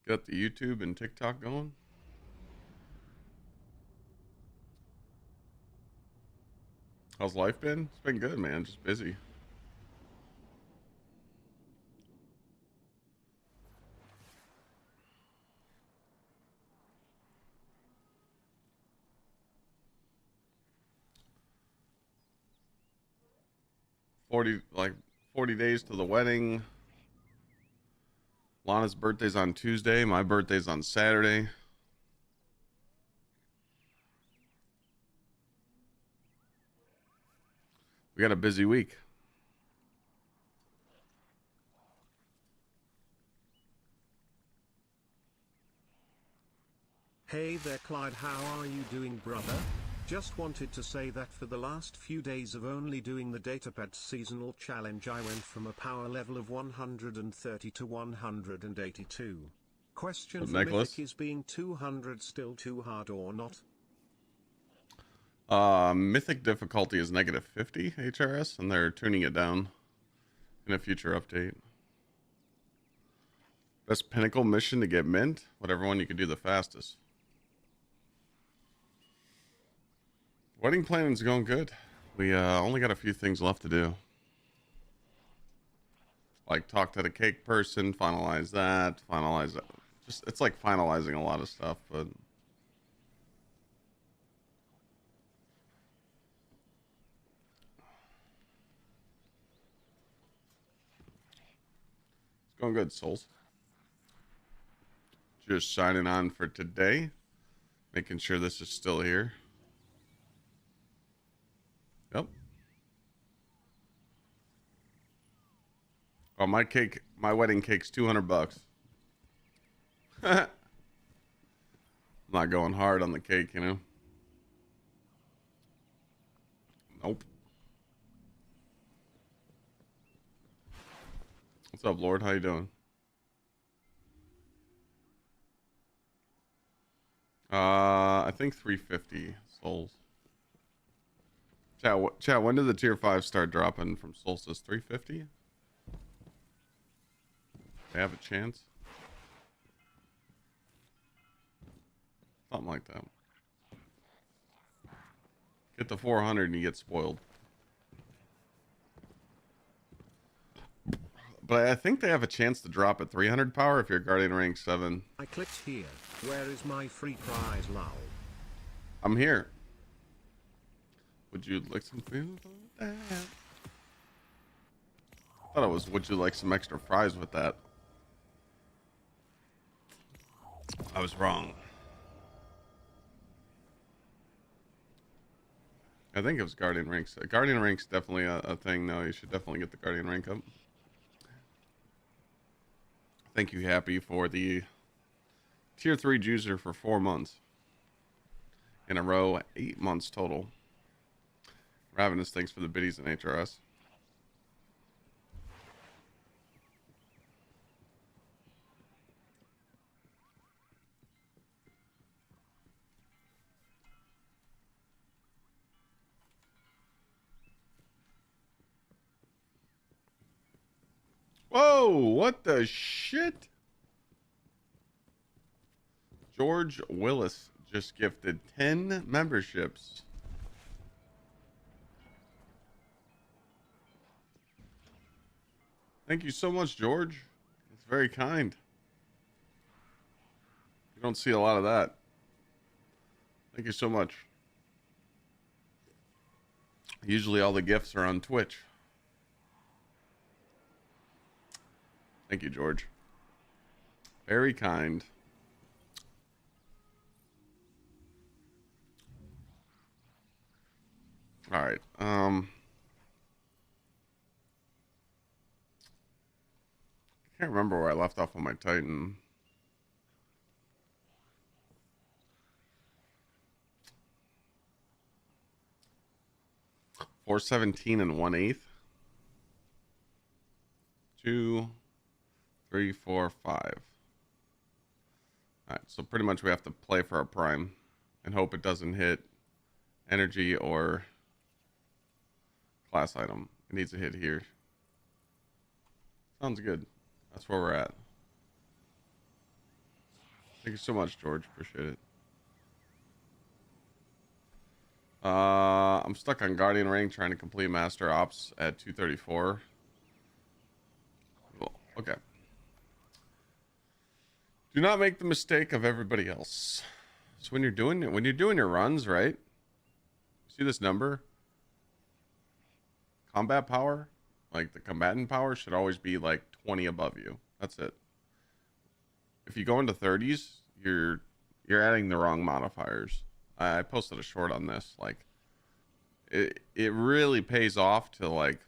Got the YouTube and TikTok going. How's life been? It's been good, man. Just busy. Like 40 days to the wedding. Lana's birthday's on Tuesday. My birthday's on Saturday. We got a busy week. Hey there Clyde, how are you doing brother? Just wanted to say that for the last few days of only doing the datapad seasonal challenge I went from a power level of 130 to 182. Question for Mythic, is being 200 still too hard or not? Mythic difficulty is -50 HRS, and they're tuning it down in a future update. Best pinnacle mission to get mint? Whatever one you can do the fastest. Wedding planning's going good. We only got a few things left to do. Like talk to the cake person, finalize that. Just it's like finalizing a lot of stuff, but it's going good, souls. Just signing on for today. Making sure this is still here. Yep. Oh, my wedding cake's $200. I'm not going hard on the cake, you know? Nope. What's up, Lord? How you doing? I think 350 souls. Chat, when did the tier 5 start dropping from Solstice? 350? They have a chance? Something like that. Get the 400 and you get spoiled. But I think they have a chance to drop at 300 power if you're guarding rank 7. I clicked here. Where is my free prize, lol? I'm here. Would you like some food? I thought it was, would you like some extra fries with that? I was wrong. I think it was Guardian ranks. Guardian ranks definitely a thing. No, you should definitely get the Guardian rank up. Thank you, Happy, for the tier 3 juicer for 4 months in a row, 8 months total. Ravenous, thanks for the biddies and HRS. Whoa, what the shit? George Willis just gifted 10 memberships. Thank you so much, George. That's very kind. You don't see a lot of that. Thank you so much. Usually all the gifts are on Twitch. Thank you, George. Very kind. All right. I can't remember where I left off on my Titan. $417 and 1/8. 2, 3, 4, 5. All right, so pretty much we have to play for our prime and hope it doesn't hit energy or class item. It needs to hit here. Sounds good. That's where we're at. Thank you so much, George. Appreciate it. I'm stuck on Guardian rank trying to complete Master Ops at 234. Cool. Okay. Do not make the mistake of everybody else. So when you're doing your runs, right? See this number? Combat power, like the combatant power, should always be like 20 above you. That's it. If you go into 30s, you're adding the wrong modifiers. I posted a short on this. Like, it really pays off to like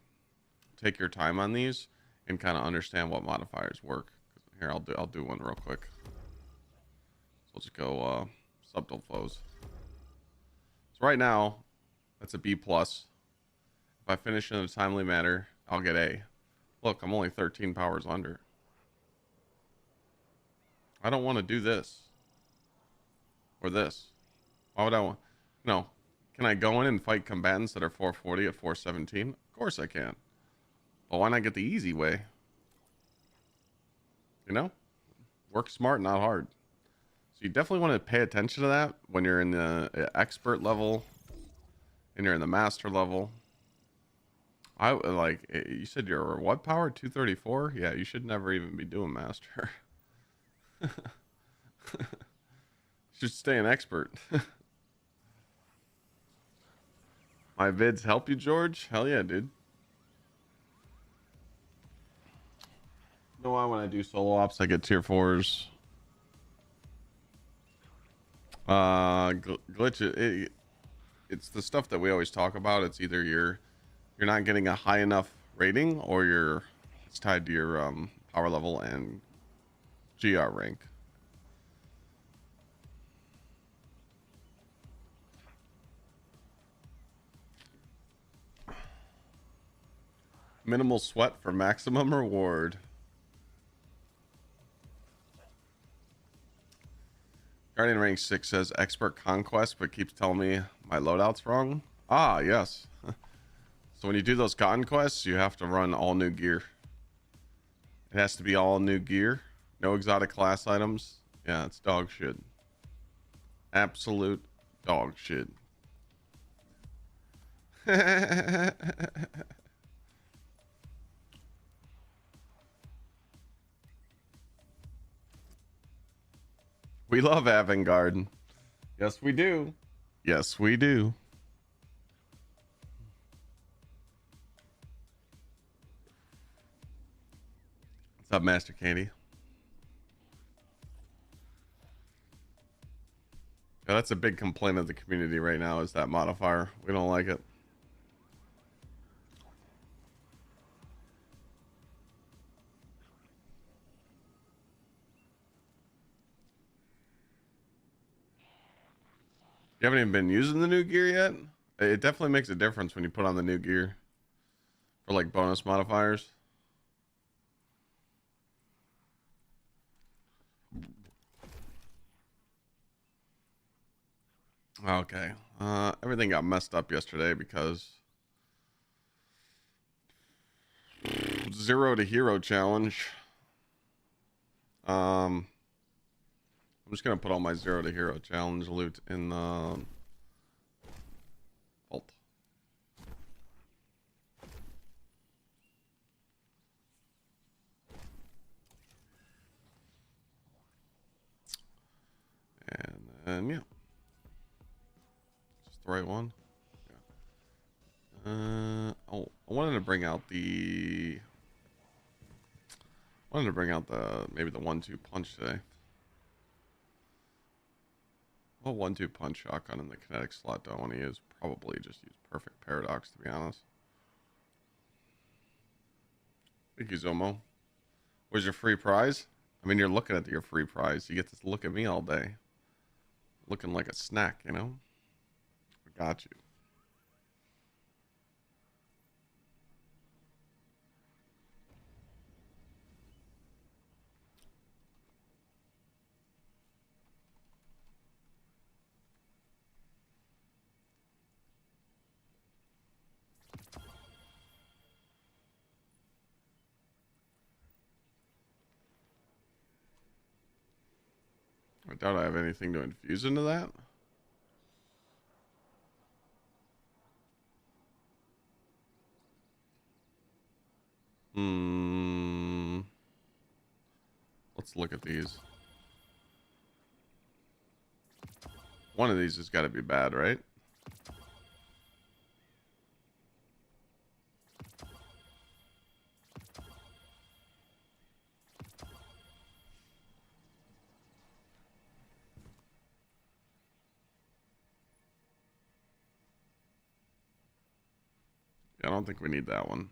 take your time on these and kind of understand what modifiers work. Here, I'll do one real quick. So let's go subtle flows. So right now, that's a B plus. If I finish in a timely manner, I'll get A. Look, I'm only 13 powers under. I don't want to do this. Or this. Why would I want... No. Can I go in and fight combatants that are 440 at 417? Of course I can. Well, why not get the easy way? You know? Work smart, not hard. So you definitely want to pay attention to that when you're in the expert level and you're in the master level. I like, you said you're what power? 234? Yeah, you should never even be doing master. Should stay an expert. My vids help you, George? Hell yeah, dude. You know why when I do solo ops I get tier 4s? Glitch, it's the stuff that we always talk about. It's either you're not getting a high enough rating, or it's tied to your power level and GR rank. Minimal sweat for maximum reward. Guardian rank 6 says expert conquest, but keeps telling me my loadout's wrong. Ah, yes. So when you do those conquests, you have to run all new gear. It has to be all new gear. No exotic class items. Yeah, it's dog shit. Absolute dog shit. We love Avangard. Yes, we do. Yes, we do. What's up, Master Candy? Yeah, that's a big complaint of the community right now, is that modifier. We don't like it. You haven't even been using the new gear yet? It definitely makes a difference when you put on the new gear for like bonus modifiers. Okay. Everything got messed up yesterday because 0 to hero challenge. I'm just gonna put all my 0 to hero challenge loot in the vault. And then yeah. Just the right one. Yeah. Oh, I wanted to bring out the maybe the 1-2 punch today. Well, 1-2 punch shotgun in the kinetic slot do I want to use? Probably just use perfect paradox, to be honest. Thank you, Zomo. Where's your free prize? I mean, you're looking at your free prize. You get to look at me all day. Looking like a snack, you know? I got you. I doubt I have anything to infuse into that. Let's look at these. One of these has got to be bad, right? I don't think we need that one.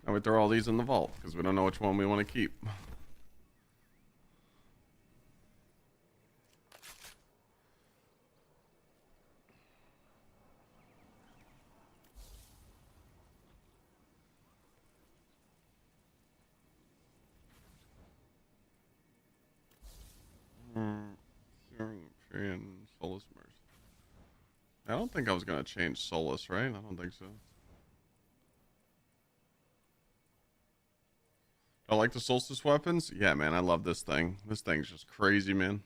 Now we throw all these in the vault because we don't know which one we want to keep. Solus Mercy. I don't think I was going to change Solus, right? I don't think so. I like the Solstice weapons. Yeah, man, I love this thing. This thing's just crazy, man.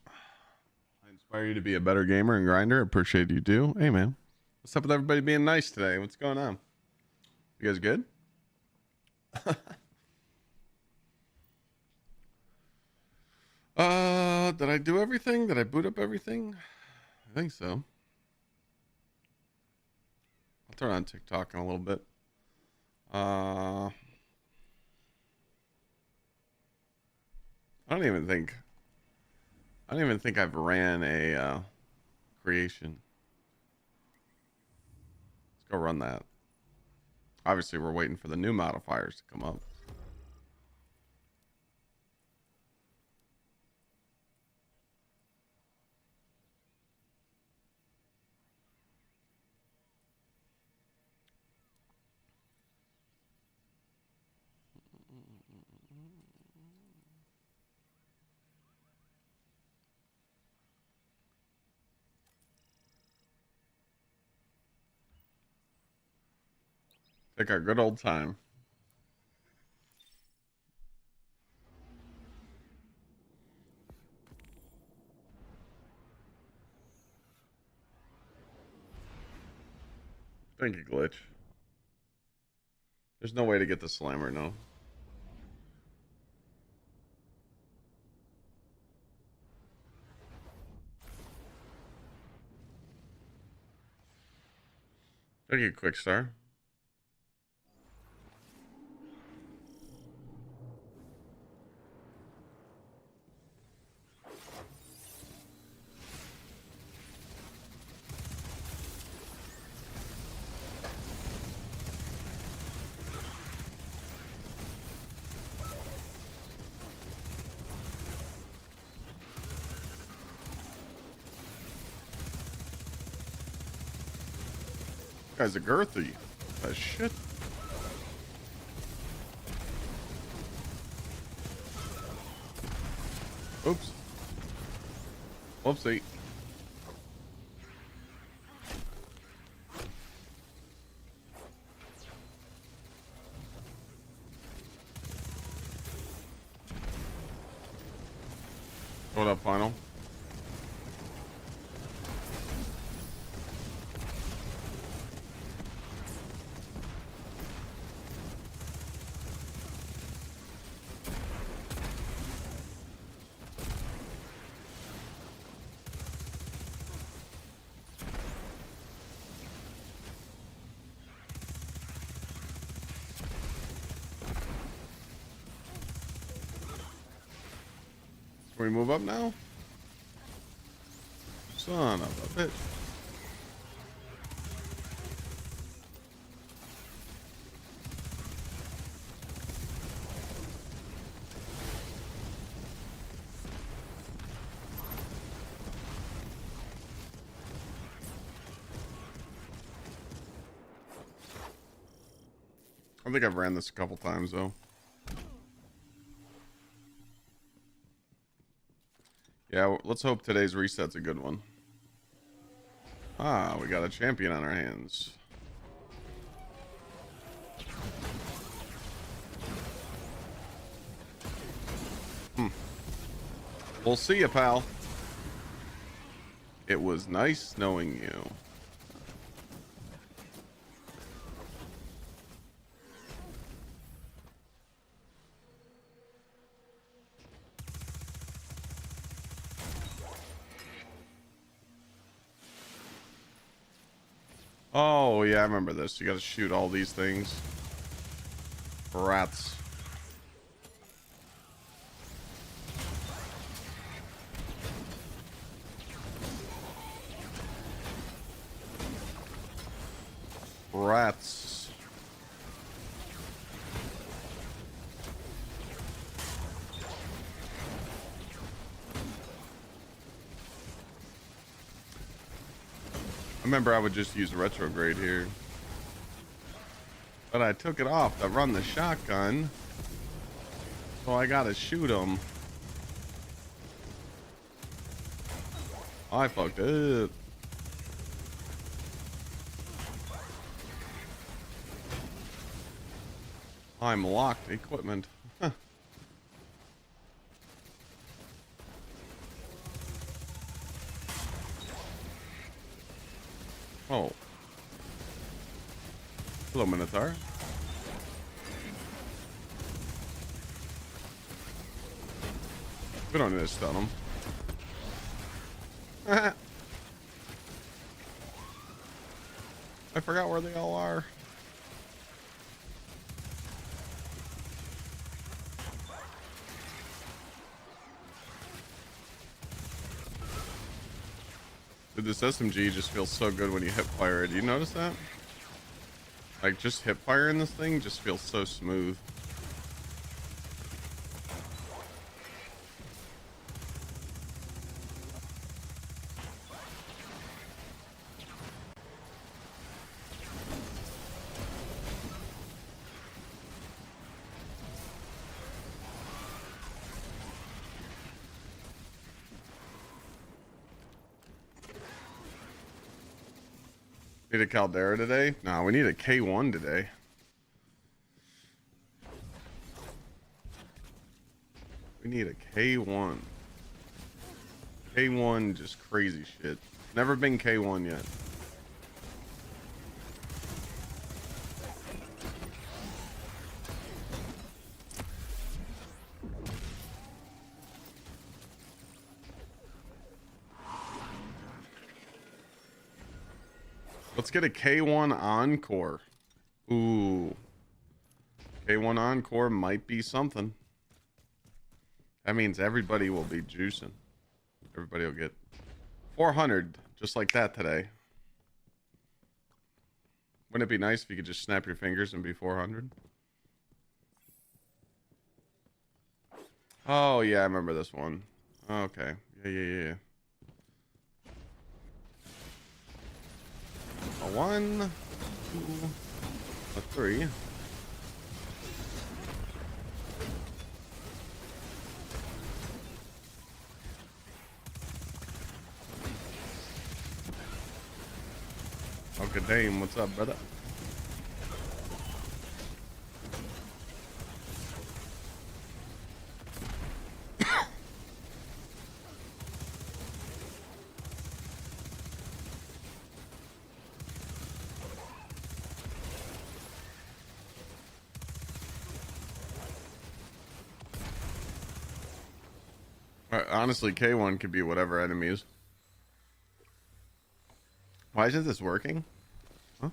I inspire you to be a better gamer and grinder. Appreciate you do. Hey, man. What's up with everybody being nice today? What's going on? You guys good? Did I do everything? Did I boot up everything? I think so. I'll turn on TikTok in a little bit. I don't even think I've ran a creation. Let's go run that. Obviously, we're waiting for the new modifiers to come up. Take our good old time. Thank you, Glitch. There's no way to get the Slammer, no. Thank you, Quickstar. Guy's a girthy. That shit. Oops. Whoopsie. What up, Final? Can we move up now? Son of a bitch. I think I've ran this a couple times though. Yeah, let's hope today's reset's a good one. Ah, we got a champion on our hands. We'll see you, pal. It was nice knowing you. Oh, yeah, I remember this. You gotta shoot all these things. Rats. Rats. I remember I would just use retrograde here. But I took it off to run the shotgun. So I gotta shoot him. I fucked up. I'm locked equipment. Huh. Oh. Hello, Minotaur. We don't need to stun him. I forgot where they all are. Dude, this SMG just feels so good when you hip fire it. Do you notice that? Like, just hip firing this thing just feels so smooth. Need a Caldera today? Nah, we need a K1 today. We need a K1. K1, just crazy shit. Never been K1 yet. Let's get a K1 Encore. Ooh. K1 Encore might be something. That means everybody will be juicing. Everybody will get 400 just like that today. Wouldn't it be nice if you could just snap your fingers and be 400? Oh, yeah, I remember this one. Okay. Yeah. A 1, 2, a 3. Oh, good damn. What's up, brother? Honestly, K1 could be whatever enemies. Why isn't this working? Huh?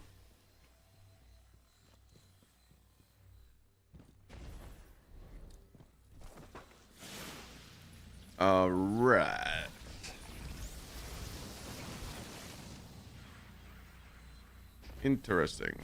Alright. Interesting.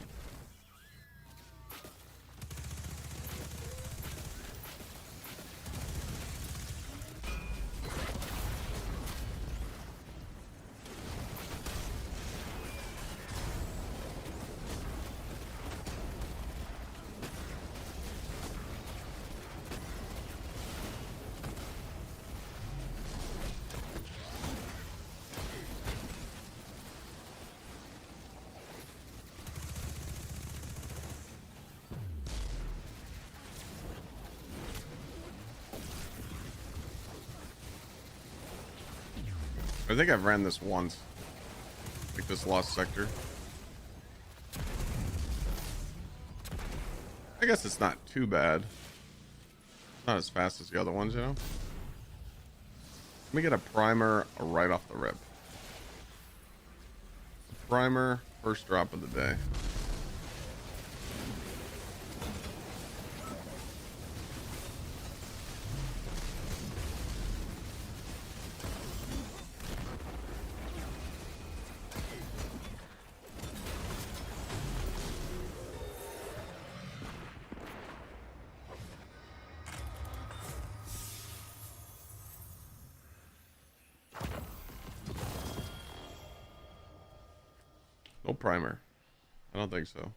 I think I've ran this once. Like this lost sector. I guess it's not too bad. Not as fast as the other ones, you know? Let me get a primer right off the rip. Primer, first drop of the day. No primer. I don't think so.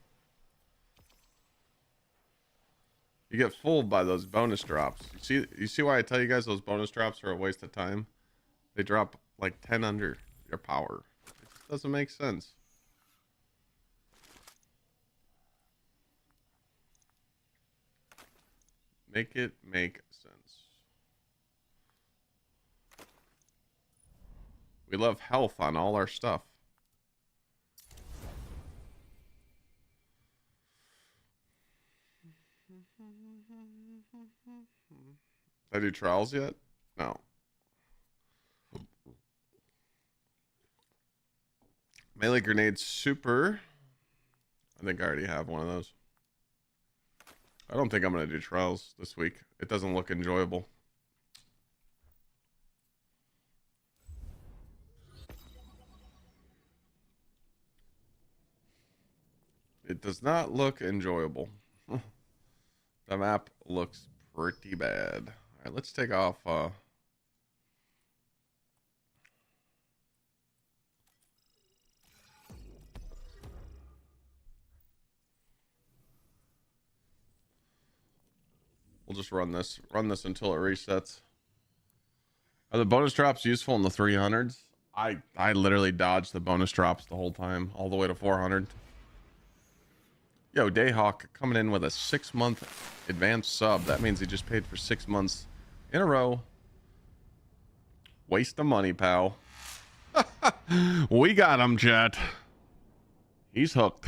You get fooled by those bonus drops. You see why I tell you guys those bonus drops are a waste of time? They drop like 10 under your power. It just doesn't make sense. Make it make sense. We love health on all our stuff. Did I do trials yet? No. Melee grenade super. I think I already have one of those. I don't think I'm going to do trials this week. It doesn't look enjoyable. It does not look enjoyable. The map looks pretty bad. All right, let's take off. We'll just run this until it resets. Are the bonus drops useful in the 300s? I literally dodged the bonus drops the whole time, all the way to 400. Yo, Dayhawk coming in with a 6-month advanced sub. That means he just paid for 6 months in a row. Waste of money, pal. We got him, chat. He's hooked.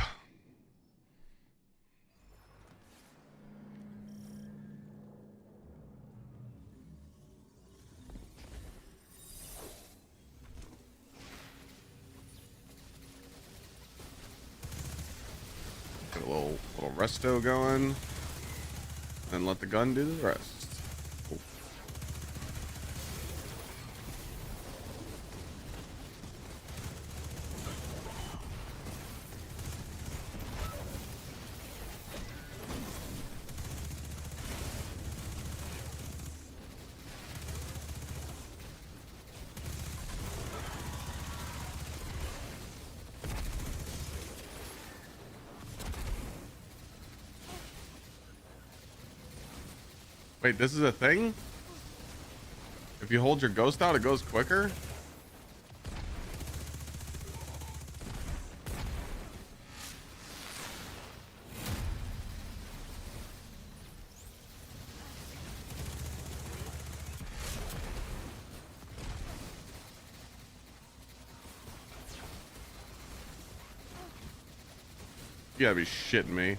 Get a little resto going. And let the gun do the rest. Cool. Wait, this is a thing? If you hold your ghost out, it goes quicker? You gotta be shitting me.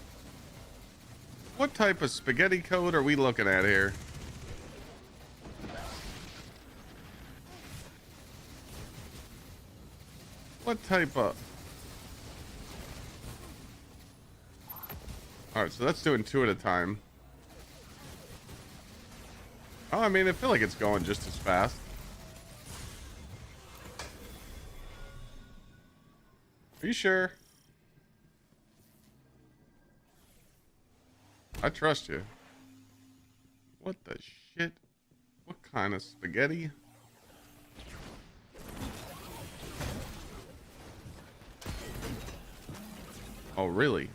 What type of spaghetti code are we looking at here? What type of... Alright, so that's doing 2 at a time. Oh, I mean, I feel like it's going just as fast. Are you sure? I trust you. What the shit? What kind of spaghetti? Oh, really?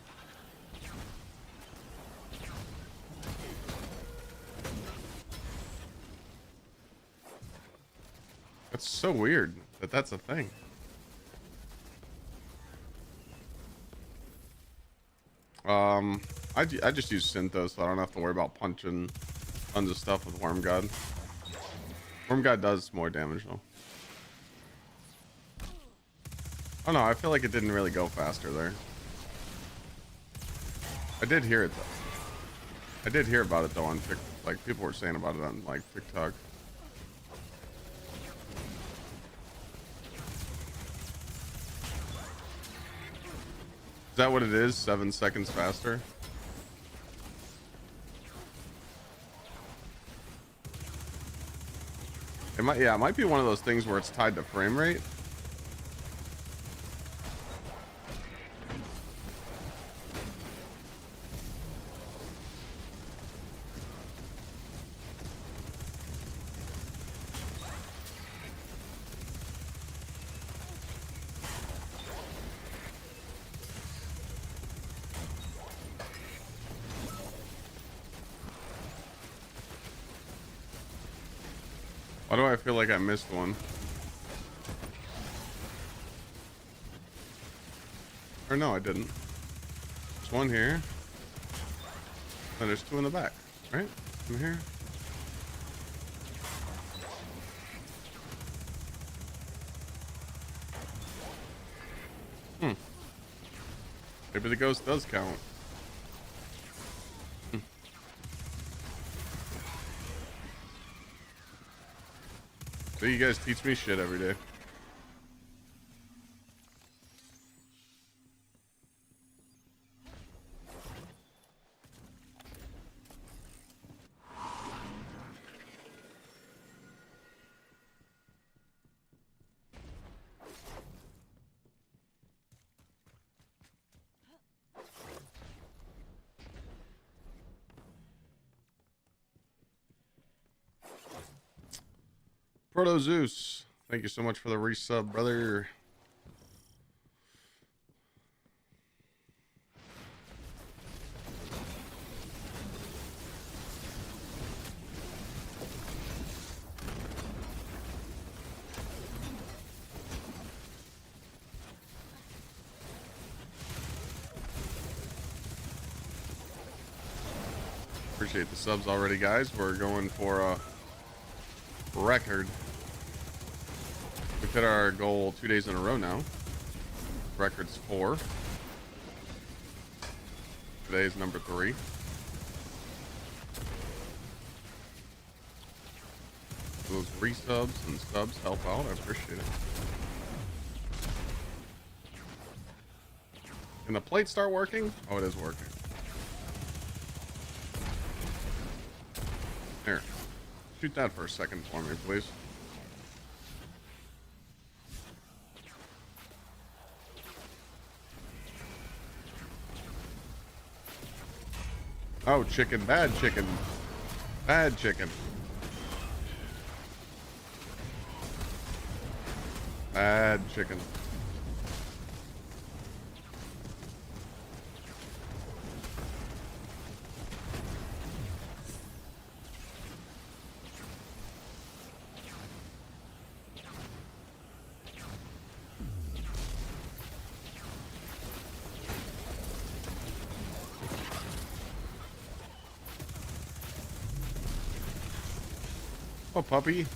That's so weird that that's a thing. I just use Syntho, so I don't have to worry about punching tons of stuff with Worm God. Worm God does more damage though. Oh no, I feel like it didn't really go faster there. I did hear it though. I did hear about it though on TikTok. Like people were saying about it on like TikTok. Is that what it is? 7 seconds faster? It might, yeah, it might be one of those things where it's tied to frame rate. Why do I feel like I missed one? Or no, I didn't. There's one here. And there's two in the back, right? From here. Hmm. Maybe the ghost does count. Hmm. So you guys teach me shit every day. Proto Zeus, thank you so much for the resub, brother. Appreciate the subs already, guys. We're going for a record. We've hit our goal 2 days in a row now. Record's 4. Today's number 3. Those resubs and subs help out. I appreciate it. Can the plate start working? Oh, it is working. Here. Shoot that for a second for me, please. Oh, chicken. Bad chicken. Bad chicken. Bad chicken. Oh, puppy.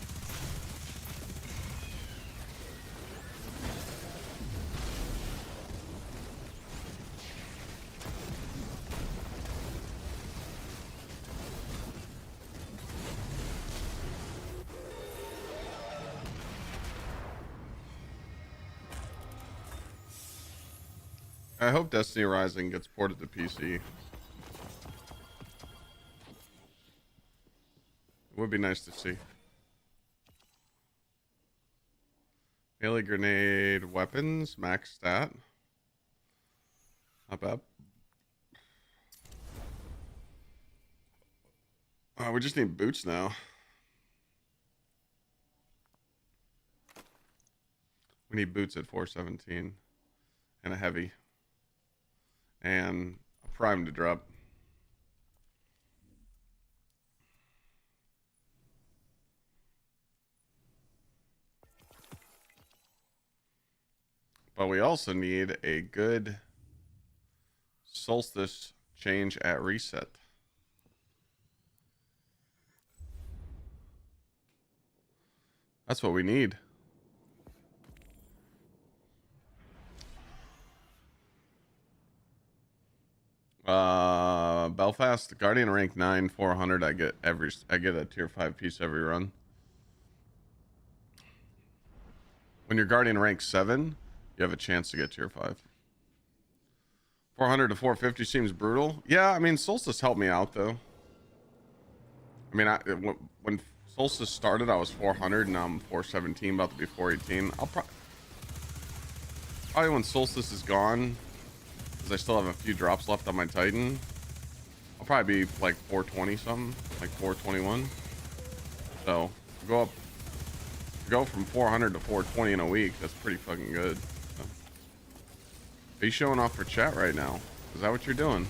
I hope Destiny Rising gets ported to PC. It would be nice to see. Melee grenade weapons, max stat. Not bad. We just need boots now. We need boots at 417. And a heavy. And a prime to drop. But we also need a good solstice change at reset. That's what we need. Belfast Guardian rank 9 400. I get a tier 5 piece every run. When you're Guardian rank 7, you have a chance to get tier 5. 400 to 450 seems brutal. Yeah, I mean Solstice helped me out though. I mean, when Solstice started, I was 400, and now I'm 417, about to be 418. I'll probably when Solstice is gone, because I still have a few drops left on my Titan, I'll probably be like 420 something, like 421. So go from 400 to 420 in a week. That's pretty fucking good. So. Are you showing off for chat right now? Is that what you're doing?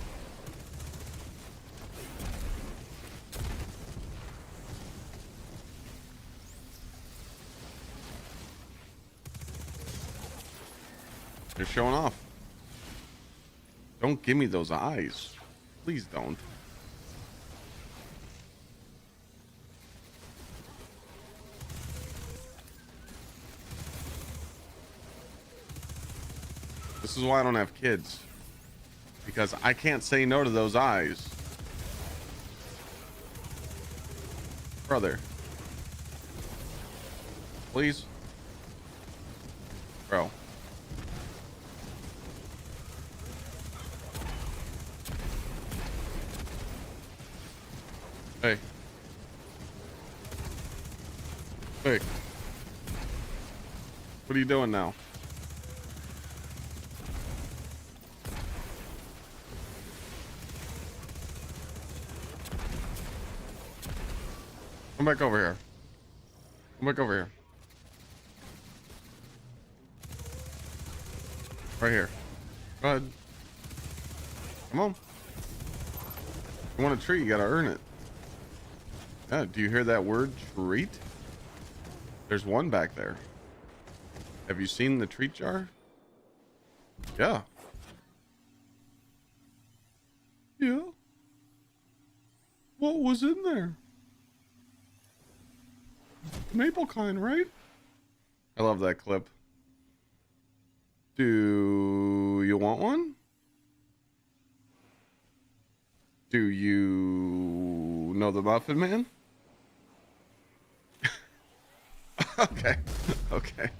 You're showing off. Don't give me those eyes. Please don't. This is why I don't have kids. Because I can't say no to those eyes. Brother. Please. Bro. Hey. Hey. What are you doing now? Come back over here. Come back over here. Right here. Go ahead. Come on. You want a treat, you gotta earn it. Yeah, do you hear that word, treat? There's one back there. Have you seen the treat jar? Yeah. Yeah. What was in there? Maple kind, right? I love that clip. Do you want one? Do you know the Muffin Man? Okay. Okay.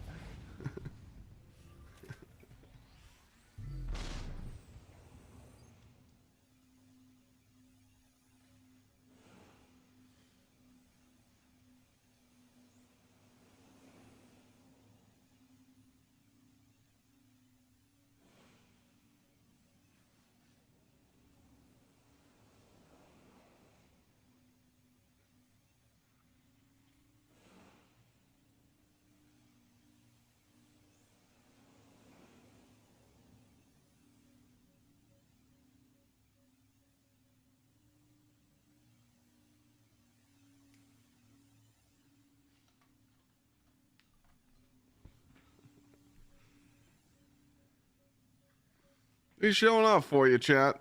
He's showing off for you, chat.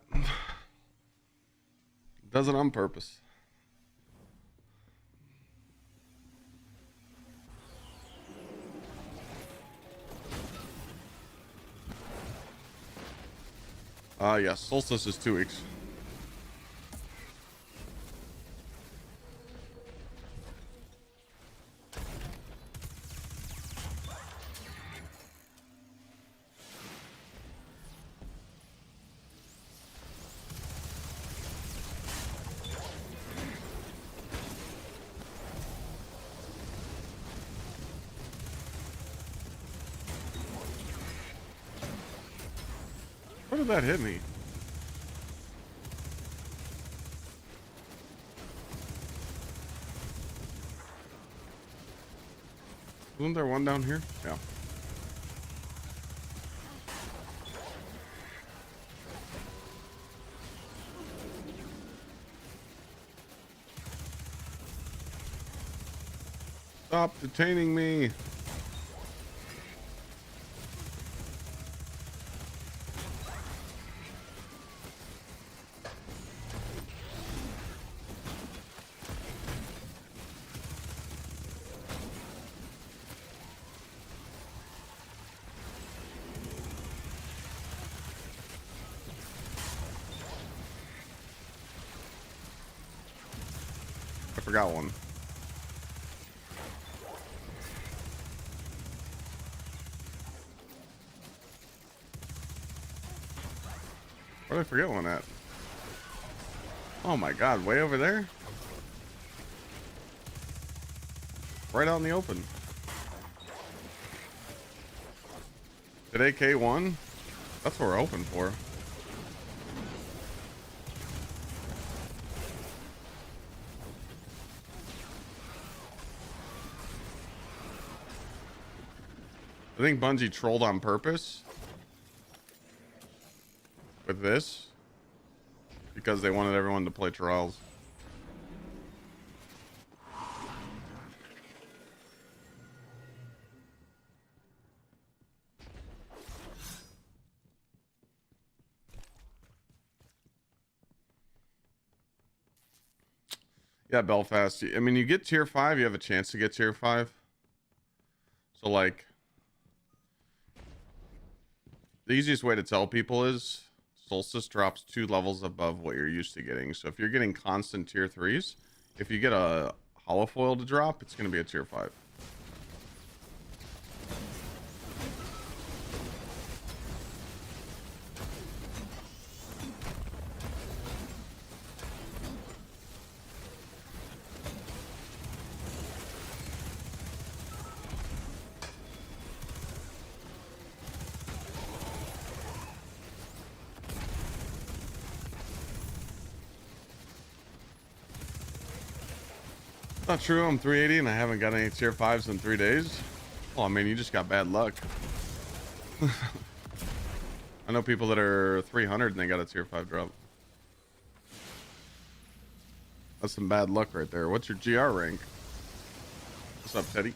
Does it on purpose. Yes, Solstice is 2 weeks. Where did that hit me? Wasn't there one down here? Yeah. Stop detaining me. forgot one. Where did I forget one at? Oh my god, way over there? Right out in the open. Did AK one? That's what we're hoping for. I think Bungie trolled on purpose with this because they wanted everyone to play Trials. Yeah, Belfast. I mean, you get tier 5, you have a chance to get tier 5. So, like, the easiest way to tell people is Solstice drops 2 levels above what you're used to getting. So if you're getting constant tier 3s, if you get a holofoil to drop, it's going to be a tier 5. Not true. I'm 380 and I haven't got any tier 5s in 3 days. Well, I mean, you just got bad luck. I know people that are 300 and they got a tier 5 drop. That's some bad luck right there. What's your GR rank? What's up, Teddy?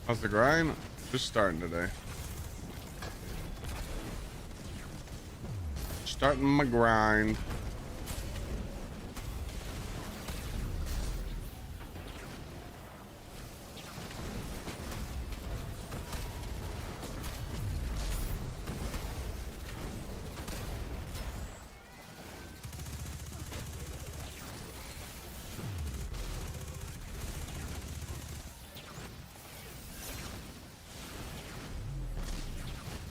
How's the grind? Just starting today. Starting my grind.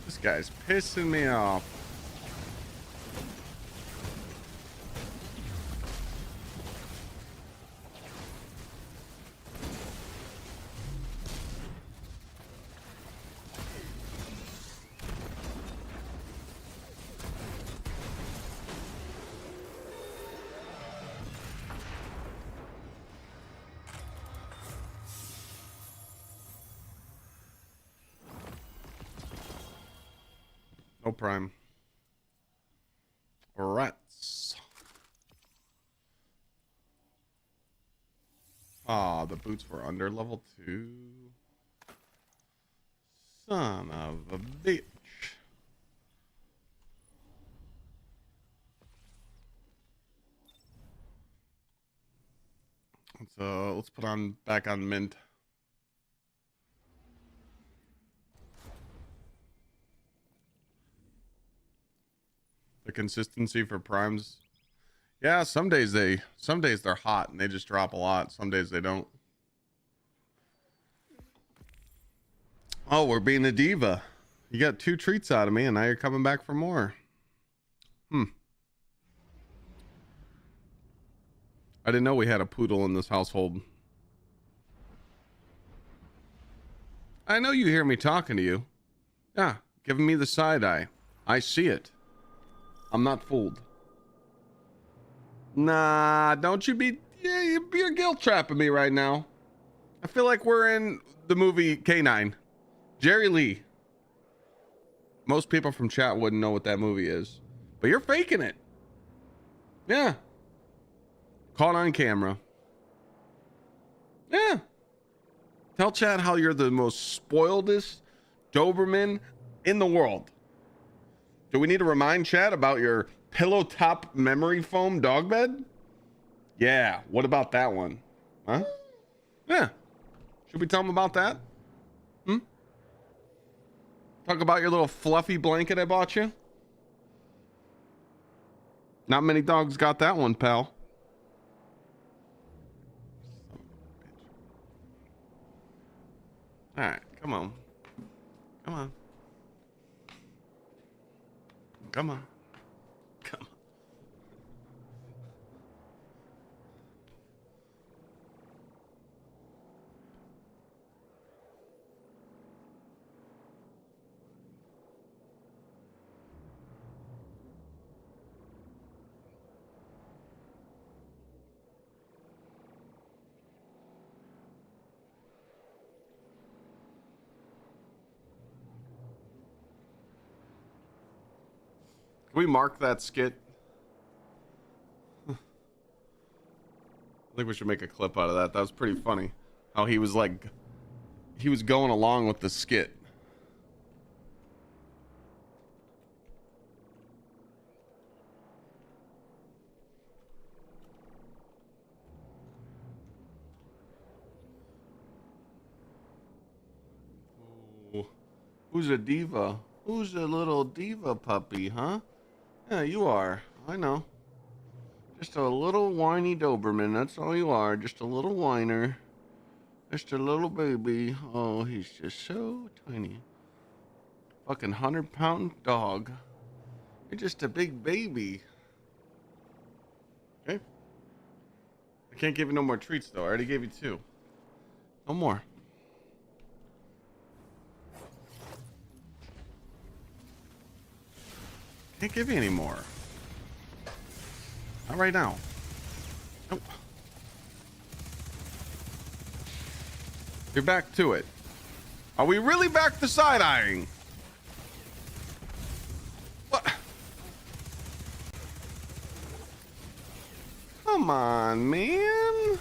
This guy's pissing me off. No prime. Rats. Ah, the boots were under level 2. Son of a bitch. Let's put on back on mint. The consistency for primes. Yeah, some days they're hot and they just drop a lot. Some days they don't. Oh, we're being a diva. You got 2 treats out of me and now you're coming back for more. I didn't know we had a poodle in this household. I know you hear me talking to you. Yeah, giving me the side eye. I see it. I'm not fooled. Nah, don't you be... Yeah, you're guilt trapping me right now. I feel like we're in the movie K9. Jerry Lee. Most people from chat wouldn't know what that movie is. But you're faking it. Yeah. Caught on camera. Yeah. Tell chat how you're the most spoiledest Doberman in the world. Do we need to remind Chad about your pillow top memory foam dog bed? Yeah, what about that one? Huh? Yeah. Should we tell him about that? Hmm? Talk about your little fluffy blanket I bought you? Not many dogs got that one, pal. All right, come on. Come on. Come on. Come on. Can we mark that skit? I think we should make a clip out of that. That was pretty funny. How he was like, he was going along with the skit. Ooh. Who's a diva? Who's a little diva puppy, huh? Yeah, you are. I know. Just a little whiny Doberman. That's all you are. Just a little whiner. Just a little baby. Oh, he's just so tiny. Fucking 100-pound dog. You're just a big baby. Okay. I can't give you no more treats, though. I already gave you 2. No more. Can't give you any more. Not right now. Nope. You're back to it. Are we really back to side-eyeing? What? Come on, man.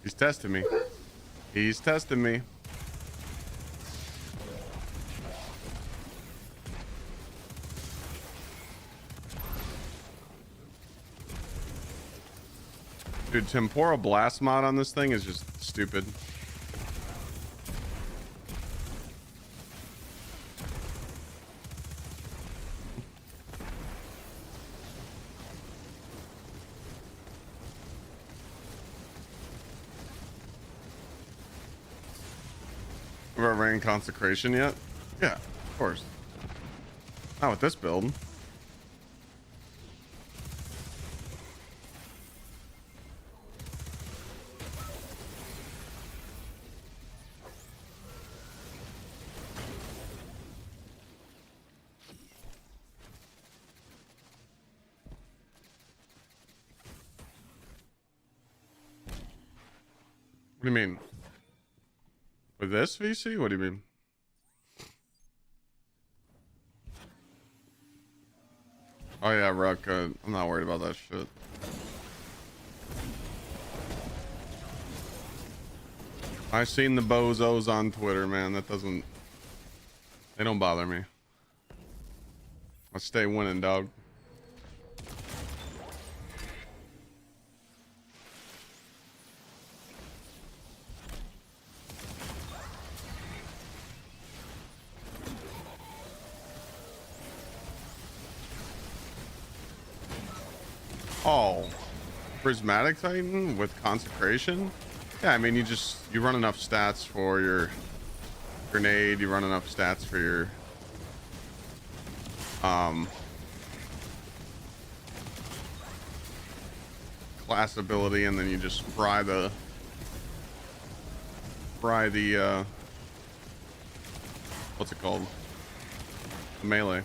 He's testing me. He's testing me. Dude, Temporal Blast mod on this thing is just stupid. Ever ran Consecration yet? Yeah, of course. Not with this build. What do you mean? With this VC? What do you mean? Oh yeah, Ruck. I'm not worried about that shit. I seen the bozos on Twitter, man. That doesn't... They don't bother me. I stay winning, dog. Oh, Prismatic Titan with Consecration? Yeah, I mean, you run enough stats for your grenade, you run enough stats for your class ability, and then you just fry the what's it called? The melee.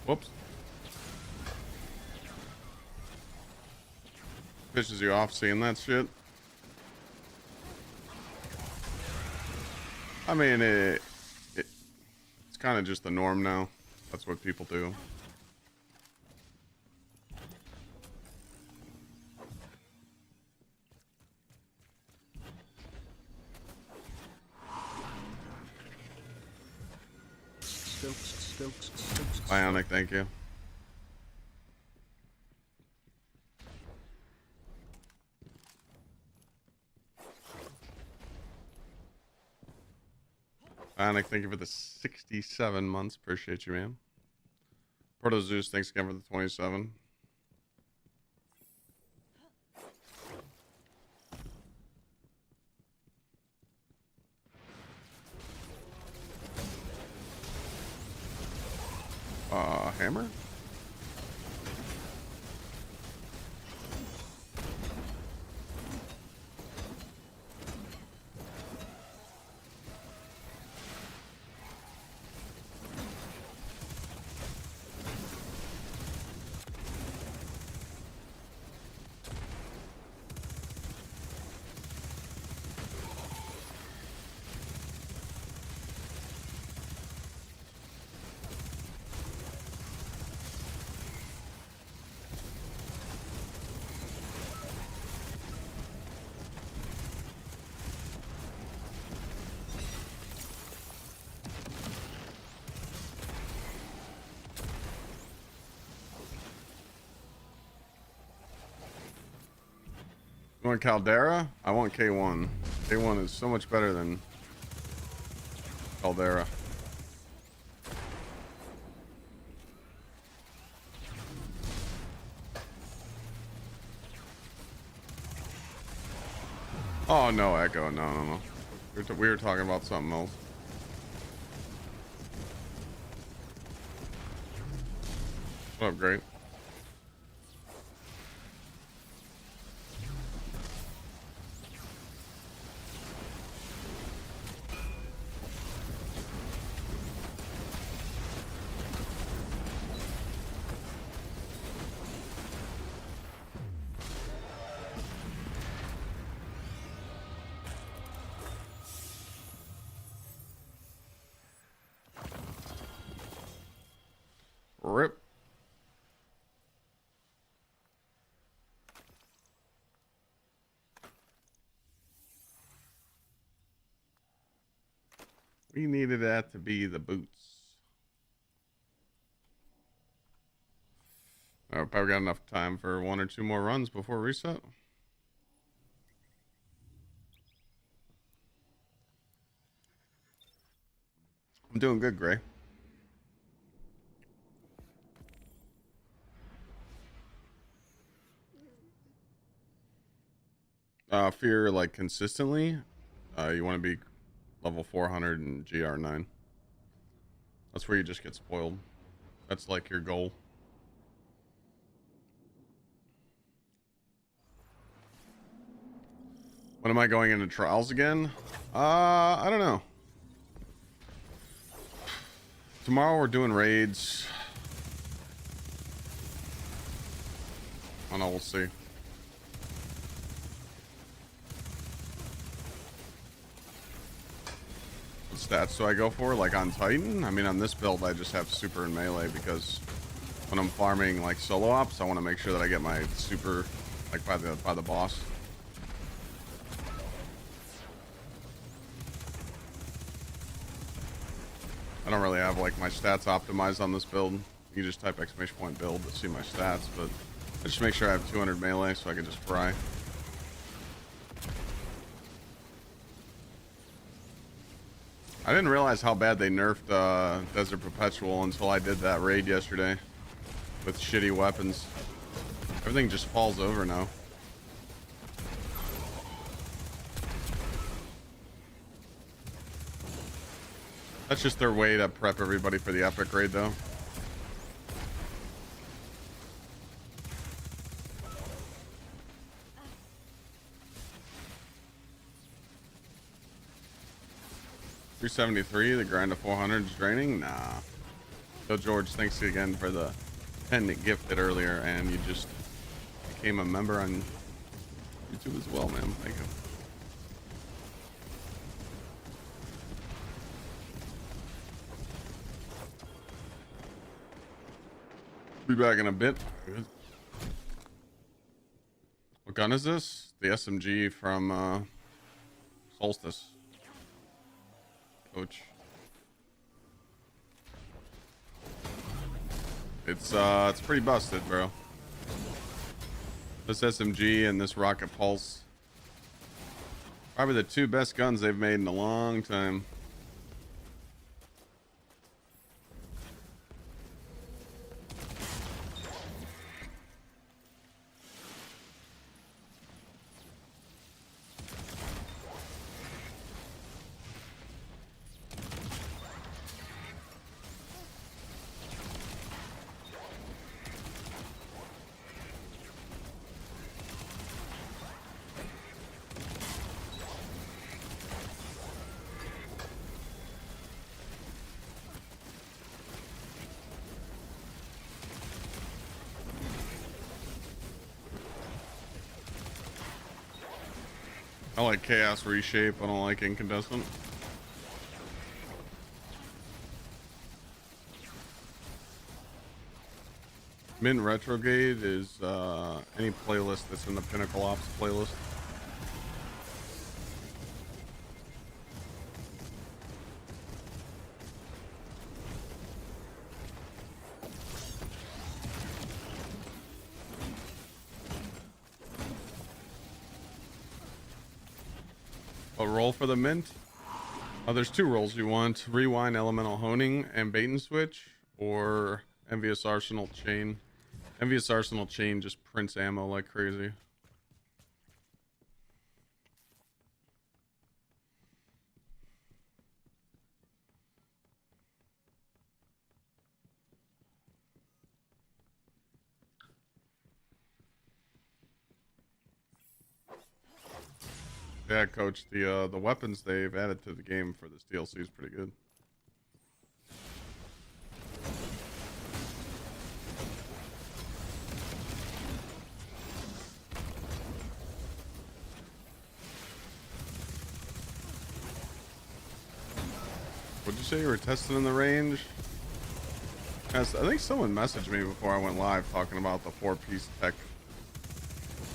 Whoops. Pisses you off seeing that shit. I mean, it's kind of just the norm now. That's what people do. Bionic, thank you. Bionic, thank you for the 67 months. Appreciate you, man. Proto Zeus, thanks again for the 27. Hammer? You want Caldera? I want K1. K1 is so much better than Caldera. Oh, no, Echo. No. We were talking about something else. What up, great? Rip. We needed that to be the boots. Probably got enough time for one or two more runs before reset. I'm doing good, Gray. Fear like consistently. You want to be level 400 in GR9. That's where you just get spoiled. That's like your goal. When am I going into trials again? I don't know. Tomorrow we're doing raids. I don't know, we'll see. What stats do I go for? Like on Titan? I mean, on this build I just have super and melee because when I'm farming like solo ops, I want to make sure that I get my super like by the boss. I don't really have like my stats optimized on this build. You can just type !build to see my stats, but I just make sure I have 200 melee so I can just fry. I didn't realize how bad they nerfed Desert Perpetual until I did that raid yesterday with shitty weapons. Everything just falls over now. That's just their way to prep everybody for the epic raid, though. $373, the grind to 400 is draining? Nah. So George, thanks again for the 10 that gifted earlier, and you just became a member on YouTube as well, man. Thank you. Be back in a bit. What gun is this? The SMG from Solstice. Coach. It's pretty busted, bro. This SMG and this Rocket Pulse. Probably the two best guns they've made in a long time. I like Chaos Reshape. I don't like Incandescent. Mint Retrograde is any playlist that's in the Pinnacle Ops playlist. A roll for the mint? Oh, there's two rolls you want. Rewind, Elemental Honing, and Bait and Switch, or Envious Arsenal Chain. Envious Arsenal Chain just prints ammo like crazy. Yeah, Coach, the weapons they've added to the game for this DLC is pretty good. What'd you say you were testing in the range? Yes, I think someone messaged me before I went live talking about the 4-piece tech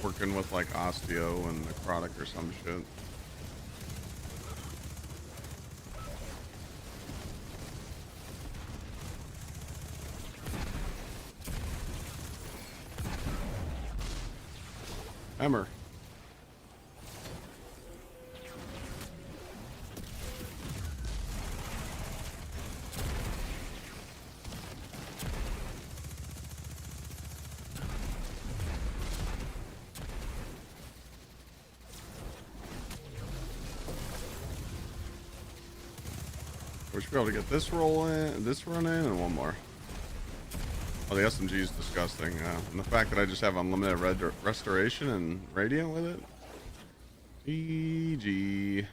working with like osteo and necrotic or some shit. Hammer. We should be able to get this roll in, this run in, and one more. Oh, the SMG is disgusting. And the fact that I just have unlimited restoration and radiant with it. GG.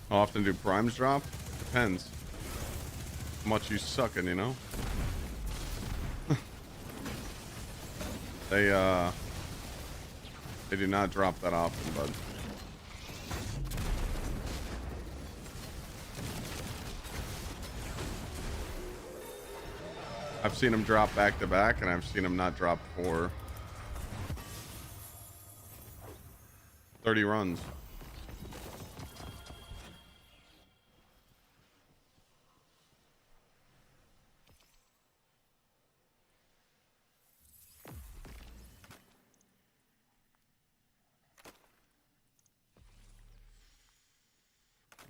How often do primes drop? Depends. How much you sucking, you know? They do not drop that often, bud. I've seen them drop back to back, and I've seen them not drop for 30 runs.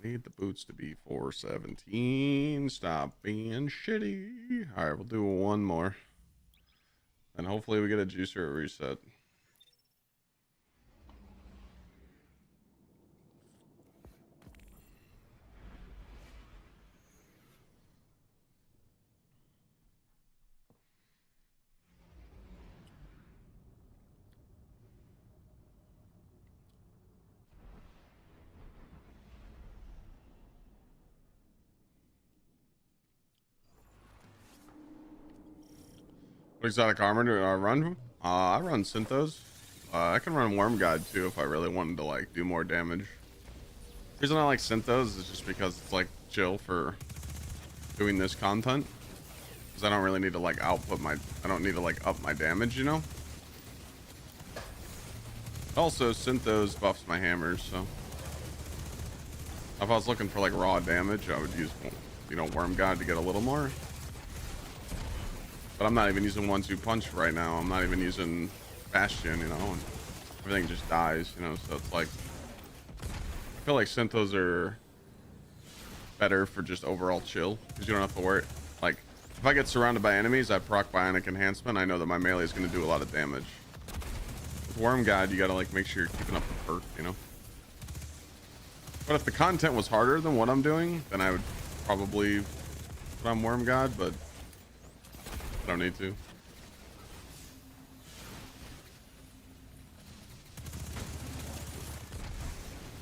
Need the boots to be 417. Stop being shitty. All right, we'll do one more. And hopefully we get a juicer reset. What exotic armor do I run? I run Synthos. I can run Worm Guide too if I really wanted to like do more damage. The reason I like Synthos is just because it's like chill for doing this content. Because I don't really need to like output my, I don't need to like up my damage, you know? Also, Synthos buffs my hammers, so. If I was looking for like raw damage, I would use, you know, Worm Guide to get a little more. But I'm not even using 1-2 punch right now. I'm not even using Bastion, you know, and everything just dies, you know, so it's like, I feel like Synthos are better for just overall chill, because you don't have to worry. Like, if I get surrounded by enemies, I proc Bionic Enhancement, I know that my melee is going to do a lot of damage. With Worm Guide, you got to like make sure you're keeping up the perk, you know. But if the content was harder than what I'm doing, then I would probably put on Worm Guide, but I don't need to.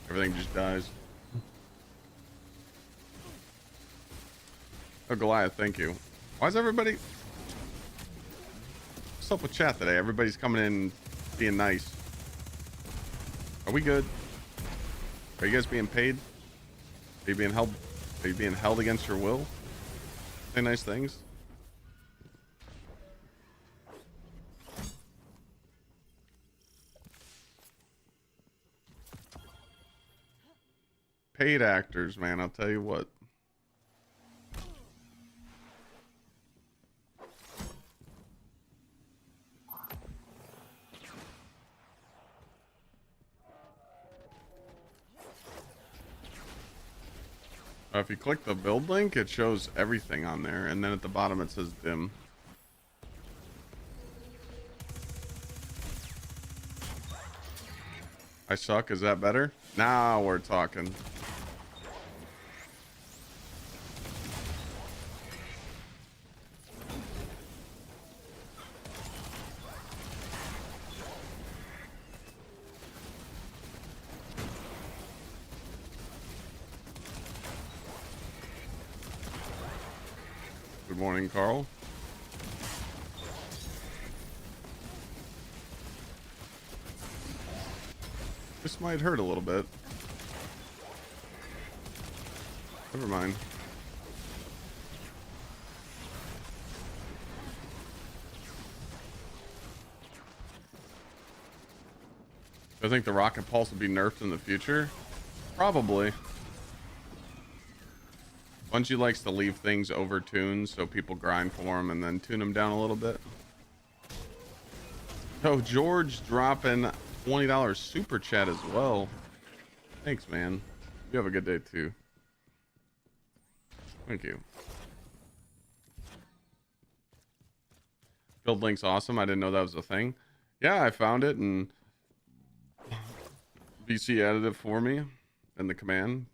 Everything just dies. Oh, Goliath, thank you. Why is everybody... What's up with chat today? Everybody's coming in being nice. Are we good? Are you guys being paid? Are you being held? Are you being held against your will? Say nice things. Paid actors, man, I'll tell you what. If you click the build link, it shows everything on there, and then at the bottom it says dim. I suck, is that better? Now we're talking. Good morning, Carl. This might hurt a little bit. Never mind. I think the Rocket Pulse will be nerfed in the future. Probably. Bungie likes to leave things over-tuned so people grind for them and then tune them down a little bit. Oh, George dropping $20 super chat as well. Thanks, man. You have a good day too. Thank you. Build link's awesome. I didn't know that was a thing. Yeah, I found it and BC added it for me in the command.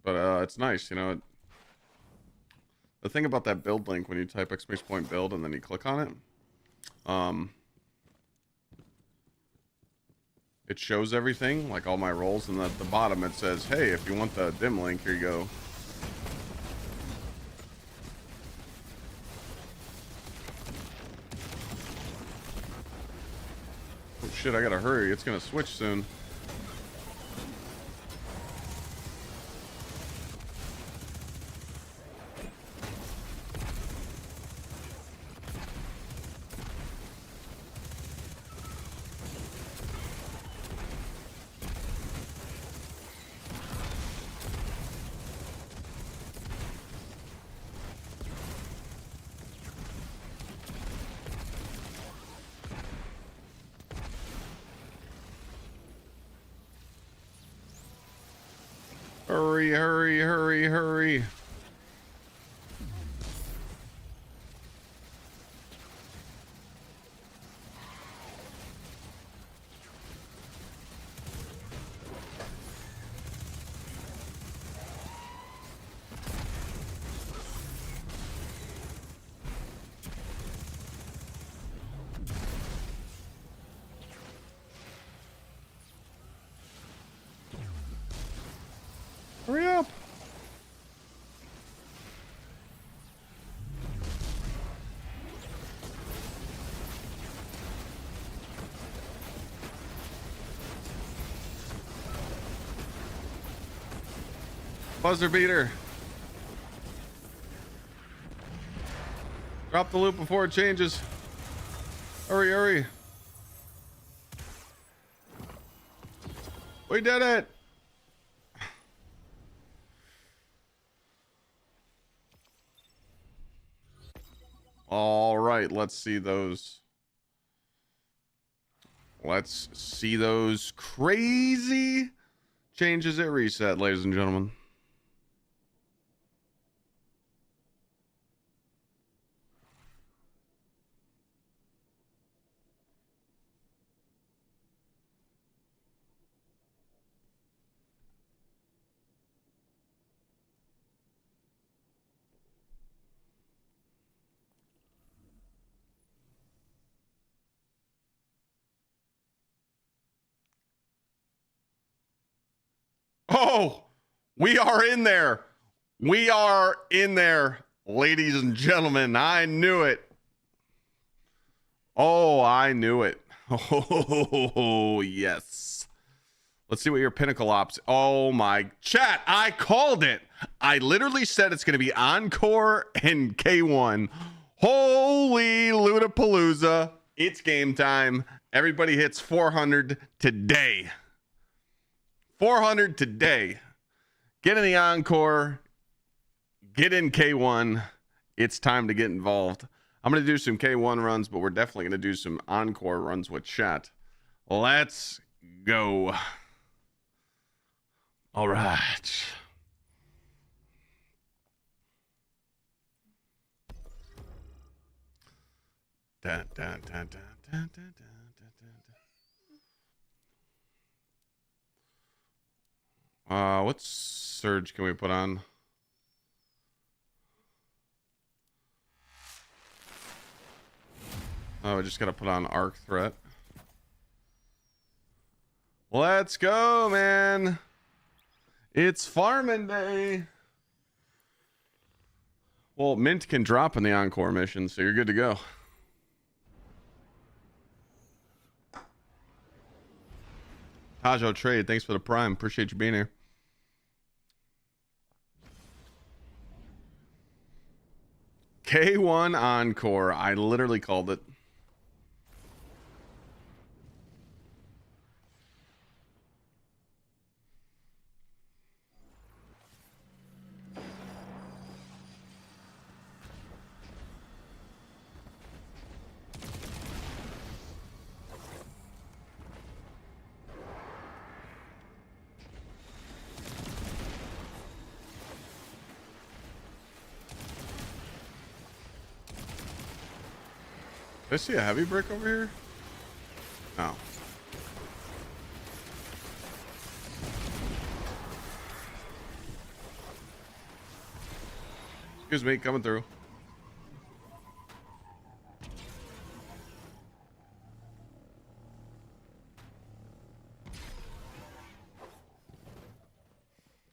But it's nice, you know. The thing about that build link, when you type !build and then you click on it, it shows everything, like all my roles, and at the bottom it says, hey, if you want the dim link, here you go. Oh shit, I gotta hurry, it's gonna switch soon. Hurry, hurry, hurry, hurry. Hurry up. Buzzer beater. Drop the loop before it changes. Hurry, hurry. We did it. All right, let's see those. Let's see those crazy changes at reset, ladies and gentlemen. Oh, we are in there. We are in there, ladies and gentlemen. I knew it. Oh, I knew it. Oh, yes. Let's see what your pinnacle ops. Oh, my chat. I called it. I literally said it's going to be Encore and K1. Holy Ludapalooza. It's game time. Everybody hits 400 today. 400 today. Get in the Encore. Get in K1. It's time to get involved. I'm going to do some K1 runs, but we're definitely going to do some Encore runs with chat. Let's go. All right. Dun, dun, dun, dun, dun, dun, dun. What surge can we put on? Oh, I just got to put on arc threat. Let's go, man. It's farming day. Well, mint can drop in the Encore mission, so you're good to go. Tajo Trade, thanks for the prime. Appreciate you being here. K1 Encore. I literally called it. Did I see a heavy brick over here? Oh. Excuse me, coming through.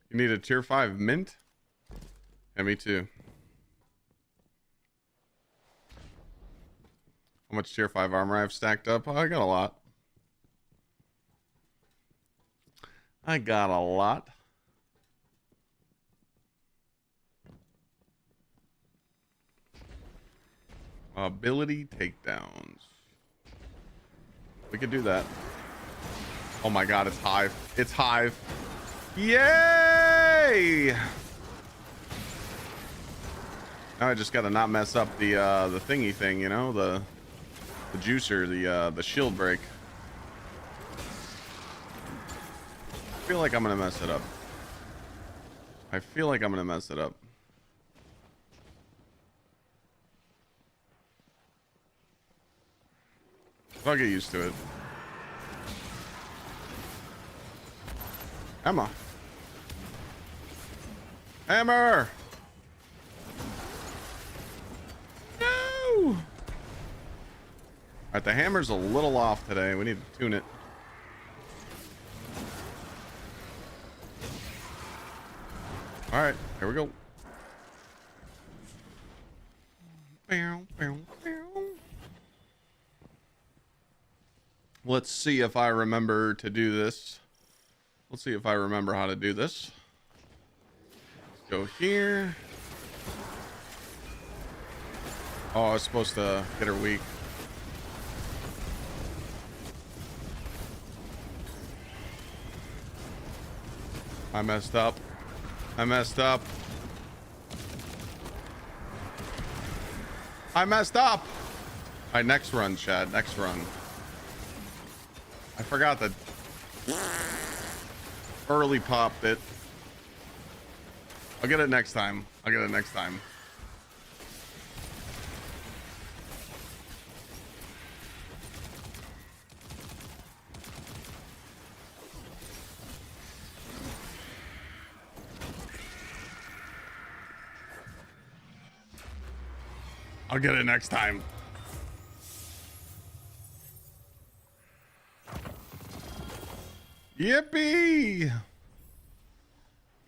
You need a tier 5 mint? Yeah, me too. How much tier 5 armor I have stacked up? Oh, I got a lot. I got a lot. Ability takedowns. We could do that. Oh my god, it's Hive. It's Hive. Yay! Now I just gotta not mess up the thingy thing, you know, the juicer, the shield break. I feel like I'm gonna mess it up. I feel like I'm gonna mess it up. I'll get used to it. Emma. Hammer! No! Alright, the hammer's a little off today. We need to tune it. Alright, here we go. Bow, bow, bow. Let's see if I remember to do this. Let's see if I remember how to do this. Go here. Oh, I was supposed to get her weak. I messed up. I messed up. I messed up. All right, next run, Chad. Next run. I forgot that early popped it. I'll get it next time. I'll get it next time. I'll get it next time. Yippee!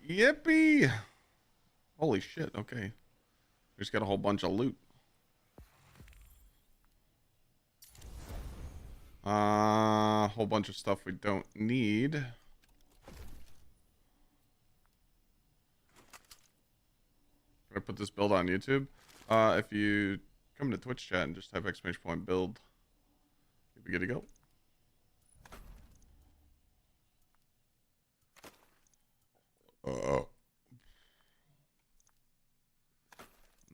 Yippee! Holy shit, okay. We just got a whole bunch of loot. Whole bunch of stuff we don't need. Can I put this build on YouTube? If you come to Twitch chat and just type !build, you'll be good to go.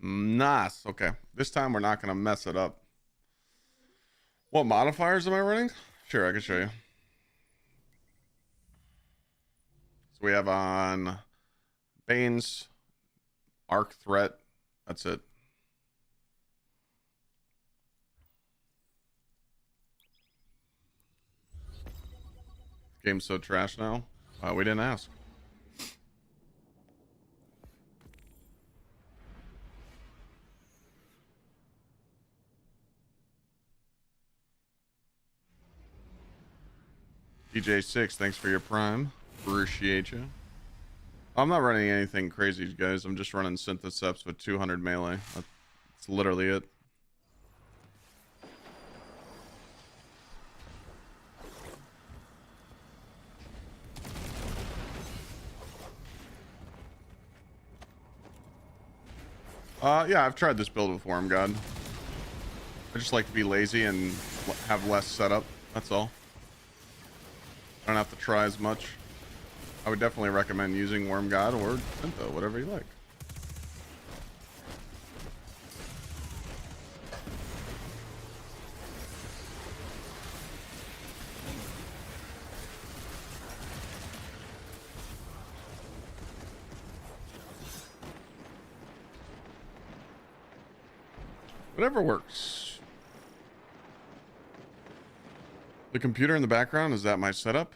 Nice. Okay. This time we're not going to mess it up. What modifiers am I running? Sure, I can show you. So we have on Bane's, Arc Threat. That's it. Game's so trash now. We didn't ask. DJ6, thanks for your prime. Appreciate you. I'm not running anything crazy, guys. I'm just running Syntheseps with 200 melee. That's literally it. Yeah, I've tried this build before, I'm God. I just like to be lazy and have less setup. That's all. I don't have to try as much. I would definitely recommend using Worm God or Syntho, whatever you like. Whatever works. The computer in the background, is that my setup?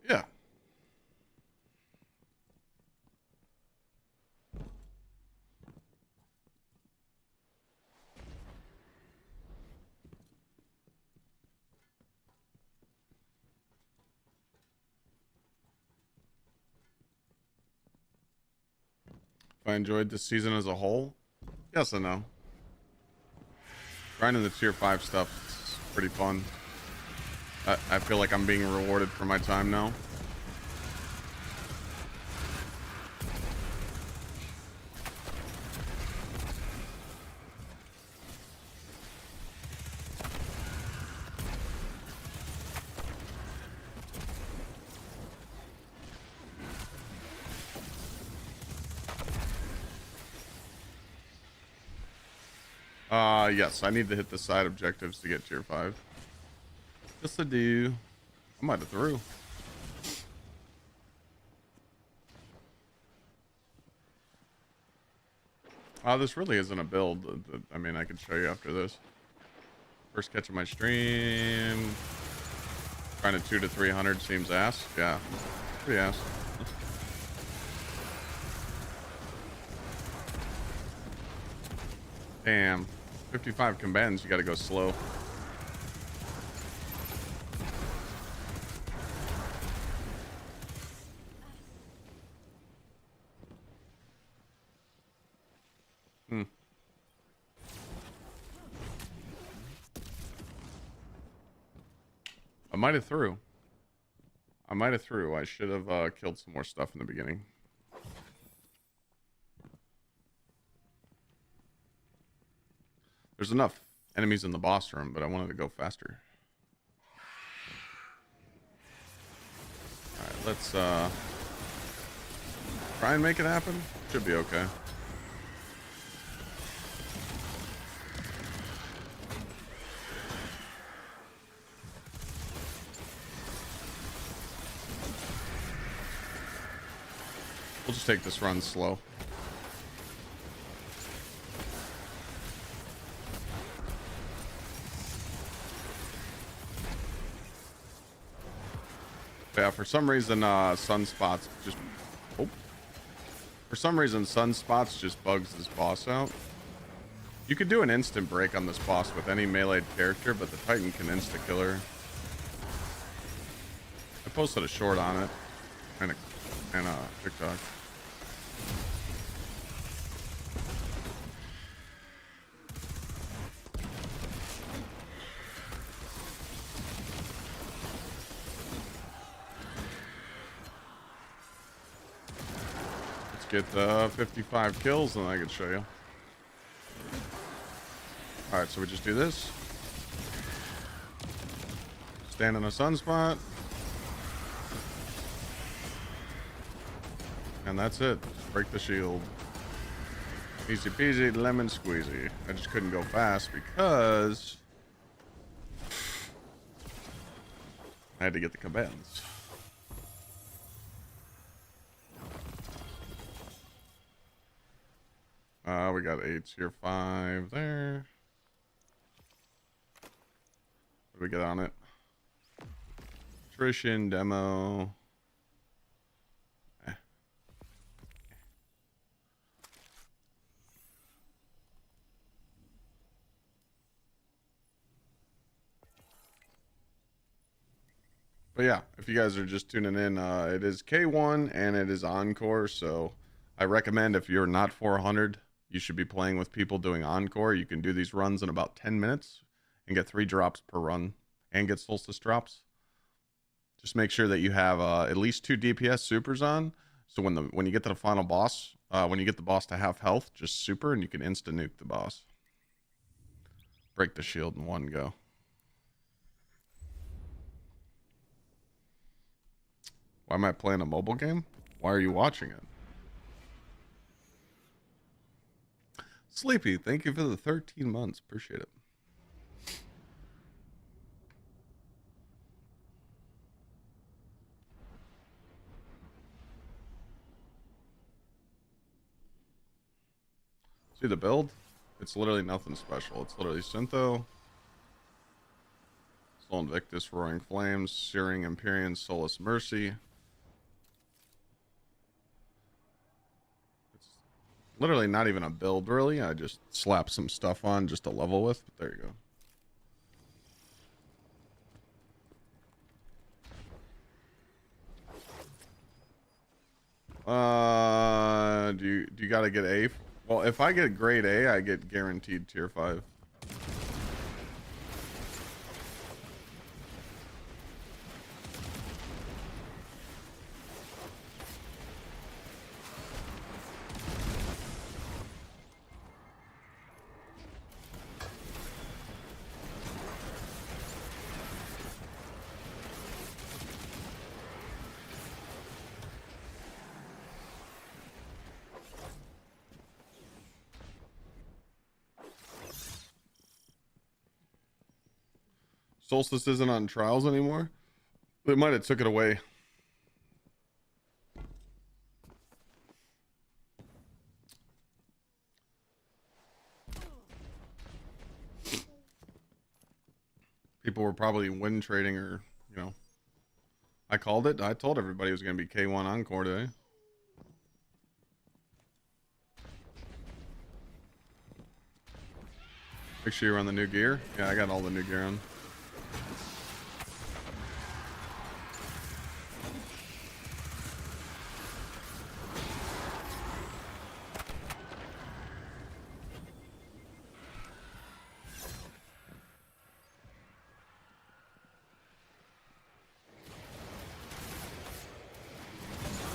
Yeah. If I enjoyed this season as a whole, yes and no. Grinding the tier 5 stuff is pretty fun. I feel like I'm being rewarded for my time now. Yes, I need to hit the side objectives to get tier 5. Yes, I do. I might have through. This really isn't a build. I mean, I can show you after this. First catch of my stream. Trying to 2 to 300 seems ass. Yeah, pretty ass. Damn. 55 combatants, you gotta go slow. I might have through. I should have killed some more stuff in the beginning. There's enough enemies in the boss room, but I wanted to go faster. Alright, let's try and make it happen. Should be okay. We'll just take this run slow. Yeah, for some reason, sunspots just... Oh. For some reason, sunspots just bugs this boss out. You could do an instant break on this boss with any meleeed character, but the Titan can insta-kill her. I posted a short on it. And a TikTok. Get 55 kills and I can show you. Alright, so we just do this. Stand in a sunspot. And that's it. Just break the shield. Easy peasy, lemon squeezy. I just couldn't go fast because I had to get the combatants. We got 8 tier 5 there. What do we get on it? Attrition, demo. But yeah, if you guys are just tuning in, it is K1 and it is Encore. So I recommend if you're not 400, you should be playing with people doing Encore. You can do these runs in about 10 minutes and get 3 drops per run and get Solstice drops. Just make sure that you have at least 2 DPS supers on. So when you get to the final boss, when you get the boss to half health, just super and you can insta nuke the boss. Break the shield in one go. Why am I playing a mobile game? Why are you watching it? Sleepy, thank you for the 13 months. Appreciate it. See the build? It's literally nothing special. It's literally Syntho, Soul Invictus, Roaring Flames, Searing Empyrean, Soulless Mercy. Literally not even a build, really. I just slapped some stuff on just to level with. But there you go. Do you gotta get A? Well, if I get grade A, I get guaranteed tier 5. Solstice isn't on trials anymore. They might have took it away. People were probably win trading or, you know. I called it. I told everybody it was going to be K1 Encore today. Make sure you're on the new gear. Yeah, I got all the new gear on.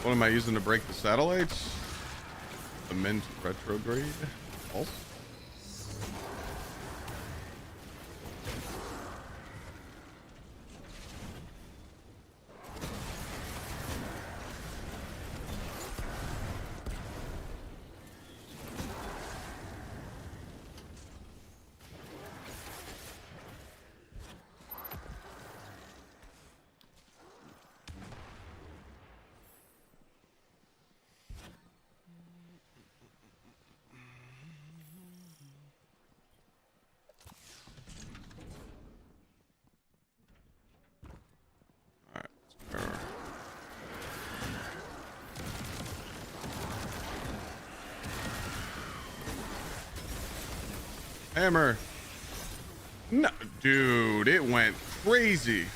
What am I using to break the satellites? The mint retrograde. Pulse. Hammer. No, dude, it went crazy.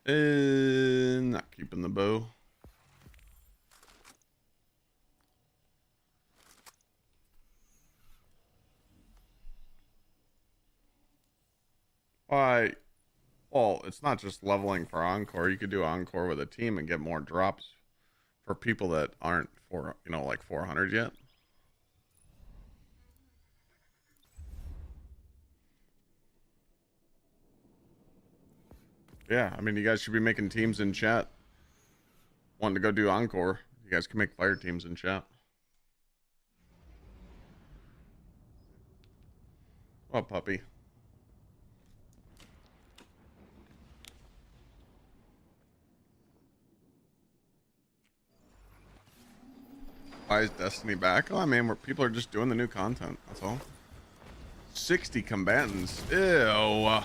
Not keeping the bow. Why? Well, it's not just leveling for Encore. You could do Encore with a team and get more drops for people that aren't for, you know, like 400 yet. Yeah, I mean, you guys should be making teams in chat. Wanting to go do Encore. You guys can make fire teams in chat. Oh, puppy. Why is Destiny back? Oh, man, where people are just doing the new content. That's all. 60 combatants. Ew.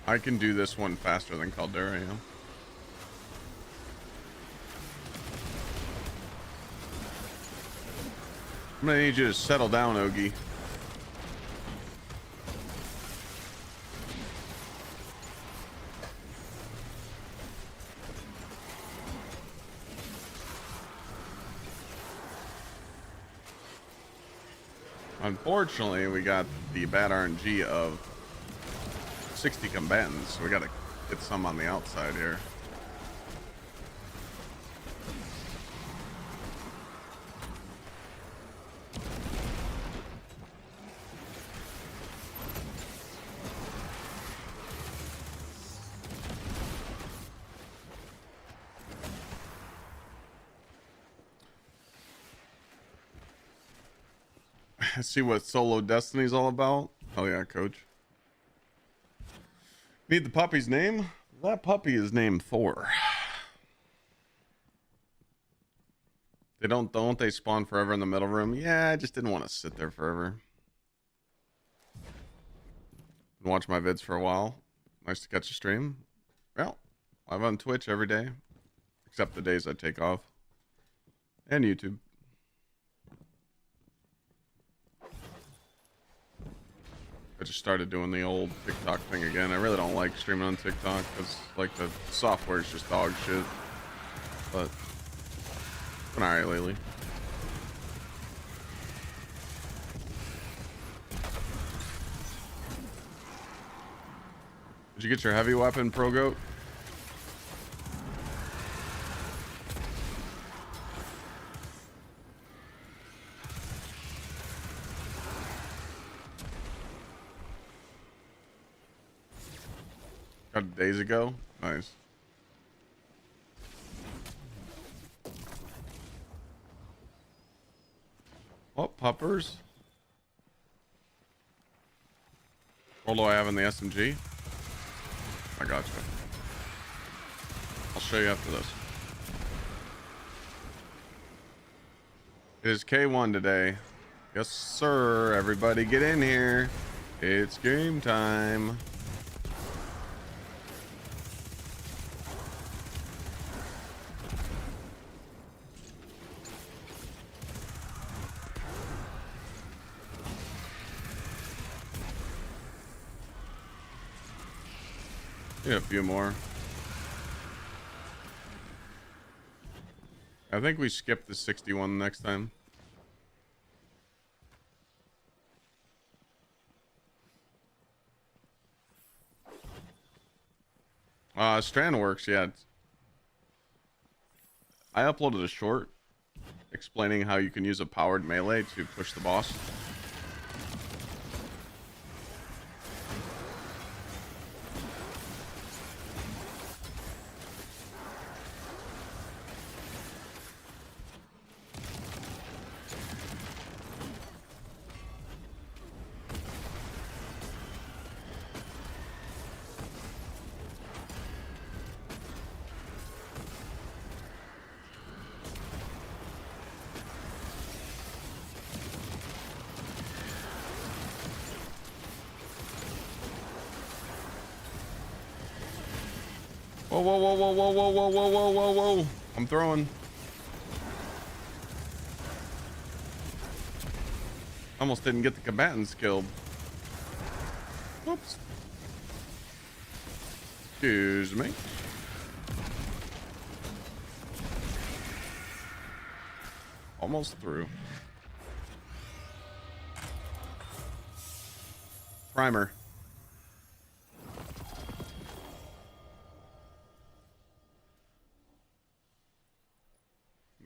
I can do this one faster than Caldera, yeah. I'm gonna need you to settle down, Ogie. Unfortunately, we got the bad RNG of 60 combatants. So we gotta get some on the outside here. See what solo Destiny's all about? Oh yeah, coach. Need the puppy's name? That puppy is named Thor. They don't they spawn forever in the middle room? Yeah, I just didn't want to sit there forever. Been watching my vids for a while. Nice to catch a stream. Well, live on Twitch every day. Except the days I take off. And YouTube. I just started doing the old TikTok thing again. I really don't like streaming on TikTok because, like, the software is just dog shit. But it's been alright lately. Did you get your heavy weapon, Pro Goat? Got it days ago? Nice. What puppers? What do I have in the SMG? I gotcha. I'll show you after this. It is K1 today. Yes, sir. Everybody get in here. It's game time. Yeah, a few more. I think we skip the 61 next time. Strand works, yeah. I uploaded a short explaining how you can use a powered melee to push the boss. Whoa, whoa, whoa, whoa, whoa, whoa, whoa, whoa, whoa, whoa, whoa. I'm throwing. Almost didn't get the combatants killed. Whoops. Excuse me. Almost through. Primer.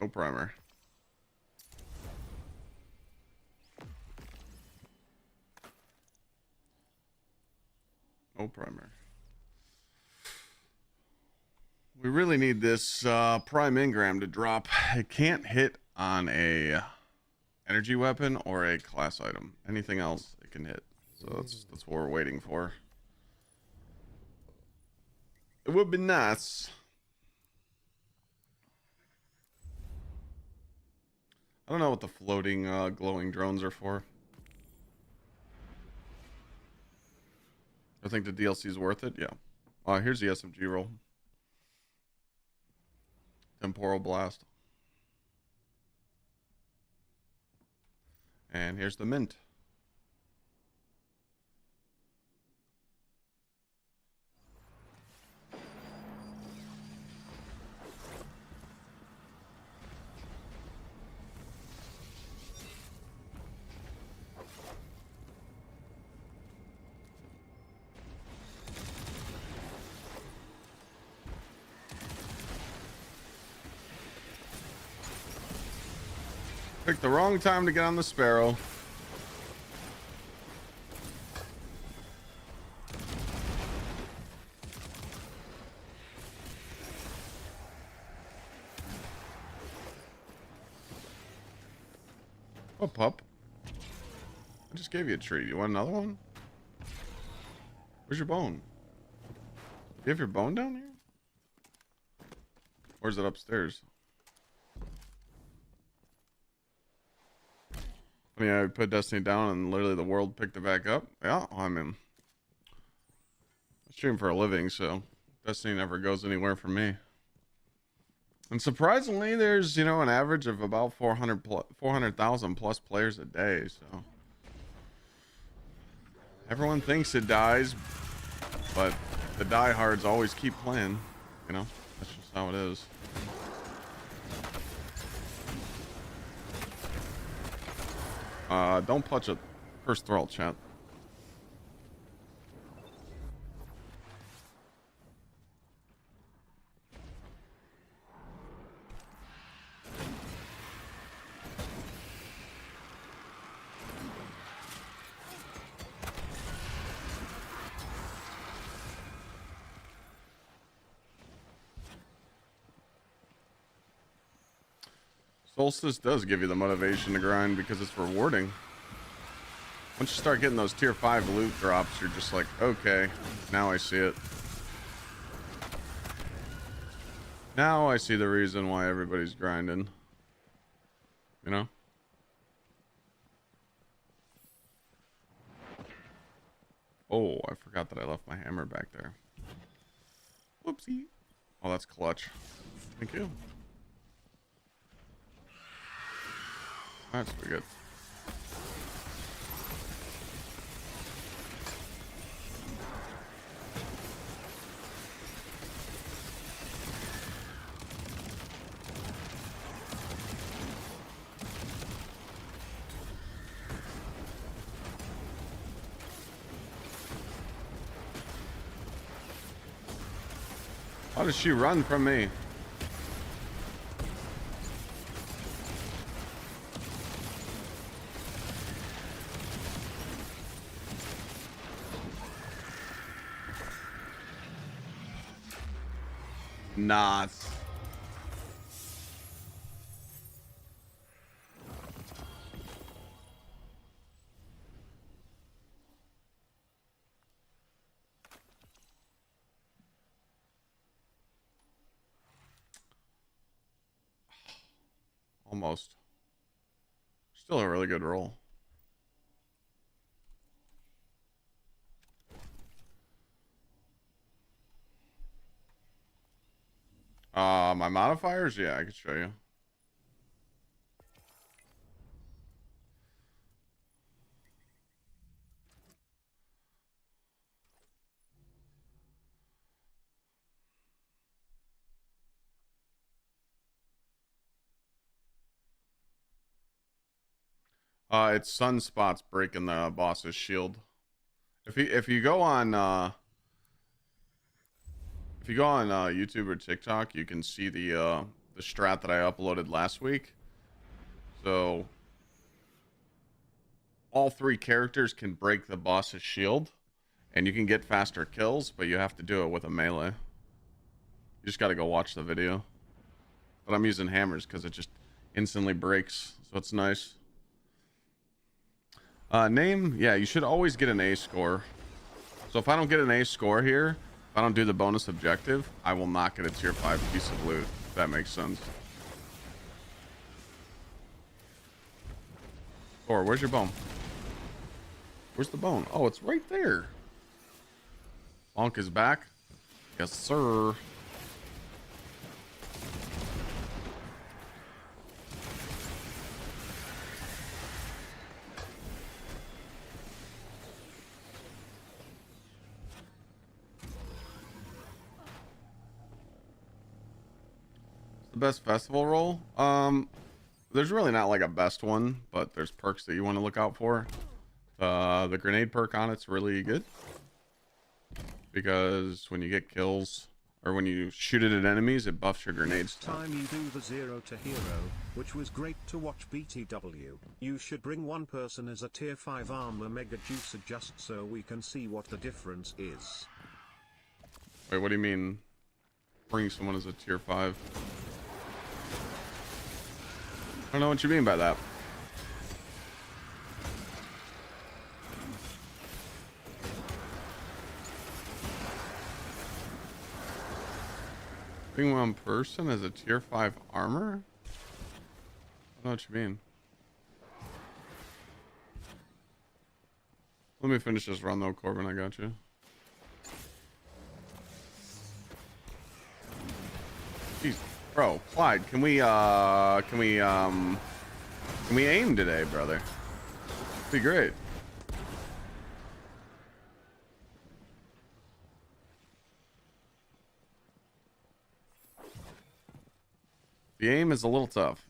No primer. No primer. We really need this prime engram to drop. It can't hit on a energy weapon or a class item. Anything else it can hit. So that's what we're waiting for. It would be nice. I don't know what the floating glowing drones are for. I think the DLC is worth it. Yeah. Here's the SMG roll. Temporal blast. And here's the mint. Picked the wrong time to get on the Sparrow. Oh, pup. I just gave you a treat. You want another one? Where's your bone? You have your bone down here? Where's it upstairs? Yeah, I put Destiny down and literally the world picked it back up. Yeah, I mean, I stream for a living, so Destiny never goes anywhere for me. And surprisingly, there's, you know, an average of about 400,000 plus players a day, so. Everyone thinks it dies, but the diehards always keep playing, you know? That's just how it is. Don't punch it. First thrall, chat. Solstice does give you the motivation to grind because it's rewarding. Once you start getting those tier 5 loot drops, you're just like, okay, now I see it. Now I see the reason why everybody's grinding. You know? Oh, I forgot that I left my hammer back there. Whoopsie. Oh, that's clutch. Thank you. That's pretty good. How does she run from me? Nah. Almost. Still a really good roll. My modifiers? Yeah, I can show you. It's sunspots breaking the boss's shield. If you go on YouTube or TikTok, you can see the strat that I uploaded last week. So all 3 characters can break the boss's shield, and you can get faster kills, but you have to do it with a melee. You just got to go watch the video. But I'm using hammers because it just instantly breaks, so it's nice. Name, yeah, you should always get an A score. So if I don't get an A score here, if I don't do the bonus objective, I will not get a tier 5 piece of loot, if that makes sense. Or where's your bone? Where's the bone? Oh, it's right there. Bonk is back. Yes, sir. The best festival role? There's really not like a best one, but there's perks that you want to look out for. The grenade perk on it's really good, because when you get kills or when you shoot it at enemies, it buffs your grenades. Next time you do the 0 to hero, which was great to watch BTW, you should bring one person as a tier 5 armor mega juicer just so we can see what the difference is. Wait, what do you mean bring someone as a tier 5? I don't know what you mean by that. Bring one person as a tier 5 armor? I don't know what you mean. Let me finish this run though, Corbin. I got you. Jeez, bro, Clyde, can we aim today, brother? Be great. The aim is a little tough.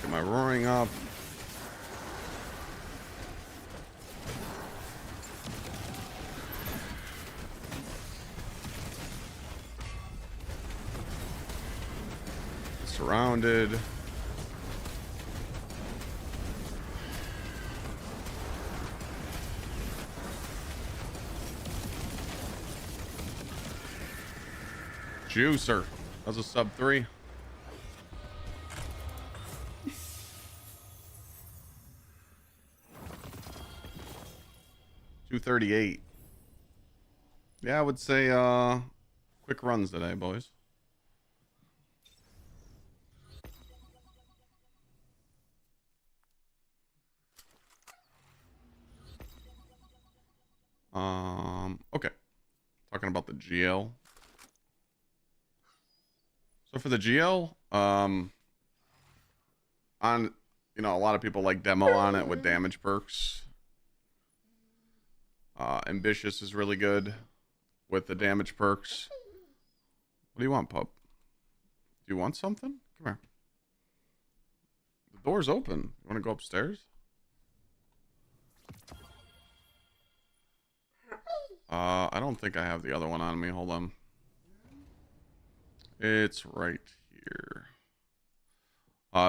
Get my roaring up. Surrounded. Juicer. That was a sub 3. $238. Yeah, I would say quick runs today, boys. Okay. Talking about the GL. So for the GL, on, a lot of people like demo on it with damage perks. Ambitious is really good with the damage perks. What do you want, pup? Do you want something? Come here. The door's open. You want to go upstairs? I don't think I have the other one on me. Hold on. It's right here.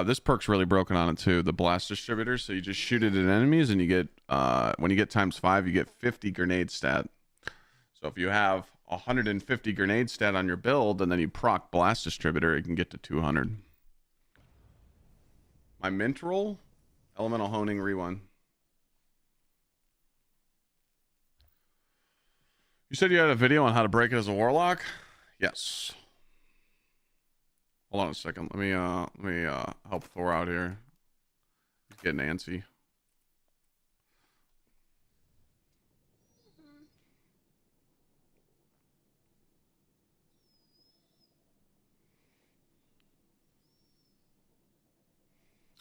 This perk's really broken on it too. The blast distributor. So you just shoot it at enemies, and you get when you get ×5, you get 50 grenade stat. So if you have 150 grenade stat on your build, and then you proc blast distributor, it can get to 200. My mint roll, elemental honing rewind. You said you had a video on how to break it as a warlock? Yes. Hold on a second. Let me help Thor out here. He's getting antsy.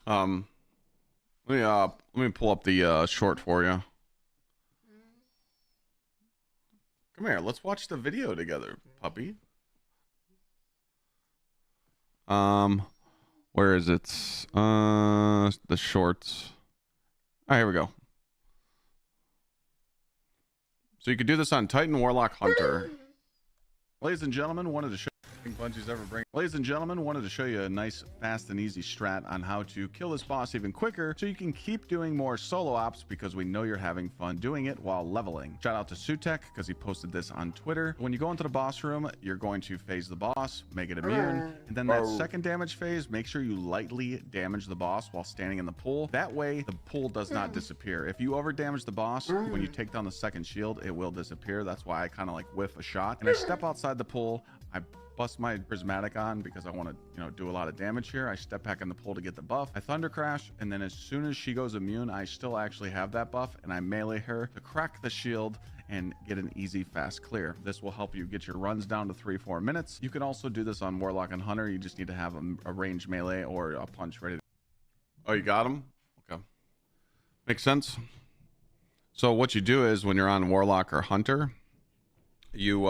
Um, let me pull up the short for you. Come here, let's watch the video together, puppy. Where is it? The shorts. All right, here we go. So you could do this on Titan, Warlock, Hunter. Ladies and gentlemen, wanted to show Ladies and gentlemen, wanted to show you a nice, fast, and easy strat on how to kill this boss even quicker so you can keep doing more solo ops because we know you're having fun doing it while leveling. Shout out to Sutek because he posted this on Twitter. When you go into the boss room, you're going to phase the boss, make it immune, and then that second damage phase, make sure you lightly damage the boss while standing in the pool. That way, the pool does not disappear. If you over damage the boss, when you take down the second shield, it will disappear. That's why I kind of like whiff a shot. And I step outside the pool, I bust my prismatic on because I want to, do a lot of damage here. I step back in the pool to get the buff. I thunder crash, and then as soon as she goes immune, I still actually have that buff, and I melee her to crack the shield and get an easy, fast clear. This will help you get your runs down to 3-4 minutes. You can also do this on Warlock and Hunter. You just need to have a ranged melee or a punch ready. Oh, you got him? Okay. Makes sense. So what you do is when you're on Warlock or Hunter, you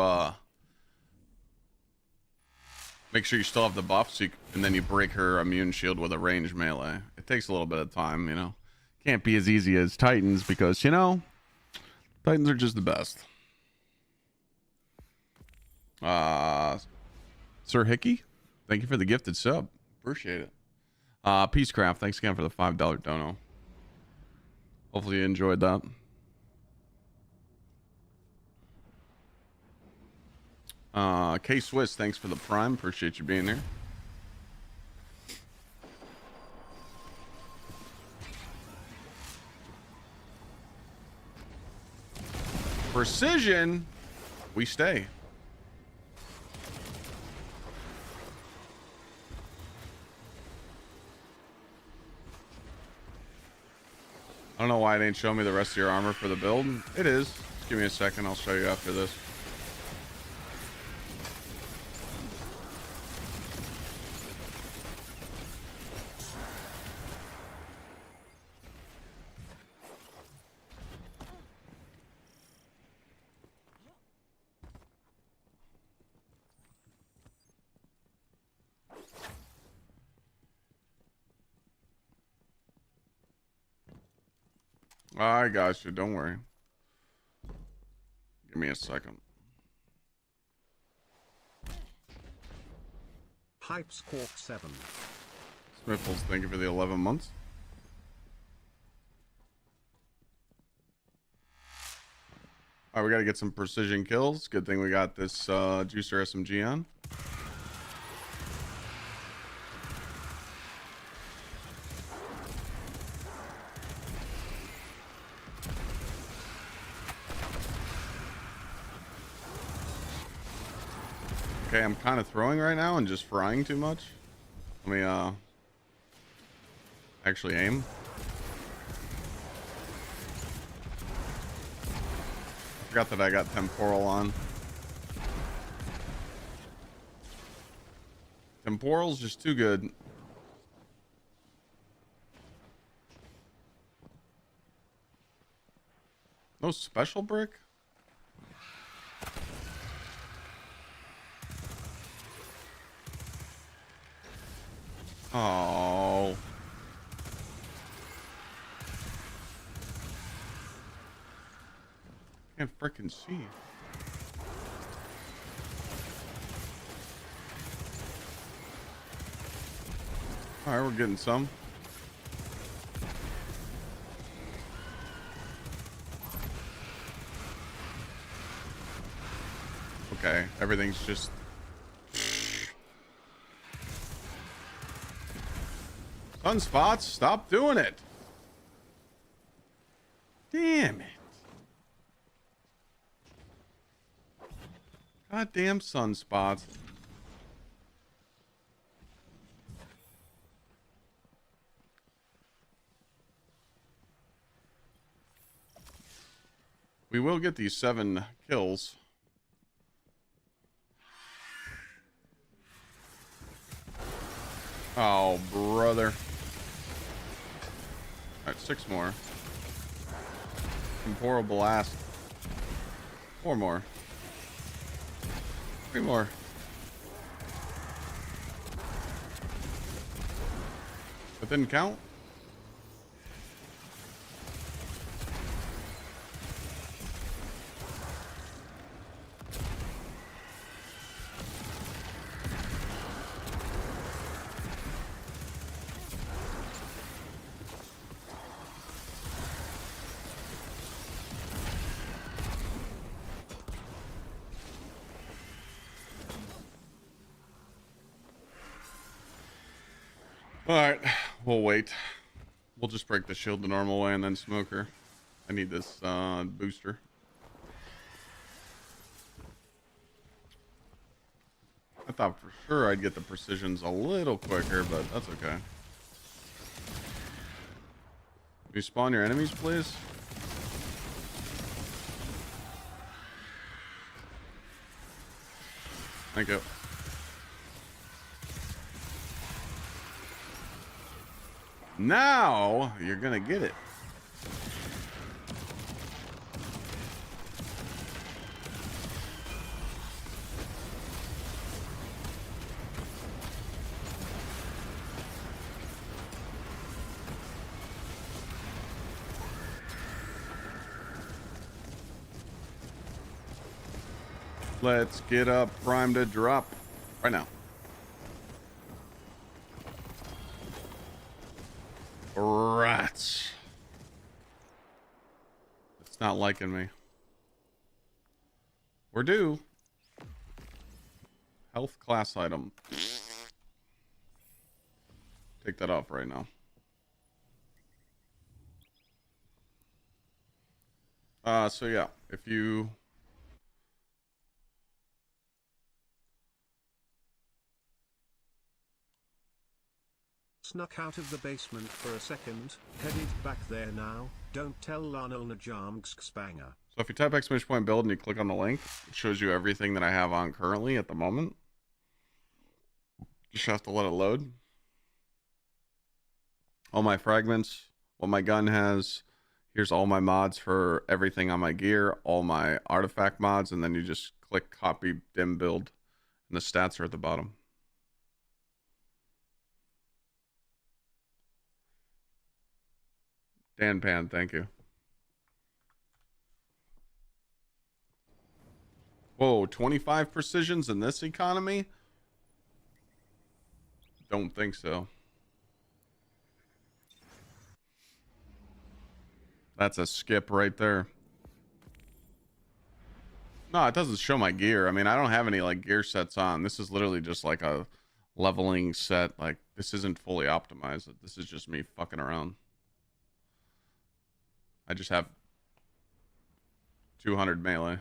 make sure you still have the buff, and then you break her immune shield with a ranged melee. It takes a little bit of time, Can't be as easy as Titans because, Titans are just the best. Sir Hickey, thank you for the gifted sub. Appreciate it. Peacecraft, thanks again for the $5 dono. Hopefully you enjoyed that. K Swiss, thanks for the prime. Appreciate you being here. Precision, we stay. I don't know why it ain't showing me the rest of your armor for the build. It is. Just give me a second. I'll show you after this. I got you. Don't worry. Give me a second. Hypes Corp 7. Smiffles, thank you for the 11 months. All right, we got to get some precision kills. Good thing we got this juicer SMG on. Okay, I'm kind of throwing right now and just frying too much. Let me actually aim. I forgot that I got temporal on. Temporal's just too good. No special brick? Oh. Can't frickin' see. Alright, we're getting some. Okay, everything's just... Sunspots, stop doing it. Damn it. Goddamn sunspots. We will get these 7 kills. Oh, brother. Alright, 6 more. Temporal blast. 4 more. 3 more. That didn't count? Alright, we'll wait. We'll just break the shield the normal way and then smoke her. I need this booster. I thought for sure I'd get the precisions a little quicker, but that's okay. Can you spawn your enemies, please? Thank you. Now you're gonna get it. Let's get up prime to drop right now. Rats. It's not liking me. We're due. Health class item. Take that off right now. So yeah, if you snuck out of the basement for a second, headed back there now, don't tell Lana GsxrClyde. So if you type exclamation point build and you click on the link, it shows you everything that I have on currently at the moment. Just have to let it load. All my fragments, what my gun has. Here's all my mods for everything on my gear, all my artifact mods, and then you just click copy dim build, and the stats are at the bottom. Dan Pan, thank you. Whoa, 25 precisions in this economy? Don't think so. That's a skip right there. No, it doesn't show my gear. I mean, I don't have any like gear sets on. This is literally just like a leveling set. Like, this isn't fully optimized. This is just me fucking around. I just have 200 melee.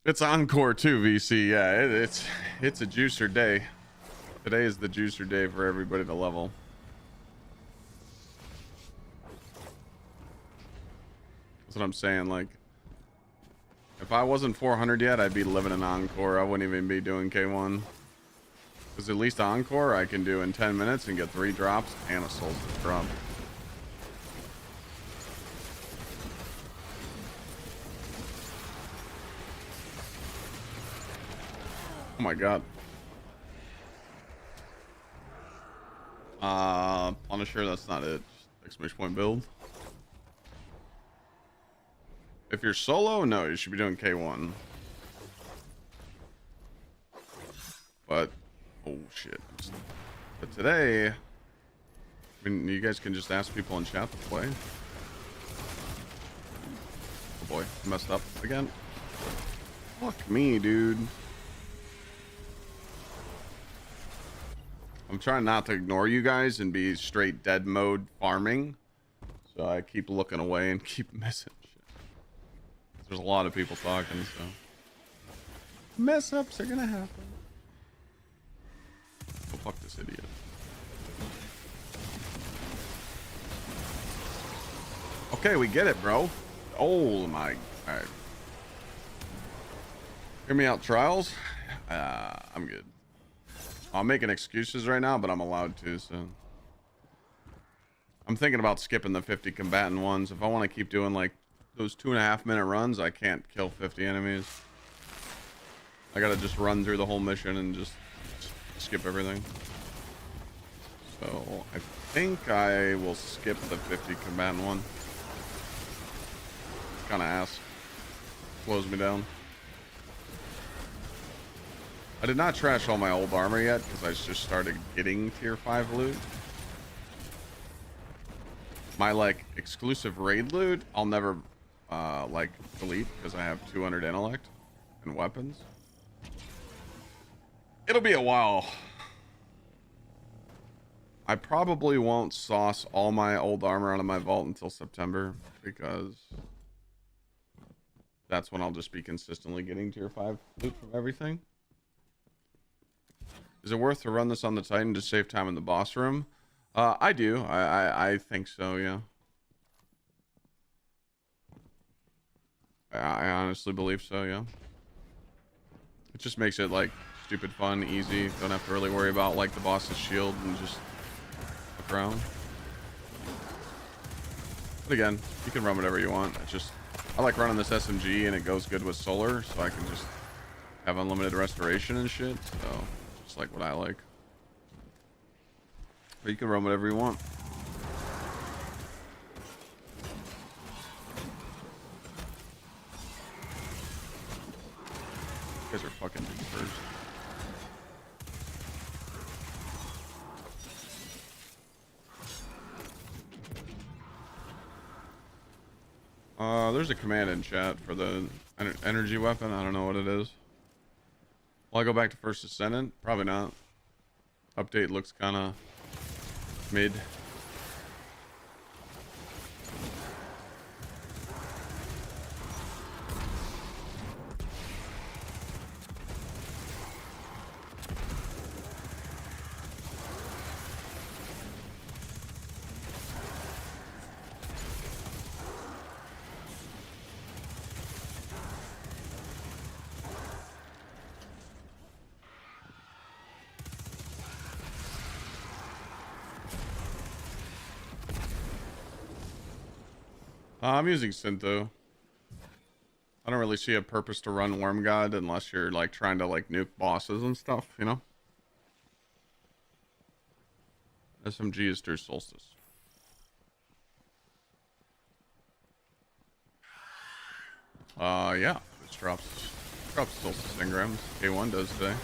It's Encore too, VC. Yeah, it's a juicer day. Today is the juicer day for everybody to level. That's what I'm saying. Like, if I wasn't 400 yet, I'd be living in Encore. I wouldn't even be doing K1. Because at least Encore I can do in 10 minutes and get 3 drops and a solstice drop. Oh my god. Punisher, that's not it. Just exclamation point build. If you're solo, no, you should be doing K1. But, oh shit. But today, I mean, you guys can just ask people in chat to play. Oh boy, I messed up again. Fuck me, dude. I'm trying not to ignore you guys and be straight dead mode farming. So I keep looking away and keep missing shit. There's a lot of people talking, so. Mess ups are gonna happen. Oh, fuck this idiot. Okay, we get it, bro. Oh my. Alright. Hear me out, Trials. I'm good. I'm making excuses right now, but I'm allowed to, so. I'm thinking about skipping the 50 combatant ones. If I want to keep doing like those 2.5-minute runs, I can't kill 50 enemies. I gotta just run through the whole mission and just skip everything. So I think I will skip the 50 combatant one. Kind of ass. Slows me down. I did not trash all my old armor yet because I just started getting tier 5 loot. My like exclusive raid loot, I'll never like delete because I have 200 intellect and weapons. It'll be a while. I probably won't sauce all my old armor out of my vault until September because that's when I'll just be consistently getting tier 5 loot from everything. Is it worth to run this on the Titan to save time in the boss room? I do. I think so, yeah. I honestly believe so, yeah. It just makes it like stupid fun, easy. Don't have to really worry about like the boss's shield and just look around. But again, you can run whatever you want. It's just I like running this SMG and it goes good with solar, so I can just have unlimited restoration and shit. So just like what I like. But you can run whatever you want. You guys are fucking first. There's a command in chat for the energy weapon. I don't know what it is. Will I go back to First Ascendant? Probably not. Update looks kind of mid. I'm using Syntho. I don't really see a purpose to run Worm God unless you're like trying to like nuke bosses and stuff, you know? SMG is through Solstice. Yeah, it drops Solstice engrams. K1 does today.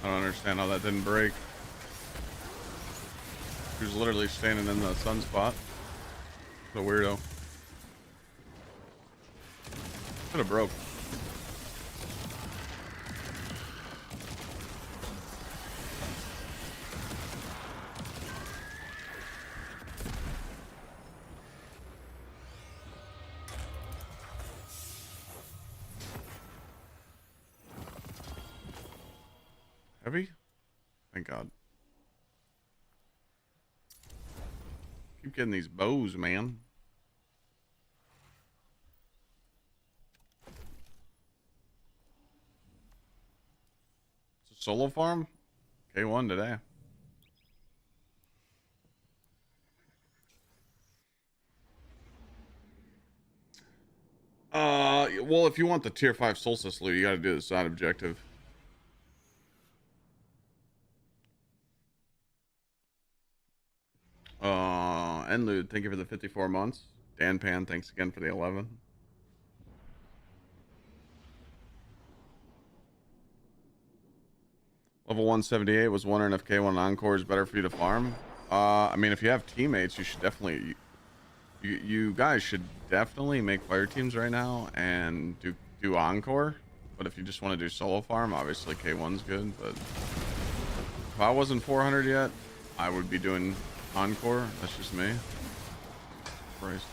I don't understand how that didn't break. He was literally standing in the sunspot. What a weirdo. Could have broke. Heavy? Thank God. Keep getting these bows, man. It's a solo farm? K1 today. Well, if you want the tier 5 Solstice loot, you gotta do the side objective. Enlude, thank you for the 54 months. Dan Pan, thanks again for the 11. Level 178, was wondering if K1 Encore is better for you to farm. I mean, if you have teammates, you should definitely... You guys should definitely make fire teams right now and do Encore. But if you just want to do solo farm, obviously K1's good. But if I wasn't 400 yet, I would be doing Encore. That's just me. Christ.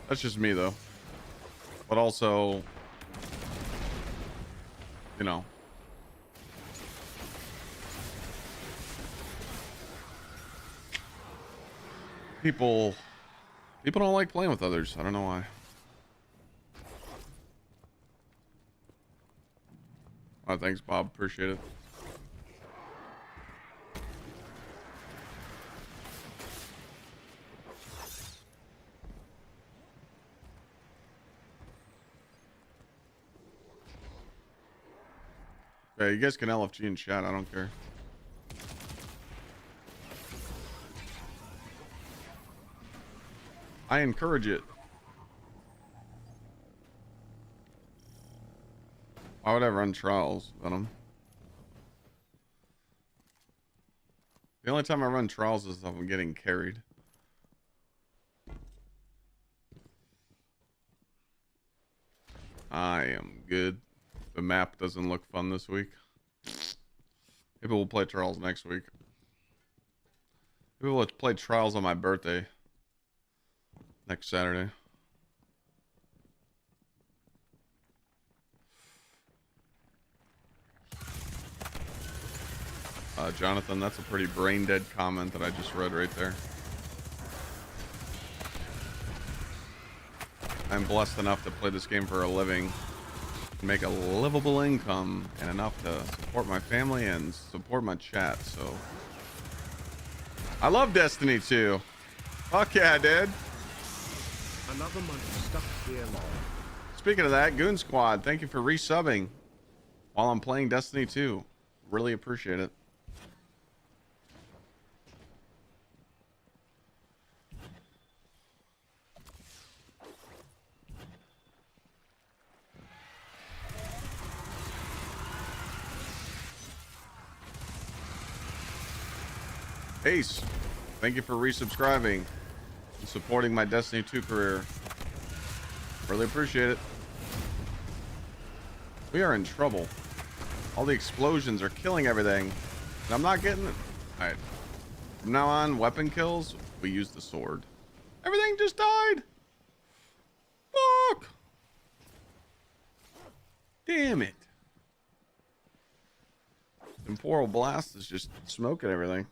That's just me though. But also, you know, people don't like playing with others. I don't know why. Oh, thanks, Bob. Appreciate it. Yeah, you guys can LFG in chat. I don't care. I encourage it. Why would I run trials, Venom? The only time I run trials is if I'm getting carried. I am good. The map doesn't look fun this week. Maybe we'll play trials next week. Maybe we'll play trials on my birthday. Next Saturday. Jonathan, that's a pretty brain dead comment that I just read right there. I'm blessed enough to play this game for a living, make a livable income, and enough to support my family and support my chat, so. I love Destiny 2. Fuck yeah, dude. Another month stuck here long. Speaking of that, Goon Squad, thank you for resubbing while I'm playing Destiny 2. Really appreciate it. Ace, thank you for resubscribing and supporting my Destiny 2 career. Really appreciate it. We are in trouble. All the explosions are killing everything. And I'm not getting it. Alright. From now on, weapon kills, we use the sword. Everything just died. Fuck. Damn it. Temporal blast is just smoking everything.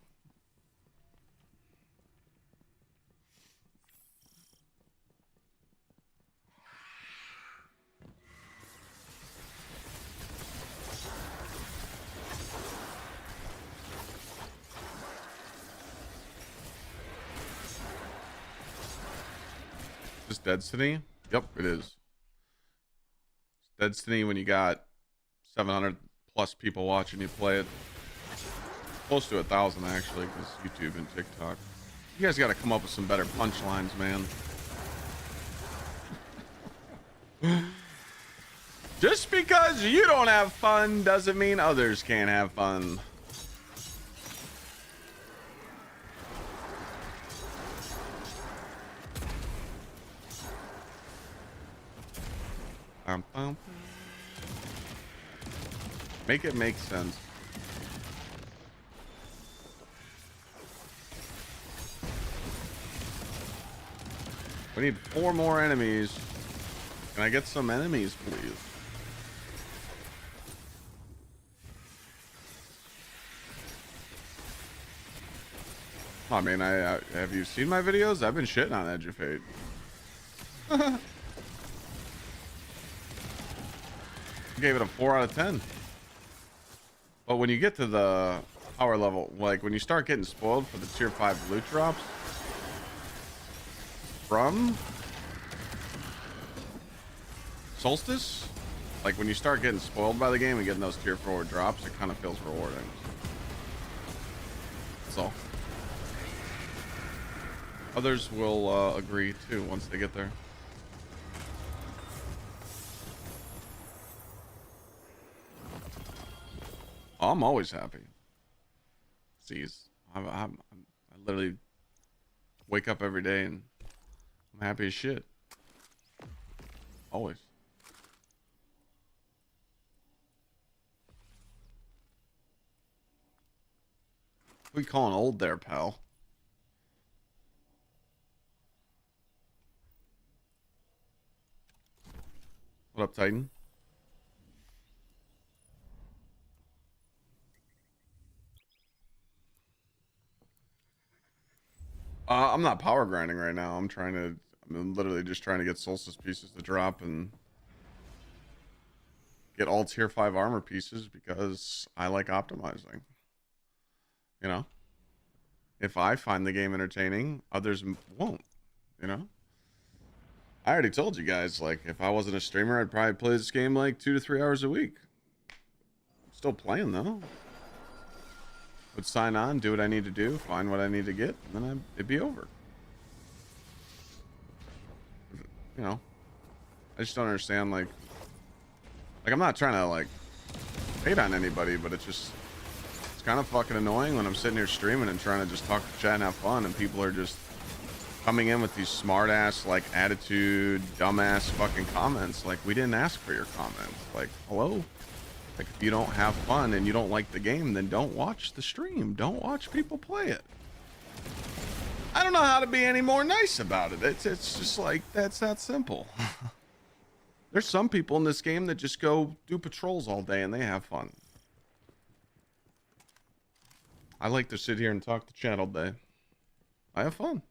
Just Destiny? Yep, it is. Destiny when you got 700 plus people watching you play it. Close to 1,000 actually, because YouTube and TikTok. You guys got to come up with some better punchlines, man. Just because you don't have fun doesn't mean others can't have fun. Make it make sense. We need 4 more enemies. Can I get some enemies, please? I mean, I have you seen my videos? I've been shitting on Edge of Fate. Gave it a 4 out of 10. But when you get to the power level, like when you start getting spoiled for the tier 5 loot drops from Solstice, like when you start getting spoiled by the game and getting those tier 4 drops, it kind of feels rewarding. That's all. Others will agree too once they get there. I'm always happy. Sees, I literally wake up every day and I'm happy as shit. Always. What are you calling old there, pal? What up, Titan? I'm not power grinding right now. I'm literally just trying to get Solstice pieces to drop and get all tier 5 armor pieces because I like optimizing. You know? If I find the game entertaining, others won't. You know? I already told you guys, like, if I wasn't a streamer, I'd probably play this game like 2 to 3 hours a week. I'm still playing, though. Would sign on, do what I need to do, find what I need to get, and then it'd be over. You know, I just don't understand, like I'm not trying to, like, hate on anybody, but it's kind of fucking annoying when I'm sitting here streaming and trying to just talk to chat and have fun, and people are just coming in with these smart-ass, like, attitude, dumbass fucking comments. Like, we didn't ask for your comments. Like, hello? Like, if you don't have fun and you don't like the game, then don't watch the stream. Don't watch people play it. I don't know how to be any more nice about it. It's just like, that's that simple. There's some people in this game that just go do patrols all day and they have fun. I like to sit here and talk to chat all day. I have fun.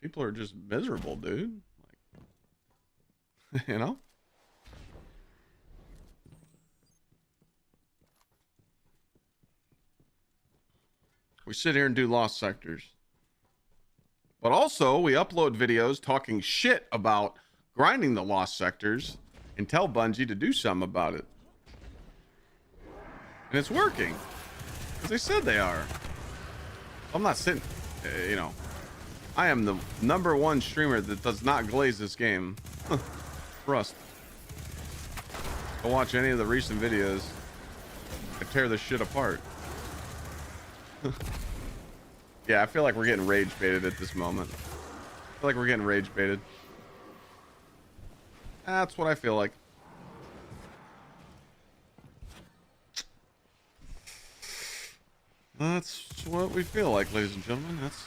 People are just miserable, dude. You know? We sit here and do lost sectors. But also, we upload videos talking shit about grinding the lost sectors and tell Bungie to do something about it. And it's working. Because they said they are. I'm not sitting, you know. I am the #1 streamer that does not glaze this game. Trust. Go watch any of the recent videos. I tear this shit apart. Yeah, I feel like we're getting rage baited at this moment. I feel like we're getting rage baited. That's what I feel like. That's what we feel like, ladies and gentlemen. That's...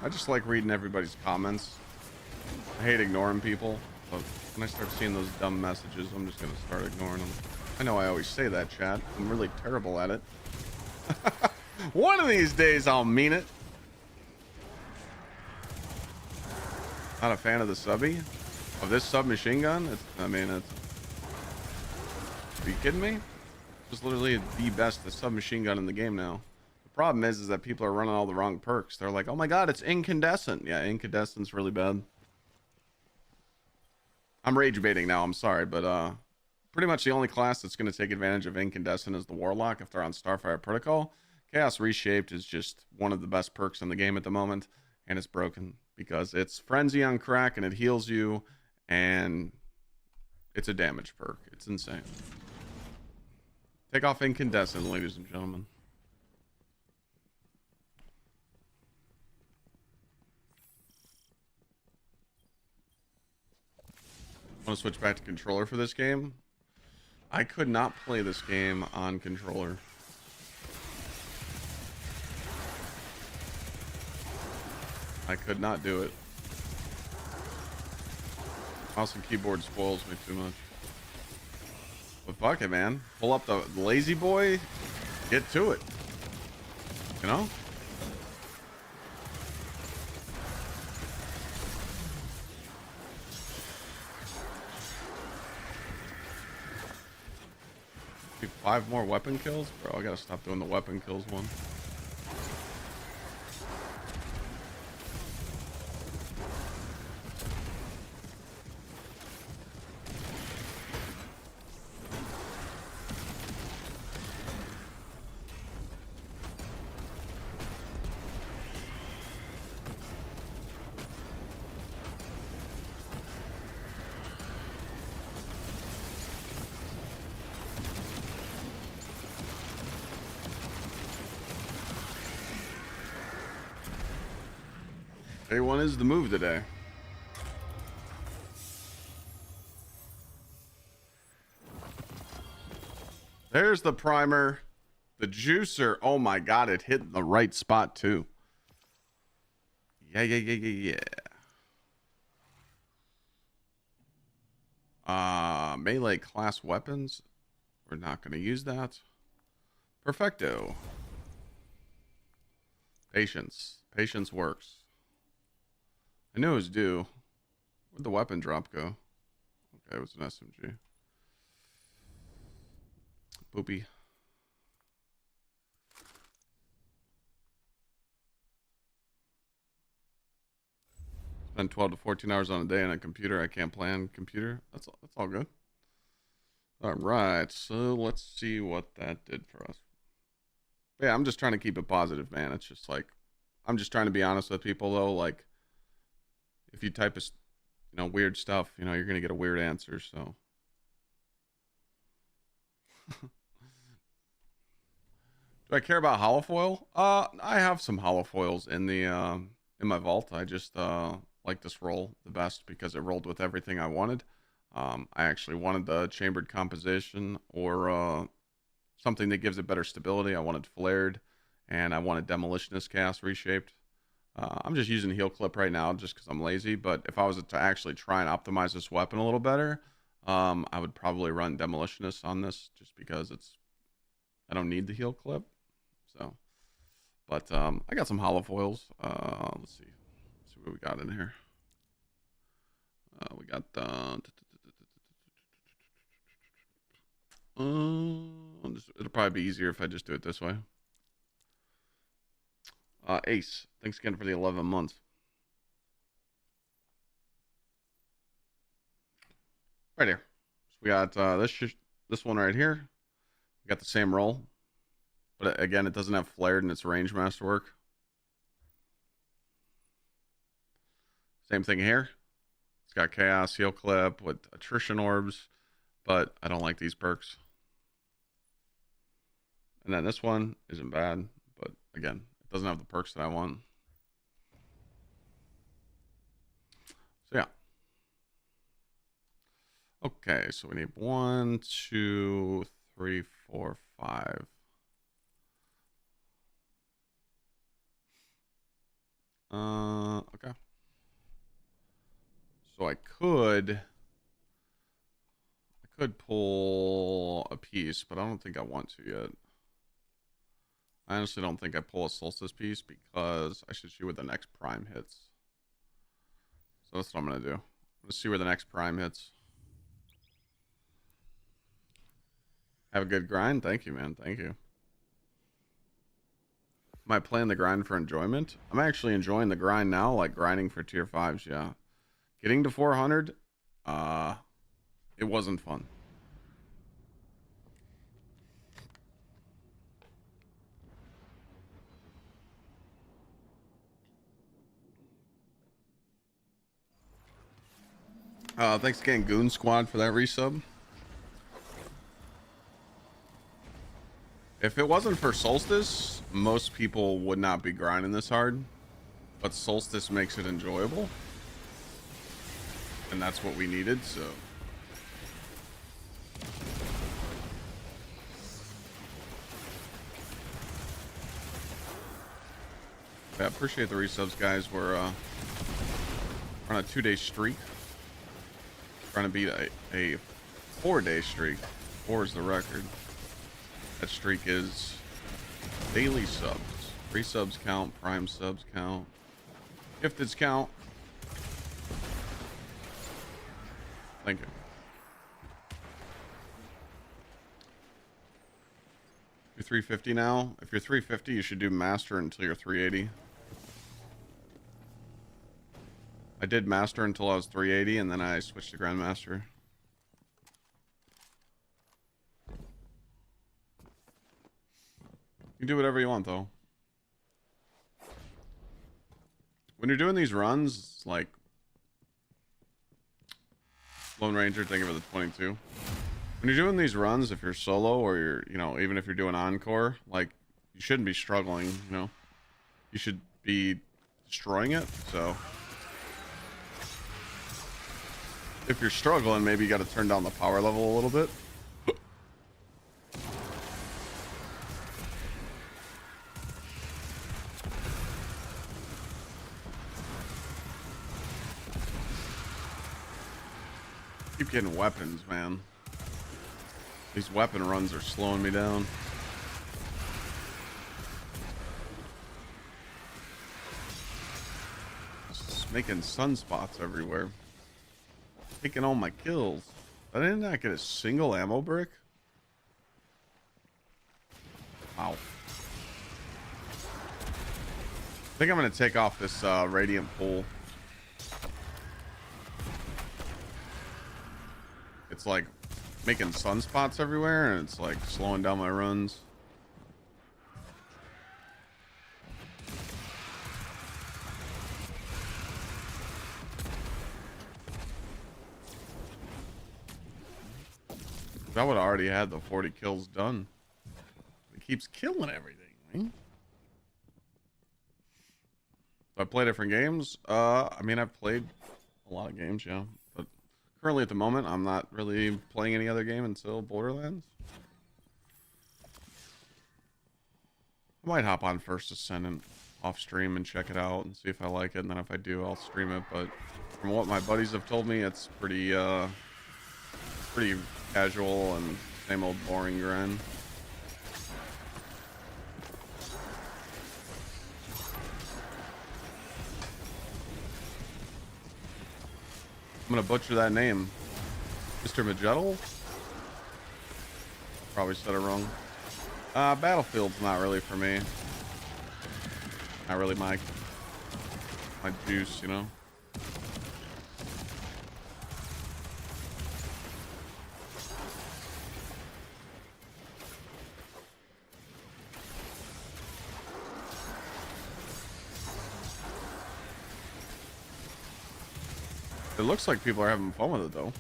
I just like reading everybody's comments. I hate ignoring people, but when I start seeing those dumb messages, I'm just gonna start ignoring them. I know I always say that, chat. I'm really terrible at it. One of these days, I'll mean it. Not a fan of the subby? Of this submachine gun? Are you kidding me? It's literally the best submachine gun in the game now. Problem is that people are running all the wrong perks. They're like, oh my god, it's incandescent. Yeah, incandescent's really bad. I'm rage baiting now, I'm sorry, but pretty much the only class that's going to take advantage of incandescent is the Warlock if they're on Starfire Protocol. Chaos Reshaped is just one of the best perks in the game at the moment, and it's broken because it's Frenzy on crack and it heals you, and it's a damage perk. It's insane. Take off incandescent, ladies and gentlemen. Want to switch back to controller for this game? I could not play this game on controller. I could not do it. Mouse and keyboard spoils me too much. But fuck it, man. Pull up the lazy boy. Get to it. You know? Do 5 more weapon kills? Bro, I gotta stop doing the weapon kills one. A1 is the move today. There's the primer. The juicer. Oh my god, it hit the right spot too. Yeah. Melee class weapons. We're not going to use that. Perfecto. Patience. Patience works. I knew it was due. Where'd the weapon drop go? Okay, it was an SMG. Boopy. Spend 12 to 14 hours on a day on a computer. I can't plan computer. That's all good. All right, so let's see what that did for us. Yeah, I'm just trying to keep it positive, man. It's just like, I'm just trying to be honest with people, though. Like, if you type, weird stuff, you're gonna get a weird answer. So, do I care about holofoil? I have some holofoils in the in my vault. I just like this roll the best because it rolled with everything I wanted. I actually wanted the chambered composition or something that gives it better stability. I wanted flared, and I wanted demolitionist cast reshaped. I'm just using heel clip right now just because I'm lazy. But if I was to actually try and optimize this weapon a little better, I would probably run demolitionist on this just because I don't need the heel clip. So, but I got some holofoils. Let's see what we got in here. We got it'll probably be easier if I just do it this way. Ace, thanks again for the 11 months. Right here. So we got this one right here. We got the same roll, but again, it doesn't have flared in its range masterwork. Same thing here. It's got chaos heel clip with attrition orbs, but I don't like these perks. And then this one isn't bad, but again, it doesn't have the perks that I want. So yeah. Okay, so we need 1, 2, 3, 4, 5. Okay. So I could pull a piece, but I don't think I want to yet. I honestly don't think I pull a solstice piece because I should see where the next prime hits. So that's what I'm gonna do. Let's see where the next prime hits. Have a good grind. Thank you, man. Thank you. Am I playing the grind for enjoyment? I'm actually enjoying the grind now, like grinding for tier 5s, yeah. Getting to 400, it wasn't fun. Thanks again, Goon Squad, for that resub. If it wasn't for Solstice, most people would not be grinding this hard. But Solstice makes it enjoyable. And that's what we needed, so. Yeah, appreciate the resubs, guys. We're on a 2-day streak. Trying to beat a 4-day streak. 4 is the record. That streak is daily subs. Resubs count, prime subs count, gifteds count. Thank you. You're 350 now. If you're 350, you should do master until you're 380. I did master until I was 380, and then I switched to grandmaster. You can do whatever you want, though. When you're doing these runs, like Lone Ranger, thank you for the 22. When you're doing these runs, if you're solo or you're, even if you're doing encore, like, you shouldn't be struggling, You should be destroying it. So if you're struggling, maybe you got to turn down the power level a little bit. Keep getting weapons, man. These weapon runs are slowing me down. Just making sunspots everywhere. Taking all my kills. I did not get a single ammo brick. Wow. I think I'm going to take off this radiant pool. It's like making sunspots everywhere, and it's like slowing down my runs. I would have already had the 40 kills done. It keeps killing everything, right? So I play different games. I mean, I've played a lot of games, yeah. But currently at the moment, I'm not really playing any other game until Borderlands. I might hop on First Ascendant off stream and check it out and see if I like it. And then if I do, I'll stream it. But from what my buddies have told me, it's pretty casual and same old boring grind. I'm gonna butcher that name. Mr. Magettle? Probably said it wrong. Battlefield's not really for me. Not really my juice, you know? It looks like people are having fun with it, though.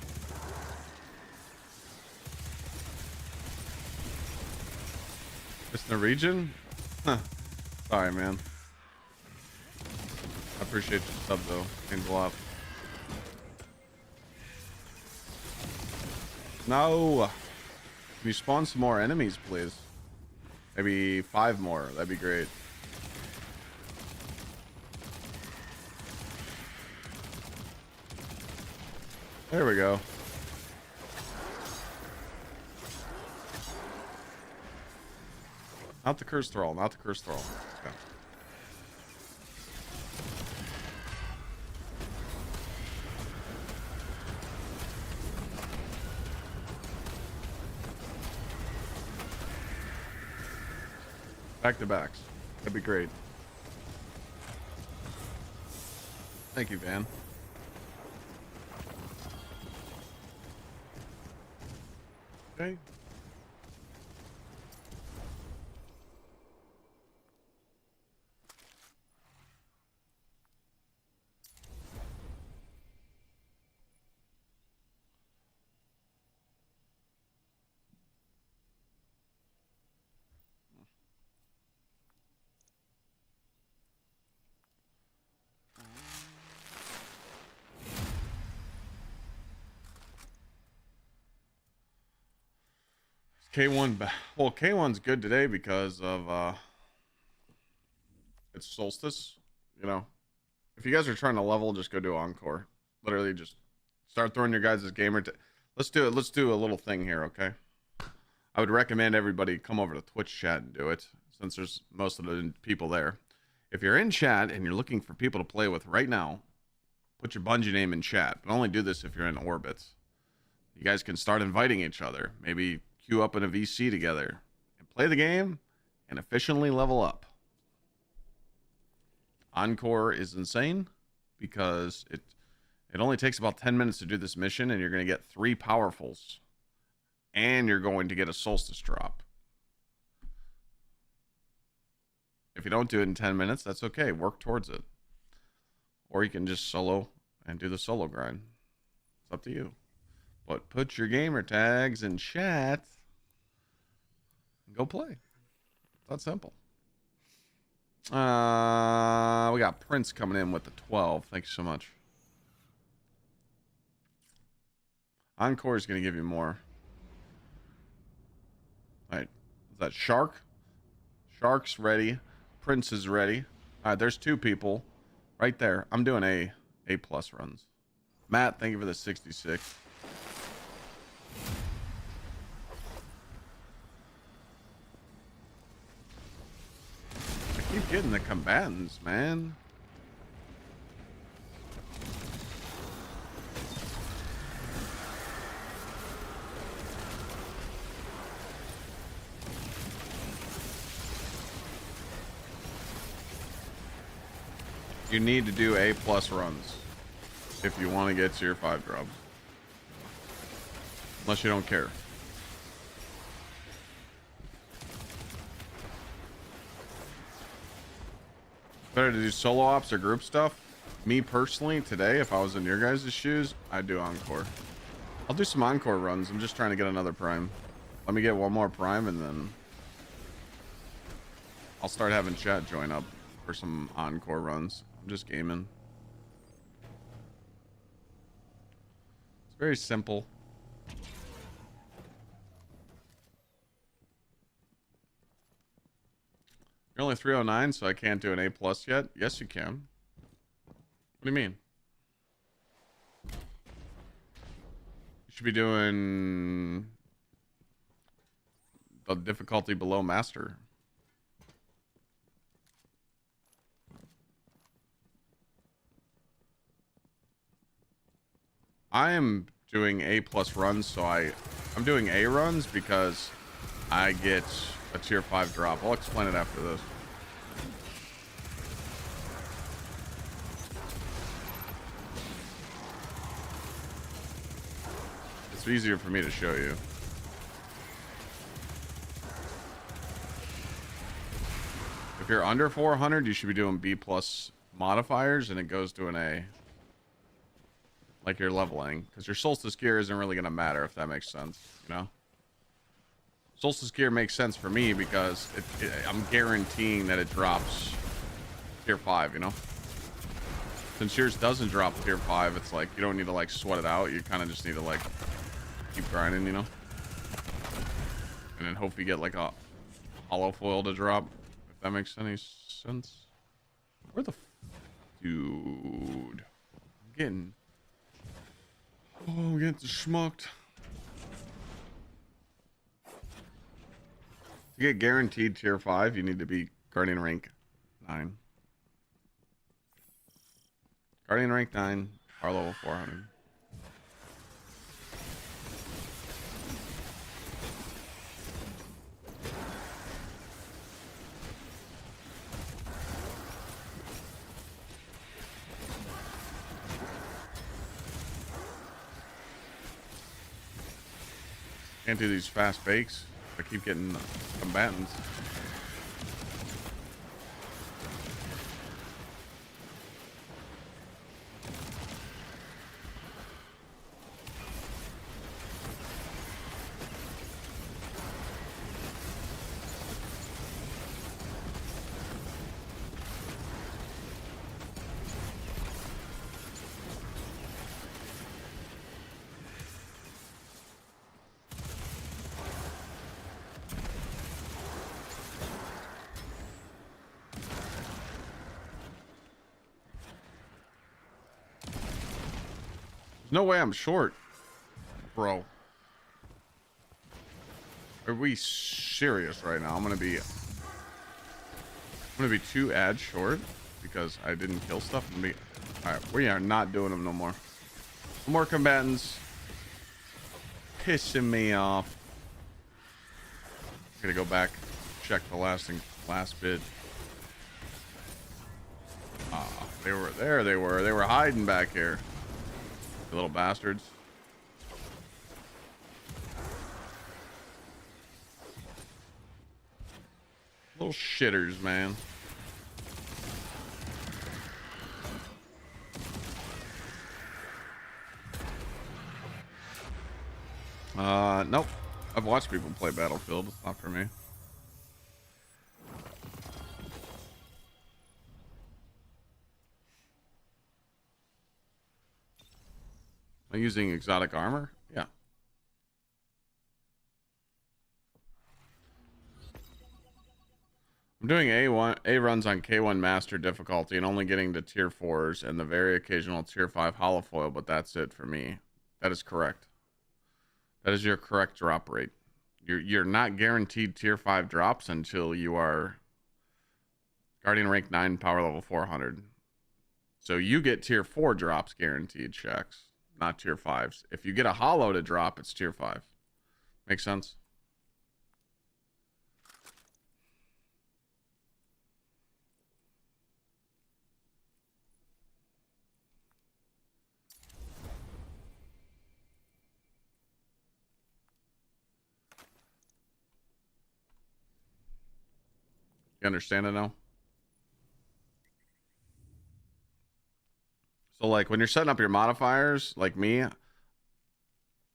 It's Norwegian? Huh. Sorry, man. I appreciate your sub, though. Means a lot. No! Can you spawn some more enemies, please? Maybe 5 more. That'd be great. There we go. Not the curse thrall, not the curse thrall. Okay. Back to backs. That'd be great. Thank you, Van. Okay. K1, well, K1's good today because of it's solstice, you know. If you guys are trying to level, just go do Encore. Literally just start throwing your guys' gamer let's do a little thing here, okay? I would recommend everybody come over to Twitch chat and do it, since there's most of the people there. If you're in chat and you're looking for people to play with right now, put your Bungie name in chat, but only do this if you're in orbits. You guys can start inviting each other. Maybe queue up in a VC together and play the game and efficiently level up. Encore is insane because it only takes about 10 minutes to do this mission, and you're going to get 3 powerfuls, and you're going to get a solstice drop. If you don't do it in 10 minutes, that's okay. Work towards it. Or you can just solo and do the solo grind. It's up to you. But put your gamer tags in chat and go play. That's simple. We we got Prince coming in with the 12. Thank you so much. Encore is going to give you more. All right. Is that Shark? Shark's ready. Prince is ready. All right, there's 2 people right there. I'm doing A plus runs. Matt, thank you for the 66. I keep getting the combatants, man. You need to do A plus runs if you want to get to your 5 drops. Unless you don't care. Better to do solo ops or group stuff. Me personally, today, if I was in your guys' shoes, I'd do Encore. I'll do some Encore runs. I'm just trying to get another Prime. Let me get one more Prime and then I'll start having chat join up for some Encore runs. I'm just gaming. It's very simple. You're only 309, so I can't do an A plus yet? Yes, you can. What do you mean? You should be doing the difficulty below master. I am doing A plus runs, so I'm doing A runs because I get a tier 5 drop. I'll explain it after this. It's easier for me to show you. If you're under 400, you should be doing B plus modifiers, and it goes to an A. Like you're leveling, because your Solstice gear isn't really going to matter, if that makes sense, you know? Solstice gear makes sense for me because I'm guaranteeing that it drops tier 5, you know? Since yours doesn't drop tier 5, it's like you don't need to like sweat it out. You kind of just need to like keep grinding, you know? And then hope you get like a hollow foil to drop, if that makes any sense. Where the dude? I'm getting schmucked. To get guaranteed tier 5, you need to be Guardian rank 9. Guardian rank 9, power level 400. Can't do these fast bakes. I keep getting combatants. No way I'm short, bro. Are we serious right now? I'm gonna be 2 ads short because I didn't kill stuff. All right, we are not doing them no more. No more combatants. Pissing me off. Gonna go back, check the last bid. They were there. They were hiding back here. The little bastards. Little shitters, man. Nope. I've watched people play Battlefield. It's not for me. Using exotic armor? Yeah. I'm doing A runs on K1 master difficulty and only getting to tier 4s and the very occasional tier 5 holofoil, but that's it for me. That is correct. That is your correct drop rate. You're not guaranteed tier 5 drops until you are Guardian rank 9, power level 400. So you get tier 4 drops guaranteed, Shax, not tier 5s. If you get a holo to drop, it's tier 5. Make sense? You understand it now? So like when you're setting up your modifiers, like me,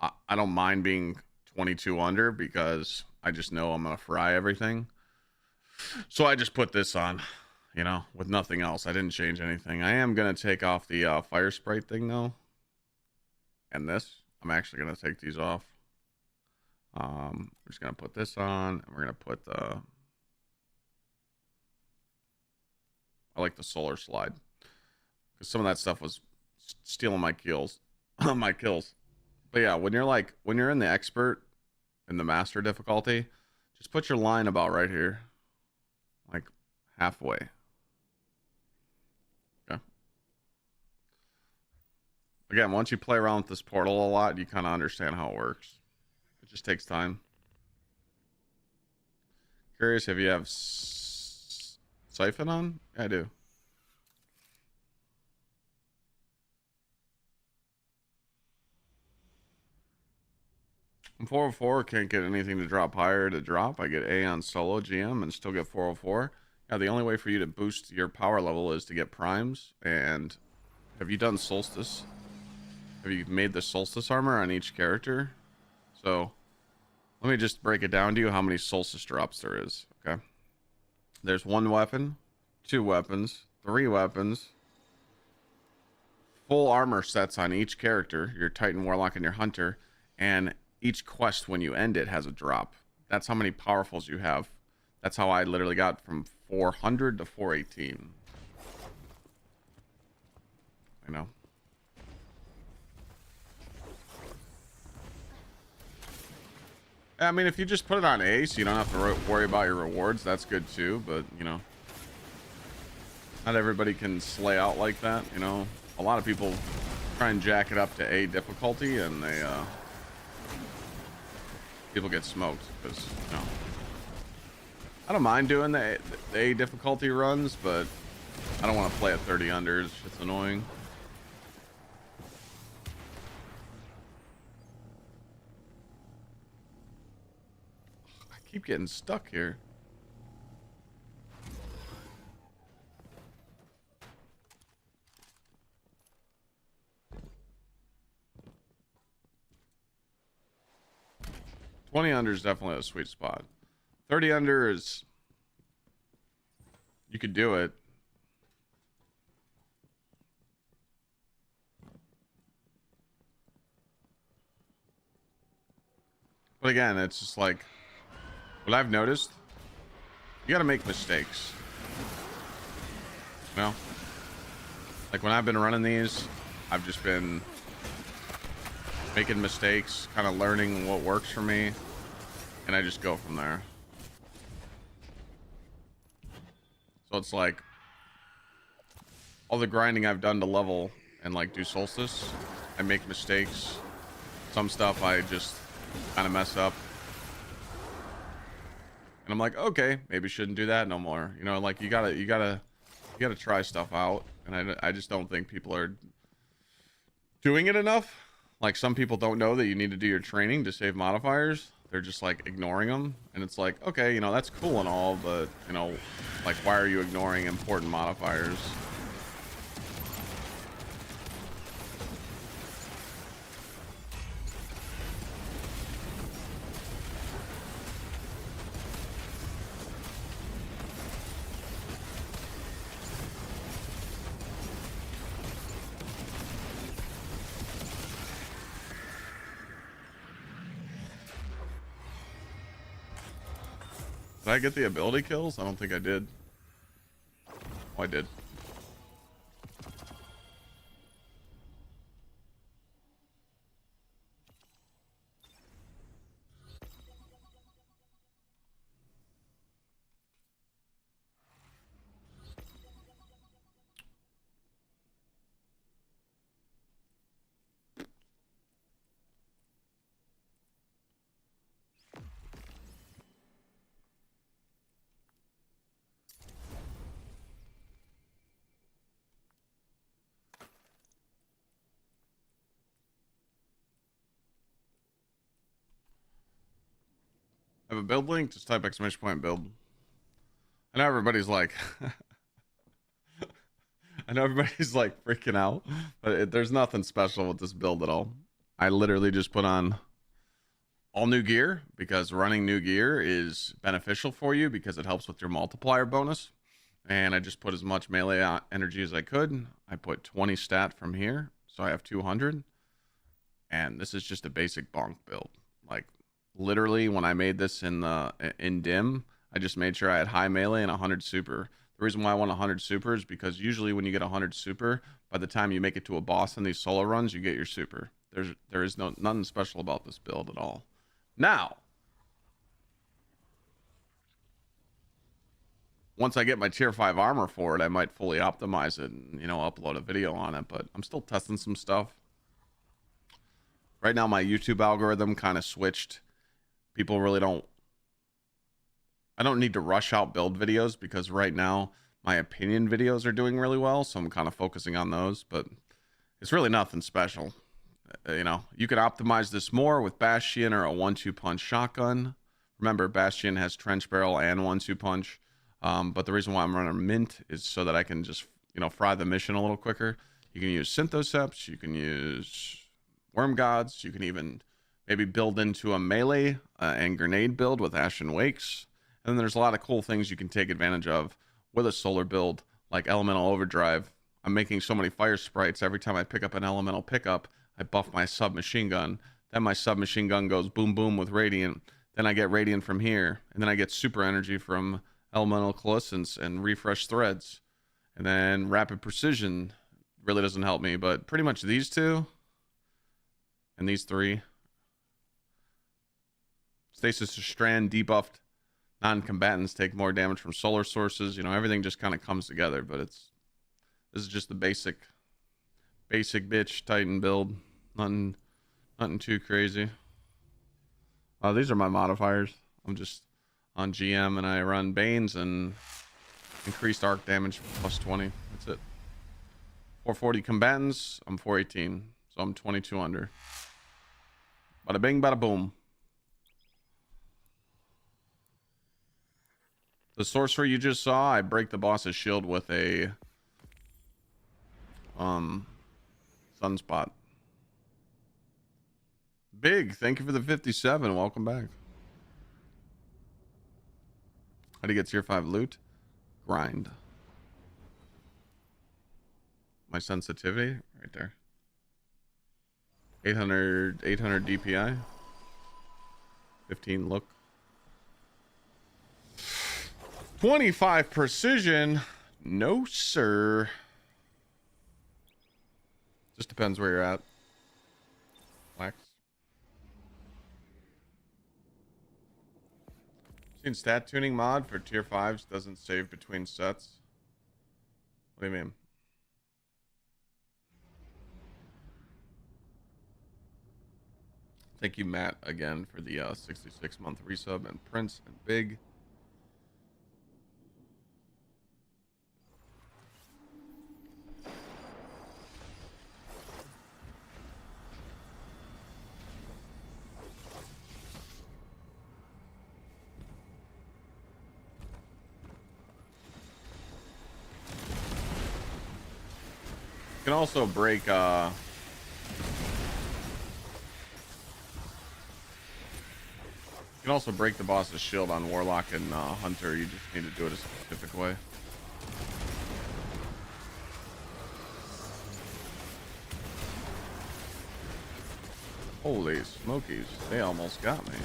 I don't mind being 22 under because I just know I'm going to fry everything. So I just put this on, you know, with nothing else. I didn't change anything. I am going to take off the fire sprite thing though. And this, I'm actually going to take these off. We're just going to put this on and we're going to put the, I like the solar slide because some of that stuff was stealing my kills, my kills. But yeah, when you're in the expert and the master difficulty, just put your line about right here, like halfway. Okay. Again, once you play around with this portal a lot, you kind of understand how it works. It just takes time. Curious if you have Siphon on? Yeah, I do. I'm 404, can't get anything to drop higher to drop. I get A on solo GM and still get 404. Yeah, the only way for you to boost your power level is to get primes. And have you done Solstice? Have you made the Solstice armor on each character? So let me just break it down to you how many Solstice drops there is. Okay. There's 1 weapon, 2 weapons, 3 weapons, full armor sets on each character, your Titan, Warlock, and your Hunter, and each quest when you end it has a drop. That's how many powerfuls you have. That's how I literally got from 400 to 418. I know. I mean, if you just put it on ace, you don't have to worry about your rewards. That's good too, but you know, not everybody can slay out like that. You know, a lot of people try and jack it up to A difficulty, and they people get smoked because you know. I don't mind doing the A difficulty runs, but I don't want to play at 30 unders. It's annoying. I keep getting stuck here. $20 under is definitely a sweet spot. 30 under is, you could do it. But again, it's just like, what I've noticed, you gotta make mistakes. You know? Like when I've been running these, I've just been making mistakes, kind of learning what works for me, and I just go from there. So it's like all the grinding I've done to level and like do Solstice, I make mistakes. Some stuff I just kind of mess up, and I'm like, okay, maybe shouldn't do that no more. You know, like you gotta try stuff out, and I just don't think people are doing it enough. Like some people don't know that you need to do your training to save modifiers. They're just like ignoring them, and it's like, okay, you know, that's cool and all, but you know, like why are you ignoring important modifiers? Did I get the ability kills? I don't think I did. Oh, I did. Have a build link? Just type exclamation point build. I know everybody's like, I know everybody's like freaking out, but there's nothing special with this build at all. I literally just put on all new gear because running new gear is beneficial for you because it helps with your multiplier bonus. And I just put as much melee energy as I could. I put 20 stat from here, so I have 200. And this is just a basic bonk build. Like literally when I made this in dim, I just made sure I had high melee and 100 super. The reason why I want 100 super is because usually when you get 100 super, by the time you make it to a boss in these solo runs, you get your super. There is nothing special about this build at all. Now, once I get my tier 5 armor for it, I might fully optimize it and, you know, upload a video on it, but I'm still testing some stuff. Right now, my YouTube algorithm kind of switched. People really don't... I don't need to rush out build videos because right now, my opinion videos are doing really well, so I'm kind of focusing on those, but it's really nothing special. You know, you can optimize this more with Bastion or a 1-2 punch shotgun. Remember, Bastion has trench barrel and 1-2 punch. But the reason why I'm running mint is so that I can just, you know, fry the mission a little quicker. You can use Synthoceps, you can use Worm Gods, you can even maybe build into a melee and grenade build with Ashen Wakes. And then there's a lot of cool things you can take advantage of with a solar build, like Elemental Overdrive. I'm making so many fire sprites. Every time I pick up an elemental pickup, I buff my submachine gun. Then my submachine gun goes boom boom with Radiant. Then I get Radiant from here. And then I get super energy from Elemental Coalescence and Refresh Threads. And then Rapid Precision really doesn't help me, but pretty much these two and these three. Stasis Strand debuffed. Non-combatants take more damage from solar sources. You know, everything just kind of comes together, but this is just the basic bitch Titan build. Nothing too crazy. These are my modifiers. I'm just on GM and I run Banes and increased arc damage plus 20. That's it. 440 combatants. I'm 418, so I'm 22 under. Bada bing, bada boom. The sorcerer you just saw, I break the boss's shield with a sunspot. Big, thank you for the 57. Welcome back. How do you get tier 5 loot? Grind. My sensitivity right there. 800 DPI. 15 look. 25 precision. No, sir. Just depends where you're at. Wax. Seen stat tuning mod for tier 5s doesn't save between sets. What do you mean? Thank you, Matt, again for the 66-month resub, and Prince and Big. You can also break you can also break the boss's shield on Warlock and Hunter. You just need to do it a specific way. Holy smokies, they almost got me.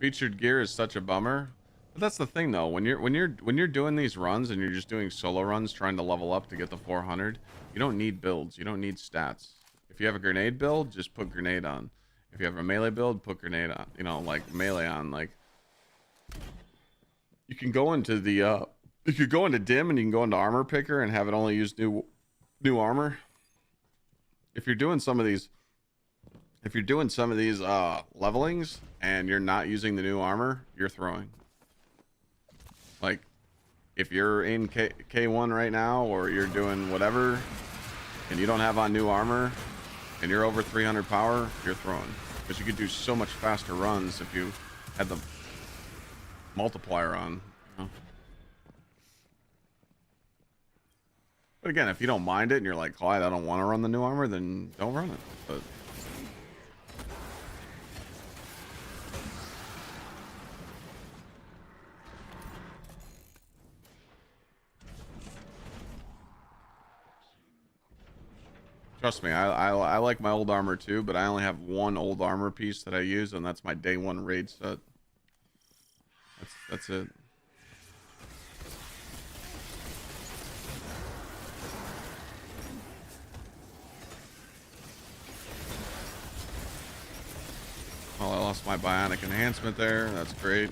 Featured gear is such a bummer. But that's the thing though, when you're doing these runs and you're just doing solo runs trying to level up to get the 400, you don't need builds, you don't need stats. If you have a grenade build, just put grenade on. If you have a melee build, put grenade on. You know, like melee on. Like you can go into the you could go into dim and you can go into armor picker and have it only use new armor. If you're doing some of these levelings and you're not using the new armor, you're throwing. Like if you're in K1 right now or you're doing whatever and you don't have on new armor and you're over 300 power, you're throwing. Because you could do so much faster runs if you had the multiplier on, you know? But again, if you don't mind it and you're like, Clyde, I don't want to run the new armor, then don't run it. But trust me, I like my old armor too, but I only have one old armor piece that I use, and that's my day one raid set. That's it. Well, I lost my bionic enhancement there. That's great.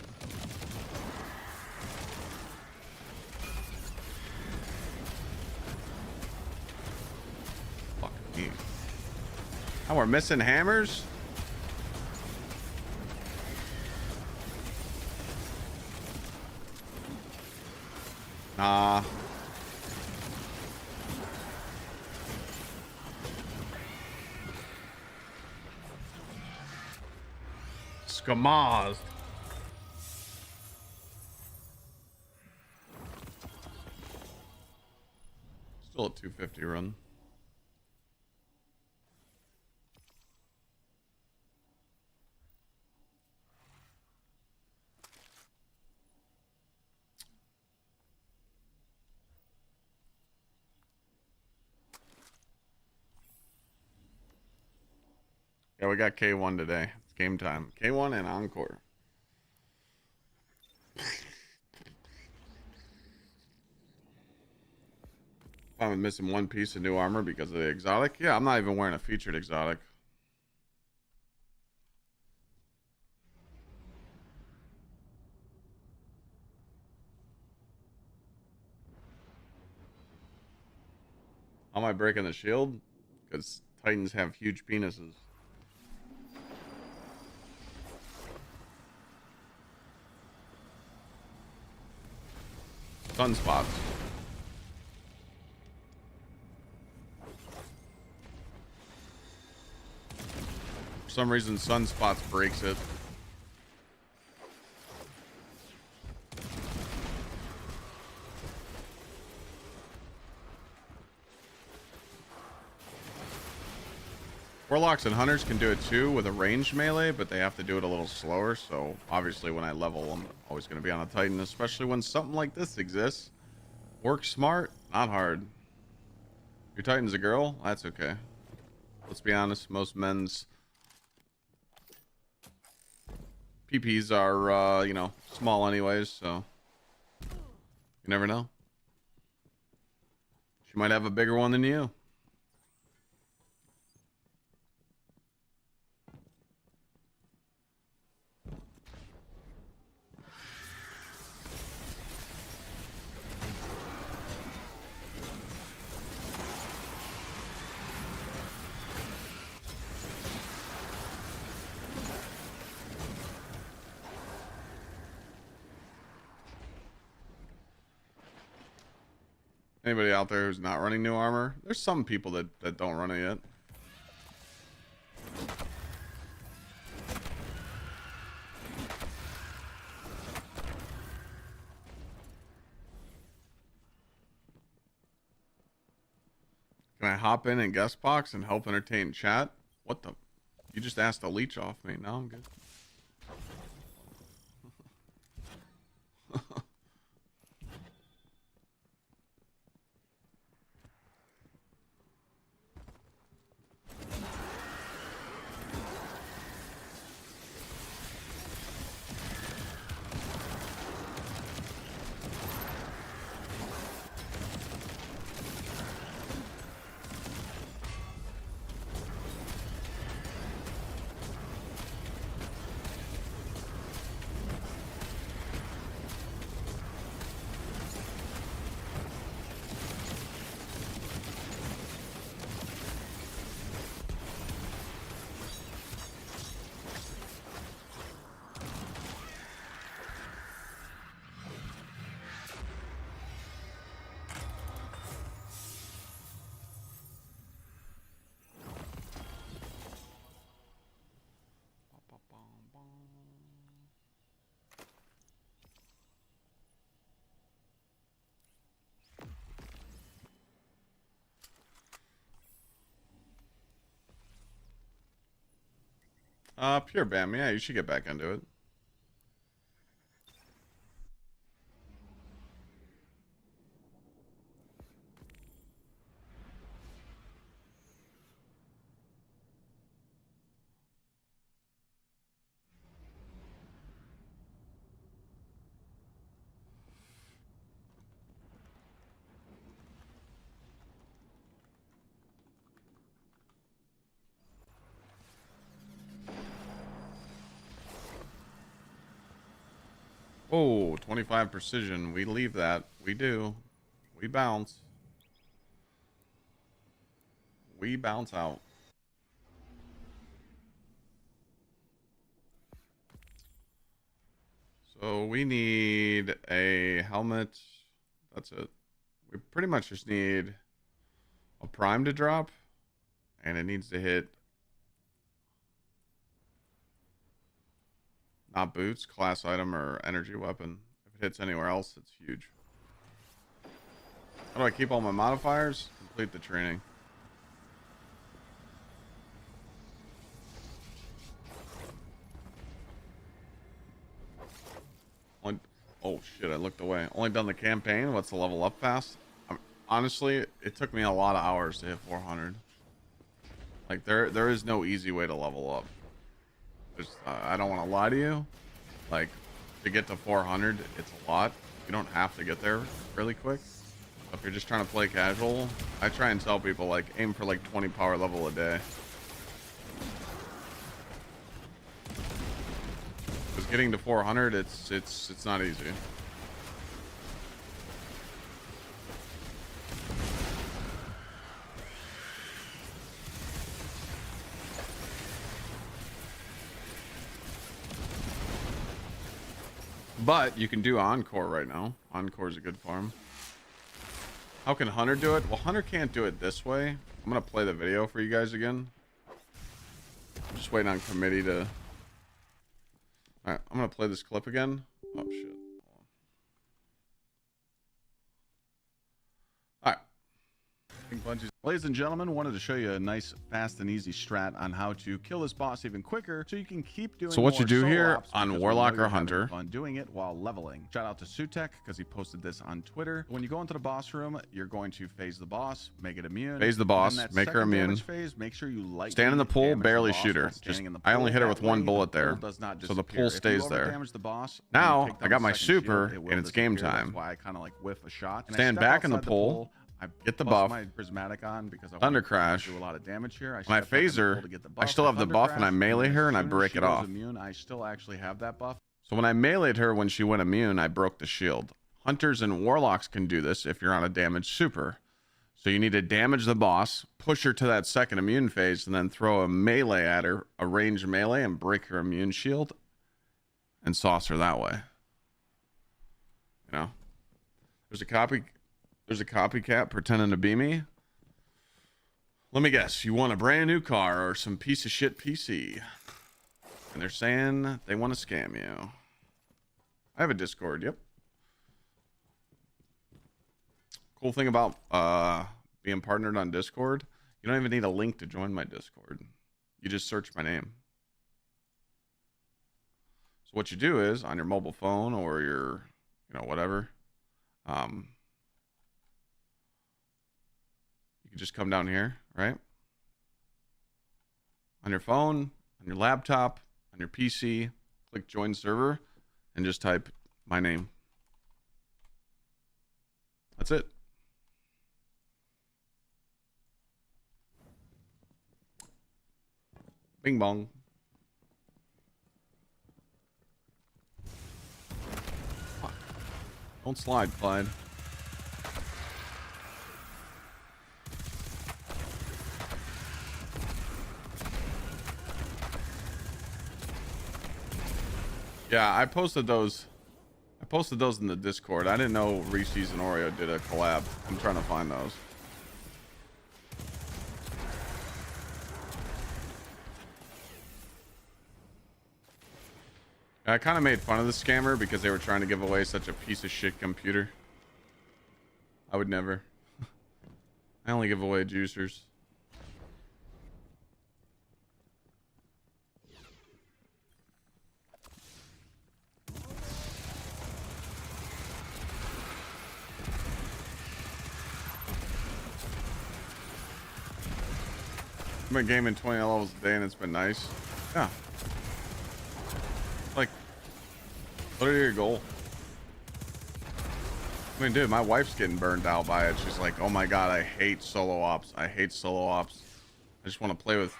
Fuck me. Oh, we're missing hammers? Nah. Skamazed. Still a 250 run. Yeah, we got K1 today. It's game time. K1 and Encore. I'm missing one piece of new armor because of the exotic. Yeah, I'm not even wearing a featured exotic. How am I breaking the shield? Because Titans have huge penises. Sunspots. For some reason, Sunspots breaks it. Warlocks and Hunters can do it too with a ranged melee, but they have to do it a little slower. So obviously when I level, I'm always going to be on a Titan, especially when something like this exists. Work smart, not hard. Your Titan's a girl? That's okay. Let's be honest, most men's PPs are, you know, small anyways, so you never know. She might have a bigger one than you. Anybody out there who's not running new armor? There's some people that don't run it yet. Can I hop in and guest box and help entertain chat? What the? You just asked a leech off me. No, I'm good. Pure Bam. Yeah, you should get back into it. Oh, 25 precision. We leave that. We do. We bounce. We bounce out. So we need a helmet. That's it. We pretty much just need a prime to drop. And it needs to hit not boots, class item, or energy weapon. If it hits anywhere else, it's huge. How do I keep all my modifiers? Complete the training. Oh shit, I looked away. Only done the campaign. What's the level up fast? Honestly, it took me a lot of hours to hit 400. Like there is no easy way to level up. I don't want to lie to you. Like to get to 400, it's a lot. You don't have to get there really quick. If you're just trying to play casual, I try and tell people like aim for like 20 power level a day. Because getting to 400, it's not easy. But you can do Encore right now. Encore is a good farm. How can Hunter do it? Well, Hunter can't do it this way. I'm going to play the video for you guys again. I'm just waiting on committee to... Alright, I'm going to play this clip again. Oh, shit. Alright. Ladies and gentlemen, wanted to show you a nice, fast, and easy strat on how to kill this boss even quicker so you can keep doing So what you more do solo here ops on because we Warlock know or you're having Hunter. fun doing it while leveling. Shout out to Sutek because he posted this on Twitter. When you go into the boss room, you're going to phase the boss, make it immune. Phase the boss, make her immune. Phase, make sure you lightly Stand in the pool, damage barely the boss shoot her. while standing in the I only pool. hit her That with one way, bullet the there. pool does not So the disappear. pool If you stays there. overdamage the boss, Now, when you take I down got the my second super, shield, it will and it's game disappear. time. That's why I kind of like whiff a shot. And I Stand step back in the outside pool, I get the bust buff. my prismatic on because I Thunder want to crash. do a lot of damage here. When I phase her, I still have the buff and I melee her and I break it off. Immune, I still actually have that buff. So when I meleeed her when she went immune, I broke the shield. Hunters and Warlocks can do this if you're on a damaged super. So you need to damage the boss, push her to that second immune phase, and then throw a melee at her, a ranged melee, and break her immune shield and sauce her that way. You know? There's a copycat pretending to be me. Let me guess, you want a brand new car or some piece of shit PC. And they're saying they want to scam you. I have a Discord, yep. Cool thing about being partnered on Discord, you don't even need a link to join my Discord. You just search my name. So what you do is on your mobile phone or your, whatever, you can just come down here, right? On your phone, on your laptop, on your PC, click join server and just type my name. That's it. Bing bong. Don't slide, Clyde. Yeah, I posted those in the Discord. I didn't know Reese's and Oreo did a collab. I'm trying to find those. I kind of made fun of the scammer because they were trying to give away such a piece of shit computer. I would never. I only give away juicers. I've been gaming 20 levels a day and it's been nice. Yeah. Like, what are your goal? I mean, dude, my wife's getting burned out by it. She's like, oh my God, I hate solo ops. I hate solo ops. I just want to play with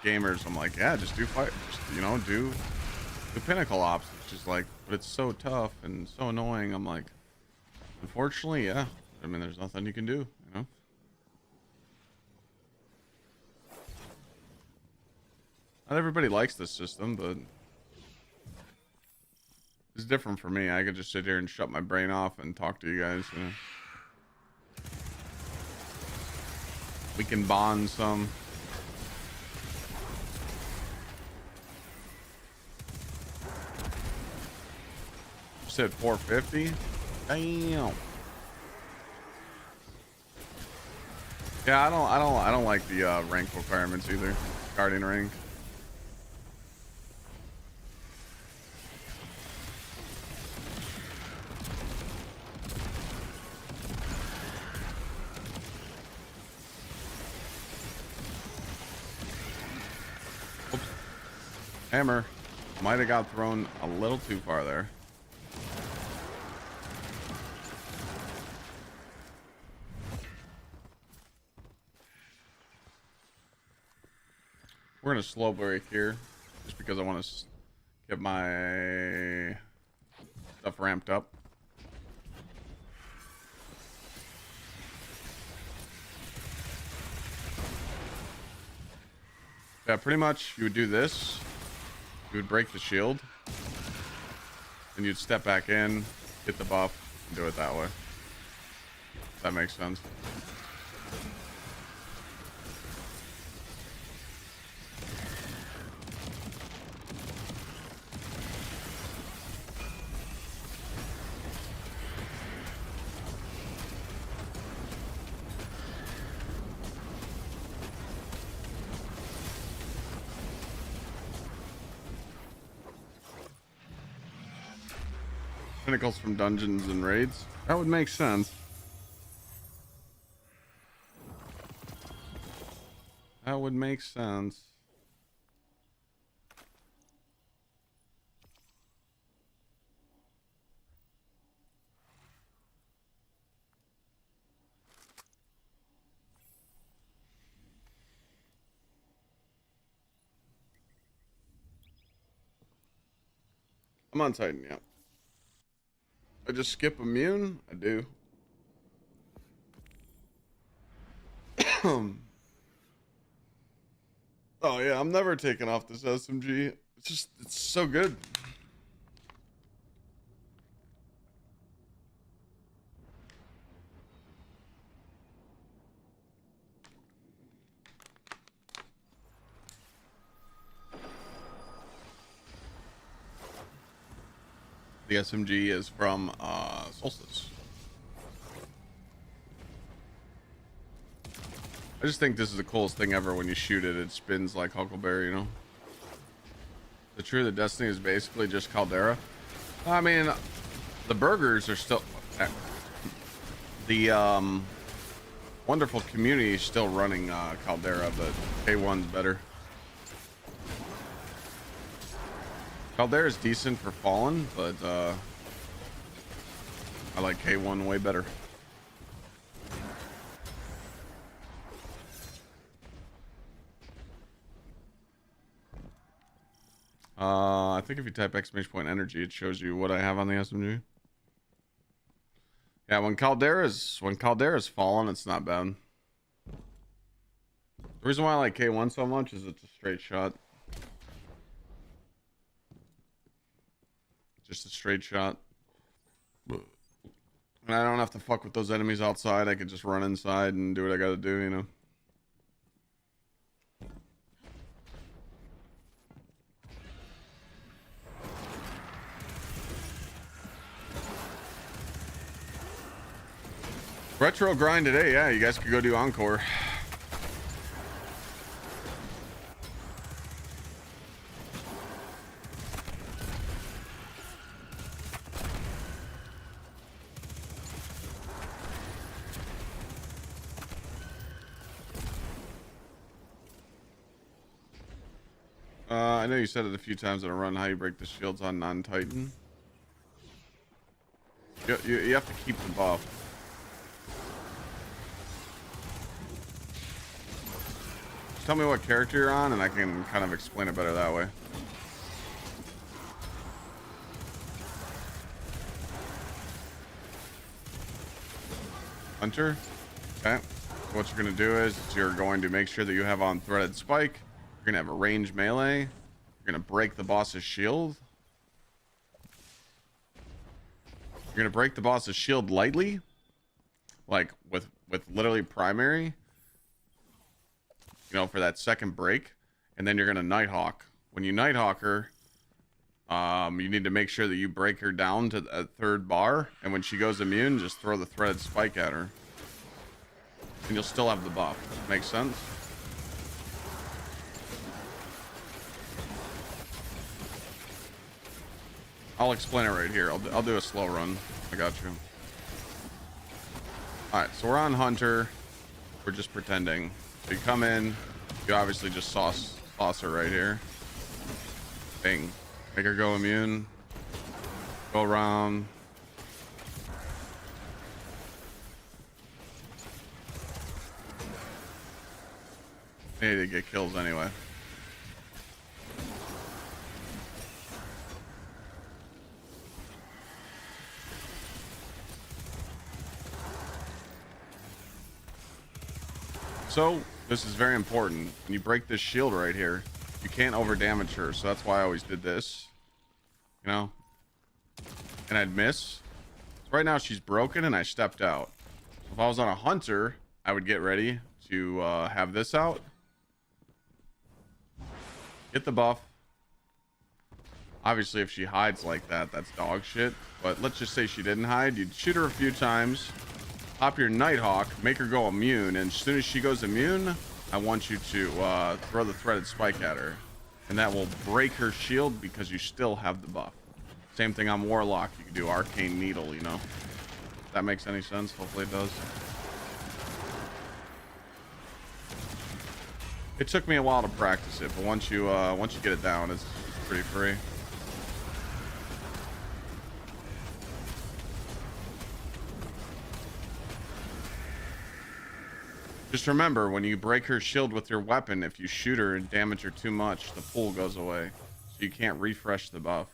gamers. I'm like, yeah, just do fight. Just, you know, do pinnacle ops. She's like, but it's so tough and so annoying. I'm like, unfortunately, yeah. I mean, there's nothing you can do, you know? Not everybody likes this system, but it's different for me. I could just sit here and shut my brain off and talk to you guys, you know? We can bond some. You said 450? Damn. Yeah, I don't like the rank requirements either. Guardian rank. Oops. Hammer might have got thrown a little too far there. We're gonna slow break here, just because I want to get my stuff ramped up. Yeah, pretty much you would do this. You would break the shield, and you'd step back in, get the buff, and do it that way. If that makes sense. Pinnacles from dungeons and raids. That would make sense. That would make sense. I'm on Titan, yeah. I just skip immune? I do. Oh yeah, I'm never taking off this SMG. It's so good. The SMG is from Solstice. I just think this is the coolest thing ever. When you shoot it, it spins like Huckleberry, you know? The True that Destiny is basically just Caldera. I mean, the burgers are still... The wonderful community is still running Caldera, but K1's better. Caldera is decent for Fallen, but I like K1 way better. I think if you type exclamation point energy, it shows you what I have on the SMG. Yeah, when Caldera's fallen, it's not bad. The reason why I like K1 so much is it's a straight shot. Just a straight shot. And I don't have to fuck with those enemies outside. I could just run inside and do what I gotta do, you know? Retro grind today, yeah, you guys could go do Encore. I know you said it a few times in a run how you break the shields on non-Titan. You have to keep the buff. Just tell me what character you're on and I can kind of explain it better that way. Hunter? Okay. So what you're going to do is you're going to make sure that you have on threaded spike. You're going to have a range melee. You're going to break the boss's shield. You're going to break the boss's shield lightly. Like with literally primary. You know, for that second break. And then you're going to Nighthawk. When you Nighthawk her, you need to make sure that you break her down to a third bar. And when she goes immune, just throw the threaded spike at her. And you'll still have the buff. Make sense? I'll explain it right here. I'll do a slow run. I got you. Alright, so we're on Hunter. We're just pretending. So you come in. You obviously just sauce her right here. Bing. Make her go immune. Go around. They need to get kills anyway. So, this is very important. When you break this shield right here, you can't over damage her, so that's why I always did this. You know? And I'd miss. So right now she's broken and I stepped out. So if I was on a Hunter, I would get ready to have this out. Get the buff. Obviously, if she hides like that, that's dog shit. But let's just say she didn't hide. You'd shoot her a few times. Pop your Nighthawk. Make her go immune. And as soon as she goes immune, I want you to throw the threaded spike at her. And that will break her shield because you still have the buff. Same thing on Warlock. You can do Arcane Needle, you know. If that makes any sense. Hopefully it does. It took me a while to practice it, but once you get it down, it's pretty free. Just remember, when you break her shield with your weapon, if you shoot her and damage her too much, the pool goes away. So you can't refresh the buff.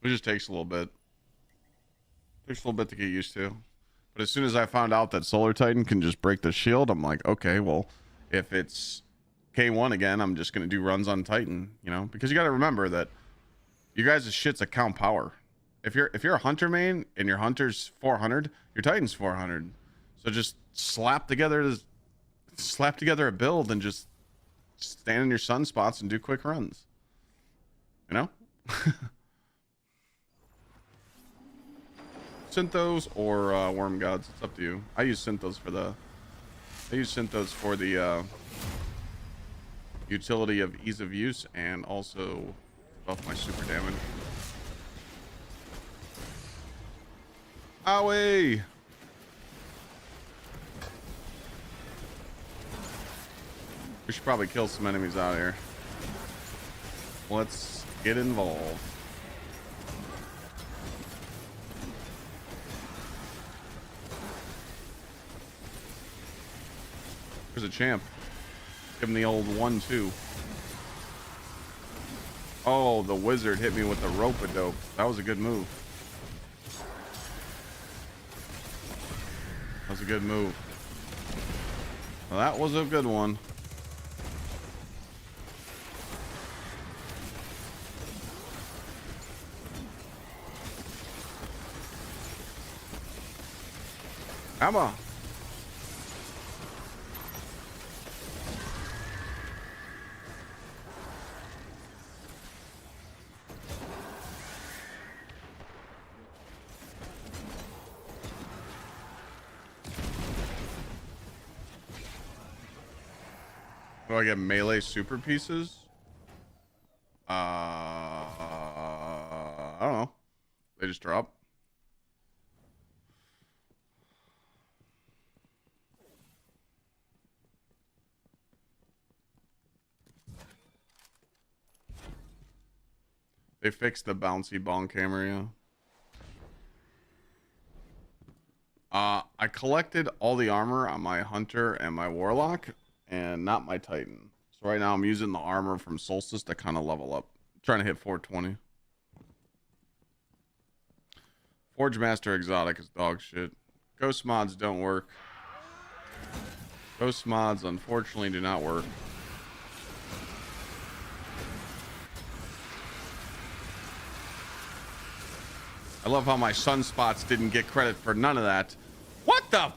It just takes a little bit. Takes a little bit to get used to. But as soon as I found out that Solar Titan can just break the shield, I'm like, okay, well, if it's K1 again, I'm just going to do runs on Titan, you know? Because you got to remember that you guys' shit's account power. If you're a Hunter main and your Hunter's 400, your Titan's 400. So just slap together a build and just stand in your sunspots and do quick runs. You know? Synthos or Worm Gods, it's up to you. I use Synthos for the utility of ease of use and also buff my super damage. Owie! We should probably kill some enemies out here. Let's get involved. There's a champ. Give him the old 1-2. Oh, the wizard hit me with the rope-a-dope. That was a good move. That was a good move. Well, that was a good one. Emma. Do I get melee super pieces? I don't know. They just drop. They fixed the bouncy bong camera, yeah. I collected all the armor on my hunter and my warlock, and not my titan. So right now I'm using the armor from Solstice to kind of level up. I'm trying to hit 420. Forge Master Exotic is dog shit. Ghost mods don't work. Ghost mods unfortunately do not work. I love how my sunspots didn't get credit for none of that. What the?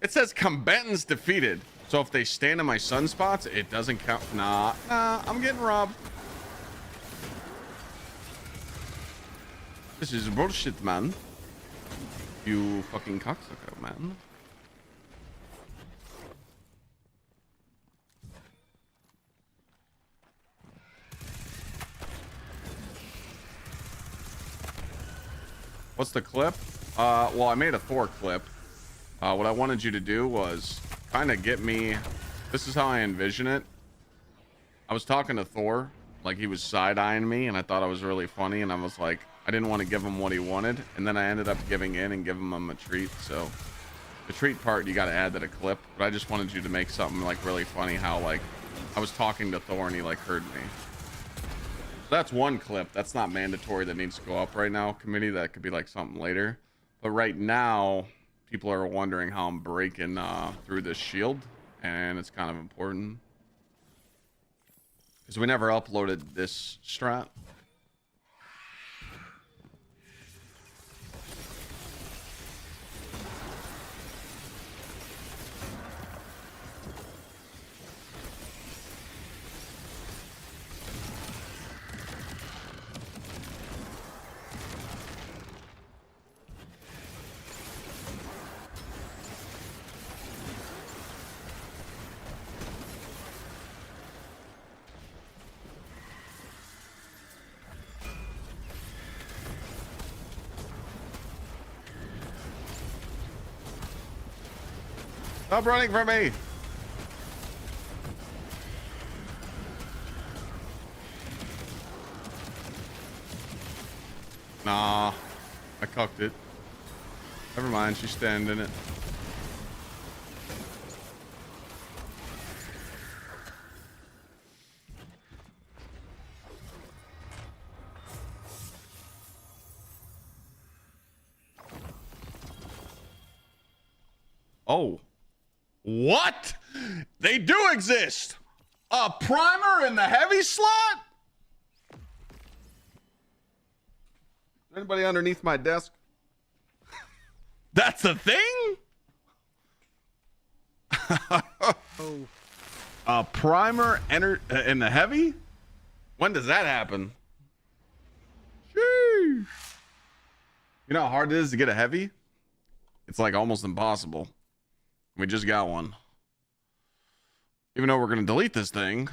It says combatants defeated. So if they stand in my sunspots, it doesn't count. Nah, I'm getting robbed. This is bullshit, man. You fucking cocksucker, man. What's the clip? Well, I made a Thor clip. What I wanted you to do was kind of get me. This is how I envision it. I was talking to Thor, like he was side-eyeing me, and I thought I was really funny, and I was like, I didn't want to give him what he wanted, and then I ended up giving in and giving him a treat. So the treat part, you got to add to the clip, but I just wanted you to make something like really funny, how like I was talking to Thor and he like heard me. So that's one clip. That's not mandatory. That needs to go up right now, committee. That could be like something later. But right now, people are wondering how I'm breaking through this shield, and it's kind of important because we never uploaded this strat. Stop running from me. Nah, I cucked it. Never mind, she's standing it. Oh. What? They do exist. A primer in the heavy slot? Anybody underneath my desk? That's a thing? Oh. A primer in the heavy? When does that happen? Sheesh. You know how hard it is to get a heavy? It's like almost impossible. We just got one. Even though we're going to delete this thing.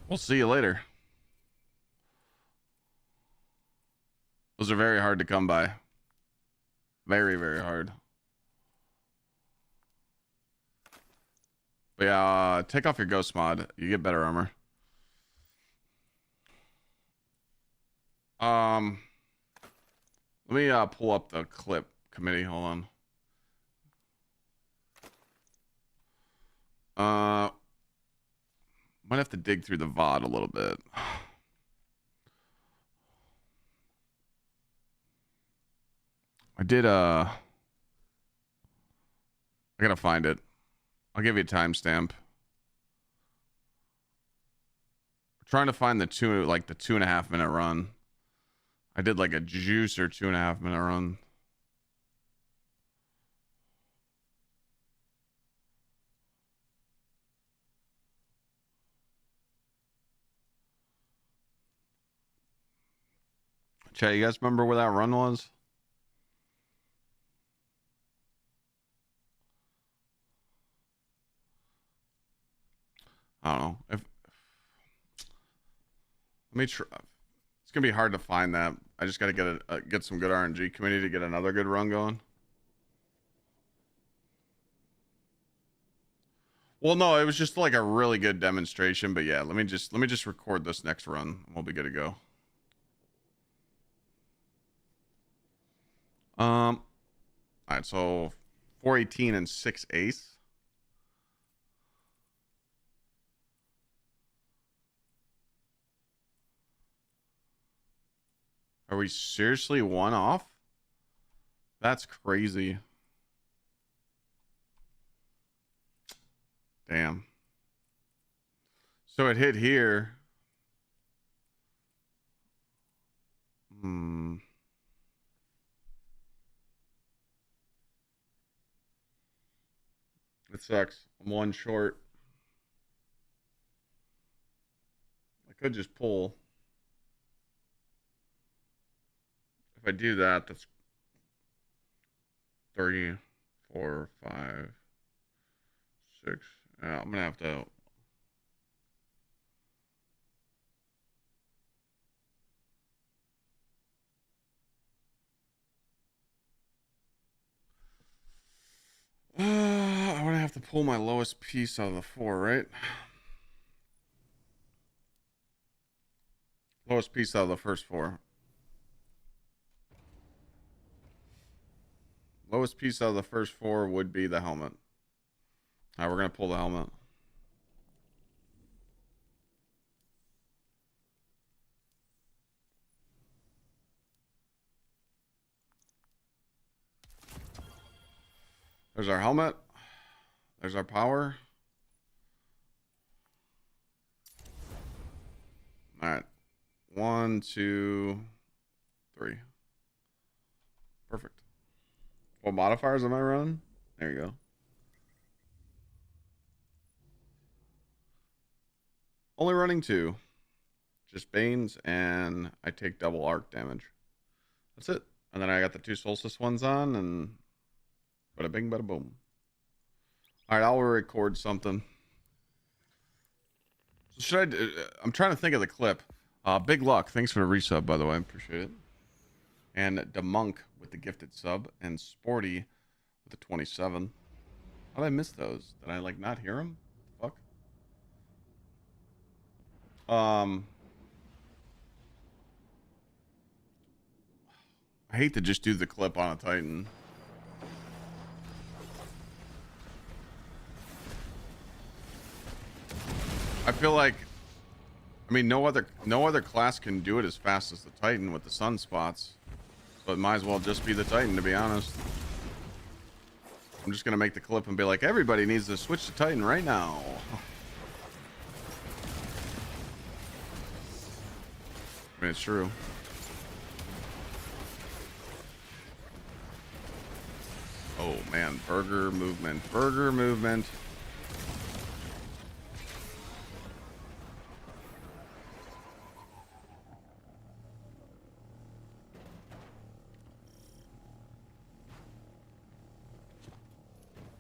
We'll see you later. Those are very hard to come by. Very, very hard. But yeah, take off your ghost mod. You get better armor. Let me pull up the clip, committee. Hold on. Might have to dig through the VOD a little bit. I gotta find it. I'll give you a timestamp. Trying to find the 2.5 minute run. I did like a juicer 2.5 minute run. Chat, you guys remember where that run was? I don't know. Let me try. It's gonna be hard to find that. I just gotta get some good RNG committee to get another good run going. Well, no, it was just like a really good demonstration. But yeah, let me just record this next run. We'll be good to go. All right, so 418 and 6 ace. Are we seriously one off? That's crazy. Damn. So it hit here. It sucks. I'm one short. I could just pull. If I do that, that's 3, 4, 5, 6. I'm gonna have to. I'm gonna have to pull my lowest piece out of the 4, right? Lowest piece out of the first 4. Lowest piece out of the first 4 would be the helmet. All right, we're gonna pull the helmet. There's our helmet. There's our power. All right. 1, 2, 3. Perfect. What modifiers am I running? There you go. Only running 2. Just Banes, and I take double arc damage. That's it. And then I got the 2 Solstice ones on, and bada bing, bada boom. All right, I'll record something. So should I? I'm trying to think of the clip. Big Luck, thanks for the resub, by the way. I appreciate it. And Debunk with the gifted sub, and Sporty with the 27. How did I miss those? Did I like not hear them? Fuck. I hate to just do the clip on a Titan. I feel like, I mean, no other class can do it as fast as the Titan with the sunspots, so it might as well just be the Titan, to be honest. I'm just gonna make the clip and be like, everybody needs to switch to Titan right now. I mean, it's true. Oh man, burger movement, burger movement.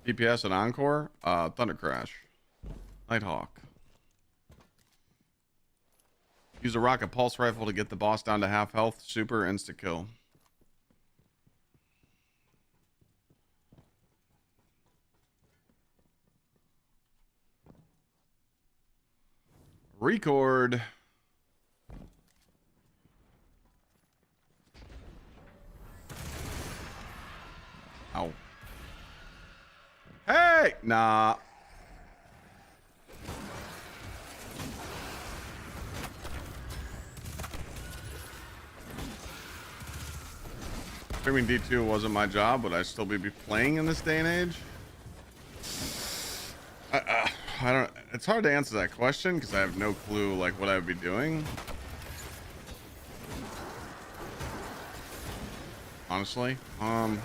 DPS and Encore, Thunder Crash, Nighthawk. Use a rocket pulse rifle to get the boss down to half health. Super insta kill. Record. Ow. Hey! Nah. Streaming D2 wasn't my job, would I still be playing in this day and age? I don't. It's hard to answer that question because I have no clue like what I would be doing. Honestly, I'd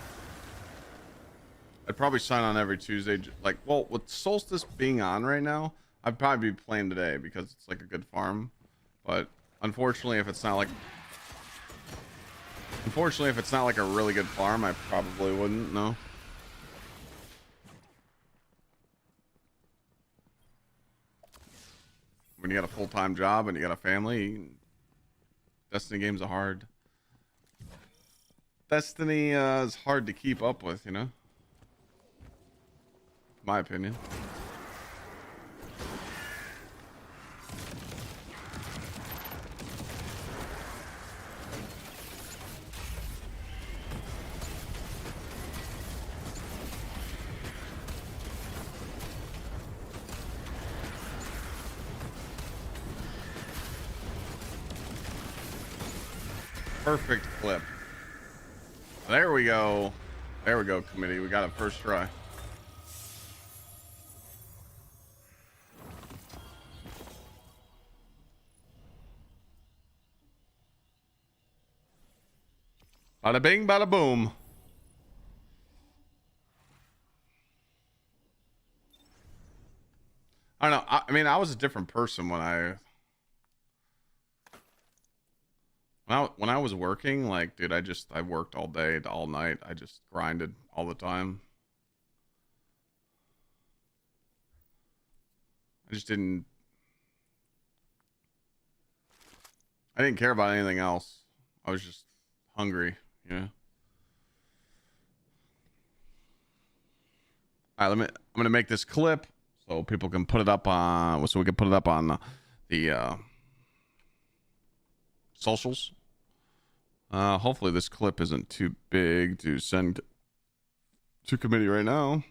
probably sign on every Tuesday. Like, well, with Solstice being on right now, I'd probably be playing today because it's like a good farm. But unfortunately, if it's not like a really good farm, I probably wouldn't. No. When you got a full-time job and you got a family, Destiny games are hard. Destiny is hard to keep up with, you know? My opinion. Perfect clip. There we go. There we go, committee. We got it first try. Bada bing, bada boom. I don't know. I mean, I was a different person when I was working. Like, dude, I worked all day to all night. I just grinded all the time. I didn't care about anything else. I was just hungry, you know. All right, I'm gonna make this clip so people can put it up on, so we can put it up on the socials. Hopefully this clip isn't too big to send to committee right now.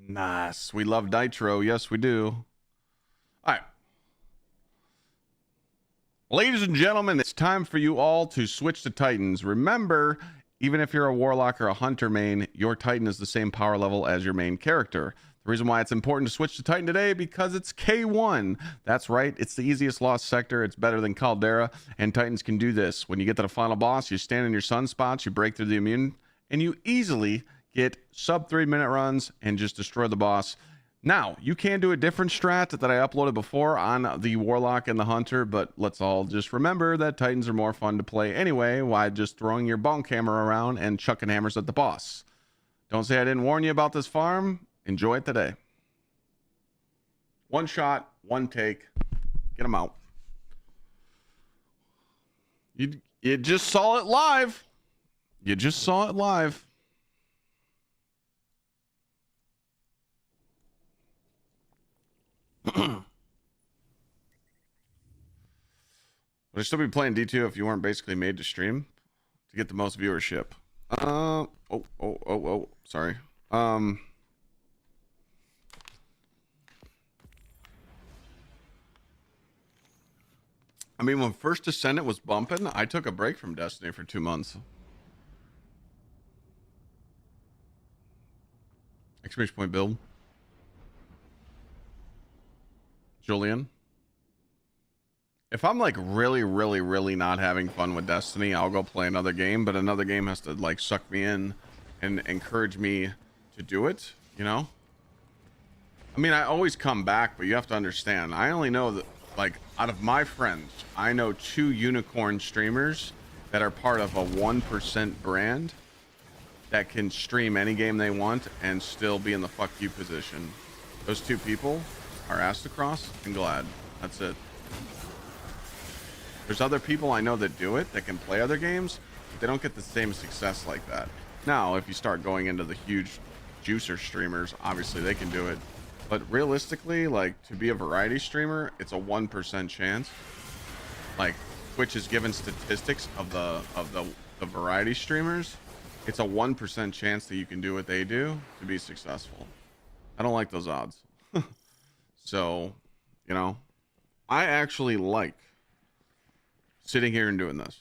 Nice. We love Nitro. Yes, we do. All right. Ladies and gentlemen, it's time for you all to switch to Titans. Remember, even if you're a Warlock or a Hunter main, your Titan is the same power level as your main character. The reason why it's important to switch to Titan today, because it's K1. That's right, it's the easiest lost sector. It's better than Caldera, and Titans can do this. When you get to the final boss, you stand in your sunspots, you break through the immune, and you easily get sub 3-minute runs and just destroy the boss. Now, you can do a different strat that I uploaded before on the Warlock and the Hunter, but let's all just remember that Titans are more fun to play anyway, while just throwing your bonk hammer around and chucking hammers at the boss. Don't say I didn't warn you about this farm. Enjoy it today. One shot, one take. Get them out. You just saw it live. You just saw it live. Would I still be playing D2 if you weren't basically made to stream to get the most viewership? Sorry. I mean, when First Descendant was bumping, I took a break from Destiny for 2 months. Exclamation point build. Julian. If I'm like really not having fun with Destiny, I'll go play another game, but another game has to like suck me in and encourage me to do it, you know? I mean, I always come back, but you have to understand, I only know that, like, out of my friends, I know 2 unicorn streamers that are part of a 1% brand that can stream any game they want and still be in the fuck you position. Those 2 people are Astacross and Glad. That's it. There's other people I know that do it, that can play other games, but they don't get the same success like that. Now, if you start going into the huge juicer streamers, obviously they can do it. But realistically, like, to be a variety streamer, it's a 1% chance. Like, Twitch is given statistics of the variety streamers. It's a 1% chance that you can do what they do to be successful. I don't like those odds. So, you know, I actually like sitting here and doing this.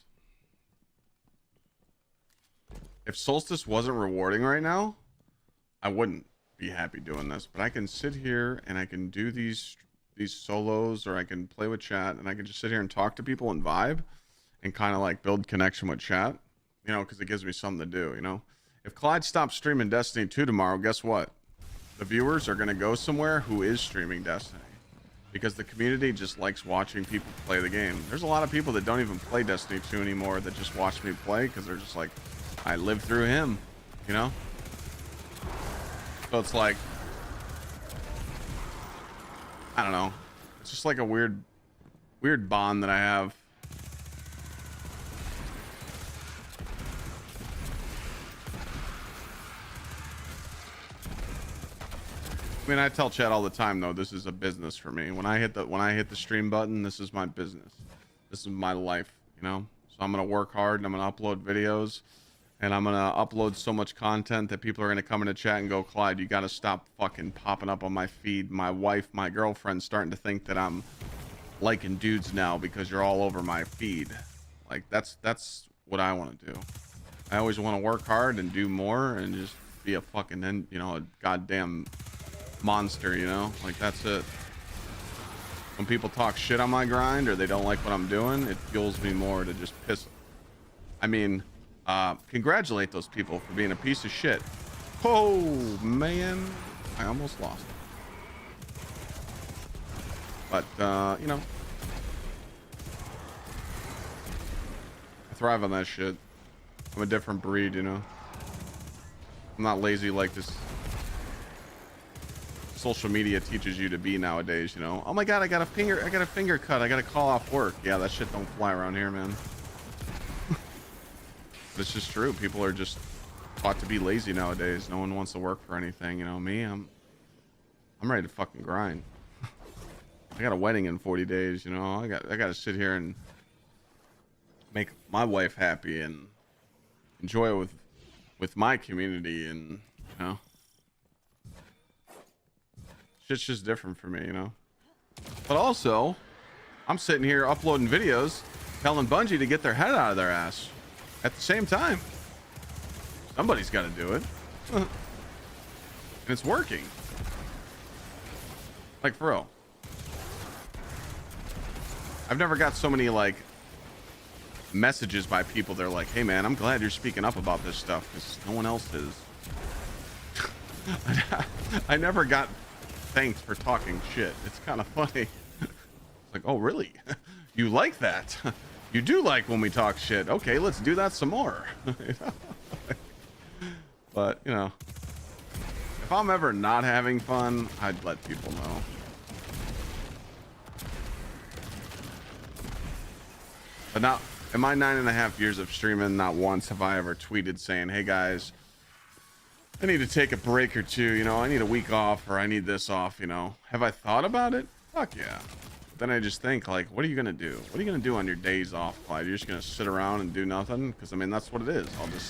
If Solstice wasn't rewarding right now, I wouldn't be happy doing this, but I can sit here and I can do these solos, or I can play with chat, and I can just sit here and talk to people and vibe and kind of like build connection with chat, you know, because it gives me something to do, you know. If Clyde stops streaming Destiny 2 tomorrow, guess what? The viewers are going to go somewhere who is streaming Destiny, because the community just likes watching people play the game. There's a lot of people that don't even play Destiny 2 anymore that just watch me play because they're just like, I lived through him, you know? So it's like, I don't know. It's just like a weird bond that I have. I mean, I tell Chad all the time though, this is a business for me. When I hit the stream button, this is my business. This is my life, you know? So I'm going to work hard and I'm going to upload videos and I'm going to upload so much content that people are going to come into chat and go, "Clyde, you got to stop fucking popping up on my feed. My wife, my girlfriend's starting to think that I'm liking dudes now because you're all over my feed." Like that's what I want to do. I always want to work hard and do more and just be a fucking, you know, a goddamn monster, you know? Like that's it. When people talk shit on my grind or they don't like what I'm doing, it fuels me more to just piss. I mean, congratulate those people for being a piece of shit. Oh man, I almost lost it. But you know, I thrive on that shit. I'm a different breed, you know. I'm not lazy like this social media teaches you to be nowadays, you know. Oh my god, I got a finger cut, I gotta call off work. Yeah, that shit don't fly around here, man. It's just true. People are just taught to be lazy nowadays. No one wants to work for anything, you know. Me, I'm ready to fucking grind. I got a wedding in 40 days, you know. I got to sit here and make my wife happy and enjoy it with my community, and you know, shit's just different for me, you know. But also, I'm sitting here uploading videos telling Bungie to get their head out of their ass at the same time. Somebody's got to do it. And it's working. Like, for real. I've never got so many, like, messages by people. They're like, "Hey, man, I'm glad you're speaking up about this stuff because no one else is." I never got thanked for talking shit. It's kind of funny. It's like, "Oh, really? You like that? You do like when we talk shit. Okay, let's do that some more." But, you know, if I'm ever not having fun, I'd let people know. But now, in my 9.5 years of streaming, not once have I ever tweeted saying, "Hey guys, I need to take a break or two, you know, I need a week off or I need this off," you know. Have I thought about it? Fuck yeah. Then I just think, like, what are you gonna do? What are you gonna do on your days off, Clyde? You're just gonna sit around and do nothing? Because I mean, that's what it is.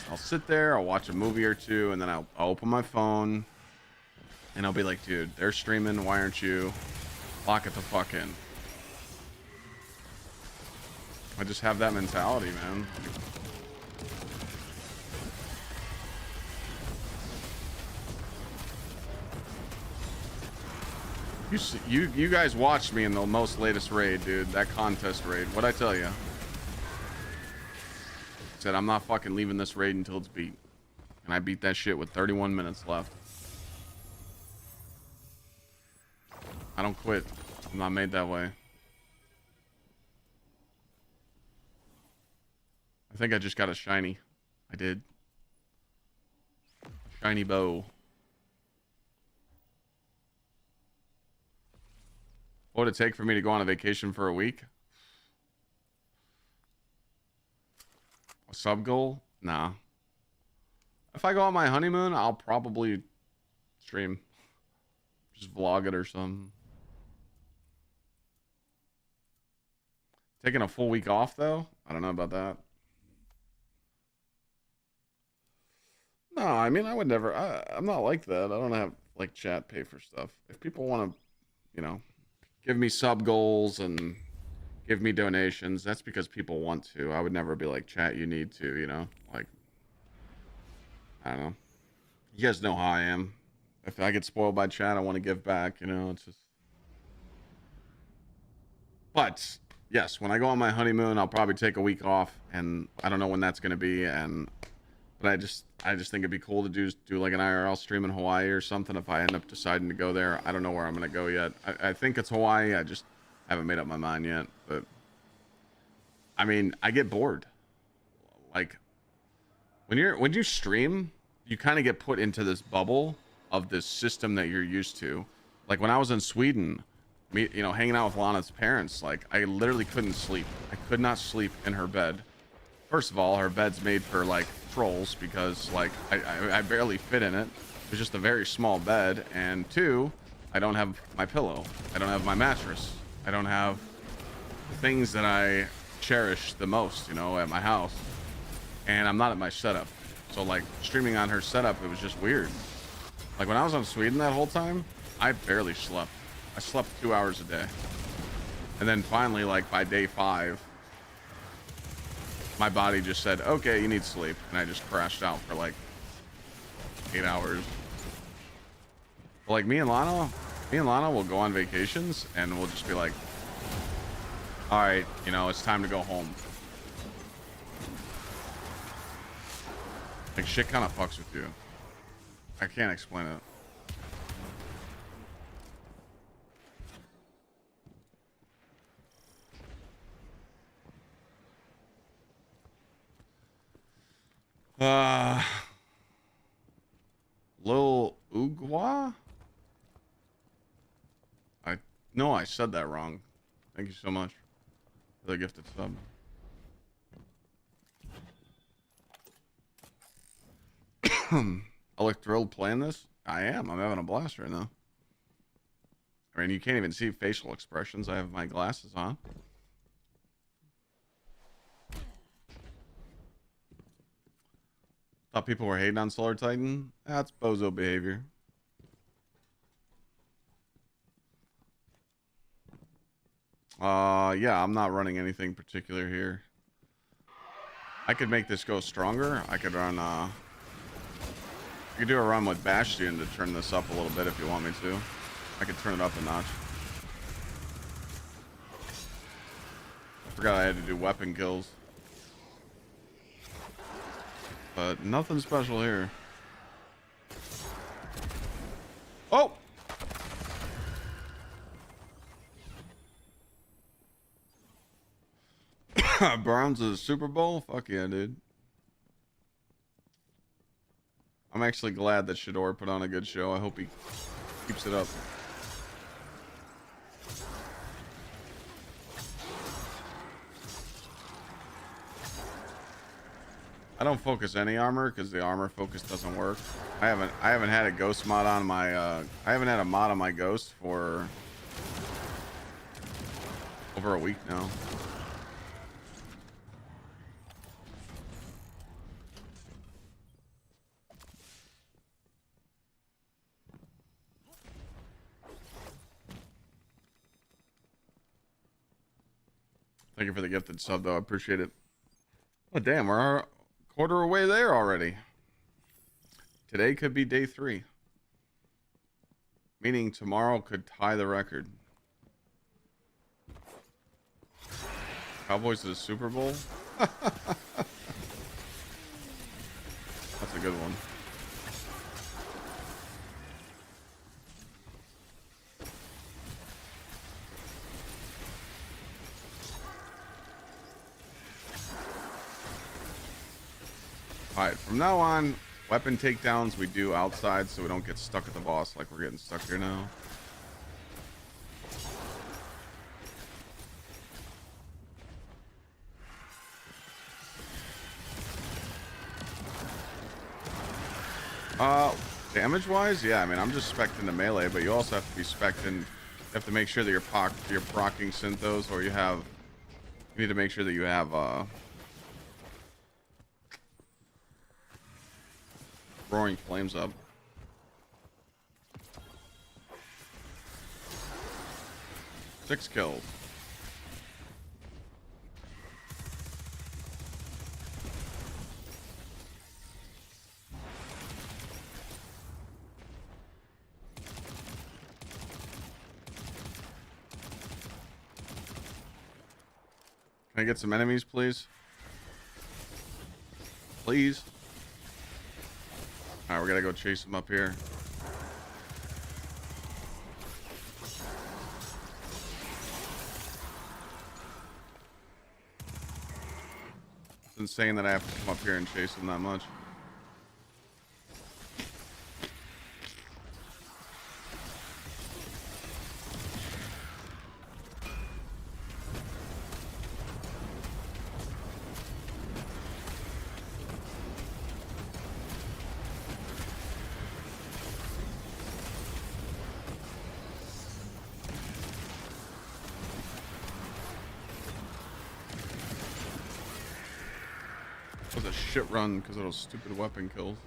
I'll sit there, I'll watch a movie or two, and then I'll open my phone and I'll be like, "Dude, they're streaming, why aren't you? Lock it the fuck in." I just have that mentality, man. You guys watched me in the most latest raid, dude. That contest raid. What'd I tell you? Said I'm not fucking leaving this raid until it's beat. And I beat that shit with 31 minutes left. I don't quit. I'm not made that way. I think I just got a shiny. I did. Shiny bow. What would it take for me to go on a vacation for a week? A sub goal? Nah. If I go on my honeymoon, I'll probably stream. Just vlog it or something. Taking a full week off, though? I don't know about that. No, I mean, I would never. I'm not like that. I don't have, like, chat pay for stuff. If people want to, you know, give me sub goals and give me donations, that's because people want to. I would never be like, "Chat, you need to," you know? Like, I don't know. You guys know how I am. If I get spoiled by chat, I want to give back, you know? It's just... But, yes, when I go on my honeymoon, I'll probably take a week off, and I don't know when that's going to be, but I just think it'd be cool to do like an IRL stream in Hawaii or something if I end up deciding to go there. I don't know where I'm going to go yet. I think it's Hawaii. I just haven't made up my mind yet. But, I mean, I get bored. Like, when you stream, you kind of get put into this bubble of this system that you're used to. Like when I was in Sweden, hanging out with Lana's parents, like I literally couldn't sleep. I could not sleep in her bed. First of all, her bed's made for like trolls because like I barely fit in it. It was just a very small bed. And two, I don't have my pillow. I don't have my mattress. I don't have the things that I cherish the most, at my house. And I'm not at my setup. So like streaming on her setup, it was just weird. Like when I was on Sweden that whole time, I barely slept. I slept 2 hours a day. And then finally, like by day 5, my body just said, okay, you need sleep. And I just crashed out for like 8 hours. But like me and Lana will go on vacations and we'll just be like, all right, it's time to go home. Like shit kind of fucks with you. I can't explain it. Lil Ugwa? I said that wrong. Thank you so much for the gifted sub. I look thrilled playing this. I am. I'm having a blast right now. I mean, you can't even see facial expressions. I have my glasses on. Thought people were hating on Solar Titan. That's bozo behavior. Yeah, I'm not running anything particular here. I could make this go stronger. I could run, I could do a run with Bastion to turn this up a little bit if you want me to. I could turn it up a notch. I forgot I had to do weapon kills. But nothing special here. Oh! Browns is Super Bowl? Fuck yeah, dude. I'm actually glad that Shador put on a good show. I hope he keeps it up. I don't focus any armor because the armor focus doesn't work. I haven't had a ghost mod on my I haven't had a mod on my ghost for over a week now. Thank you for the gifted sub, though. I appreciate it. Oh, damn. We're a quarter away there already. Today could be day 3. Meaning tomorrow could tie the record. Cowboys to the Super Bowl? That's a good one. Alright, from now on, weapon takedowns we do outside so we don't get stuck at the boss like we're getting stuck here now. Damage-wise, yeah, I mean, I'm just spec'd into melee, but you also have to be spec'd in... You have to make sure that you're proccing Synthos, or you need to make sure that you have, Roaring Flames up. Six kills. Can I get some enemies, please? Please. Alright, we gotta go chase them up here. It's insane that I have to come up here and chase them that much. a shit run because of those stupid weapon kills.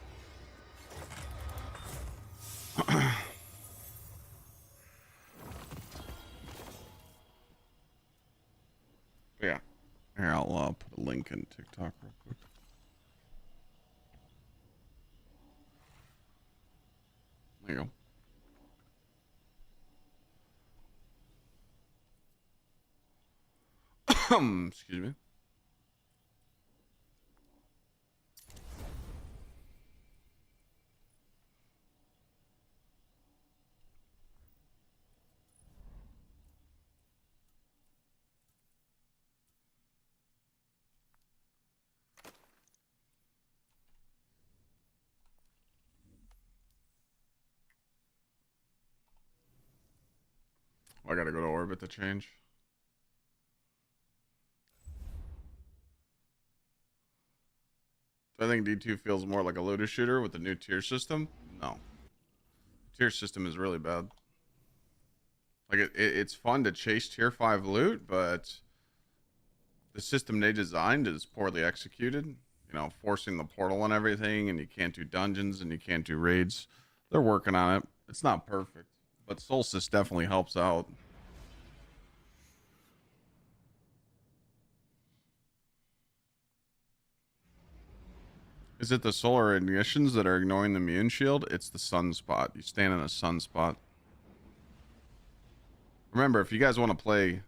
Yeah. Here, I'll put a link in TikTok real quick. There you go. Excuse me. I gotta go to orbit to change. I think D2 feels more like a looter shooter with the new tier system. No. The tier system is really bad. Like, it's fun to chase tier 5 loot, but the system they designed is poorly executed. You know, forcing the portal and everything, and you can't do dungeons and you can't do raids. They're working on it. It's not perfect, but Solstice definitely helps out. Is it the solar ignitions that are ignoring the immune shield? It's the sunspot. You stand in a sunspot. Remember, if you guys want to play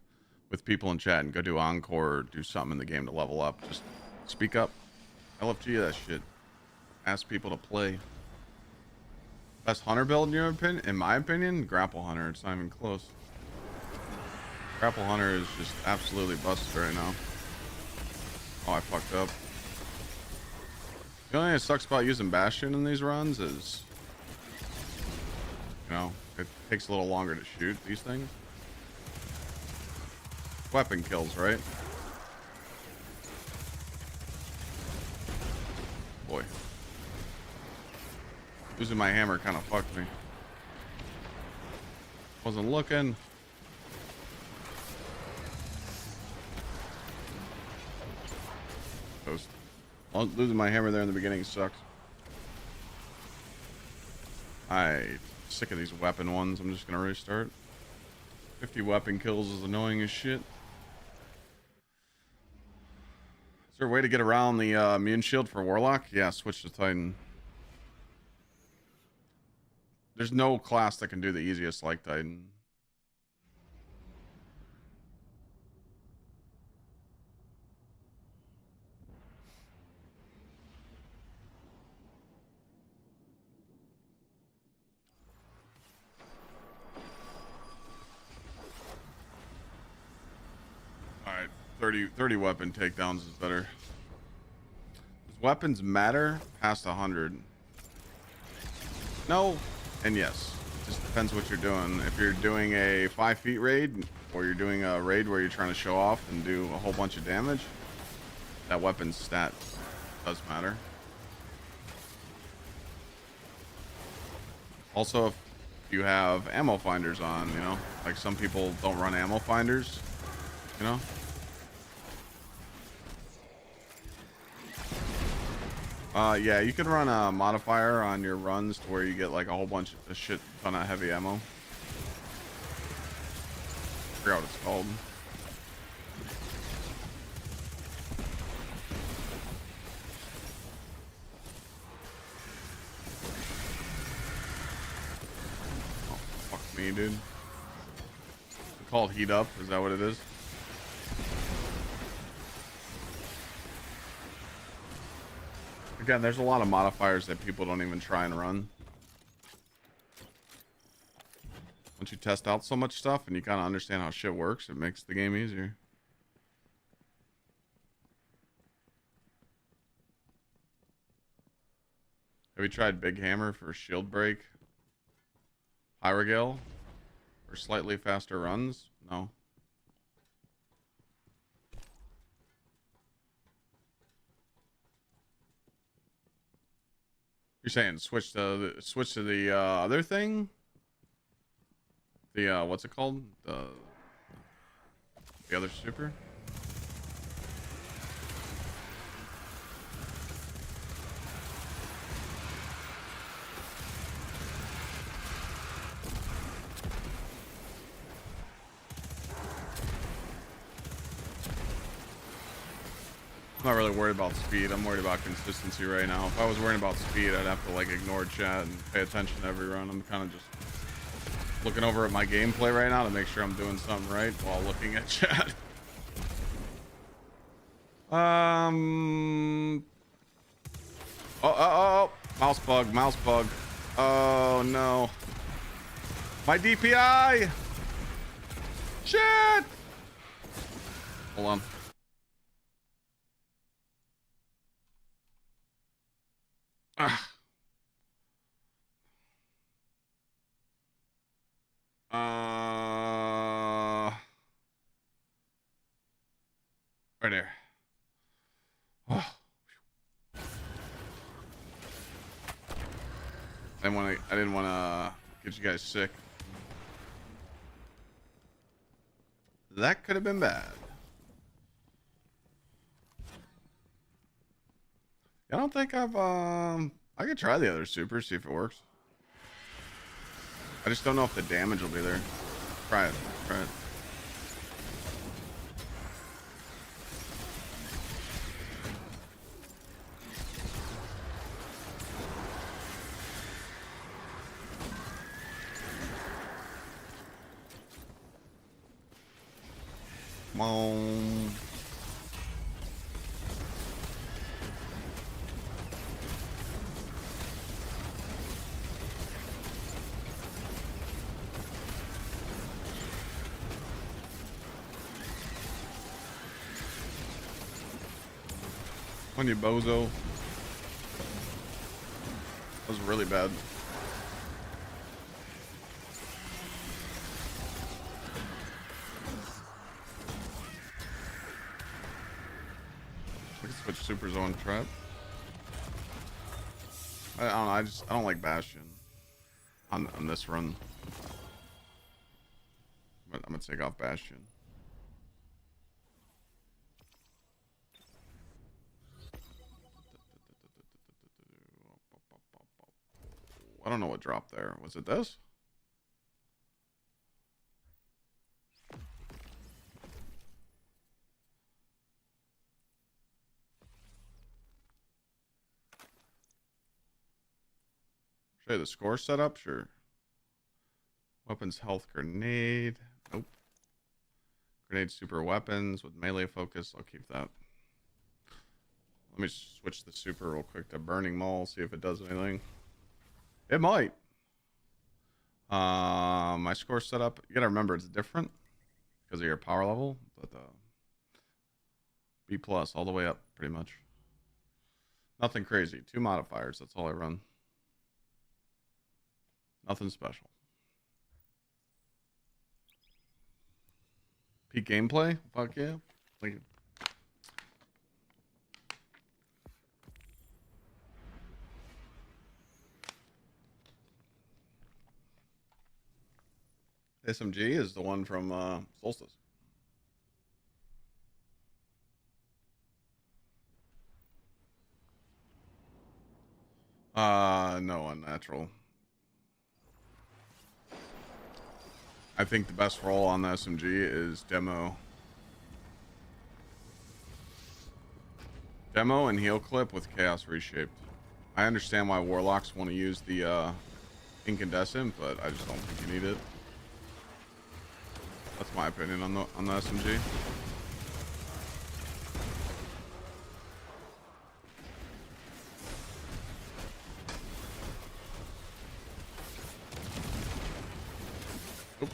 with people in chat and go do encore or do something in the game to level up, just speak up. LFG that shit. Ask people to play. Best hunter build in your opinion? In my opinion, grapple hunter. It's not even close. Grapple hunter is just absolutely busted right now. Oh, I fucked up. The only thing that sucks about using Bastion in these runs is, you know, it takes a little longer to shoot these things. Weapon kills, right? Boy. Losing my hammer kind of fucked me. Wasn't looking. Toast. Losing my hammer there in the beginning sucks. I'm sick of these weapon ones. I'm just gonna restart. 50 weapon kills is annoying as shit. Is there a way to get around the immune shield for Warlock? Yeah, switch to Titan. There's no class that can do the easiest like Titan. Alright, 30 weapon takedowns is better. Does weapons matter past 100? No, and yes. It just depends what you're doing. If you're doing a 5 feet raid, or you're doing a raid where you're trying to show off and do a whole bunch of damage, that weapon stat does matter. Also, if you have ammo finders on, you know, like some people don't run ammo finders, you know. Yeah, you can run a modifier on your runs to where you get like a whole bunch of shit ton of heavy ammo. I forgot what it's called. Oh, fuck me, dude. It's called heat up, is that what it is? Again, there's a lot of modifiers that people don't even try and run. Once you test out so much stuff and you kind of understand how shit works, it makes the game easier. Have you tried Big Hammer for shield break? Hyrogale? For slightly faster runs? No. You're saying switch to the other thing? The what's it called? The other super? I'm not really worried about speed. I'm worried about consistency right now. If I was worrying about speed, I'd have to like ignore chat and pay attention to every run. I'm kind of just looking over at my gameplay right now to make sure I'm doing something right while looking at chat. Oh, mouse bug, mouse bug. Oh no. My DPI. Shit. Hold on. Ah. Right there. Oh. I didn't want to get you guys sick. That could have been bad. I don't think I've I could try the other super, see if it works. I just don't know if the damage will be there. Try it. Try it. Come on. On you, bozo. That was really bad. I can switch super zone trap. I don't know. I don't like Bastion on this run. But I'm gonna take off Bastion. I don't know what dropped there. Was it this? Show you the score setup? Sure. Weapons, health, grenade. Nope. Grenade, super weapons with melee focus. I'll keep that. Let me switch the super real quick to Burning Maul, see if it does anything. It might. My score setup, you gotta remember it's different because of your power level, but B plus all the way up pretty much. Nothing crazy. 2 modifiers, that's all I run. Nothing special. Peak gameplay? Fuck yeah. Like, SMG is the one from Solstice. No, unnatural. I think the best role on the SMG is Demo. Demo and Heal Clip with Chaos Reshaped. I understand why Warlocks want to use the Incandescent, but I just don't think you need it. That's my opinion on the SMG. Oops.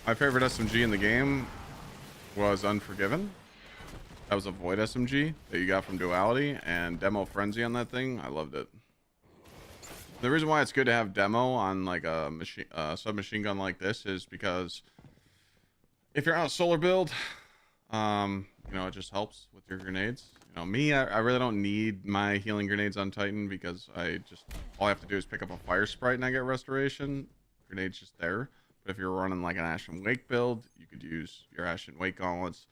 My favorite SMG in the game was Unforgiven. That was a Void SMG that you got from Duality, and Demo Frenzy on that thing. I loved it. The reason why it's good to have Demo on like a submachine gun like this is because if you're on a solar build, you know, it just helps with your grenades. You know, me, I really don't need my healing grenades on Titan because all I have to do is pick up a fire sprite and I get restoration. Grenade's just there. But if you're running like an Ashen Wake build, you could use your Ashen Wake gauntlets,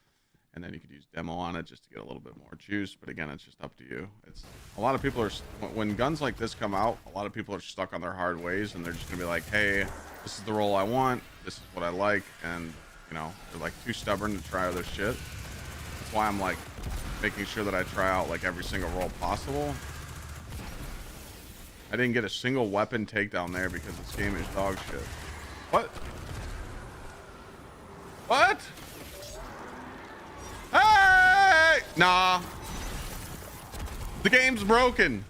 and then you could use Demo on it just to get a little bit more juice. But again, it's just up to you. It's a lot of people are, when guns like this come out, a lot of people are stuck on their hard ways, and they're just gonna be like, hey, this is the role I want, this is what I like, and you know, they're like too stubborn to try other shit. That's why I'm like making sure that I try out like every single role possible. I didn't get a single weapon takedown there because this game is dog shit. What? What? Hey! Nah. The game's broken.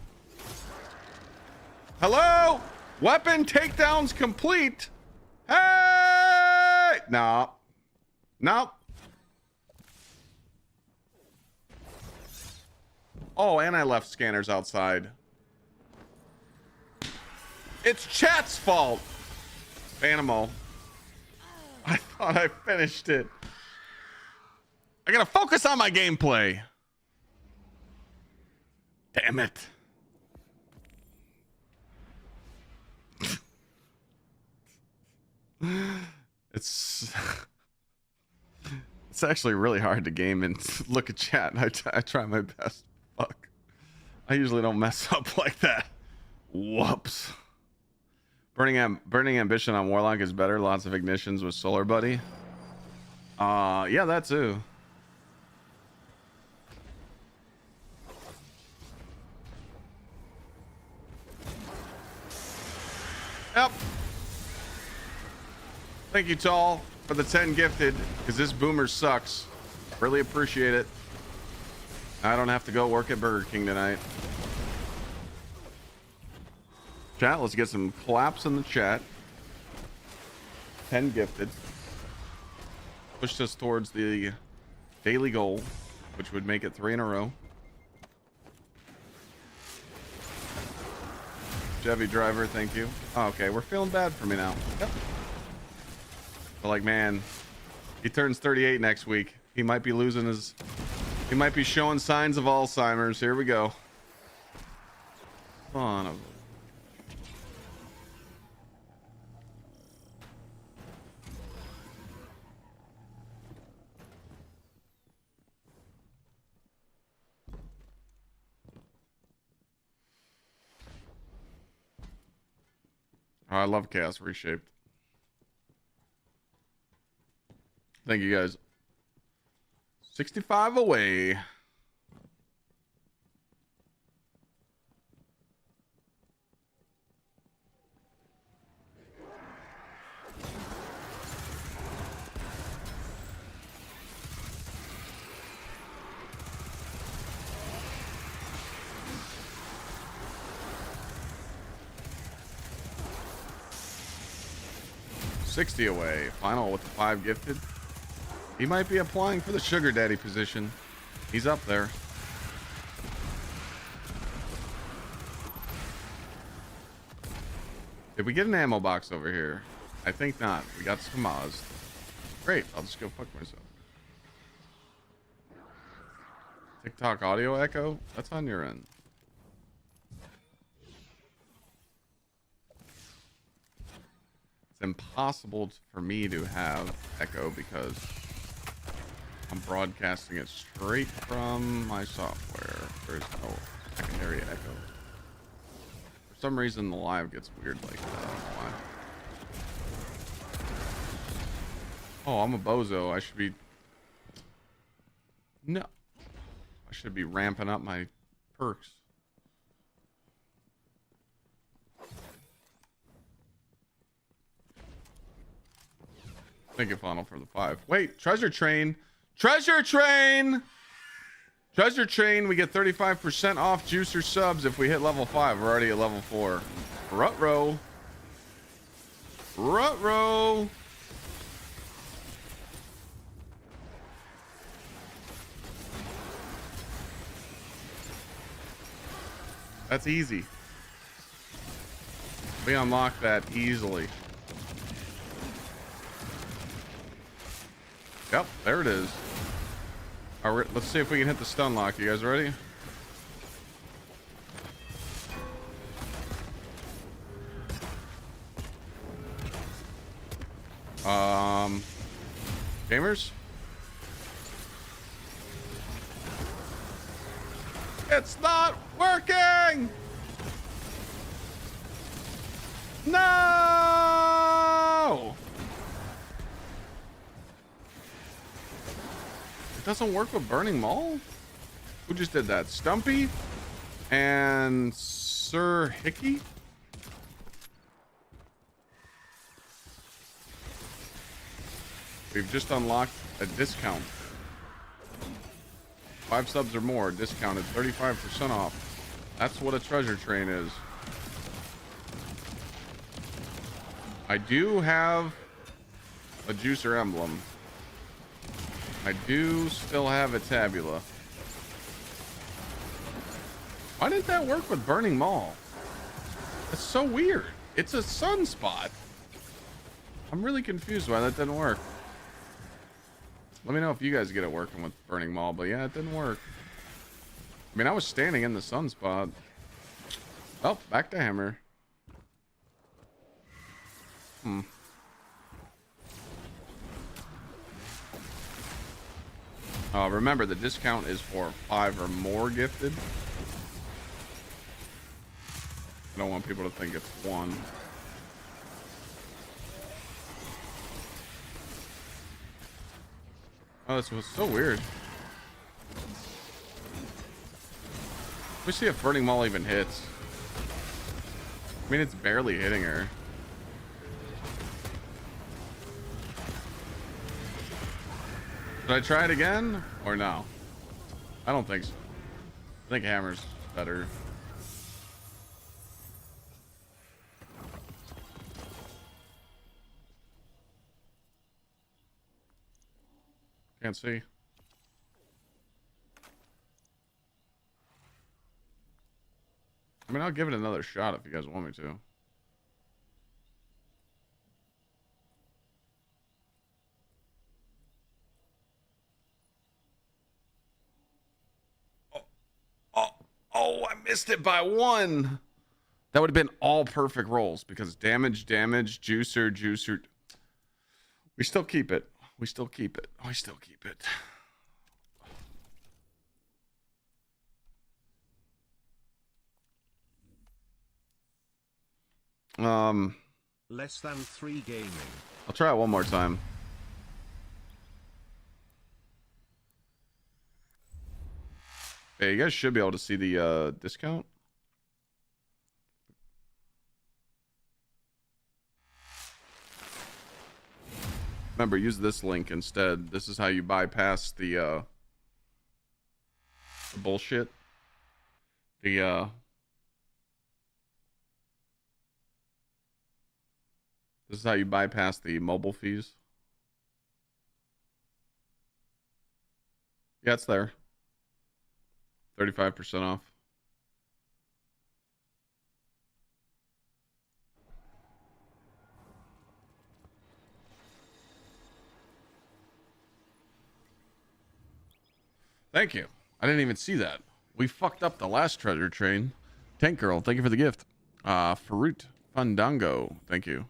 Hello? Weapon takedowns complete. Hey! Nah. Nope. Oh, and I left scanners outside. It's chat's fault. Animal. I thought I finished it. I gotta focus on my gameplay. Damn it. It's actually really hard to game and look at chat. I try my best. Fuck. I usually don't mess up like that. Whoops. Burning ambition on Warlock is better. Lots of ignitions with Solar Buddy. Yeah, that too. Yep. Thank you, Tall, for the 10 gifted, because this boomer sucks. Really appreciate it. I don't have to go work at Burger King tonight. Chat, let's get some claps in the chat. 10 gifted. Pushed us towards the daily goal, which would make it 3 in a row. Chevy driver, thank you. Oh, okay, we're feeling bad for me now. Yep. But like, man, he turns 38 next week. He might be losing his... He might be showing signs of Alzheimer's. Here we go. Son of... Oh, I love Chaos Reshaped. Thank you guys. 65 away. $60 away. Final with the 5 gifted. He might be applying for the sugar daddy position. He's up there. Did we get an ammo box over here? I think not. We got some Oz. Great. I'll just go fuck myself. TikTok audio echo? That's on your end. It's impossible for me to have echo because I'm broadcasting it straight from my software. There's no secondary echo. For some reason, the live gets weird like that. I don't know why. Oh, I'm a bozo. I should be... No. I should be ramping up my perks. Thank you, Funnel, for the 5. Wait, treasure train. Treasure train! Treasure train, we get 35% off juicer subs if we hit level 5. We're already at level 4. Rut-row. Rut-row. That's easy. We unlock that easily. Yep, there it is. All right, let's see if we can hit the stun lock. You guys ready? Gamers? It's not working! No! doesn't work with Burning Maul? Who just did that? Stumpy and Sir Hickey? We've just unlocked a discount. 5 subs or more, discounted 35% off. That's what a treasure train is. I do have a juicer emblem. I do still have a tabula. Why didn't that work with Burning Maul? That's so weird. It's a sunspot. I'm really confused why that didn't work. Let me know if you guys get it working with Burning Maul, but yeah, it didn't work. I mean, I was standing in the sunspot. Oh, back to hammer. Remember, the discount is for 5 or more gifted. I don't want people to think it's 1. Oh, this was so weird. Let me see if Burning Maul even hits. I mean, it's barely hitting her. Should I try it again or no? I don't think so. I think hammer's better. Can't see. I mean, I'll give it another shot if you guys want me to. Oh, I missed it by 1. That would have been all perfect rolls because damage, juicer. We still keep it. We still keep it. Less than 3 gaming. I'll try it one more time. Hey, you guys should be able to see the discount. Remember, use this link instead. This is how you bypass the bullshit. This is how you bypass the mobile fees. Yeah, it's there. 35% off. Thank you. I didn't even see that. We fucked up the last treasure train. Tank Girl, thank you for the gift. Farut Fandango, thank you.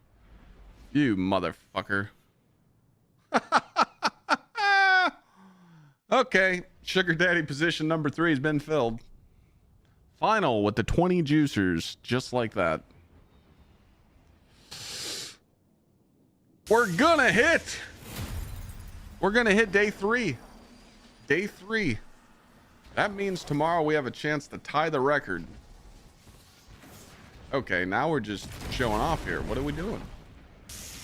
You motherfucker. Okay, Sugar Daddy position number 3 has been filled. Final with the 20 juicers, just like that. We're gonna hit day 3. Day 3. That means tomorrow we have a chance to tie the record. Okay, now we're just showing off here. What are we doing?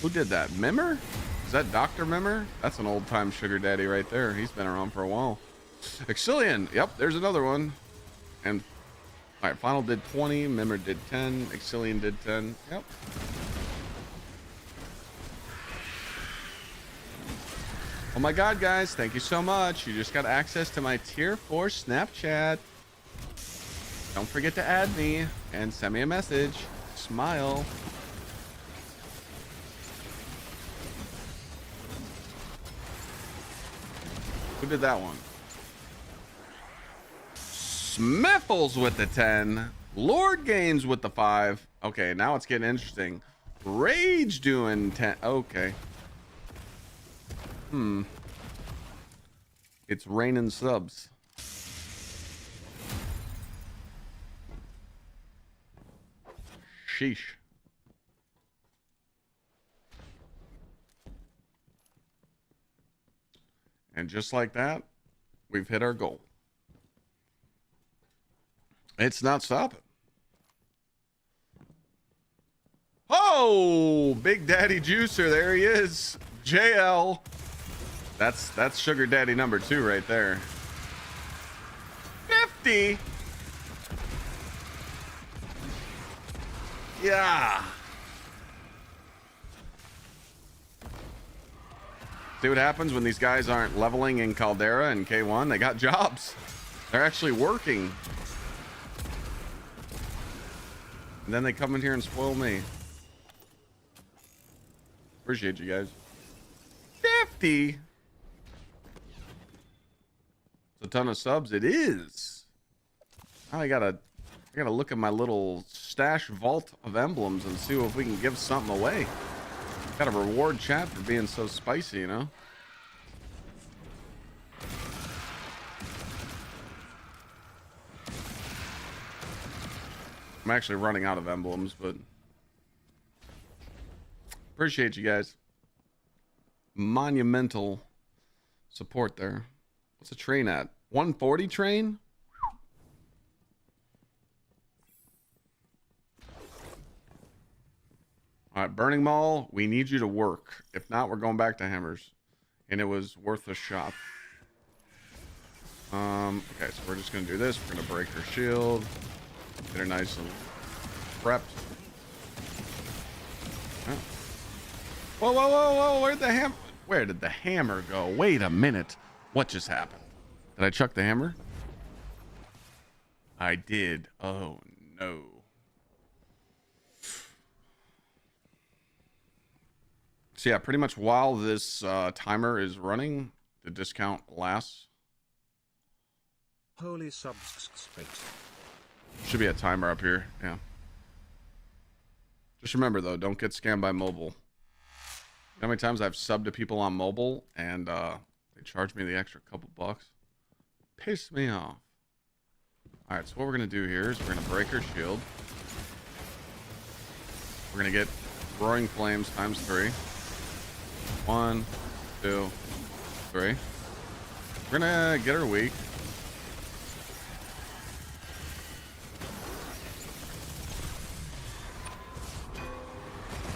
Who did that? Mimmer? Is that Dr. Mimmer? That's an old-time sugar daddy right there. He's been around for a while. Exilian. Yep, there's another one. And, all right, Final did 20. Mimmer did 10. Exilian did 10. Yep. Oh my god, guys, thank you so much. You just got access to my tier 4 Snapchat. Don't forget to add me and send me a message. Smile. Who did that one? Smiffles with the 10. Lord Games with the 5. Okay, now it's getting interesting. Rage doing 10. Okay. It's raining subs. Sheesh. And just like that, We've hit our goal. It's not stopping. Oh, Big Daddy Juicer. There he is. JL. That's Sugar Daddy number 2 right there. 50. Yeah. See what happens when these guys aren't leveling in Caldera and K1? They got jobs. They're actually working. And then they come in here and spoil me. Appreciate you guys. 50. It's a ton of subs. It is. Now I gotta look at my little stash vault of emblems and see if we can give something away. Gotta reward chat for being so spicy, you know? I'm actually running out of emblems, but appreciate you guys. Monumental support there. What's the train at? 140 train? All right, Burning Mall, we need you to work. If not, we're going back to Hammers. And it was worth a shot. Okay, so we're just going to do this. We're going to break her shield. Get her nice and prepped. Oh. Whoa, whoa, whoa, whoa. Where did the hammer go? Wait a minute. What just happened? Did I chuck the hammer? I did. Oh, no. So yeah, pretty much while this timer is running, the discount lasts. Holy subs space. Should be a timer up here. Yeah. Just remember though, don't get scammed by mobile. How many times I've subbed to people on mobile and they charge me the extra couple bucks? Piss me off. All right, so what we're gonna do here is we're gonna break her shield. We're gonna get Roaring Flames times 3. 1, 2, 3. We're gonna get her weak.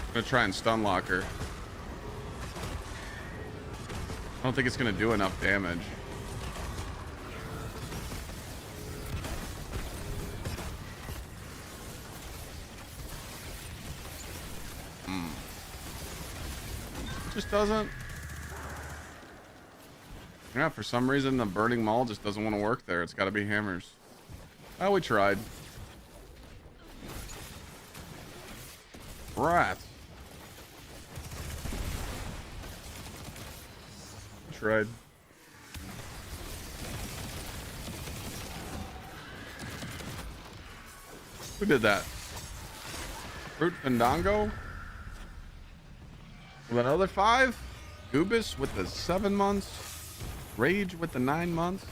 I'm gonna try and stun lock her. I don't think it's gonna do enough damage. Just doesn't. Yeah, for some reason the Burning Mall just doesn't want to work there. It's got to be Hammers. Oh, we tried. Right. Tried. Who did that? Fruit Fandango? With another 5? Goobus with the 7 months? Rage with the 9 months?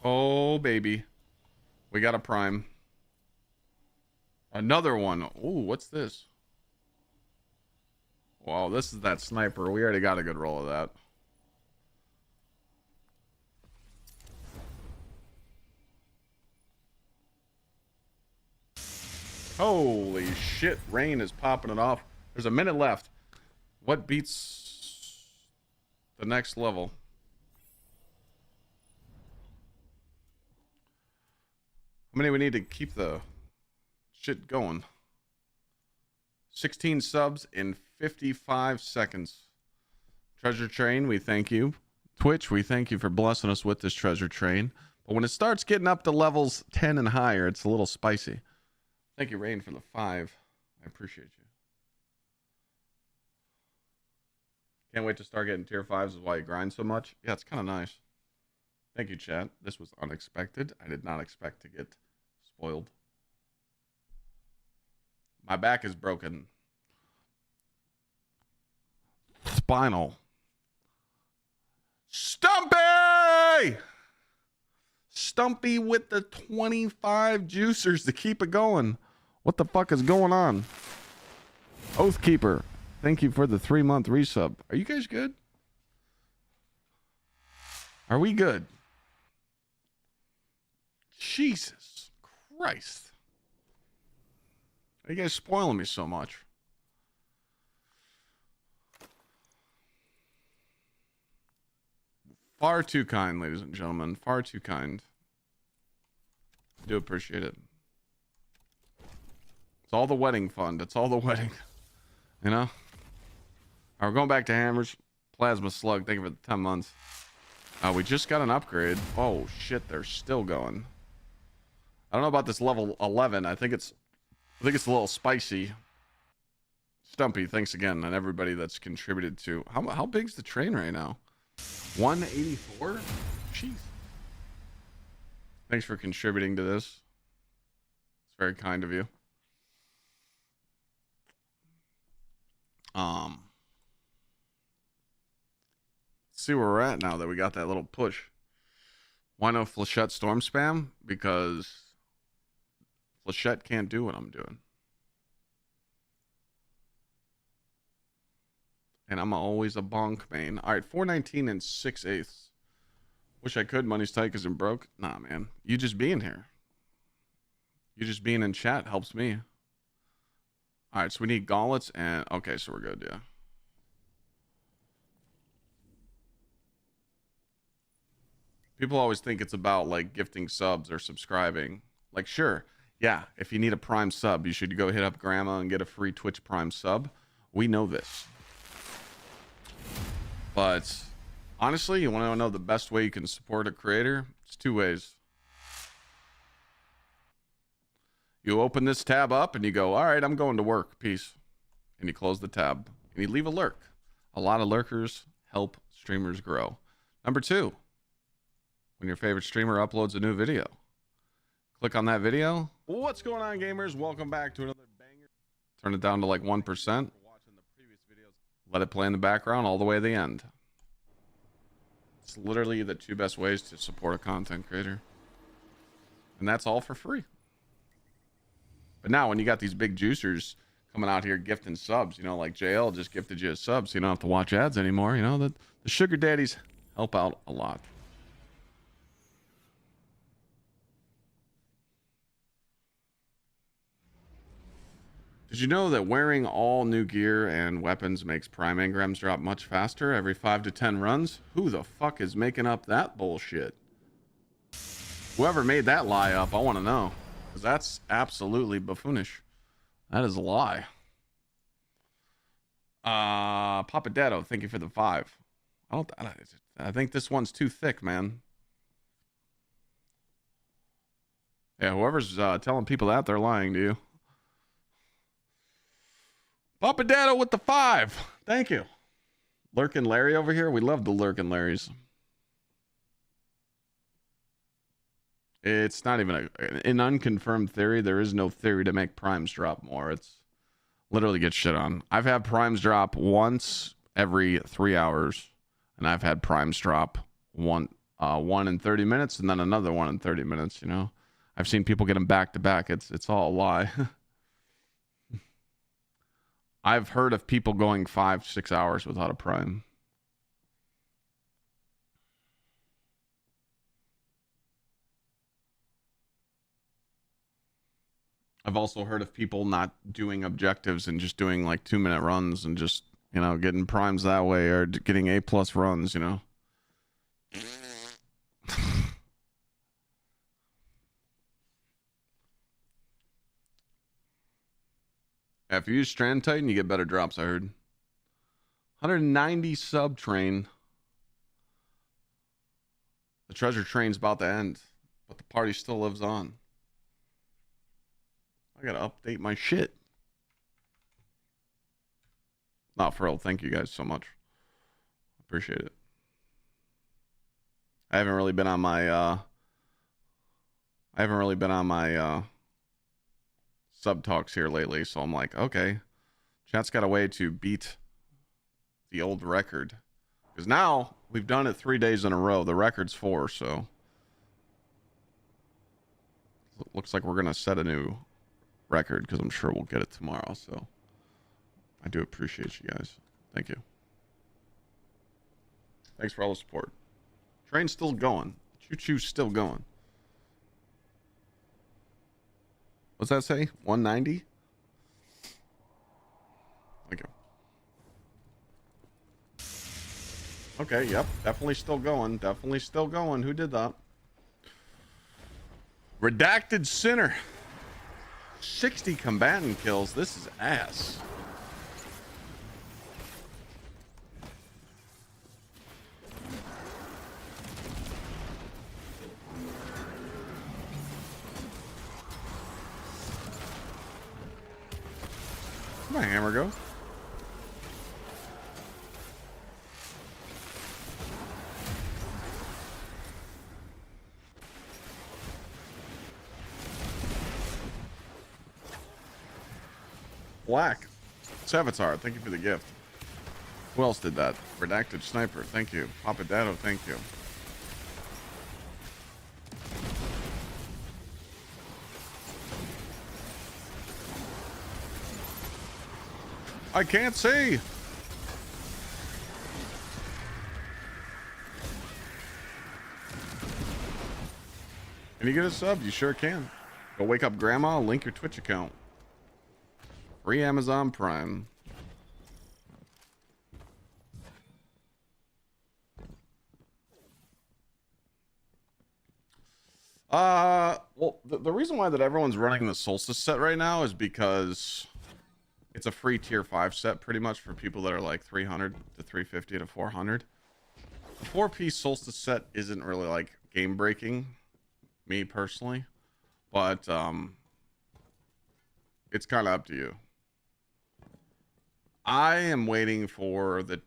Oh, baby. We got a prime. Another one. Ooh, what's this? Wow, this is that sniper. We already got a good roll of that. Holy shit, Rain is popping it off. There's a minute left. What beats the next level? How many we need to keep the shit going? 16 subs in 55 seconds. Treasure Train, we thank you. Twitch, we thank you for blessing us with this treasure train. But when it starts getting up to levels 10 and higher, it's a little spicy. Thank you, Rain, for the 5. I appreciate you. Can't wait to start getting tier 5s is why you grind so much. Yeah, it's kind of nice. Thank you, chat. This was unexpected. I did not expect to get spoiled. My back is broken. Spinal. Stumpy! Stumpy with the 25 juicers to keep it going. What the fuck is going on? Oathkeeper, thank you for the 3-month resub. Are you guys good? Are we good? Jesus Christ. Why are you guys spoiling me so much? Far too kind, ladies and gentlemen. Far too kind. I do appreciate it. It's all the wedding fund. It's all the wedding. You know? All right, we're going back to hammers. Plasma slug. Thank you for the 10 months. We just got an upgrade. Oh, shit. They're still going. I don't know about this level 11. I think it's a little spicy. Stumpy, thanks again. And everybody that's contributed to... How big's the train right now? 184? Jeez. Thanks for contributing to this. It's very kind of you. See where we're at now that we got that little push. Why no Flechette storm spam? Because Flechette can't do what I'm doing. And I'm always a bonk main. All right, 419 and 6/8. Wish I could. Money's tight because I'm broke. Nah, man. You just being here. You just being in chat helps me. All right, so we need gauntlets and... Okay, so we're good, yeah. People always think it's about, like, gifting subs or subscribing. Like, sure. Yeah, if you need a Prime sub, you should go hit up Grandma and get a free Twitch Prime sub. We know this. But honestly, you want to know the best way you can support a creator? It's two ways. You open this tab up and you go, all right, I'm going to work. Peace. And you close the tab and you leave a lurk. A lot of lurkers help streamers grow. Number two, when your favorite streamer uploads a new video, click on that video. What's going on, gamers? Welcome back to another banger. Turn it down to like 1%. Let it play in the background all the way to the end. It's literally the two best ways to support a content creator. And that's all for free. But now when you got these big juicers coming out here gifting subs, you know, like JL just gifted you a sub so you don't have to watch ads anymore, you know, the sugar daddies help out a lot. Did you know that wearing all new gear and weapons makes prime engrams drop much faster every 5 to 10 runs? Who the fuck is making up that bullshit? Whoever made that lie up, I want to know. Because that's absolutely buffoonish. That is a lie. Papa Daddo, thank you for the 5. I think this one's too thick, man. Yeah, whoever's telling people that, they're lying to you. Papa Daddo with the 5. Thank you. Lurkin' Larry over here. We love the Lurkin' Larrys. It's not even an unconfirmed theory. There is no theory to make primes drop more. It's literally get shit on. I've had primes drop once every 3 hours. And I've had primes drop one in 30 minutes and then another one in 30 minutes, you know. I've seen people get them back to back. It's all a lie. I've heard of people going 5-6 hours without a prime. I've also heard of people not doing objectives and just doing like 2-minute runs and just, you know, getting primes that way or getting A+ runs, you know. If you use Strand Titan, you get better drops, I heard. 190 sub train. The treasure train's about to end, but the party still lives on. I gotta update my shit. Not for real. Thank you guys so much. Appreciate it. I haven't really been on my sub talks here lately, so I'm like, okay, chat's got a way to beat the old record, because now we've done it 3 days in a row. The record's 4, so it looks like we're gonna set a new record, because I'm sure we'll get it tomorrow. So I do appreciate you guys. Thank you. Thanks for all the support. Train's still going. Choo-choo's still going. What's that say? 190? Thank you. Okay, yep. Definitely still going. Definitely still going. Who did that? Redacted Sinner. 60 combatant kills. This is ass. Where'd my hammer go? Black. Savitar, thank you for the gift. Who else did that? Redacted Sniper, thank you. Papadado, thank you. I can't see. Can you get a sub? You sure can. Go wake up grandma, link your Twitch account. Free Amazon Prime. Well, the reason why that everyone's running the Solstice set right now is because it's a free tier 5 set pretty much for people that are like 300 to 350 to 400. The 4-piece Solstice set isn't really like game breaking, me personally, but it's kind of up to you. I am waiting for the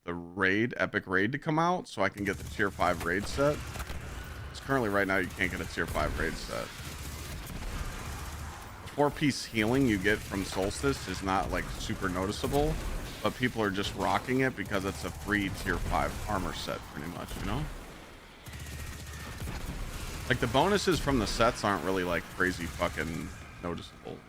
raid, epic raid to come out so I can get the tier 5 raid set. Because currently right now you can't get a tier 5 raid set. 4-piece healing you get from Solstice is not like super noticeable, but people are just rocking it because it's a free tier 5 armor set pretty much, you know? Like the bonuses from the sets aren't really like crazy fucking noticeable.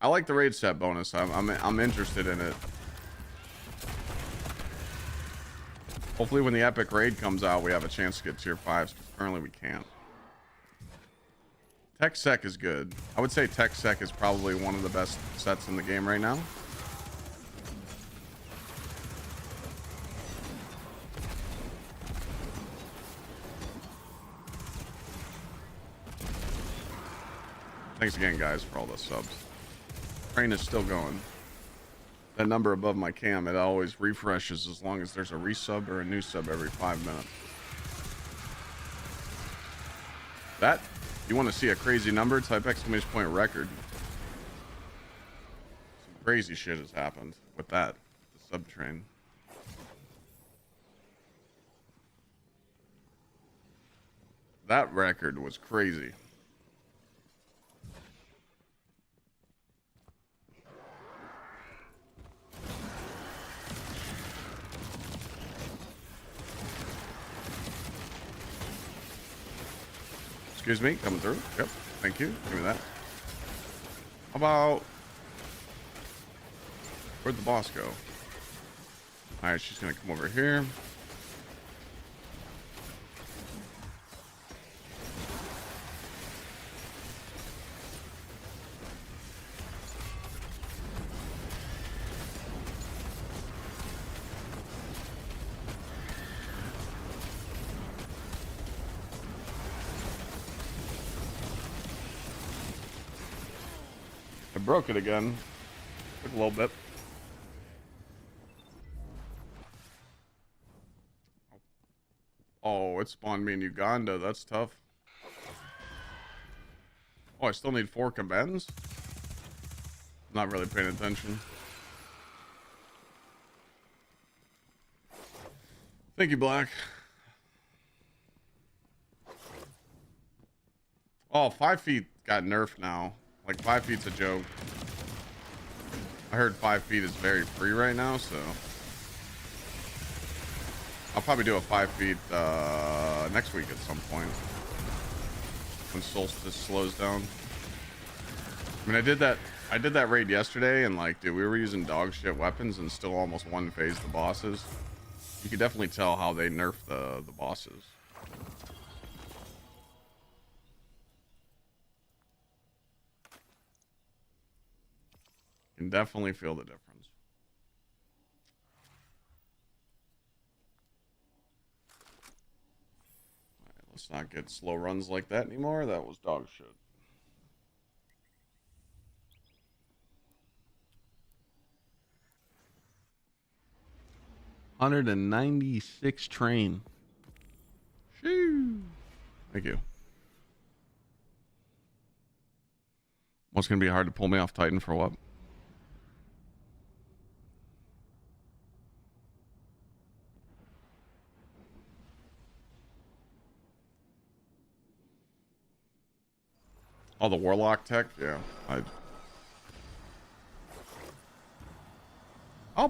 I like the raid set bonus. I'm interested in it. Hopefully when the epic raid comes out, we have a chance to get tier 5s. Currently we can't. Tech Sec is good. I would say Tech Sec is probably one of the best sets in the game right now. Thanks again, guys, for all the subs. Train is still going. That number above my cam, it always refreshes as long as there's a resub or a new sub every 5 minutes. That, you want to see a crazy number? Type !! record. Some crazy shit has happened with that, the sub train. That record was crazy. Excuse me, coming through. Yep, thank you. Give me that. How about... Where'd the boss go? Alright, she's gonna come over here. I broke it again. Took a little bit. Oh, it spawned me in Uganda. That's tough. Oh, I still need 4 combatants? Not really paying attention. Thank you, Black. Oh, 5 feet got nerfed now. Like 5 feet's a joke. I heard 5 feet is very free right now, so I'll probably do a 5 feet next week at some point when Solstice slows down. I mean, I did that raid yesterday, and like, dude, we were using dog shit weapons and still almost one phase the bosses. You could definitely tell how they nerf the bosses. You can definitely feel the difference. All right, let's not get slow runs like that anymore. That was dog shit. $196 train. Shoo. Thank you. What's gonna be hard to pull me off Titan for what? Oh, the Warlock tech? Yeah. I'll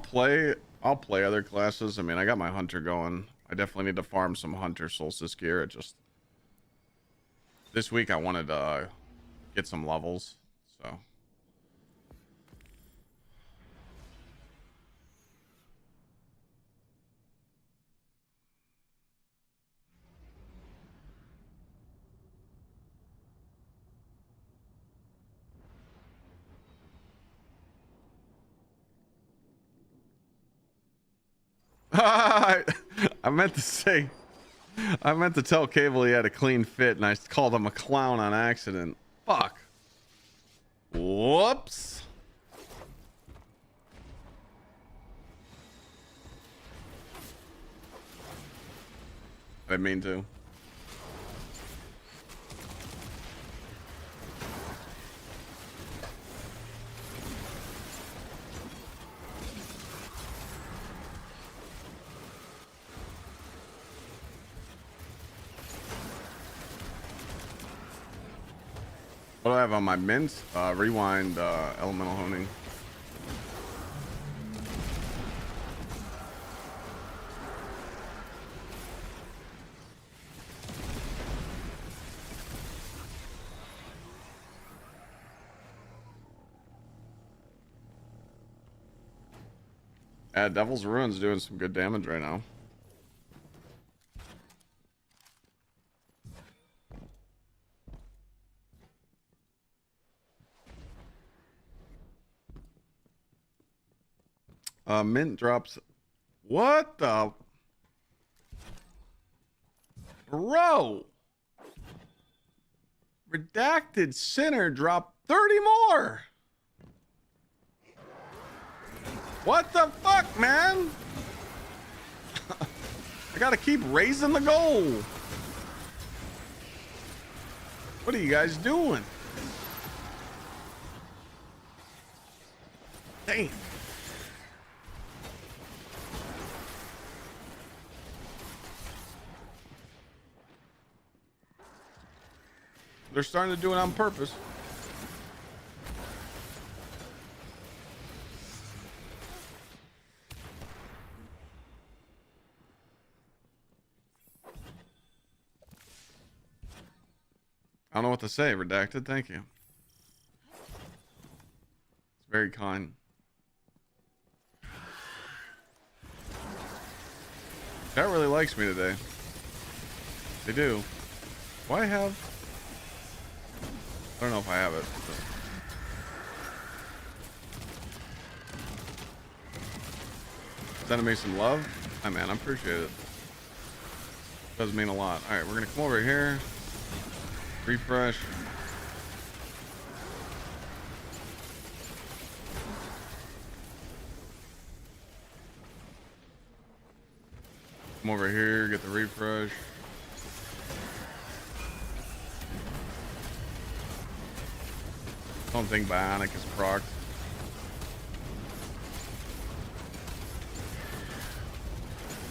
play other classes. I mean, I got my Hunter going. I definitely need to farm some Hunter Solstice gear. It just this week I wanted to get some levels, so I meant to say, I meant to tell Cable he had a clean fit, and I called him a clown on accident. Fuck. Whoops. I didn't mean to. What do I have on my mint? Rewind, elemental honing. Devil's Ruin's doing some good damage right now. Mint drops. What the? Bro! Redacted Sinner dropped 30 more! What the fuck, man? I gotta keep raising the goal. What are you guys doing? Damn. They're starting to do it on purpose. I don't know what to say, Redacted. Thank you. It's very kind. Chat really likes me today. They do. Do I have? I don't know if I have it. Sending me some love? Hi, man. I appreciate it. Does mean a lot. All right, we're going to come over here. Refresh. Come over here, get the refresh. Don't think Bionic is proc.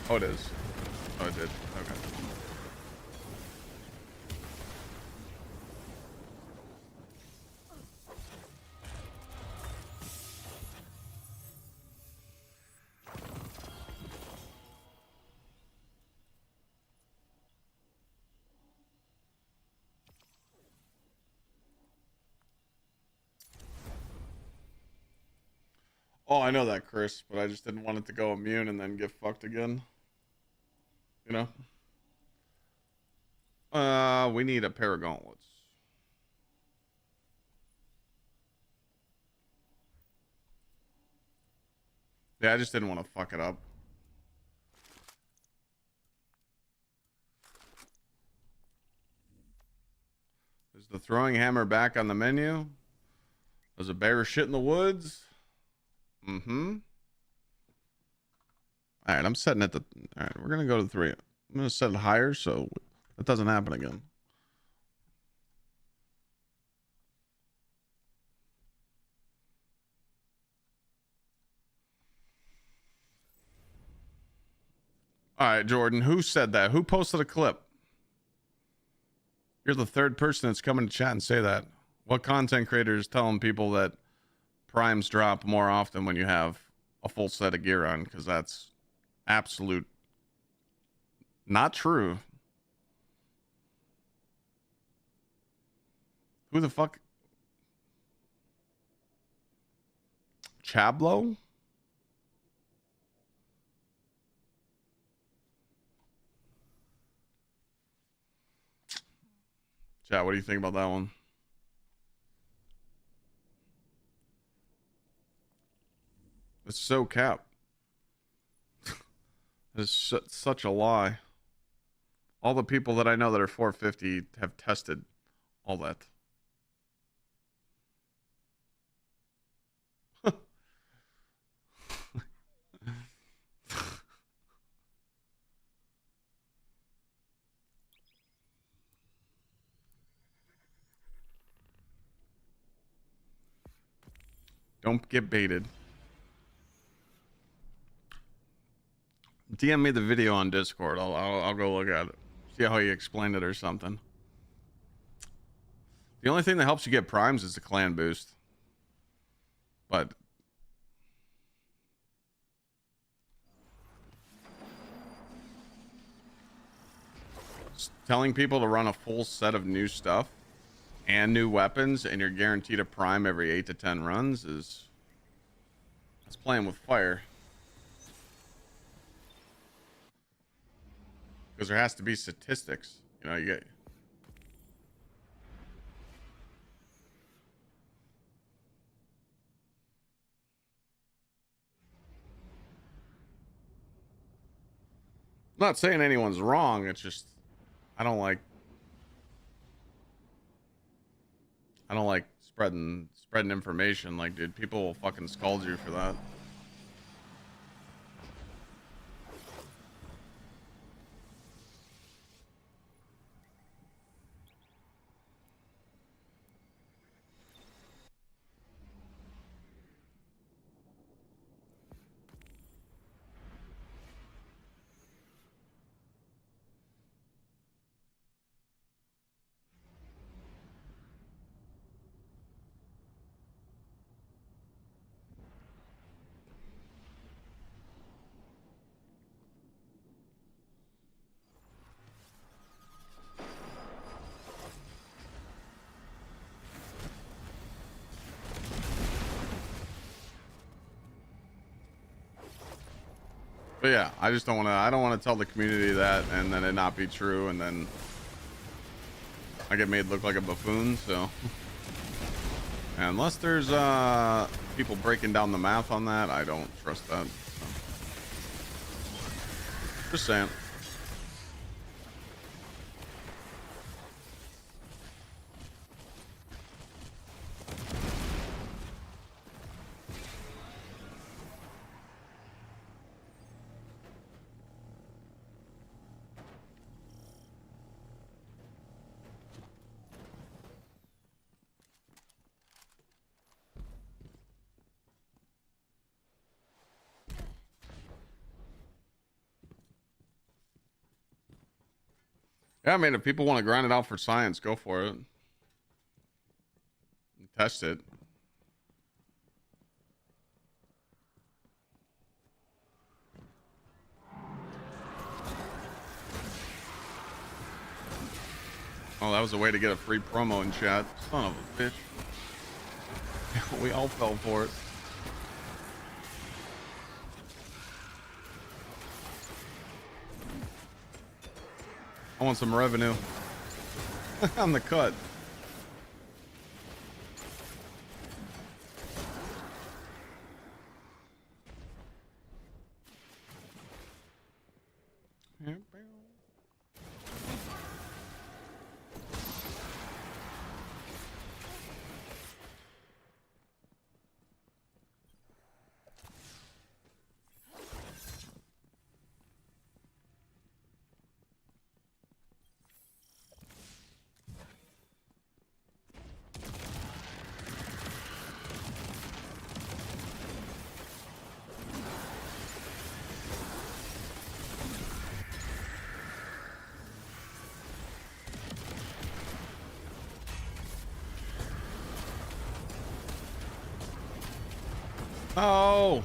Oh, it is. Oh, it did. Okay. Oh, I know that, Chris, but I just didn't want it to go immune and then get fucked again. You know? We need a pair of gauntlets. Yeah, I just didn't want to fuck it up. Is the throwing hammer back on the menu? There's a bear shit in the woods. Mm-hmm. All right, I'm setting it to... All right, we're going to go to 3. I'm going to set it higher so that doesn't happen again. All right, Jordan, who said that? Who posted a clip? You're the third person that's coming to chat and say that. What content creator is telling people that primes drop more often when you have a full set of gear on? Because that's absolute not true. Who the fuck? Chablo? Chat, what do you think about that one? It's so cap. It's such a lie. All the people that I know that are 450 have tested all that. Don't get baited. DM me the video on Discord. I'll go look at it. See how you explained it or something. The only thing that helps you get primes is the clan boost. But telling people to run a full set of new stuff and new weapons and you're guaranteed a prime every 8 to 10 runs is... It's playing with fire. Because there has to be statistics. You know, you get... I'm not saying anyone's wrong. It's just... I don't like spreading information. Like, dude, people will fucking scold you for that. But yeah, I just don't want to. I don't want to tell the community that, and then it not be true, and then I get made look like a buffoon. So, and unless there's people breaking down the math on that, I don't trust that. So. Just saying. Yeah, I mean, if people want to grind it out for science, go for it. Test it. Oh, that was a way to get a free promo in chat. Son of a bitch. We all fell for it. I want some revenue on the cut. Oh,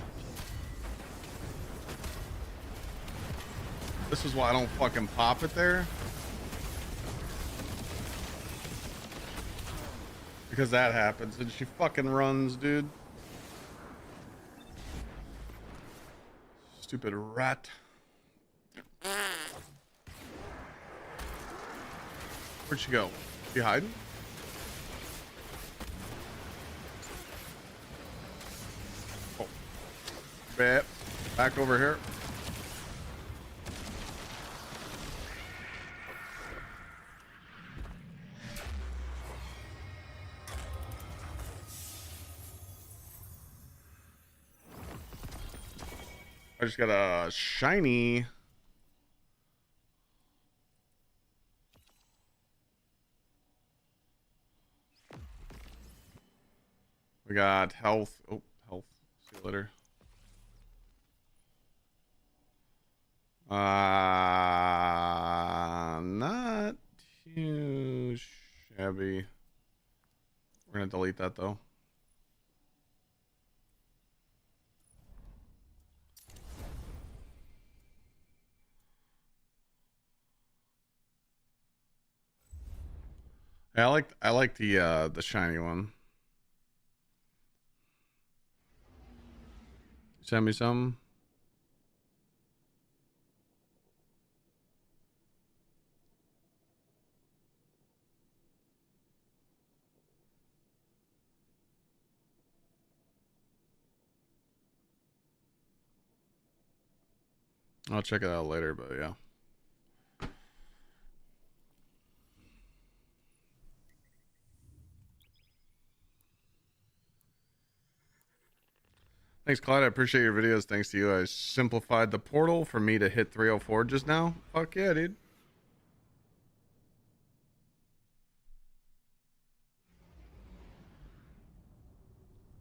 this is why I don't fucking pop it there. Because that happens and she fucking runs, dude. Stupid rat. Where'd she go? She hiding? Oh. Back over here. I just got a shiny. We got health. Oh, health. See you later. Not too shabby. We're gonna delete that though. Yeah, I like the shiny one. Send me some. I'll check it out later, but yeah. Thanks, Clyde. I appreciate your videos. Thanks to you, I simplified the portal for me to hit 304 just now. Fuck yeah, dude.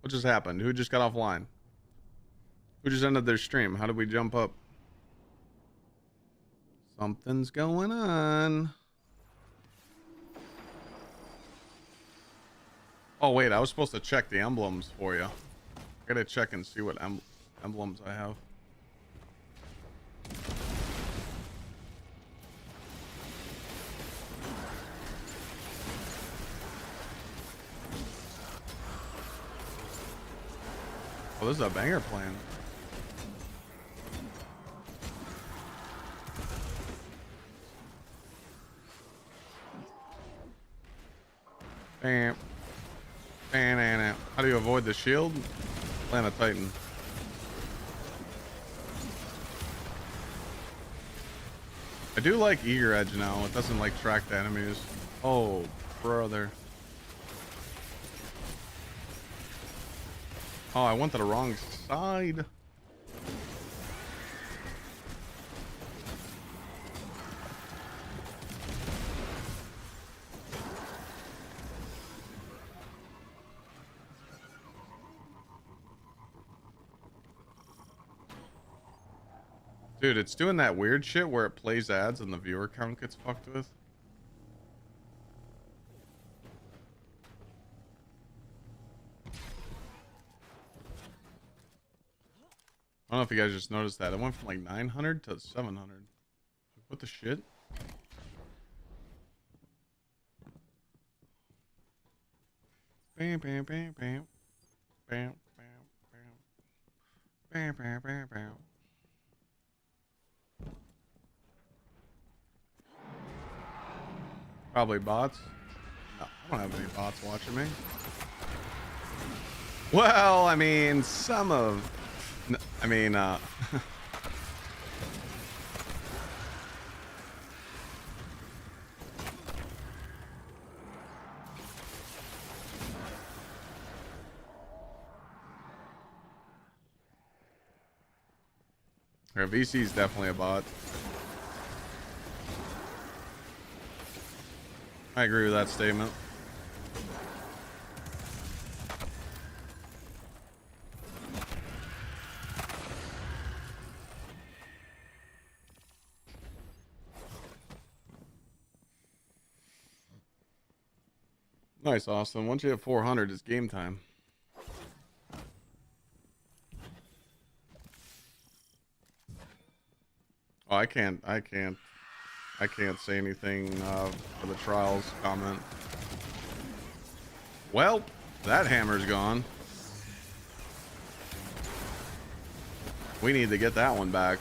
What just happened? Who just got offline? Who just ended their stream? How did we jump up? Something's going on. Oh, wait. I was supposed to check the emblems for you. I gotta check and see what emblems I have. Oh, this is a banger plan. Bam. Bam. How do you avoid the shield? Plant a Titan. I do like Eager Edge now. It doesn't like track the enemies. Oh, brother. Oh, I went to the wrong side. Dude, it's doing that weird shit where it plays ads and the viewer count gets fucked with. I don't know if you guys just noticed that. It went from like 900 to 700. What the shit? Bam, bam, bam, bam. Bam, bam, bam. Bam, bam, bam, bam. Probably bots. No, I don't have any bots watching me. Well, I mean, some of... I mean, Our VC is definitely a bot. I agree with that statement. Nice, Austin. Once you have 400, it's game time. Oh, I can't say anything for the trials comment. Well, that hammer's gone. We need to get that one back.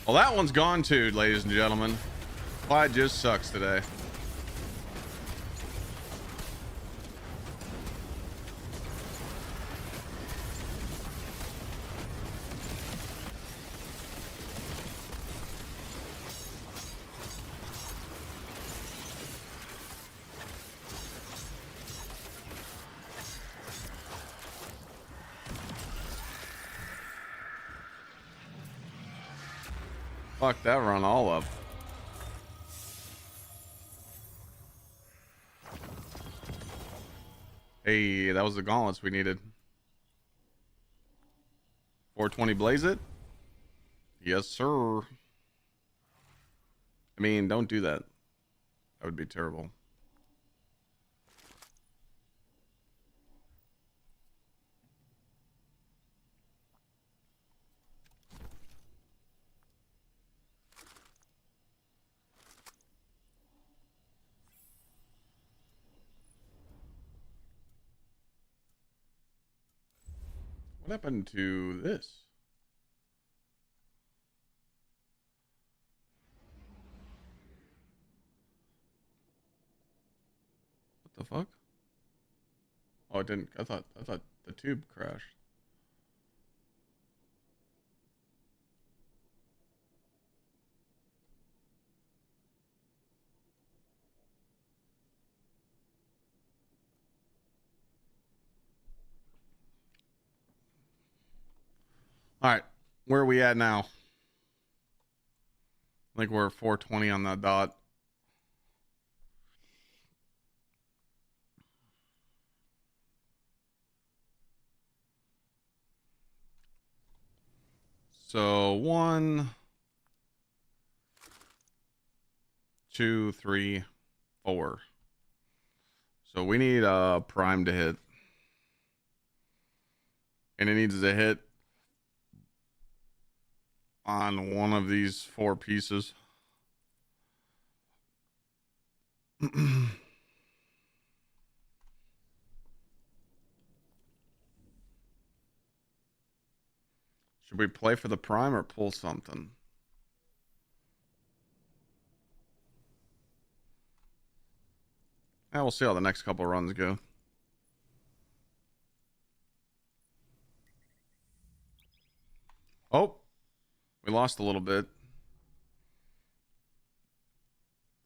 Well, that one's gone too, ladies and gentlemen. Clyde just sucks today. Fuck, that run all up. Hey, that was the gauntlets we needed. 420 blaze it? Yes, sir. I mean, don't do that. That would be terrible. What happened to this? What the fuck? Oh, it didn't. I thought the tube crashed. All right, where are we at now? I think we're 420 on the dot. So 1, 2, 3, 4. So we need a prime to hit, and it needs to hit on one of these 4 pieces. Should we play for the prime or pull something? Yeah, we'll see how the next couple runs go. Oh, we lost a little bit.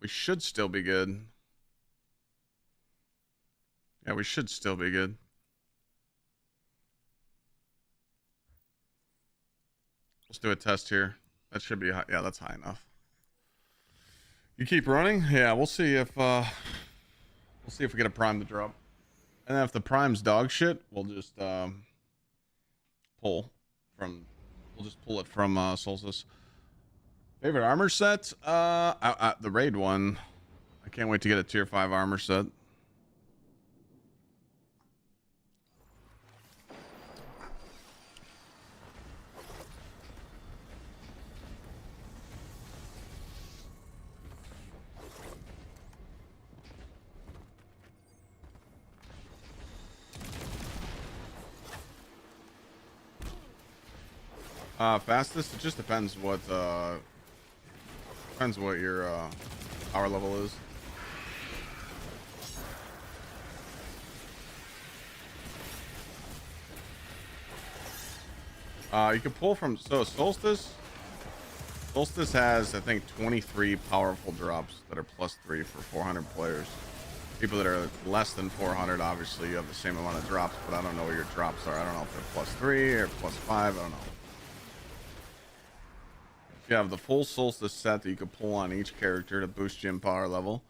We should still be good. Yeah, we should still be good. Let's do a test here. That should be high. Yeah, that's high enough. You keep running? Yeah, we'll see if we get a prime to drop. And then if the prime's dog shit, we'll just pull it from Solstice. Favorite armor set? The raid one. I can't wait to get a tier 5 armor set. Fastest, it just depends what your power level is. You can pull from, so Solstice has, I think, 23 powerful drops that are +3 for 400 players. People that are less than 400, obviously you have the same amount of drops, but I don't know what your drops are. I don't know if they're +3 or +5, I don't know. You have the full Solstice set that you can pull on each character to boost gym power level.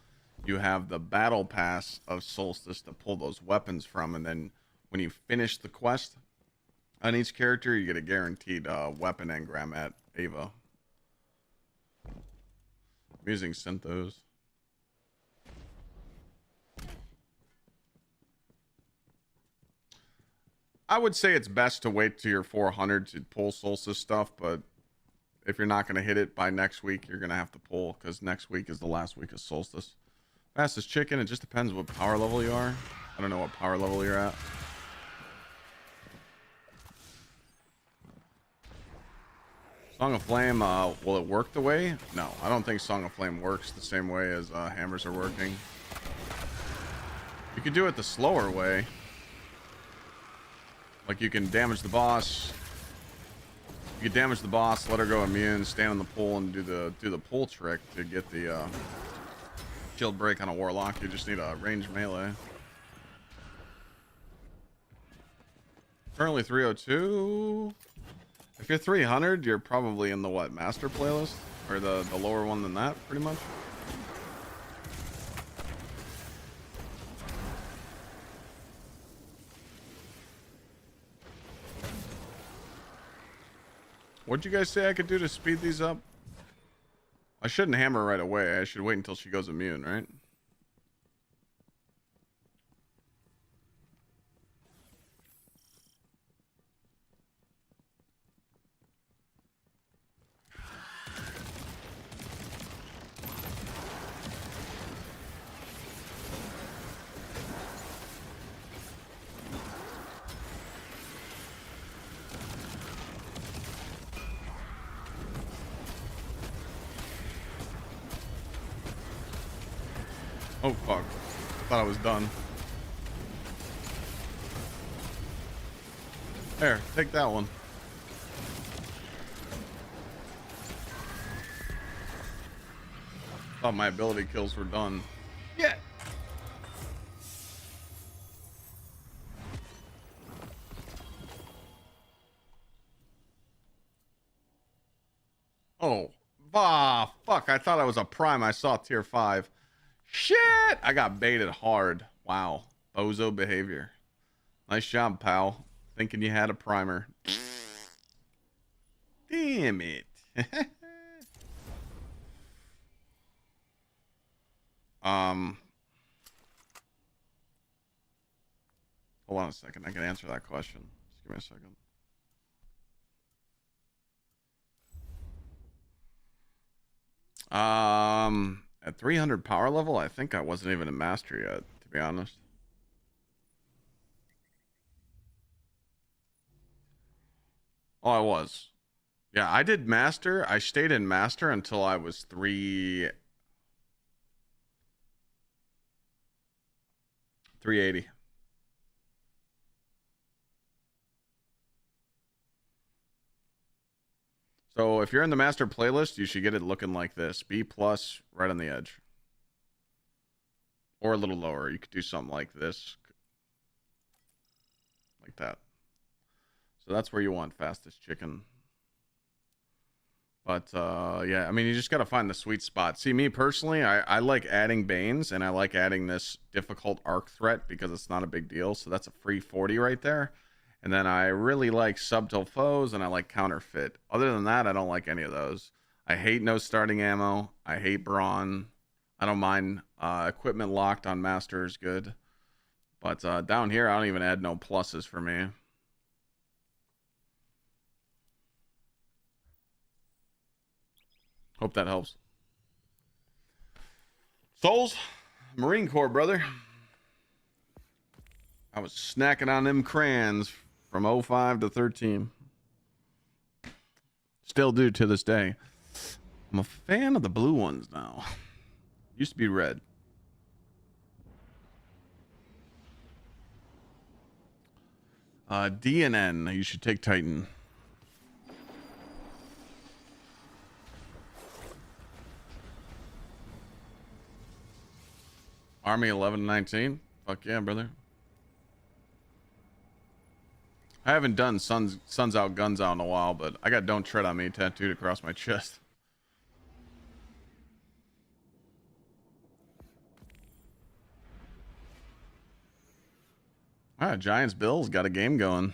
You have the battle pass of Solstice to pull those weapons from, and then when you finish the quest on each character, you get a guaranteed weapon engram at Ava. I'm using Synthos. I would say it's best to wait to your 400 to pull Solstice stuff, but if you're not going to hit it by next week, you're going to have to pull, because next week is the last week of Solstice. Fastest chicken, it just depends what power level you are. I don't know what power level you're at. Song of Flame, will it work the way? No, I don't think Song of Flame works the same way as hammers are working. You could do it the slower way. Like, you can damage the boss. You can damage the boss, let her go immune, stand on the pull, and do the pull trick to get the shield break on a warlock. You just need a ranged melee. Currently 302. If you're 300, you're probably in the what, master playlist, or the lower one than that, pretty much. What'd you guys say I could do to speed these up? I shouldn't hammer right away. I should wait until she goes immune, right? Oh, fuck. Thought I was done. There, take that one. Thought my ability kills were done. Yeah. Oh. Ah, fuck. I thought I was a prime. I saw tier 5. Shit! I got baited hard. Wow. Bozo behavior. Nice job, pal. Thinking you had a primer. Damn it. Hold on a second. I can answer that question. Just give me a second. At 300 power level, I think I wasn't even a master yet, to be honest. Oh, I was. Yeah, I did master. I stayed in master until I was 380. So if you're in the master playlist, you should get it looking like this. B plus right on the edge. Or a little lower. You could do something like this. Like that. So that's where you want fastest chicken. But yeah, I mean, you just got to find the sweet spot. See, me personally, I like adding Banes, and I like adding this difficult arc threat because it's not a big deal. So that's a free 40 right there. And then I really like subtle foes, and I like counterfeit. Other than that, I don't like any of those. I hate no starting ammo. I hate brawn. I don't mind equipment locked on master is good. But down here, I don't even add no pluses for me. Hope that helps. Souls, Marine Corps, brother. I was snacking on them crayons from 05 to 13. Still do to this day. I'm a fan of the blue ones now. Used to be red. D and N. You should take Titan. Army 11-19. Fuck yeah, brother. I haven't done Suns Out, Guns Out in a while, but I got Don't Tread on Me tattooed across my chest. Ah, Giants Bills got a game going.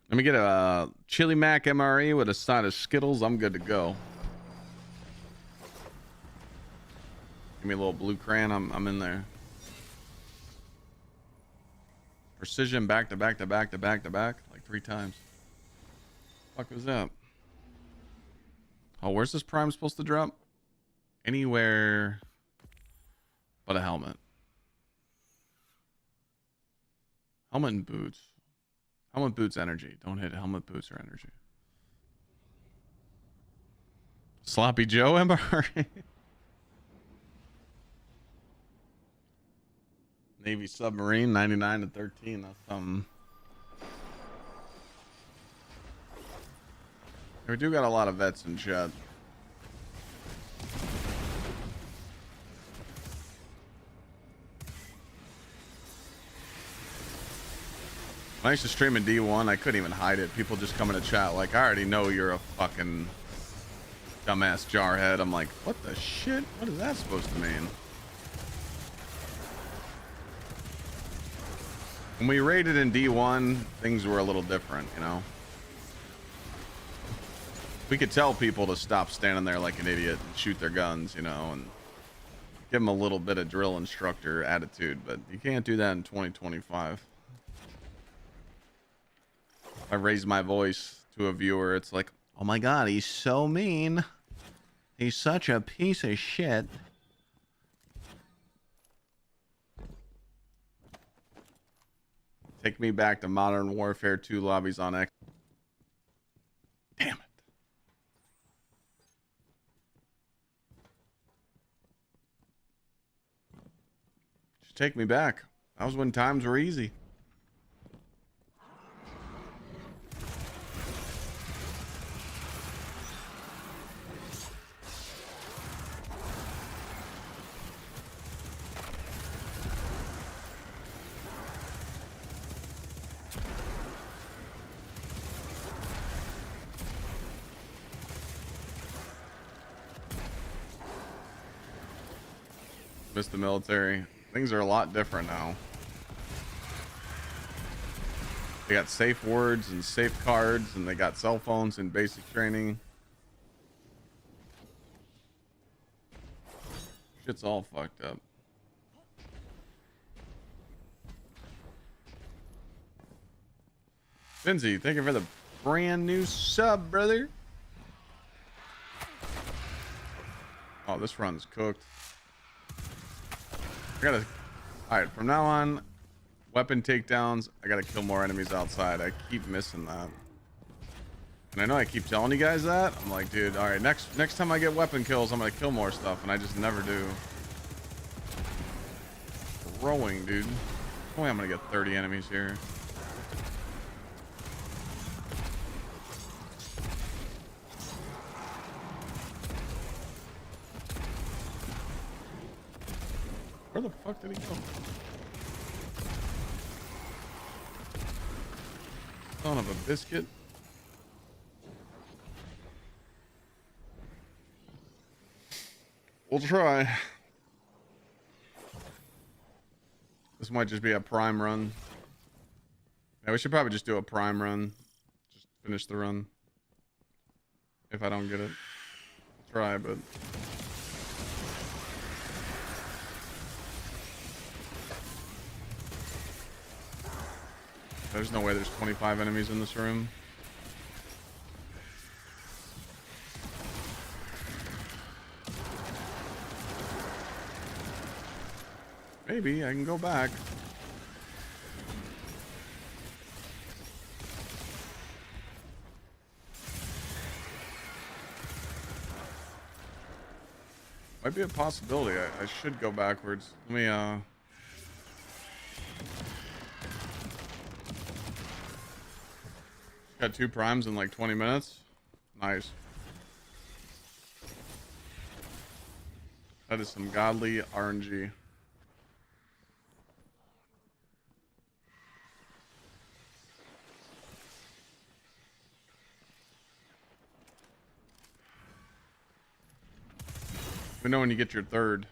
Let me get a Chili Mac MRE with a side of Skittles. I'm good to go. Give me a little blue crayon. I'm in there. Precision back to back to back to back to back like 3 times. Fuck was that? Oh, where's this prime supposed to drop? Anywhere but a helmet. Helmet and boots. Helmet, boots, energy. Don't hit helmet, boots, or energy. Sloppy Joe MR. Navy submarine 99-13. That's something. We do got a lot of vets in chat. When I used to stream in D1, I couldn't even hide it. People just come into chat like, I already know you're a fucking dumbass jarhead. I'm like, what the shit? What is that supposed to mean? When we raided in D1, things were a little different, you know? We could tell people to stop standing there like an idiot and shoot their guns, you know, and give them a little bit of drill instructor attitude, but you can't do that in 2025. I raise my voice to a viewer, it's like, oh my god, he's so mean. He's such a piece of shit. Take me back to Modern Warfare 2 lobbies on X. Damn it. Just take me back. That was when times were easy. Missed the military. Things are a lot different now. They got safe words and safe cards, and they got cell phones and basic training. Shit's all fucked up. Finzi, thank you for the brand new sub, brother. Oh, this run's cooked. I gotta. Alright, from now on, weapon takedowns, I gotta kill more enemies outside. I keep missing that. And I know I keep telling you guys that. I'm like, dude, alright, next time I get weapon kills, I'm gonna kill more stuff, and I just never do. Growing, dude. Only I'm gonna get 30 enemies here. Where the fuck did he go? Son of a biscuit. We'll try. This might just be a prime run. Yeah, we should probably just do a prime run. Just finish the run. If I don't get it. I'll try, but... There's no way there's 25 enemies in this room. Maybe I can go back. Might be a possibility. I should go backwards. Let me, got 2 primes in like 20 minutes. Nice. That is some godly RNG. We know when you get your 3rd.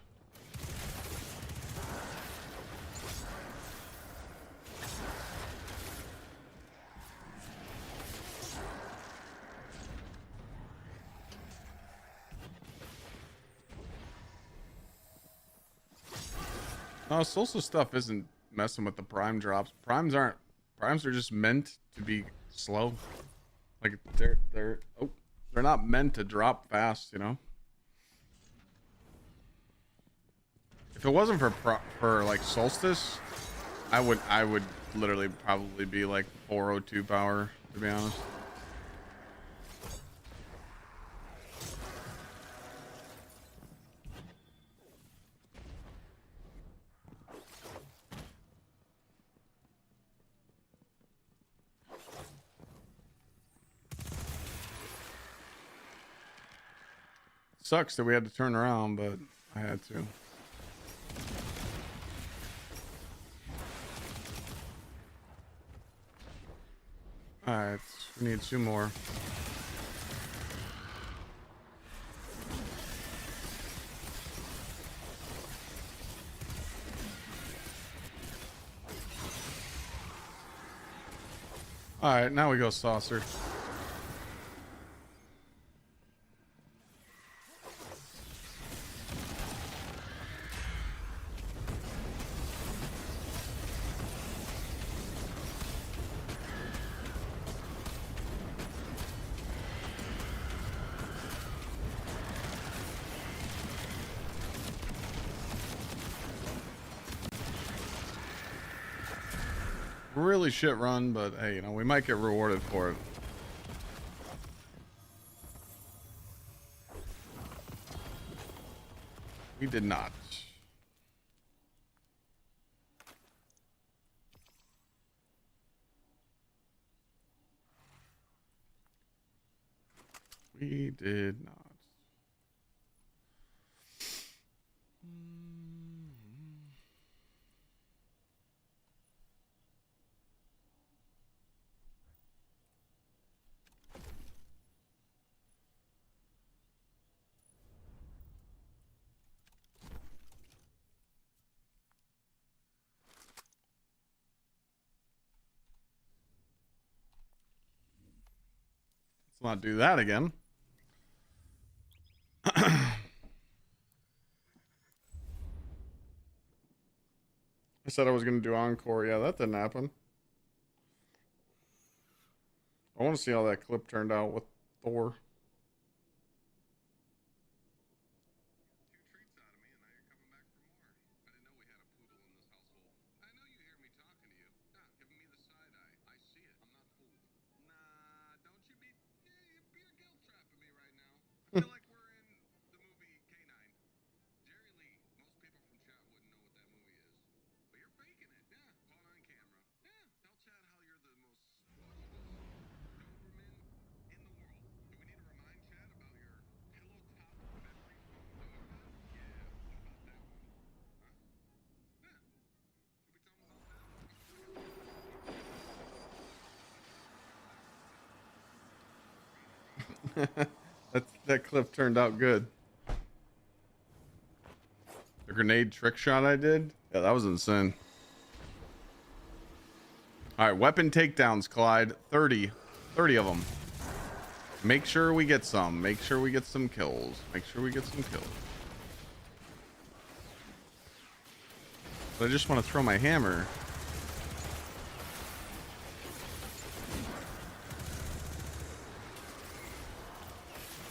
No, social stuff isn't messing with the prime drops. Primes are just meant to be slow. Like they're not meant to drop fast, you know? If it wasn't for like solstice, I would literally probably be like 402 power, to be honest. Sucks that we had to turn around, but I had to. Alright, we need 2 more. Alright, now we go saucer. Really shit run, but hey, you know, we might get rewarded for it. We did not. We did not. Let's not do that again. I said I was going to do encore. Yeah, that didn't happen. I want to see how that clip turned out with Thor. That clip turned out good. The grenade trick shot I did? Yeah, that was insane. Alright, weapon takedowns, Clyde. 30 of them. Make sure we get some. Make sure we get some kills. Make sure we get some kills. But I just want to throw my hammer.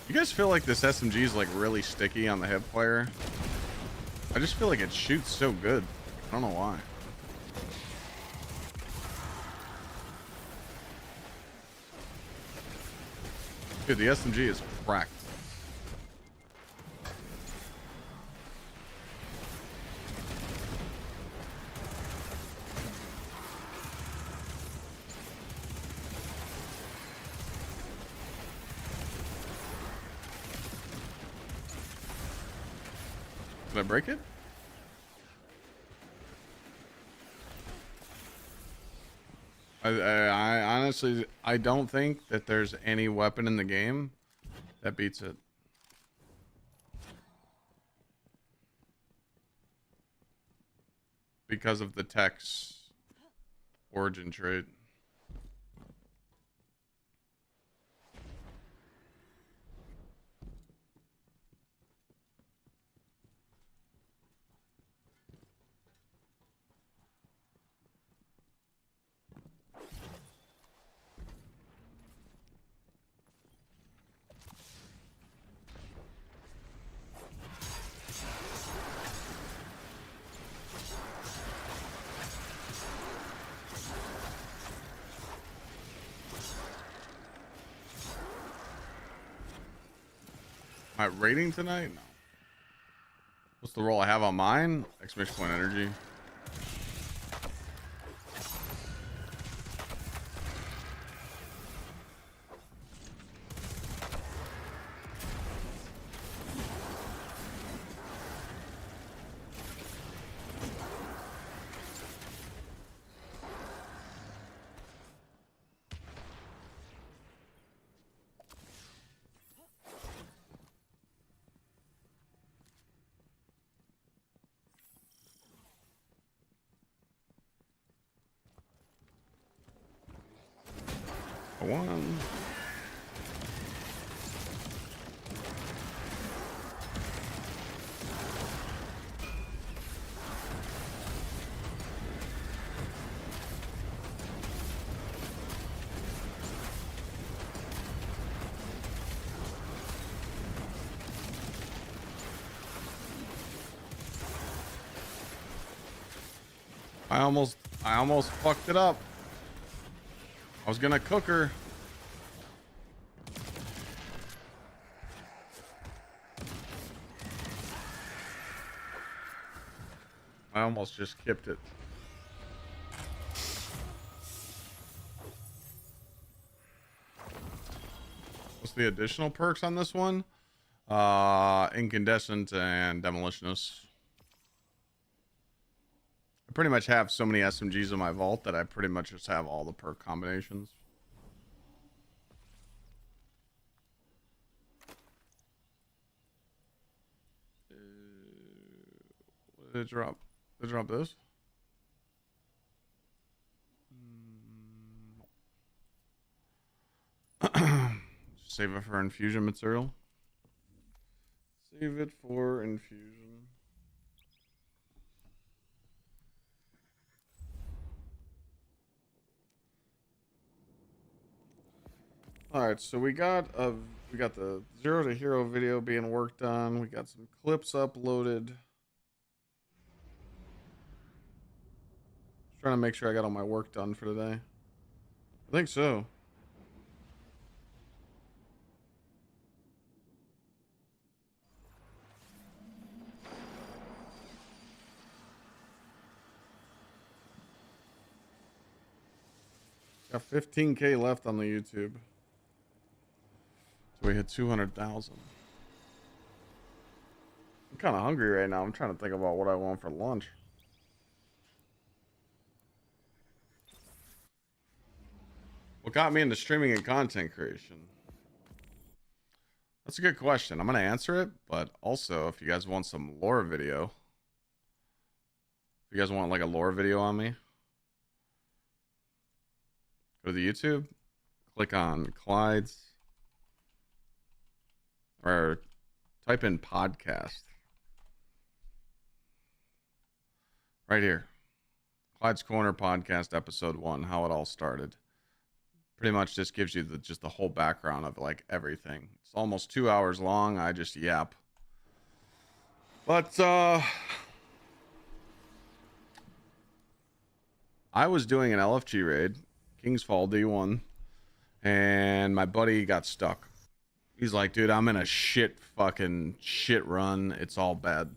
You guys feel like this SMG is like really sticky on the hip player? I just feel like it shoots so good. I don't know why. Dude, the SMG is cracked. Did I break it? I honestly, I don't think that there's any weapon in the game that beats it. Because of the tech's origin trait. Am I rating tonight? No. What's the role I have on mine? Exclamation point energy. One. I almost fucked it up. I was gonna cook her. I almost just kipped it. What's the additional perks on this one? Incandescent and demolitionist. I pretty much have so many SMGs in my vault that I pretty much just have all the perk combinations. What did it drop? Did it drop this? Save it for infusion material. Save it for infusion. All right, so we got the 0 to hero video being worked on. We got some clips uploaded. Just trying to make sure I got all my work done for today. I think so. Got 15K left on the YouTube. So we hit 200,000. I'm kind of hungry right now. I'm trying to think about what I want for lunch. What got me into streaming and content creation? That's a good question. I'm going to answer it, but also if you guys want some lore video, if you guys want like a lore video on me, go to the YouTube, click on Clyde's, or type in podcast. Right here. Clyde's Corner Podcast, episode 1, how it all started. Pretty much just gives you just the whole background of like everything. It's almost 2 hours long. I just yap. But I was doing an LFG raid, King's Fall D1, and my buddy got stuck. He's like, dude, I'm in a shit run. It's all bad.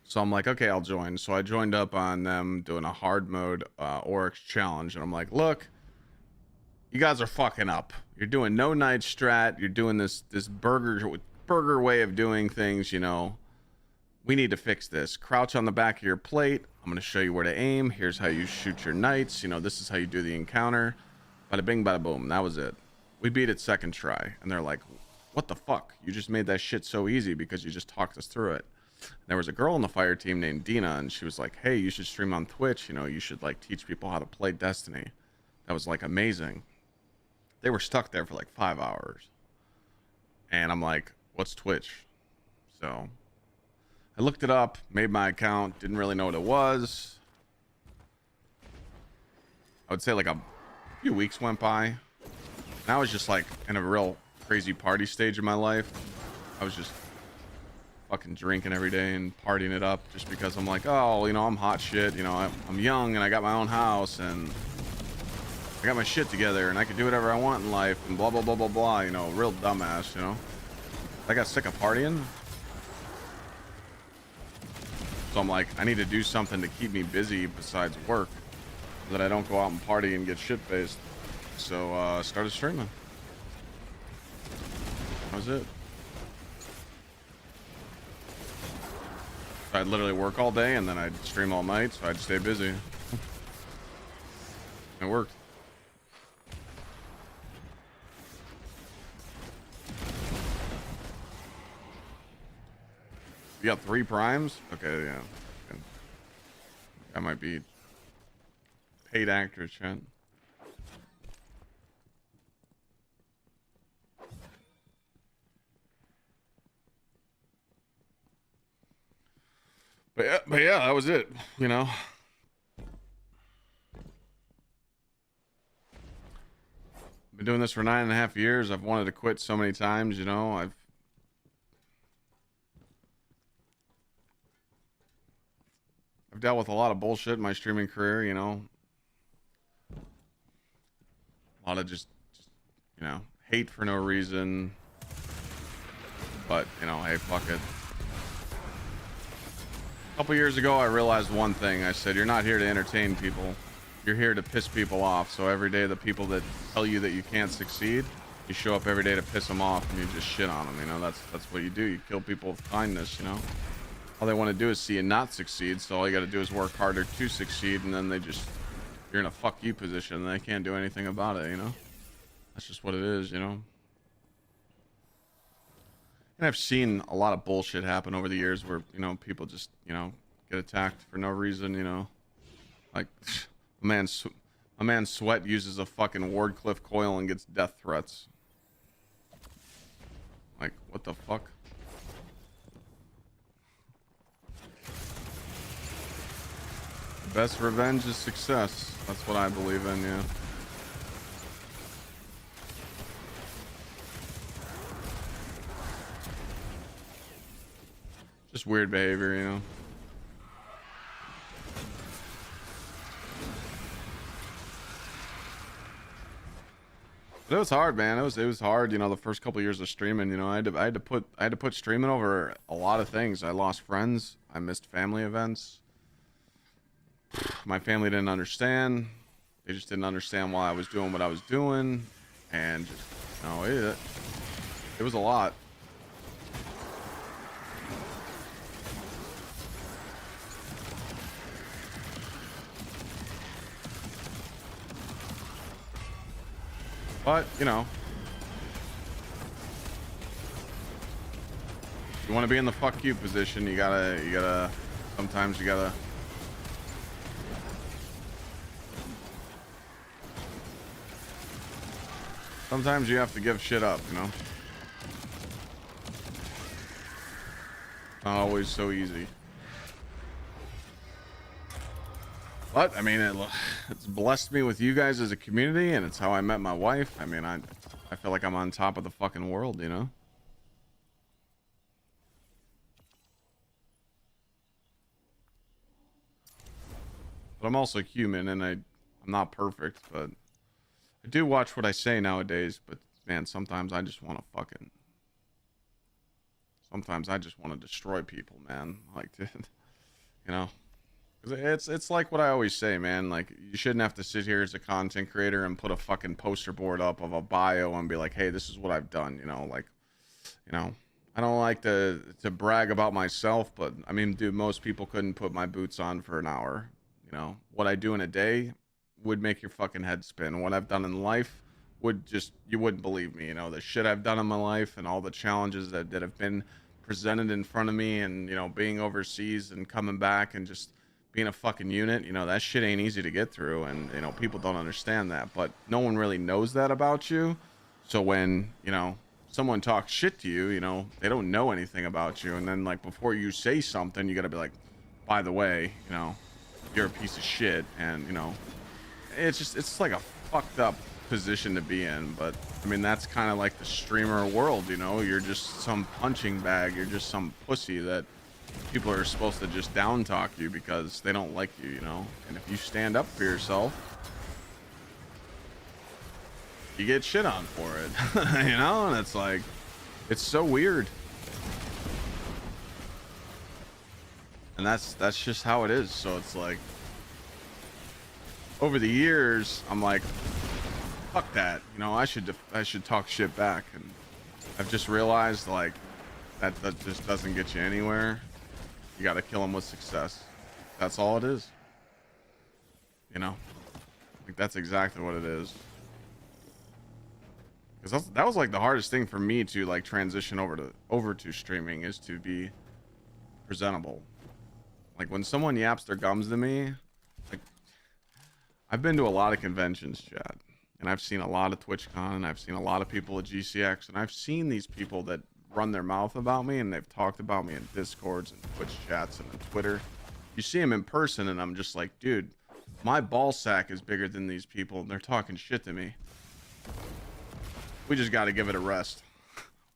So I'm like, okay, I'll join. So I joined up on them doing a hard mode Oryx challenge. And I'm like, look, you guys are fucking up. You're doing no night strat. You're doing this burger way of doing things, you know. We need to fix this. Crouch on the back of your plate. I'm going to show you where to aim. Here's how you shoot your knights. You know, this is how you do the encounter. Bada bing, bada boom. That was it. We beat it second try. And they're like, what the fuck? You just made that shit so easy because you just talked us through it. There was a girl on the fire team named Dina, and she was like, hey, you should stream on Twitch. You know, you should like teach people how to play Destiny. That was like amazing. They were stuck there for like 5 hours. And I'm like, what's Twitch? So I looked it up, made my account, didn't really know what it was. I would say like a few weeks went by. And I was just like in a real crazy party stage of my life. I was just fucking drinking every day and partying it up just because I'm like, oh, you know, I'm hot shit. You know, I'm young and I got my own house and I got my shit together and I can do whatever I want in life and blah, blah, blah, blah, blah. You know, real dumbass, you know. I got sick of partying. So I'm like, I need to do something to keep me busy besides work so that I don't go out and party and get shit-faced. So I started streaming. That was it. So I'd literally work all day and then I'd stream all night, so I'd stay busy. It worked. You got 3 primes? Okay, yeah. That might be paid actors, Trent. But yeah, that was it, you know. Been doing this for 9.5 years. I've wanted to quit so many times, you know. I've dealt with a lot of bullshit in my streaming career, you know. A lot of just you know, hate for no reason. But, you know, hey, fuck it. A couple years ago, I realized one thing. I said, you're not here to entertain people. You're here to piss people off. So every day, the people that tell you that you can't succeed, you show up every day to piss them off and you just shit on them. You know, that's what you do. You kill people with kindness, you know. All they want to do is see you not succeed. So all you got to do is work harder to succeed. And then you're in a fuck you position and they can't do anything about it, you know. That's just what it is, you know. And I've seen a lot of bullshit happen over the years where, you know, people just, you know, get attacked for no reason, you know. Like, a man Sweat uses a fucking Wardcliffe coil and gets death threats. Like, what the fuck? Best revenge is success. That's what I believe in, yeah. Just weird behavior, you know. But it was hard, man. It was hard, you know, the first couple of years of streaming, you know. I had to put streaming over a lot of things. I lost friends, I missed family events. My family didn't understand. They just didn't understand why I was doing what I was doing, and just, you know, it was a lot. But, you know, if you want to be in the fuck you position, you gotta, sometimes you gotta. Sometimes you have to give shit up, you know? Not always so easy. But, I mean, it's blessed me with you guys as a community, and it's how I met my wife. I mean, I feel like I'm on top of the fucking world, you know? But I'm also human, and I'm not perfect, but I do watch what I say nowadays. But man, sometimes I just want to sometimes I just want to destroy people, man. Like, dude, you know, 'cause it's like what I always say, man. Like, you shouldn't have to sit here as a content creator and put a fucking poster board up of a bio and be like, hey, this is what I've done. You know, like, you know, I don't like to brag about myself, but I mean, dude, most people couldn't put my boots on for an hour. You know, what I do in a day would make your fucking head spin. What I've done in life would just, you wouldn't believe me. You know, the shit I've done in my life and all the challenges that have been presented in front of me, and, you know, being overseas and coming back and just being a fucking unit, you know, that shit ain't easy to get through. And, you know, people don't understand that, but no one really knows that about you. So when, you know, someone talks shit to you, you know, they don't know anything about you. And then, like, before you say something, you got to be like, by the way, you know, you're a piece of shit. And, you know, it's like a fucked up position to be in. But I mean, that's kind of like the streamer world, you know. You're just some punching bag, you're just some pussy that people are supposed to just down talk you because they don't like you, you know. And if you stand up for yourself, you get shit on for it. You know. And it's like, it's so weird. And that's just how it is. So it's like, over the years, I'm like, fuck that, you know, I should talk shit back. And I've just realized, like, that just doesn't get you anywhere. You got to kill them with success. That's all it is, you know. Like, that's exactly what it is. Because that was like the hardest thing for me to, like, transition over to streaming, is to be presentable. Like, when someone yaps their gums to me, like, I've been to a lot of conventions, Chad, and I've seen a lot of TwitchCon, and I've seen a lot of people at GsxrClyde, and I've seen these people that run their mouth about me, and they've talked about me in Discords and Twitch chats and on Twitter. You see them in person, and I'm just like, dude, my ball sack is bigger than these people, and they're talking shit to me. We just got to give it a rest.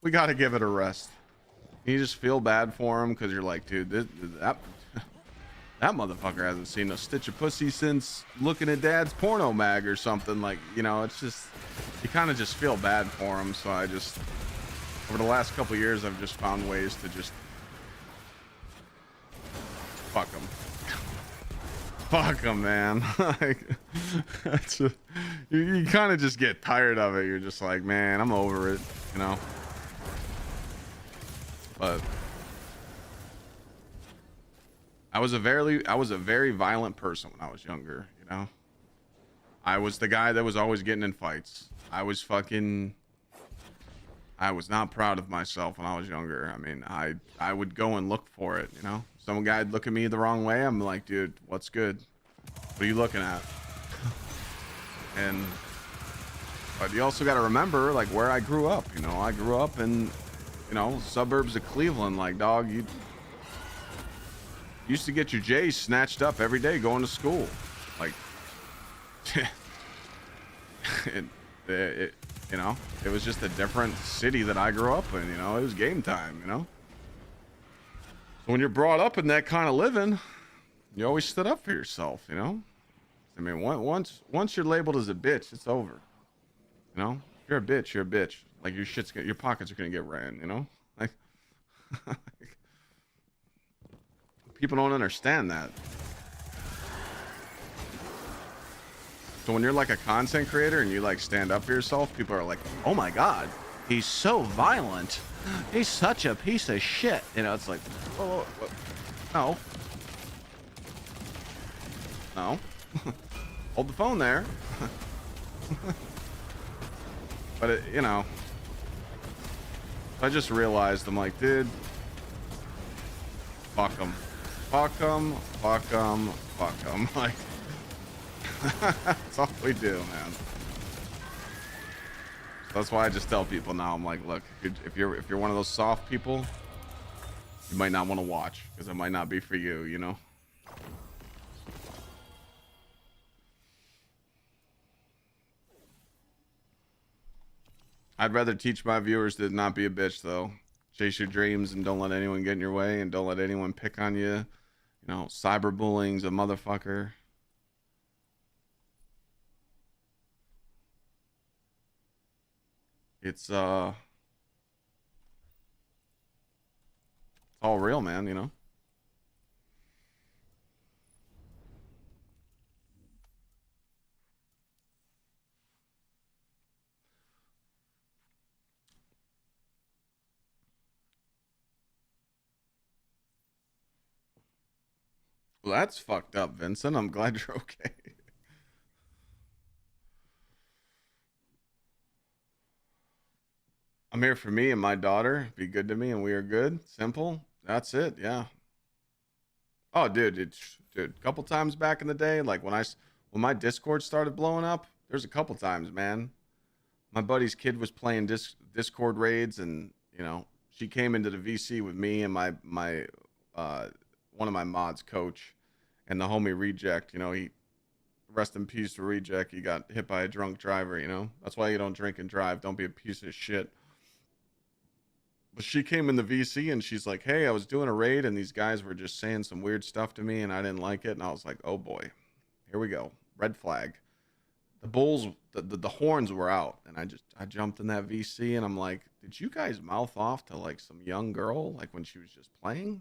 We got to give it a rest. You just feel bad for them because you're like, dude, that motherfucker hasn't seen a stitch of pussy since looking at dad's porno mag or something. Like, you know, it's just, you kind of just feel bad for him. So I just, over the last couple of years, I've just found ways to just fuck him. Fuck him, man. Like, you kind of just get tired of it. You're just like, man, I'm over it, you know. But I was a very violent person when I was younger, you know. I was the guy that was always getting in fights. I was not proud of myself when I was younger. I mean, I would go and look for it, you know. Some guy'd look at me the wrong way. I'm like, dude, what's good? What are you looking at? But you also got to remember, like, where I grew up. You know, I grew up in, you know, suburbs of Cleveland. Like, dog, you used to get your J's snatched up every day going to school. Like, you know, it was just a different city that I grew up in. You know, it was game time, you know. So when you're brought up in that kind of living, you always stood up for yourself, you know. I mean, once you're labeled as a bitch, it's over. You know, if you're a bitch, you're a bitch. Like, your pockets are gonna get ran, you know. Like, people don't understand that. So when you're like a content creator and you like stand up for yourself, people are like, oh my god, he's so violent, he's such a piece of shit, you know. It's like, oh, no, hold the phone there. But it, you know, I just realized, I'm like, dude, fuck him, like, that's all we do, man. That's why I just tell people now, I'm like, look, if you're one of those soft people, you might not want to watch, because it might not be for you, you know. I'd rather teach my viewers to not be a bitch, though. Chase your dreams and don't let anyone get in your way, and don't let anyone pick on you. You know, cyberbullying's a motherfucker. it's all real, man, you know. Well, that's fucked up, Vincent. I'm glad you're okay. I'm here for me and my daughter. Be good to me and we are good. Simple. That's it. Yeah. Oh, dude, dude, a couple times back in the day, like when my Discord started blowing up, there's a couple times, man. My buddy's kid was playing Discord raids, and you know, she came into the VC with me and my one of my mods, coach, and the homie Reject. You know, he rest in peace to Reject. He got hit by a drunk driver. You know, that's why you don't drink and drive. Don't be a piece of shit. But she came in the VC and she's like, "Hey, I was doing a raid and these guys were just saying some weird stuff to me and I didn't like it." And I was like, "Oh boy, here we go. Red flag." The bulls, the horns were out, and I jumped in that VC and I'm like, "Did you guys mouth off to like some young girl like when she was just playing?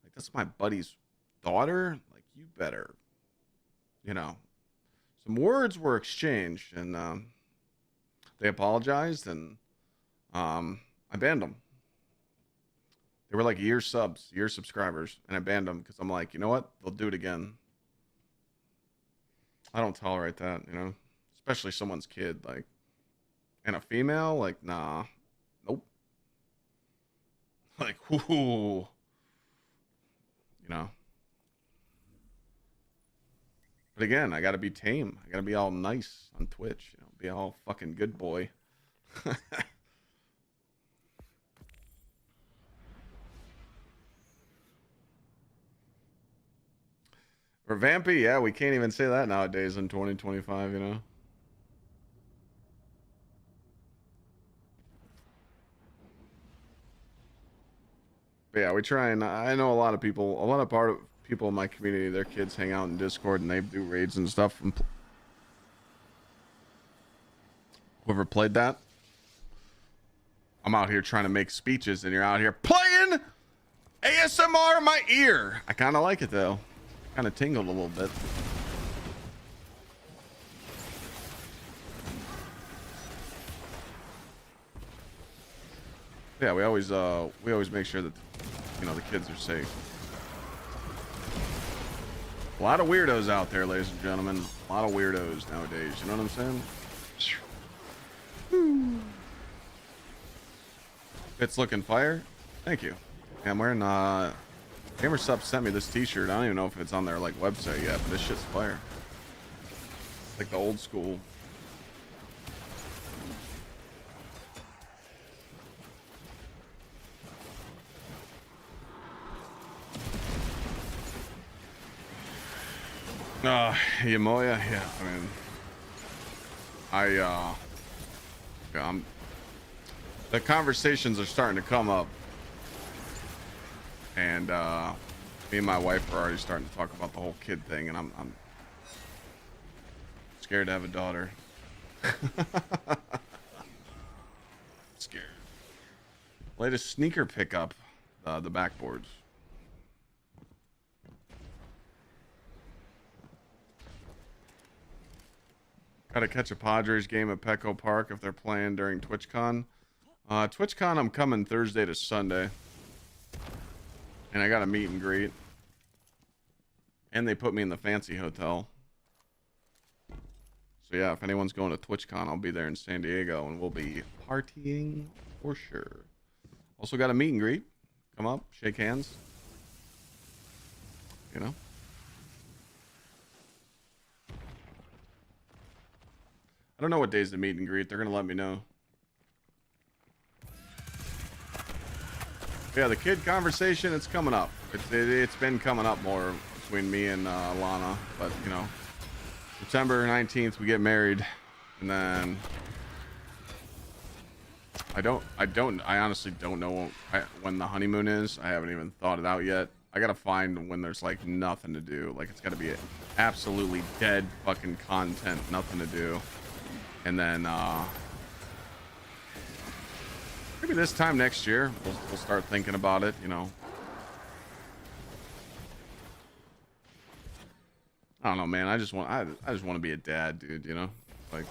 Like that's my buddy's daughter. Like you better, you know." Some words were exchanged and they apologized and I banned them. They were like year subscribers, and I banned them because I'm like, you know what? They'll do it again. I don't tolerate that, you know, especially someone's kid, like, and a female, like, nah, nope. Like, whoo, you know. But again, I gotta be tame. I gotta be all nice on Twitch, you know, be all fucking good boy. Revampy, yeah, we can't even say that nowadays in 2025, you know. But yeah, we try and I know a lot of people in my community, their kids hang out in Discord and they do raids and stuff. And whoever played that, I'm out here trying to make speeches and you're out here playing ASMR in my ear. I kind of like it though. Kind of tingled a little bit. Yeah, we always make sure that, you know, the kids are safe. A lot of weirdos out there, ladies and gentlemen. A lot of weirdos nowadays. You know what I'm saying? It's looking fire. Thank you. Yeah, I'm wearing GamerSup sent me this t-shirt. I don't even know if it's on their like website yet, but this shit's fire. It's like the old school. Yamoya, yeah, I mean, yeah, the conversations are starting to come up, and me and my wife are already starting to talk about the whole kid thing, and I'm scared to have a daughter. Scared. Latest sneaker pickup, the backboards. Gotta catch a Padres game at Petco Park if they're playing during TwitchCon. TwitchCon, I'm coming Thursday to Sunday. And I got a meet and greet. And they put me in the fancy hotel. So yeah, if anyone's going to TwitchCon, I'll be there in San Diego and we'll be partying for sure. Also got a meet and greet. Come up, shake hands. You know? I don't know what day's the meet and greet. They're gonna let me know. Yeah, the kid conversation, it's coming up. It's been coming up more between me and Lana, but you know, September 19th we get married, and then I honestly don't know when the honeymoon is. I haven't even thought it out yet. I gotta find when there's like nothing to do. Like it's gotta be absolutely dead fucking content, nothing to do. And then Maybe this time next year, we'll start thinking about it, you know. I don't know, man. I just want to be a dad, dude, you know? Like,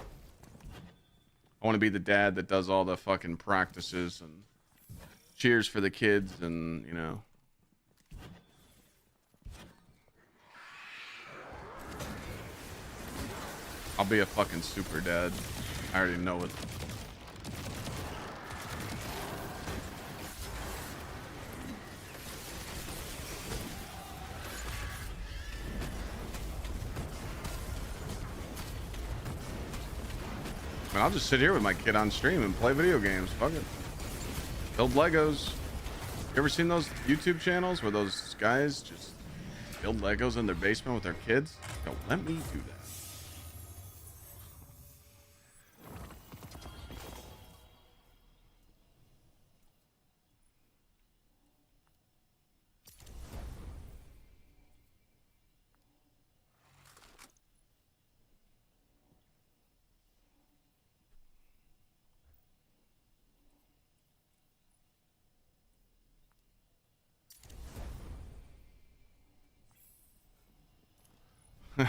I want to be the dad that does all the fucking practices and cheers for the kids and, you know. I'll be a fucking super dad. I already know it. I mean, I'll just sit here with my kid on stream and play video games. Fuck it. Build Legos. You ever seen those YouTube channels where those guys just build Legos in their basement with their kids? Don't let me do that.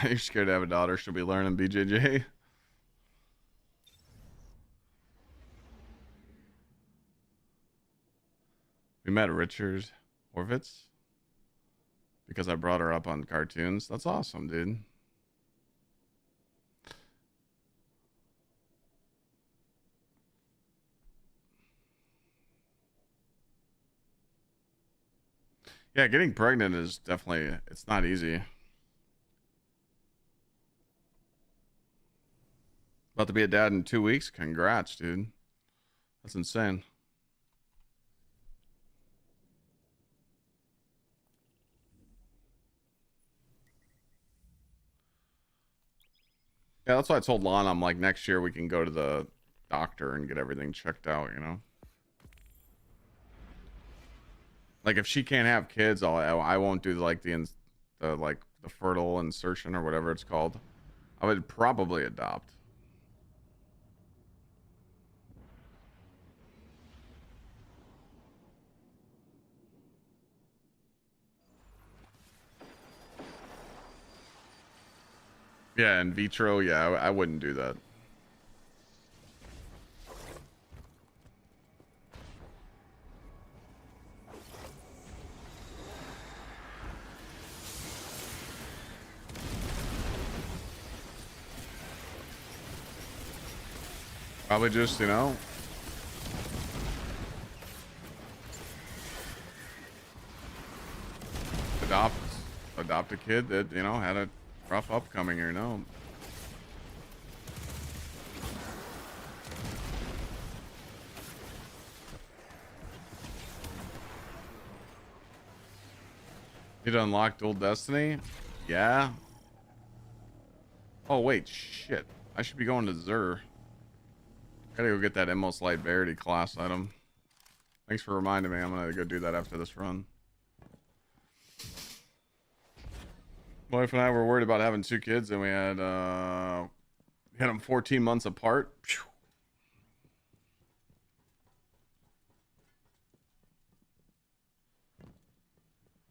You're scared to have a daughter. She'll be learning BJJ. We met Richard Horvitz because I brought her up on cartoons. That's awesome, dude. Yeah, getting pregnant is definitely, it's not easy. About to be a dad in 2 weeks. Congrats, dude. That's insane. Yeah, that's why I told Lon, I'm like, next year we can go to the doctor and get everything checked out, you know? Like, if she can't have kids, I won't do like the fertile insertion or whatever it's called. I would probably adopt. Yeah, in vitro, yeah, I wouldn't do that. Probably just, you know, adopt a kid that, you know, had a rough upcoming, you know. You'd unlock Dual Destiny? Yeah. Oh, wait, shit. I should be going to Xur. Gotta go get that Immos Light Verity class item. Thanks for reminding me. I'm gonna go do that after this run. My wife and I were worried about having 2 kids, and we had them 14 months apart. Phew.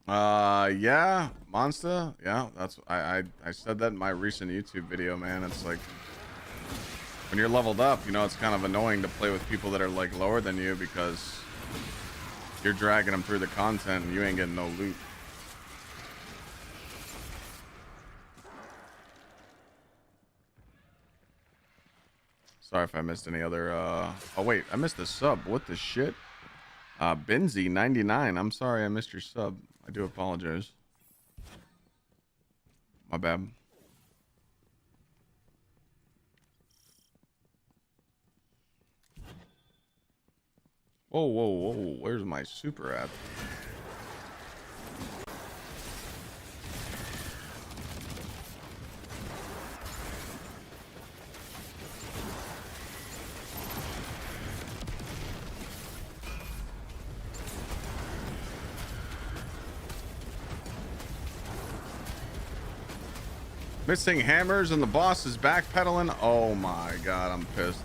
Yeah, Monster. Yeah, that's I said that in my recent YouTube video, man. It's like when you're leveled up, you know, it's kind of annoying to play with people that are like lower than you because you're dragging them through the content and you ain't getting no loot. Sorry if I missed any other oh wait, I missed the sub. What the shit? Benzie 99. I'm sorry I missed your sub. I do apologize. My bad. Whoa, whoa, whoa. Where's my super at? Missing hammers and the boss is backpedaling. Oh my god, I'm pissed.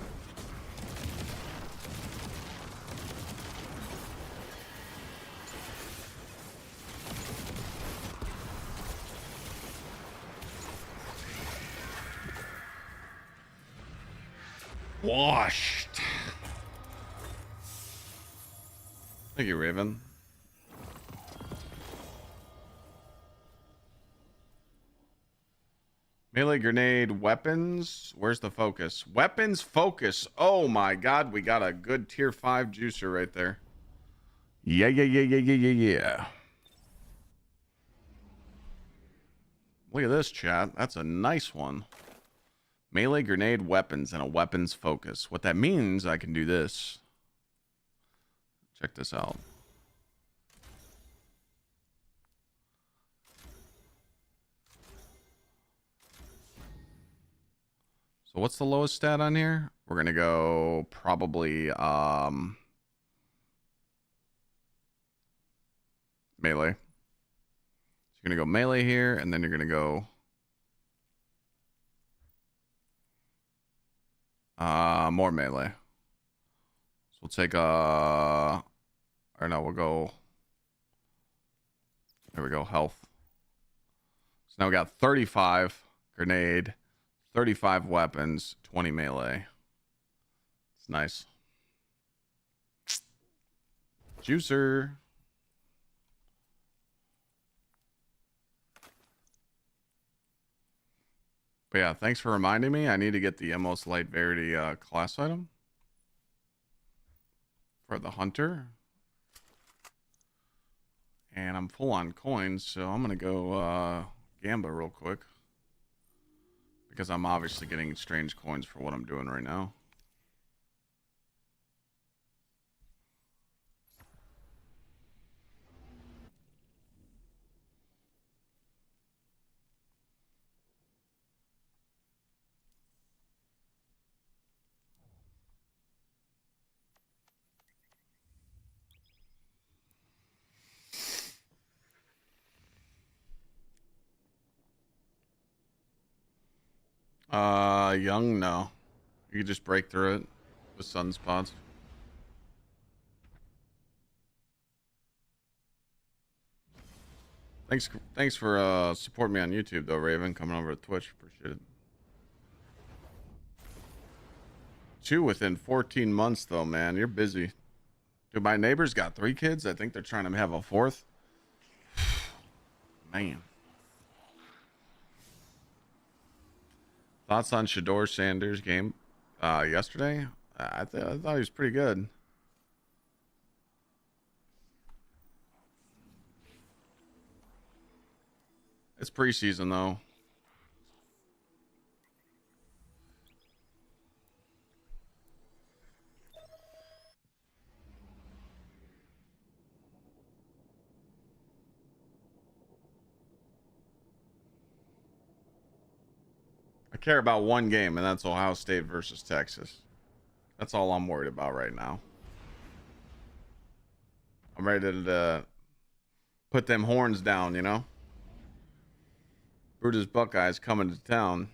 Washed. Thank you, Raven. Melee grenade weapons. Where's the focus? Weapons focus. Oh my god, we got a good tier 5 juicer right there. Yeah. Look at this, chat. That's a nice one. Melee grenade weapons and a weapons focus. What that means, I can do this. Check this out. So what's the lowest stat on here? We're going to go probably melee. So you're going to go melee here, and then you're going to go more melee. So we'll take or no, we'll go, there we go, health. So now we got 35 grenade, 35 weapons, 20 melee. It's nice. Juicer. But yeah, thanks for reminding me. I need to get the most light verity class item for the hunter. And I'm full on coins, so I'm going to go Gamba real quick. Because I'm obviously getting strange coins for what I'm doing right now. Young, no. You can just break through it with sunspots. Thanks for supporting me on YouTube though, Raven. Coming over to Twitch, appreciate it. 2 within 14 months though, man. You're busy. Dude, my neighbor's got 3 kids. I think they're trying to have a 4th. Man. Thoughts on Shador Sanders' game yesterday? I thought he was pretty good. It's preseason though. I care about one game, and that's Ohio State versus Texas. That's all I'm worried about right now. I'm ready to put them horns down, you know? Brutus Buckeyes coming to town.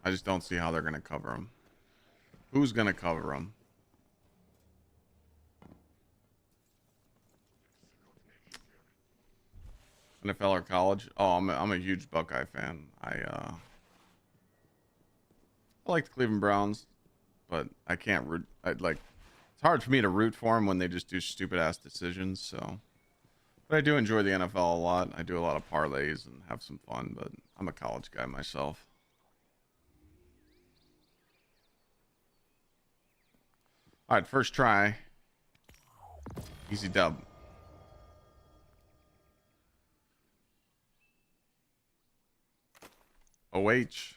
I just don't see how they're going to cover them. Who's going to cover them? NFL or college? Oh, I'm a huge Buckeye fan. I like the Cleveland Browns, but I can't root. It's hard for me to root for them when they just do stupid ass decisions. So, but I do enjoy the NFL a lot. I do a lot of parlays and have some fun. But I'm a college guy myself. All right, first try. Easy dub. OH.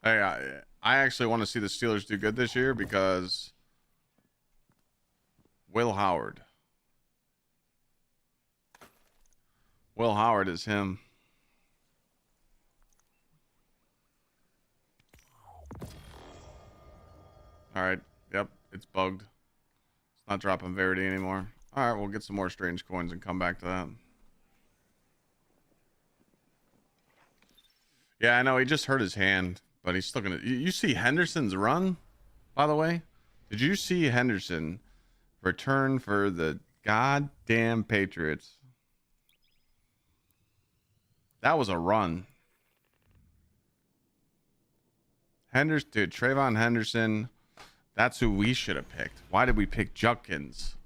Hey, I actually want to see the Steelers do good this year because Will Howard is him. All right. Yep. It's bugged. It's not dropping Verity anymore. All right, we'll get some more strange coins and come back to that. Yeah, I know. He just hurt his hand, but he's still gonna. You see Henderson's run, by the way? Did you see Henderson return for the goddamn Patriots? That was a run. Dude, Trayvon Henderson. That's who we should have picked. Why did we pick Judkins?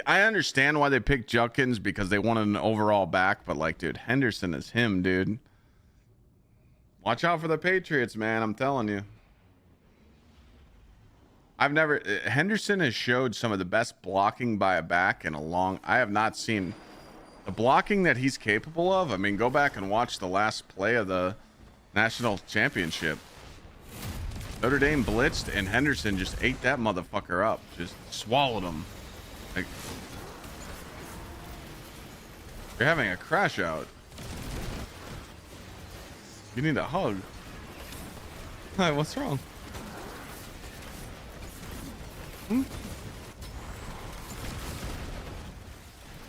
I understand why they picked Judkins because they wanted an overall back, but like, dude, Henderson is him, dude. Watch out for the Patriots, man. I'm telling you. Henderson has showed some of the best blocking by a back in a long. I have not seen the blocking that he's capable of. I mean, go back and watch the last play of the national championship. Notre Dame blitzed and Henderson just ate that motherfucker up. Just swallowed him. Like, you're having a crash out. You need a hug. Hi, what's wrong?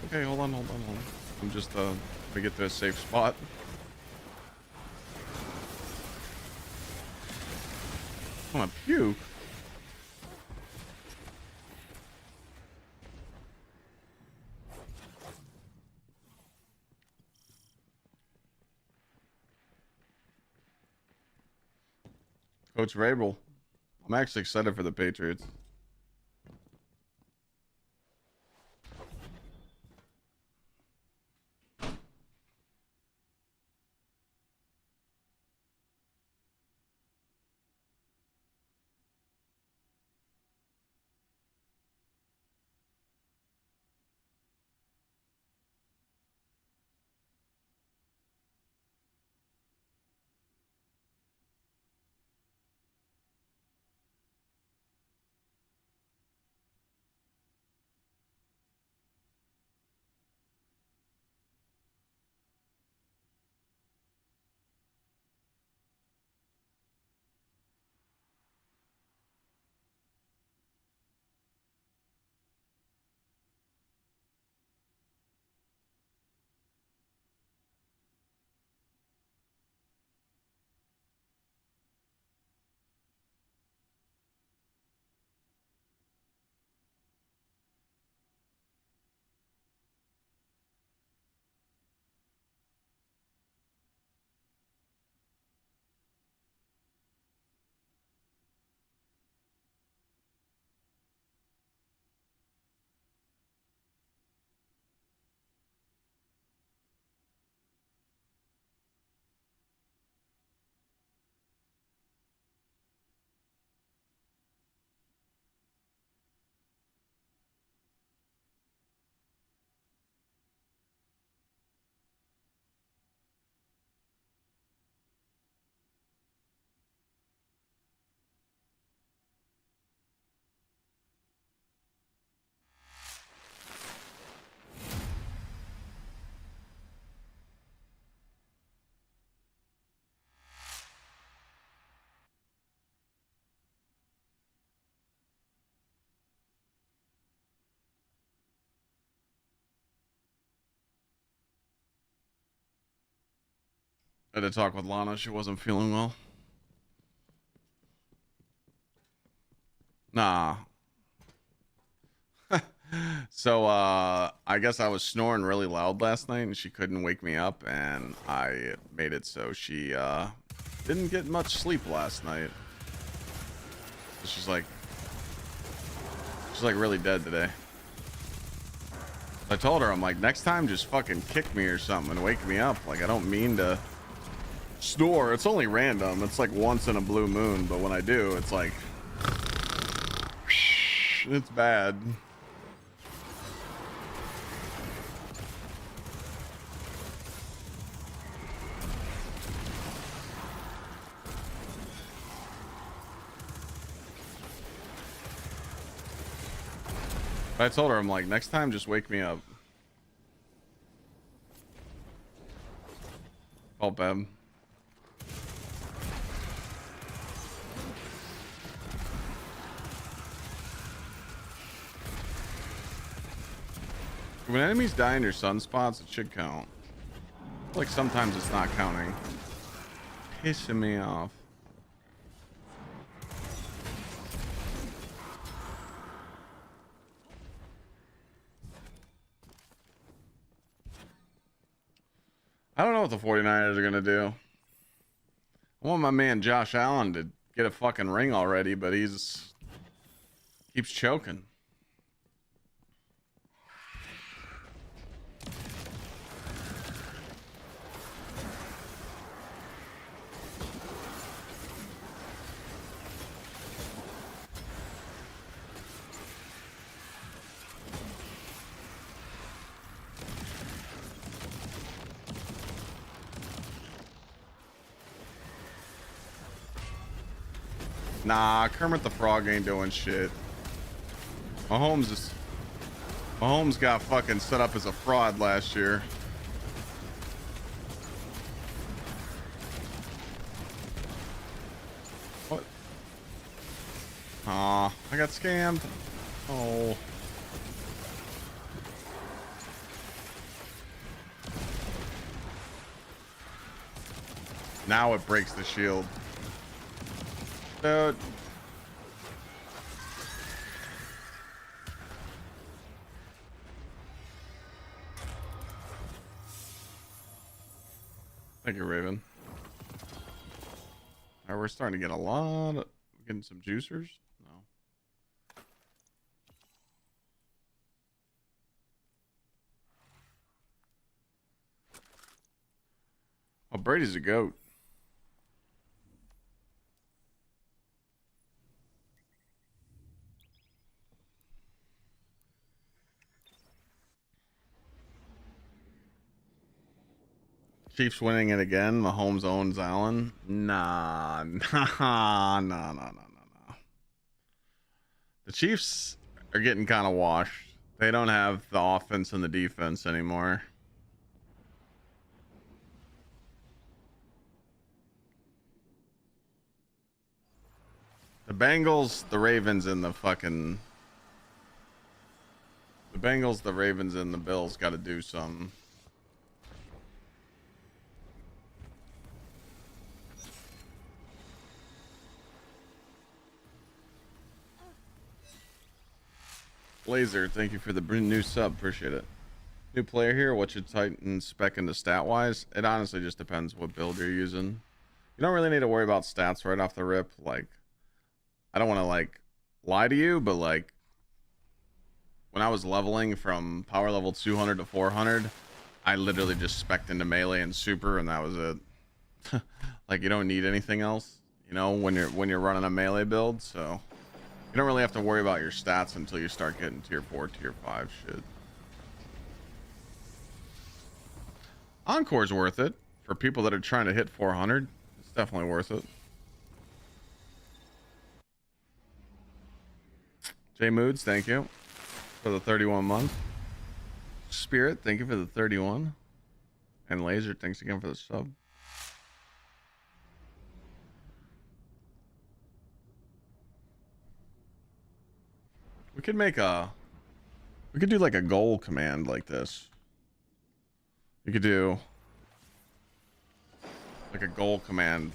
Okay, hold on. I'm just let me get to a safe spot. I want to puke. Coach Vrabel. I'm actually excited for the Patriots. I had to talk with Lana. She wasn't feeling well. Nah. So, I guess I was snoring really loud last night and she couldn't wake me up, and I made it so she, didn't get much sleep last night. So she's like really dead today. I told her, I'm like, next time just fucking kick me or something and wake me up. Like, I don't mean to snore. It's only random. It's like once in a blue moon, but when I do, it's like, it's bad. I told her, I'm like, next time just wake me up. Oh, Beb. When enemies die in your sunspots, it should count. Like sometimes it's not counting. Pissing me off. I don't know what the 49ers are going to do. I want my man Josh Allen to get a fucking ring already, but he's keeps choking. Nah, Kermit the Frog ain't doing shit. Mahomes got fucking set up as a fraud last year. What? Aw, I got scammed. Oh. Now it breaks the shield. Dude. Thank you, Raven. Alright, we're starting to get a lot of... Getting some juicers? No. Oh, Brady's a goat. Chiefs winning it again. Mahomes owns Allen. Nah. The Chiefs are getting kind of washed. They don't have the offense and the defense anymore. The Bengals, the Ravens, and the fucking... The Bengals, the Ravens, and the Bills got to do something. Laser, thank you for the new sub. Appreciate it. New player here. What should Titan spec into stat wise? It honestly just depends what build you're using. You don't really need to worry about stats right off the rip. Like, I don't want to like lie to you, but like when I was leveling from power level 200 to 400, I literally just spec'd into melee and super, and that was it. Like, you don't need anything else, you know, when you're running a melee build. So you don't really have to worry about your stats until you start getting tier 4, tier 5 shit. Encore's worth it for people that are trying to hit 400. It's definitely worth it. J Moods, thank you for the 31 month. Spirit, thank you for the 31. And Laser, thanks again for the sub. We could do like a goal command like this. We could do like a goal command.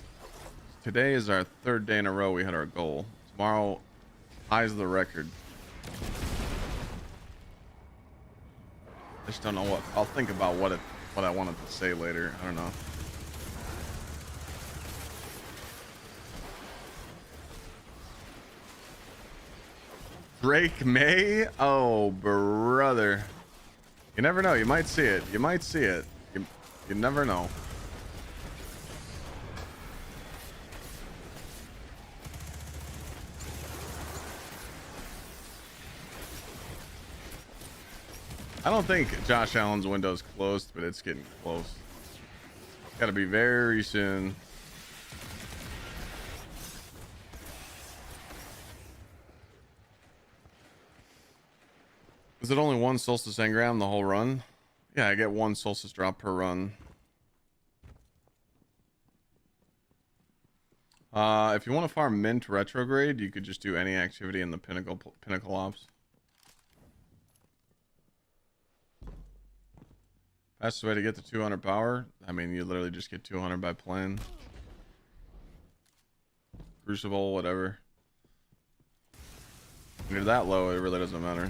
Today is our 3rd day in a row we hit our goal. Tomorrow ties the record. I just don't know what. I'll think about what I wanted to say later. I don't know. Drake May? Oh, brother. You never know. You might see it. You might see it. You never know. I don't think Josh Allen's window's closed, but it's getting close. It's gotta be very soon. Is it only one Solstice engram the whole run? Yeah, I get one Solstice drop per run. If you want to farm mint retrograde, you could just do any activity in the pinnacle ops. Fastest way to get to 200 power. I mean, you literally just get 200 by playing. Crucible, whatever. When you're that low, it really doesn't matter.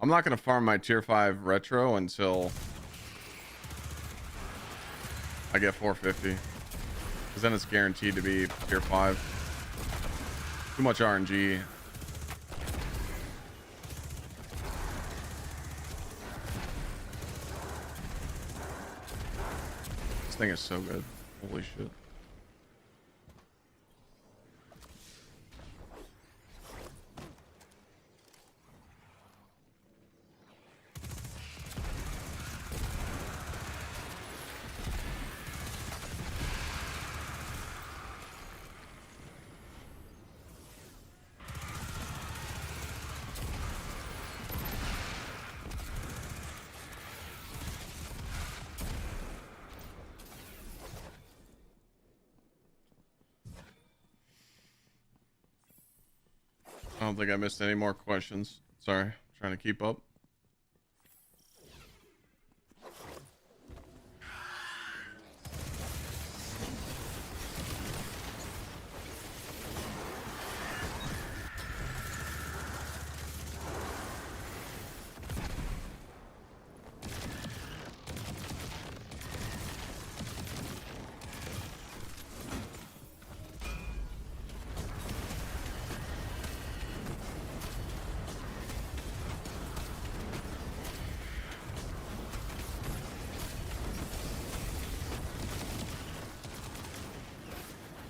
I'm not going to farm my tier 5 retro until I get 450. Because then it's guaranteed to be tier 5. Too much RNG. This thing is so good. Holy shit. I don't think I missed any more questions. Sorry, trying to keep up.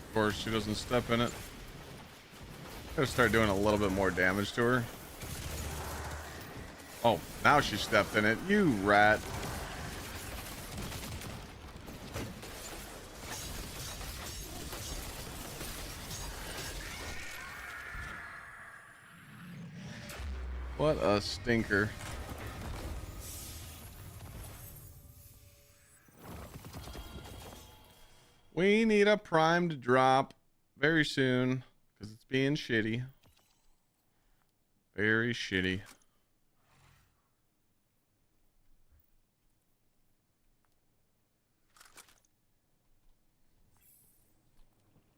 Of course, she doesn't step in it. Gotta start doing a little bit more damage to her. Oh, now she stepped in it. You rat. What a stinker. We need a prime to drop very soon because it's being shitty. Very shitty.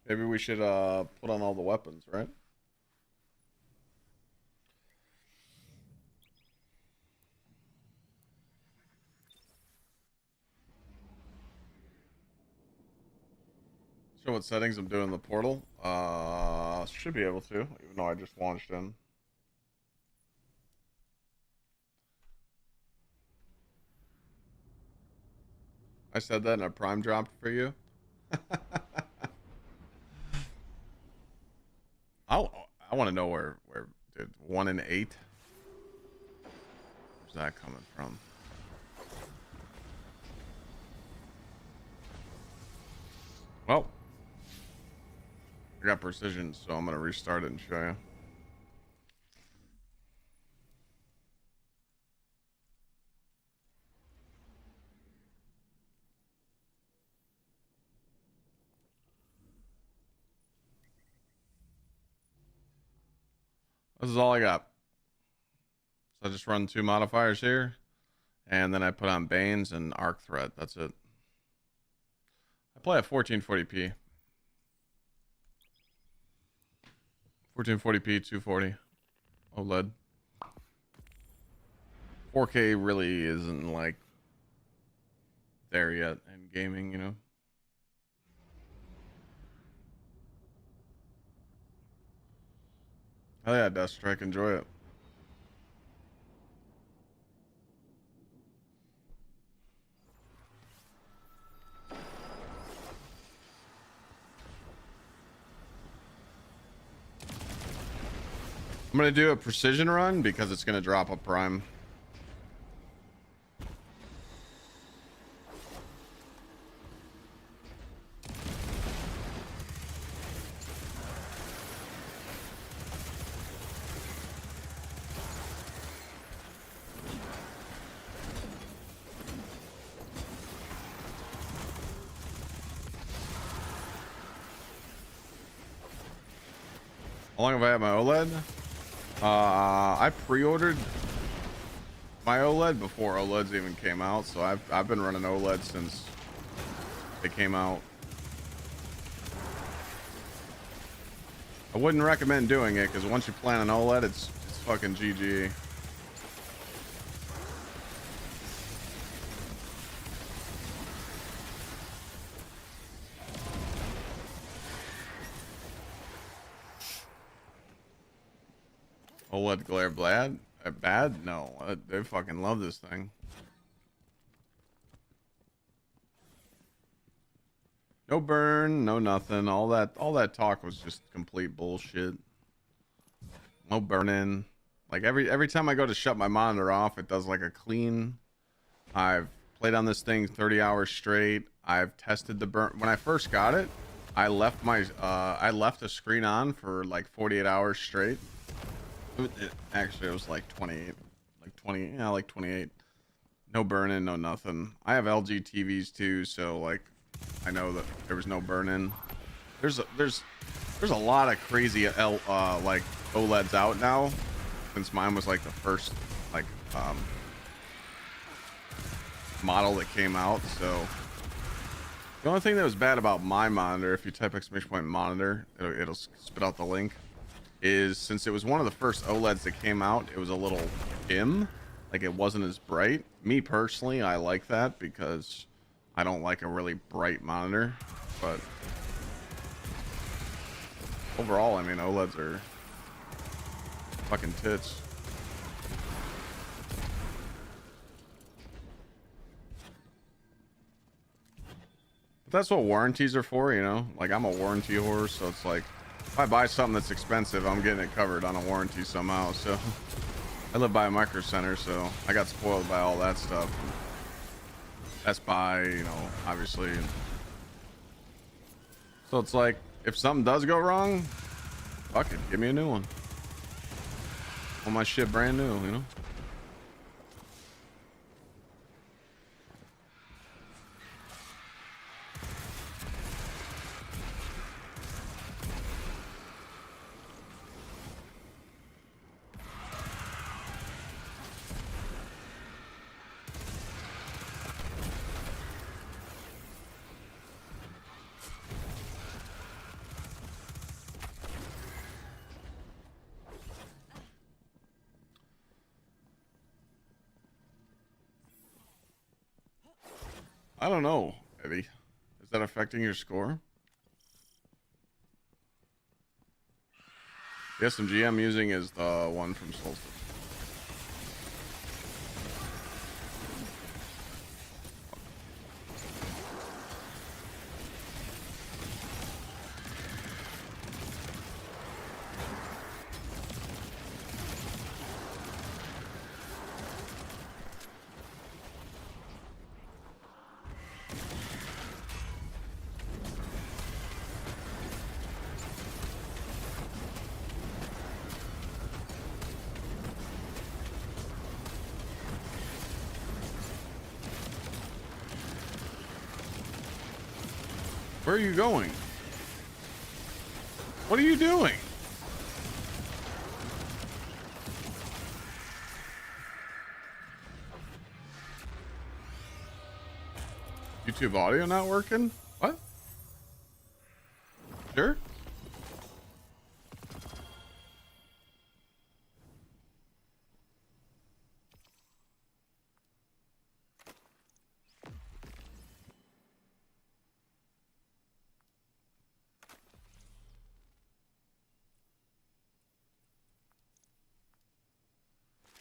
Maybe we should put on all the weapons, right? Show what settings I'm doing in the portal. Should be able to, even though I just launched in. I said that and a prime dropped for you. I want to know where dude, 1 in 8. Where's that coming from? Well, I got precision, so I'm gonna restart it and show you. This is all I got. So I just run 2 modifiers here, and then I put on Banes and Arc Threat. That's it. I play at 1440p. 1440p, 240 OLED. 4K really isn't like there yet in gaming, you know. Oh yeah, Death Strike, enjoy it. I'm gonna do a precision run because it's gonna drop a prime. How long have I had my OLED? I pre-ordered my OLED before OLEDs even came out, so I've been running OLED since they came out. I wouldn't recommend doing it because once you plan an OLED, it's fucking GG. OLED glare bad? No, they fucking love this thing. No burn, no nothing. All that talk was just complete bullshit. No burning. Like every time I go to shut my monitor off, it does like a clean. I've played on this thing 30 hours straight. I've tested the burn. When I first got it, I left the screen on for like 48 hours straight. Actually, it was like 28, like 20, yeah, like 28. No burn-in, no nothing. I have LG TVs too, so like I know that there was no burn-in. There's a lot of crazy like OLEDs out now, since mine was like the first like model that came out. So the only thing that was bad about my monitor, if you type exclamation point monitor, it'll spit out the link, is since it was one of the first OLEDs that came out, it was a little dim, like it wasn't as bright. Me personally, I like that because I don't like a really bright monitor, but overall, I mean, OLEDs are fucking tits. But that's what warranties are for, you know? Like, I'm a warranty whore, so it's like, if I buy something that's expensive, I'm getting it covered on a warranty somehow, so... I live by a micro center, so I got spoiled by all that stuff. Best Buy, you know, obviously. So it's like, if something does go wrong, fuck it, give me a new one. All my shit brand new, you know? I don't know, Eddie. Is that affecting your score? The SMG I'm using is the one from Solstice. Where are you going? What are you doing? YouTube audio not working? What? Sure?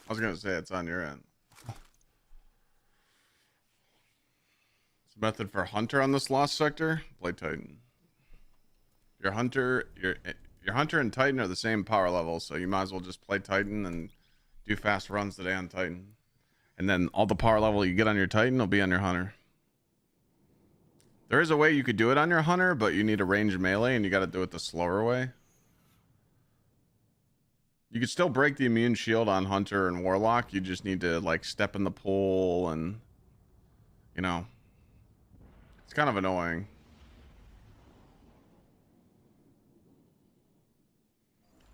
I was gonna say it's on your end. It's a method for Hunter on this lost sector. Play Titan. Your Hunter and Titan are the same power level, so you might as well just play Titan and do fast runs today on Titan. And then all the power level you get on your Titan will be on your Hunter. There is a way you could do it on your Hunter, but you need a ranged melee and you gotta do it the slower way. You could still break the immune shield on Hunter and Warlock. You just need to like step in the pool and, you know, it's kind of annoying.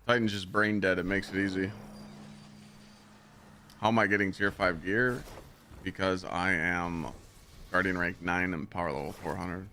Titan's just brain dead. It makes it easy. How am I getting tier 5 gear? Because I am Guardian rank 9 and power level 400.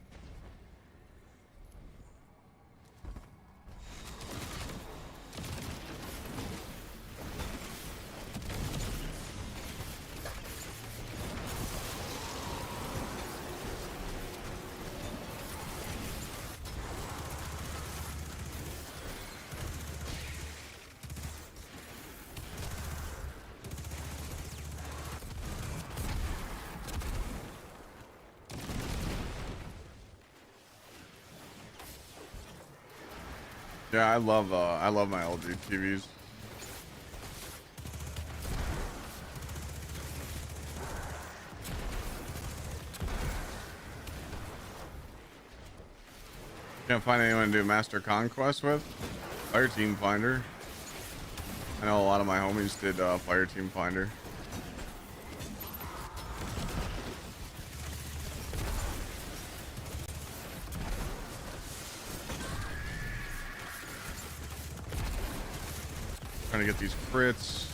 Yeah, I love my LG TVs. Can't find anyone to do Master Conquest with. Fire Team Finder. I know a lot of my homies did Fire Team Finder. Trying to get these crits.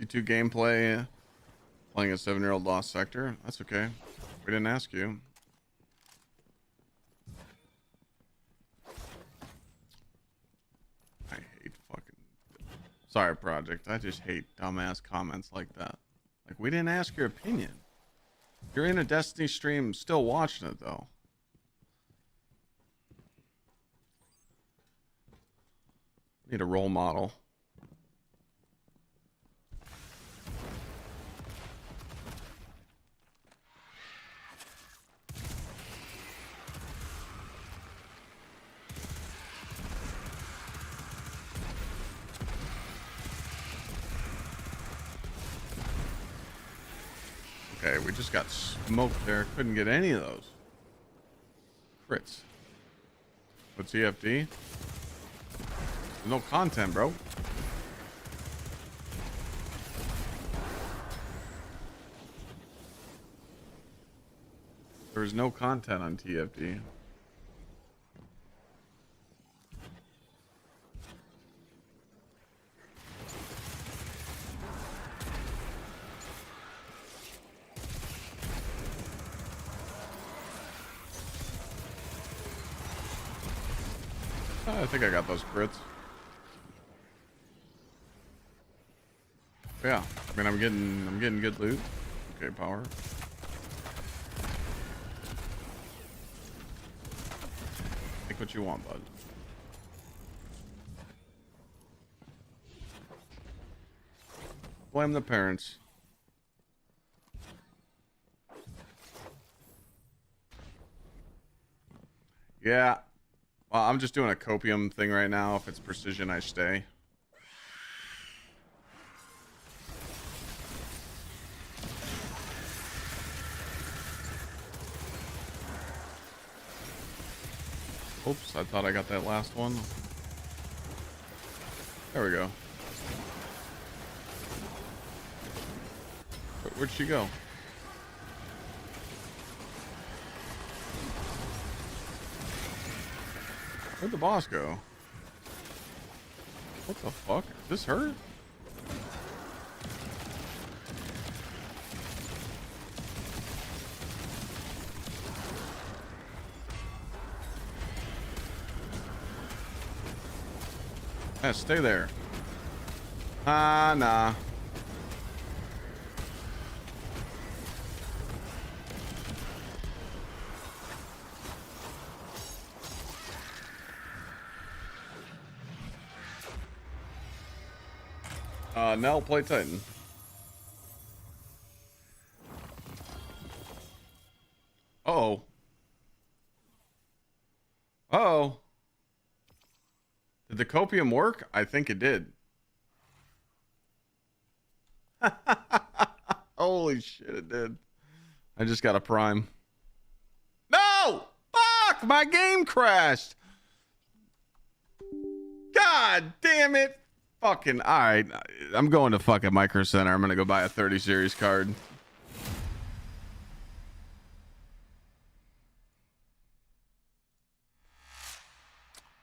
YouTube gameplay, playing a 7-year-old Lost Sector. That's okay. We didn't ask you. I hate fucking... Sorry, Project. I just hate dumbass comments like that. Like, we didn't ask your opinion. You're in a Destiny stream still watching it, though. Need a role model. Okay, we just got smoked there. Couldn't get any of those. Crits. What's EFD? There's no content, bro. There was no content on TFD. I think I got those crits. Yeah, I mean, I'm getting good loot. Okay, power. Take what you want, bud. Blame the parents. Yeah. Well, I'm just doing a copium thing right now. If it's precision, I stay. Oops, I thought I got that last one. There we go. Where'd she go? Where'd the boss go? What the fuck? Is this her? Yeah, stay there. Ah, nah. Nell, play Titan. Uh-oh. Did the copium work? I think it did. Holy shit, it did. I just got a prime. No! Fuck! My game crashed. God damn it. Fucking, alright. I'm going to fucking Micro Center. I'm gonna go buy a 30 series card.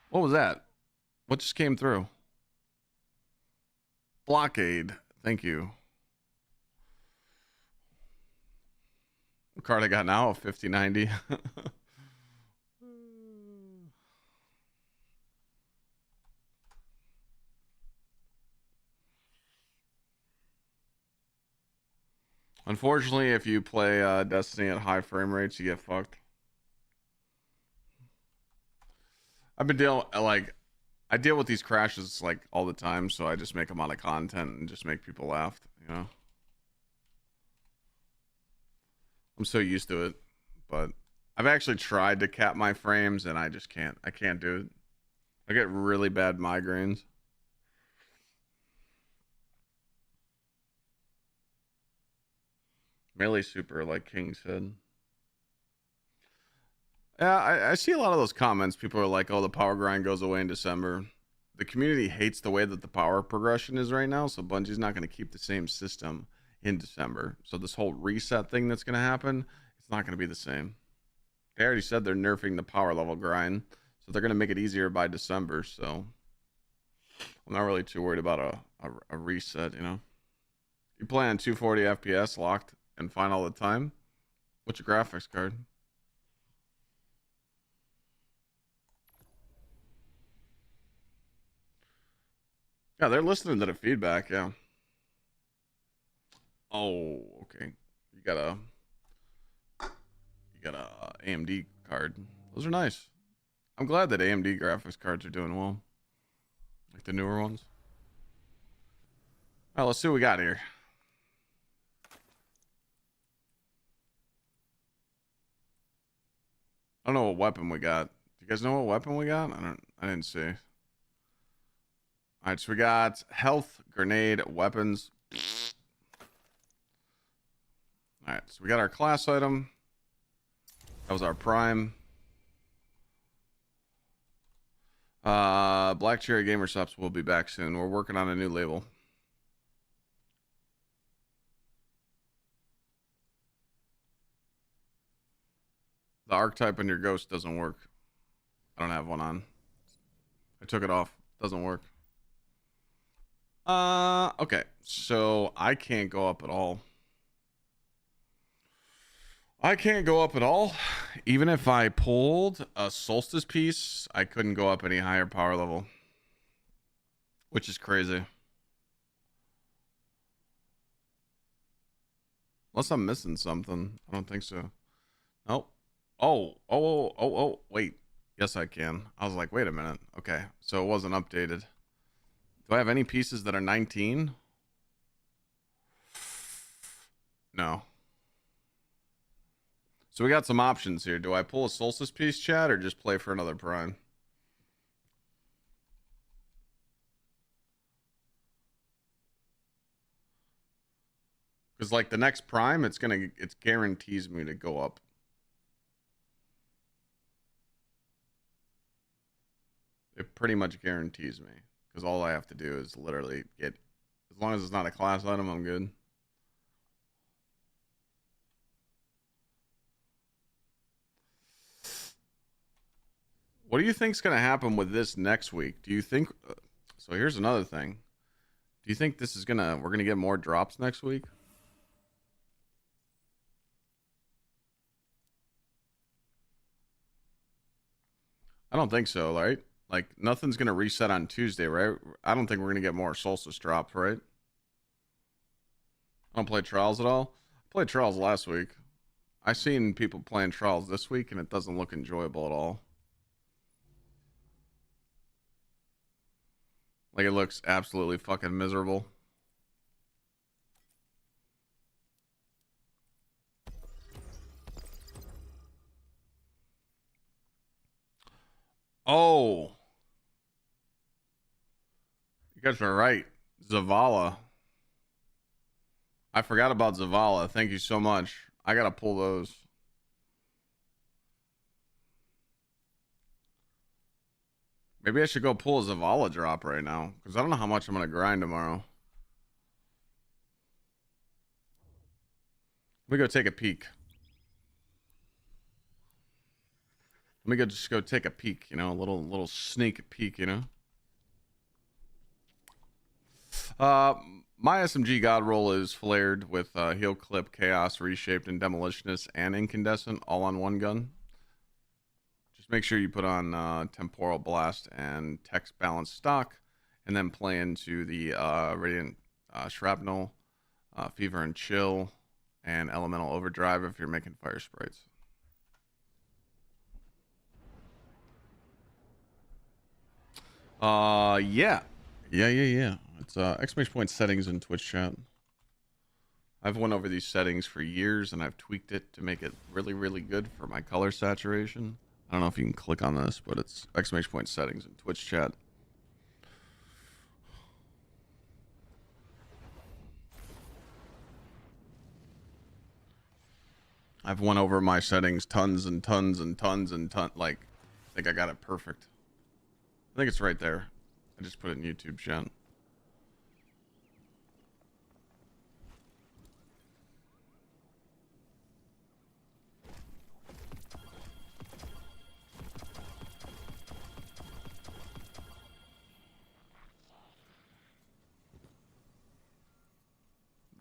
What was that? What just came through? Blockade. Thank you. What card I got now? A 5090. Unfortunately, if you play Destiny at high frame rates, you get fucked. I've been dealing, like, I deal with these crashes like all the time, so I just make them out of content and just make people laugh, you know? I'm so used to it, but I've actually tried to cap my frames and I just can't. I can't do it. I get really bad migraines. Melee super, like King said. Yeah, I see a lot of those comments. People are like, oh, the power grind goes away in December. The community hates the way that the power progression is right now, so Bungie's not going to keep the same system in December. So this whole reset thing that's going to happen, it's not going to be the same. They already said they're nerfing the power level grind, so they're going to make it easier by December, so I'm not really too worried about a reset, you know? You play on 240 FPS locked and fine all the time? What's your graphics card? Yeah, they're listening to the feedback, yeah. Oh, okay. You got a AMD card. Those are nice. I'm glad that AMD graphics cards are doing well. Like the newer ones. All right, let's see what we got here. I don't know what weapon we got. Do you guys know what weapon we got? I didn't see. All right, so we got health, grenade, weapons. All right, so we got our class item. That was our prime. Black Cherry Gamer Shops will be back soon. We're working on a new label. The archetype on your ghost doesn't work. I don't have one on. I took it off. Doesn't work. Okay. So I can't go up at all. I can't go up at all. Even if I pulled a solstice piece, I couldn't go up any higher power level. Which is crazy. Unless I'm missing something. I don't think so. Nope. Oh, wait. Yes, I can. I was like, wait a minute. Okay. So it wasn't updated. Do I have any pieces that are 19? No. So we got some options here. Do I pull a solstice piece, chat, or just play for another prime? Because like the next prime, it guarantees me to go up. It pretty much guarantees me. Because all I have to do is literally get, as long as it's not a class item, I'm good. What do you think's going to happen with this next week? Do you think, so here's another thing. Do you think this is we're going to get more drops next week? I don't think so, right? Like, nothing's going to reset on Tuesday, right? I don't think we're going to get more solstice drops, right? I don't play Trials at all. I played Trials last week. I've seen people playing Trials this week, and it doesn't look enjoyable at all. Like, it looks absolutely fucking miserable. Oh. You guys are right. Zavala. I forgot about Zavala. Thank you so much. I gotta pull those. Maybe I should go pull a Zavala drop right now, because I don't know how much I'm gonna grind tomorrow. Let me go take a peek. Let me go just go take a peek, you know, a little sneak peek, you know. My SMG God roll is flared with heal clip, chaos, reshaped, and demolitionist and incandescent all on one gun. Just make sure you put on temporal blast and text balance stock, and then play into the radiant shrapnel, fever and chill, and elemental overdrive if you're making fire sprites. Yeah. It's exclamation point settings in Twitch chat. I've went over these settings for years and I've tweaked it to make it really, really good for my color saturation. I don't know if you can click on this, but it's exclamation point settings in Twitch chat. I've went over my settings tons and tons and tons and tons. Like, I think I got it perfect. I think it's right there. I just put it in YouTube chat.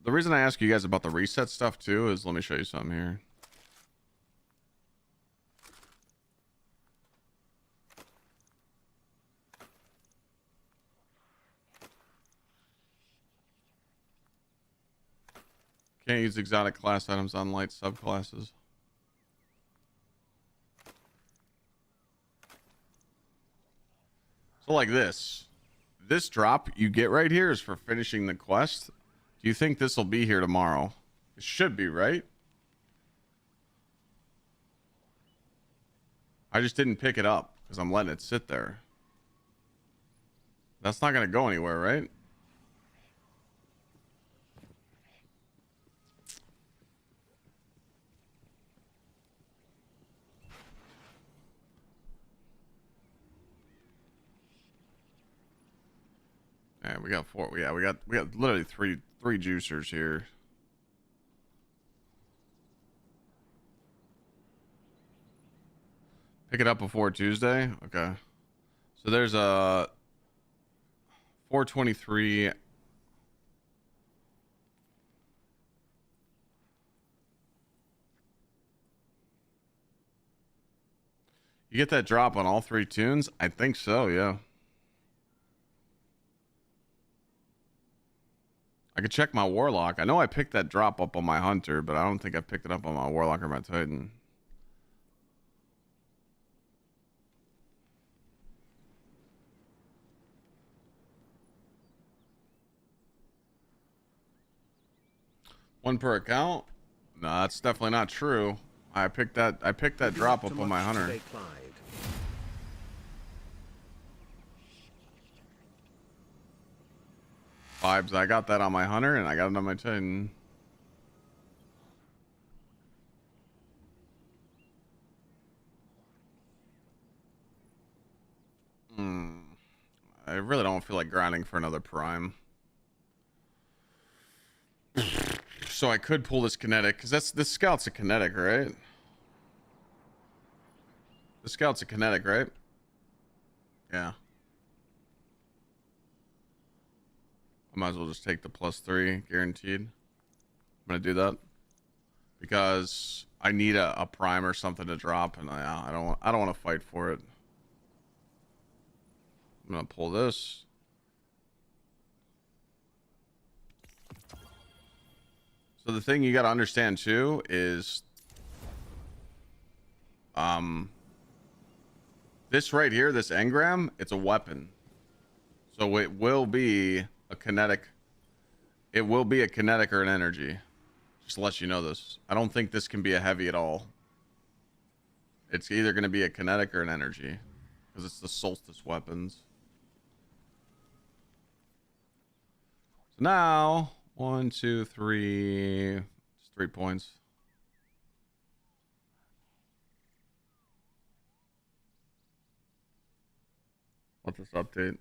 The reason I ask you guys about the reset stuff too is, let me show you something here. Can't use exotic class items on light subclasses. So like this drop you get right here is for finishing the quest. Do you think this will be here tomorrow? It should be, right? I just didn't pick it up because I'm letting it sit there. That's not going to go anywhere, right? Yeah, we got four. Yeah, we got literally three juicers here. Pick it up before Tuesday. Okay. So there's a 423. You get that drop on all three tunes? I think so, yeah. I could check my Warlock. I know I picked that drop up on my Hunter, but I don't think I picked it up on my Warlock or my Titan. One per account? No, that's definitely not true. I picked that drop up on my Hunter. Today, Vibes, I got that on my Hunter and I got it on my Titan. I really don't feel like grinding for another Prime. So I could pull this kinetic, because this scout's a kinetic, right? The scout's a kinetic, right? Yeah. I might as well just take the +3, guaranteed. I'm gonna do that because I need a prime or something to drop, and I don't want to fight for it. I'm gonna pull this. So the thing you got to understand too is, this right here, this engram, it's a weapon, so it will be a kinetic. It will be a kinetic or an energy. Just to let you know this. I don't think this can be a heavy at all. It's either going to be a kinetic or an energy, because it's the solstice weapons. So now, 1, 2, 3, just 3 points. What's this update?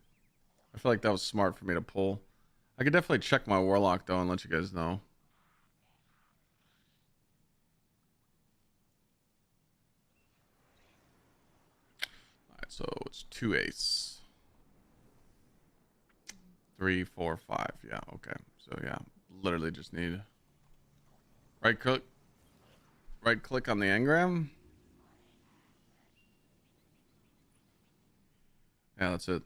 I feel like that was smart for me to pull. I could definitely check my warlock though and let you guys know. Alright, so it's 2 ace. 3, 4, 5. Yeah, okay. So yeah, literally just need right click on the engram. Yeah, that's it.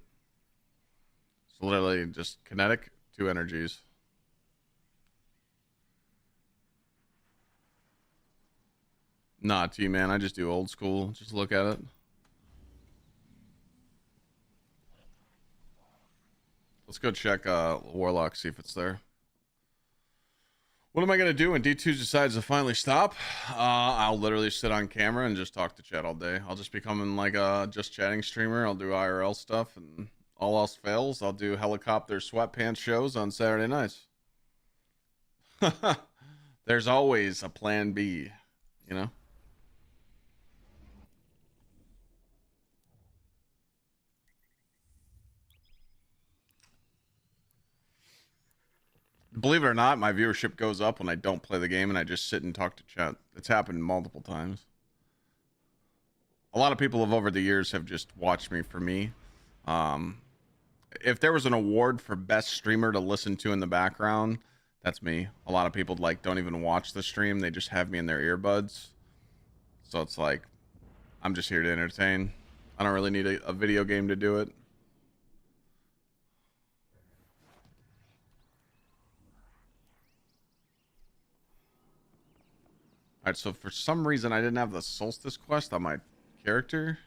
So literally just kinetic, 2 energies. Nah, T-man, I just do old school. Just look at it. Let's go check Warlock, see if it's there. What am I going to do when D2 decides to finally stop? I'll literally sit on camera and just talk to chat all day. I'll just become like a just chatting streamer. I'll do IRL stuff, and all else fails, I'll do helicopter sweatpants shows on Saturday nights. There's always a plan B, you know? Believe it or not, my viewership goes up when I don't play the game and I just sit and talk to chat. It's happened multiple times. A lot of people have over the years have just watched me for me. If there was an award for best streamer to listen to in the background, that's me. A lot of people like don't even watch the stream. They just have me in their earbuds. So it's like, I'm just here to entertain. I don't really need a video game to do it. Alright, so for some reason I didn't have the Solstice quest on my character.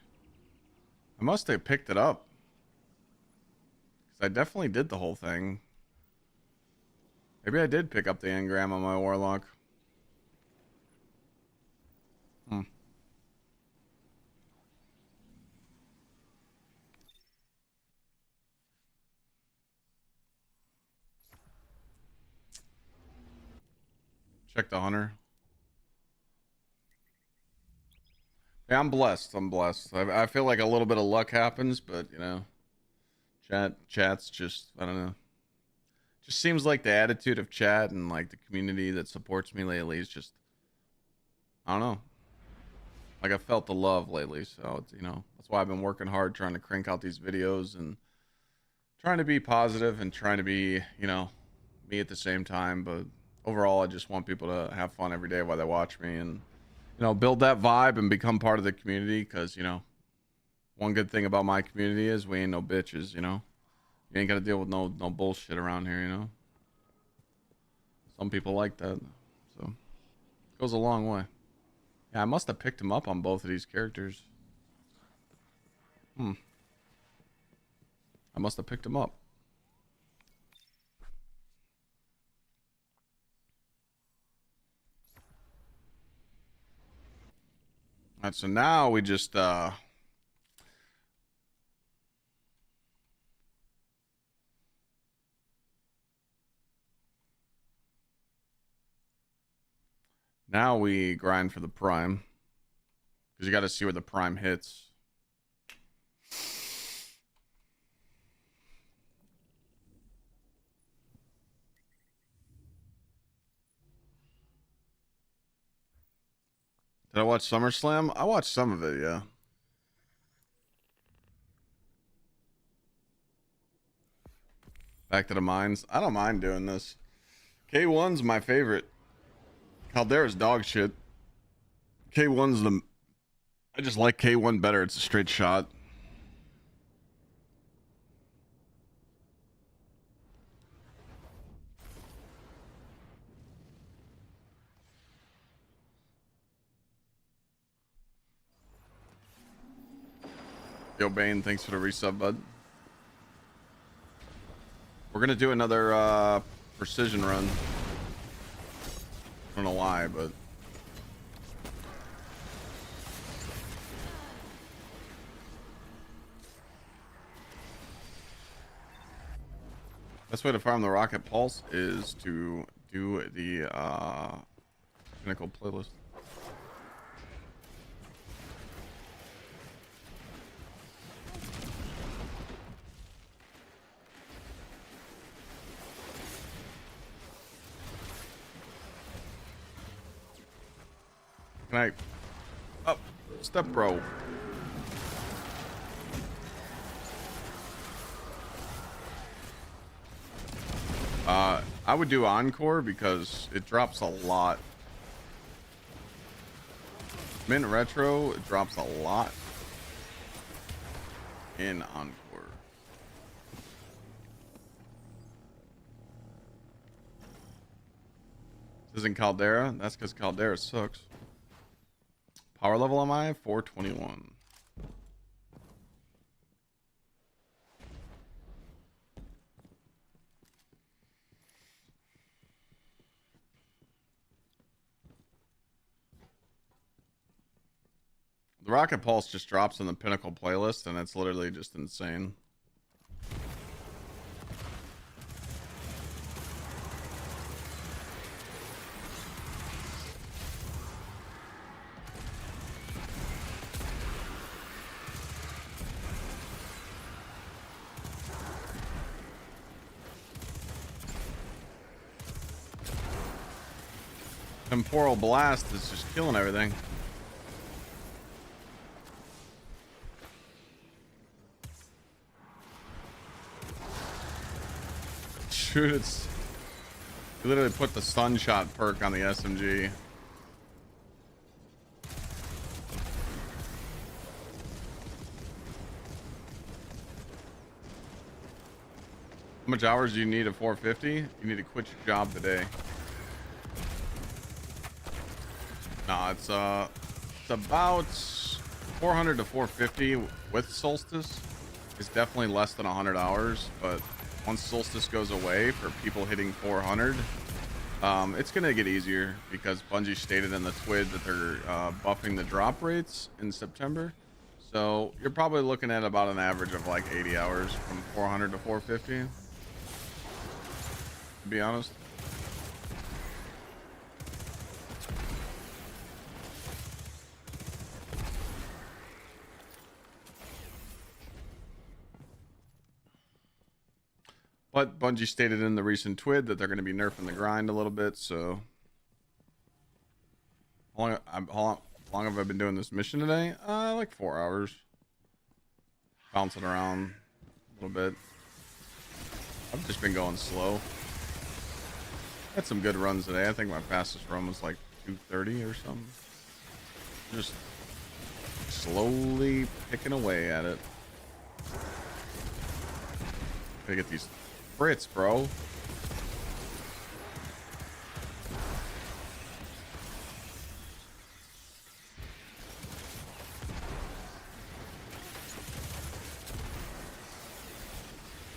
I must have picked it up. Because I definitely did the whole thing. Maybe I did pick up the engram on my warlock. Check the hunter. Yeah, I'm blessed. I'm blessed. I feel like a little bit of luck happens, but you know, chat's just, I don't know. Just seems like the attitude of chat and like the community that supports me lately is just, I don't know. Like I felt the love lately, so it's, you know, that's why I've been working hard trying to crank out these videos and trying to be positive and trying to be, you know, me at the same time. But overall, I just want people to have fun every day while they watch me and, you know, build that vibe and become part of the community. Because, you know, one good thing about my community is we ain't no bitches, you know. You ain't got to deal with no bullshit around here, you know. Some people like that, so it goes a long way. Yeah, I must have picked him up on both of these characters. I must have picked him up. Alright, so now we just now we grind for the prime. Because you got to see where the prime hits. Did I watch SummerSlam? I watched some of it, yeah. Back to the mines. I don't mind doing this. K1's my favorite. Caldera's dog shit. K1's the... I just like K1 better. It's a straight shot. Yo, Bane, thanks for the resub, bud. We're gonna do another precision run. I don't know why, but Best way to farm the rocket pulse is to do the pinnacle playlist. Can I up step bro? I would do Encore because it drops a lot. Mint Retro drops a lot in Encore. This isn't Caldera. That's because Caldera sucks. Power level am I? 421. The Rocket Pulse just drops in the Pinnacle playlist, and it's literally just insane. Temporal Blast is just killing everything. Shoot, it's... You literally put the Sunshot perk on the SMG. How much hours do you need at 450? You need to quit your job today. No, it's about 400 to 450 with Solstice. It's definitely less than 100 hours, but once Solstice goes away for people hitting 400, it's gonna get easier because Bungie stated in the TWID that they're buffing the drop rates in September. So you're probably looking at about an average of like 80 hours from 400 to 450, to be honest. But Bungie stated in the recent TWID that they're going to be nerfing the grind a little bit, so... How long have I been doing this mission today? Like 4 hours. Bouncing around a little bit. I've just been going slow. Had some good runs today. I think my fastest run was like 230 or something. Just slowly picking away at it. Gotta get these Brits, bro.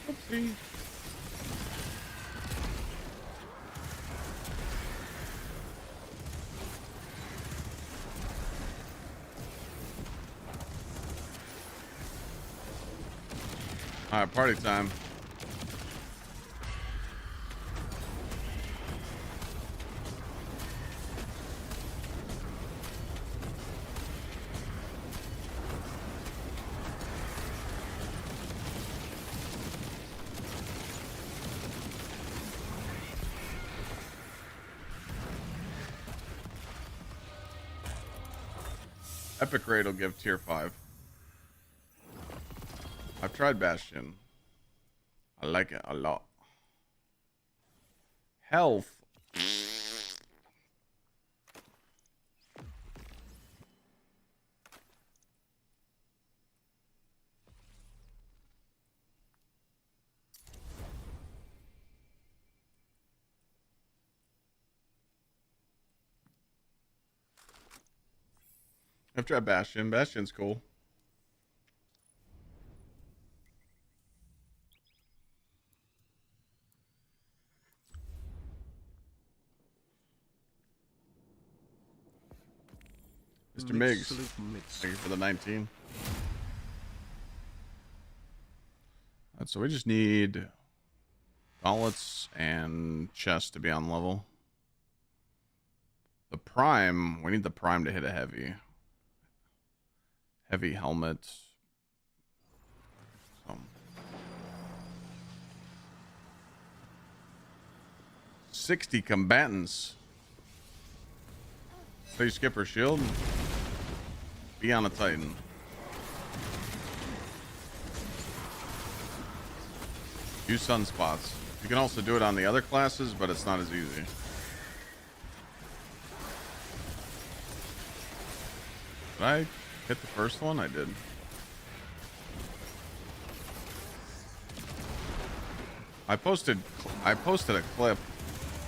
Oopsie. All right, party time. Epic Raid will give tier 5. I've tried Bastion. I like it a lot. Health. I've tried Bastion. Bastion's cool. Mr. Miggs, thank you for the 19. Alright, so we just need gauntlets and chest to be on level. The prime, we need the prime to hit a heavy helmet. So 60 combatants. So you skip her shield. Be on a Titan. Use sunspots. You can also do it on the other classes, but it's not as easy. Did I hit the first one? I did. I posted a clip.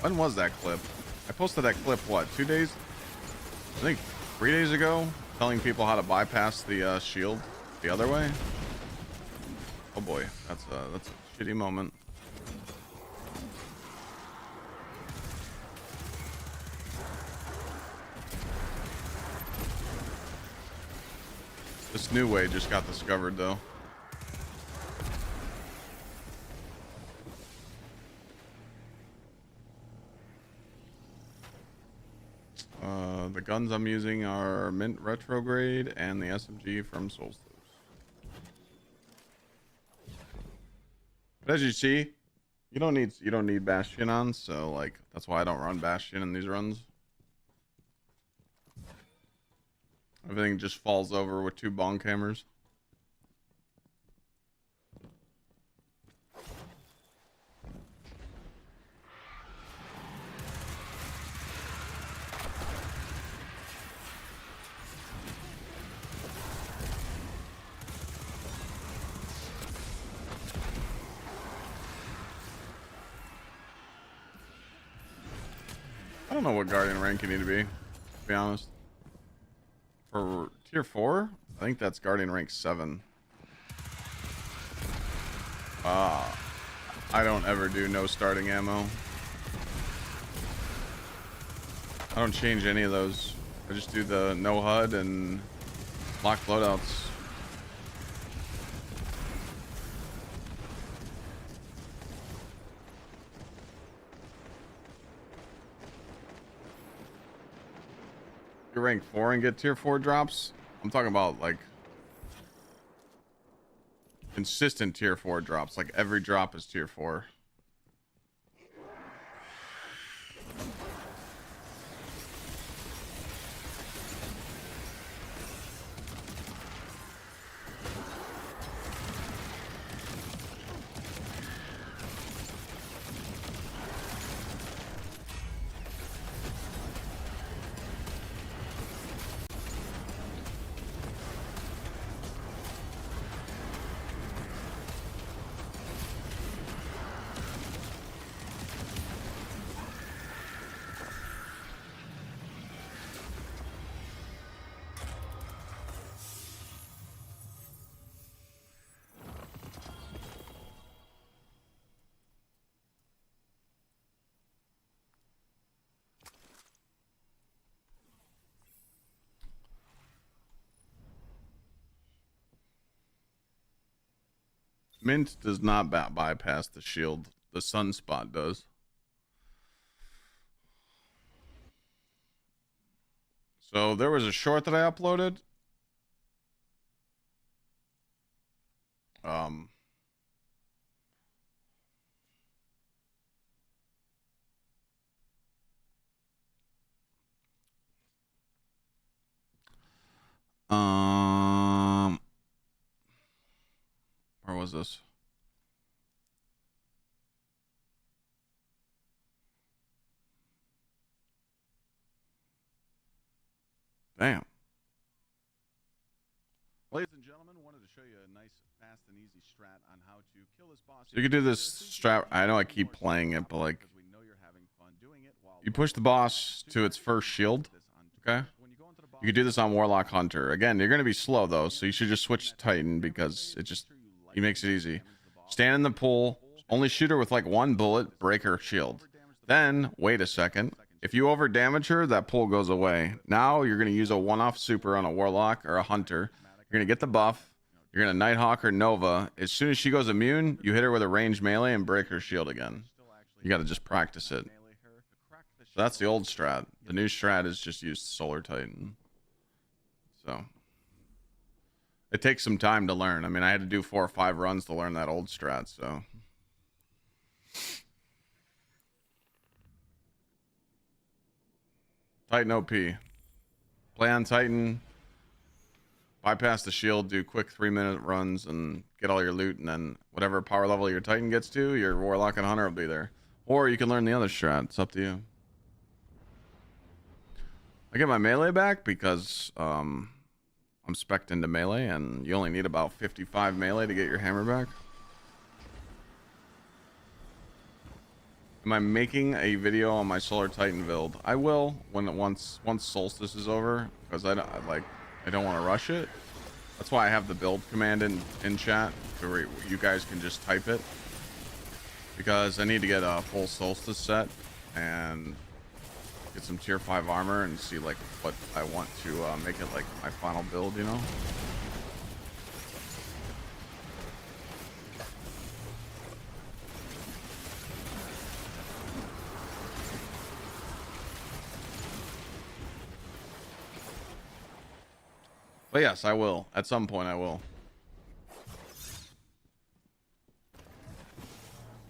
When was that clip? I posted that clip, what, 2 days? I think 3 days ago, telling people how to bypass the shield the other way. Oh boy, that's a shitty moment. This new way just got discovered though. The guns I'm using are Mint Retrograde and the SMG from Solstice. But as you see, you don't need Bastion on, so like that's why I don't run Bastion in these runs. Everything just falls over with 2 bonk hammers. I don't know what Guardian rank you need to be honest. For tier 4, I think that's Guardian rank 7. I don't ever do no starting ammo. I don't change any of those. I just do the no HUD and locked loadouts. You're rank 4 and get tier 4 drops. I'm talking about like consistent tier 4 drops. Like every drop is tier 4. Mint does not bypass the shield. The sunspot does. So there was a short that I uploaded. Where was this? Damn. Ladies and gentlemen, wanted to show you a nice, fast, and easy strat on how to kill this boss. You can do this strat. I know I keep playing it, but like, you push the boss to its first shield. Okay. You can do this on Warlock Hunter. Again, you're going to be slow though, so you should just switch to Titan because he makes it easy. Stand in the pool. Only shoot her with like 1 bullet. Break her shield. Then wait a second. If you over damage her, that pull goes away. Now you're going to use a one-off super on a Warlock or a Hunter. You're going to get the buff. You're gonna Nighthawk her Nova. As soon as she goes immune, you hit her with a ranged melee and break her shield again. You gotta just practice it. So that's the old strat. The new strat is just use Solar Titan. So it takes some time to learn. I mean, I had to do 4 or 5 runs to learn that old strat, so. Titan OP. Play on Titan. Bypass the shield, do quick 3-minute runs, and get all your loot, and then whatever power level your Titan gets to, your Warlock and Hunter will be there. Or you can learn the other strat. It's up to you. I get my melee back because I'm spec'd into melee, and you only need about 55 melee to get your hammer back. Am I making a video on my Solar Titan build? I will once Solstice is over, because I don't want to rush it. That's why I have the build command in chat, so where you guys can just type it. Because I need to get a full Solstice set and get some tier 5 armor and see like what I want to make it like my final build, you know? But yes, I will. At some point, I will.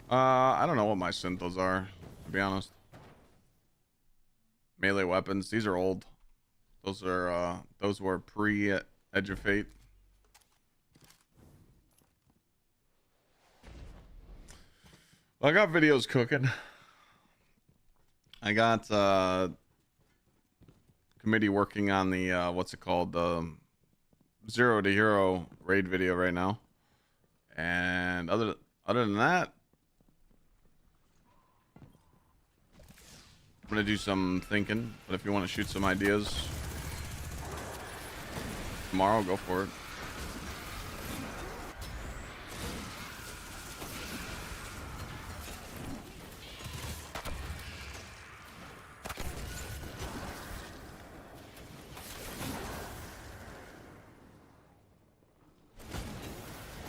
I don't know what my synthos are, to be honest. Melee weapons. These are old. Those were pre-Edge of Fate. Well, I got videos cooking. I got committee working on the what's it called, the 0 to Hero raid video right now, and other than that, I'm gonna do some thinking. But if you want to shoot some ideas tomorrow, go for it.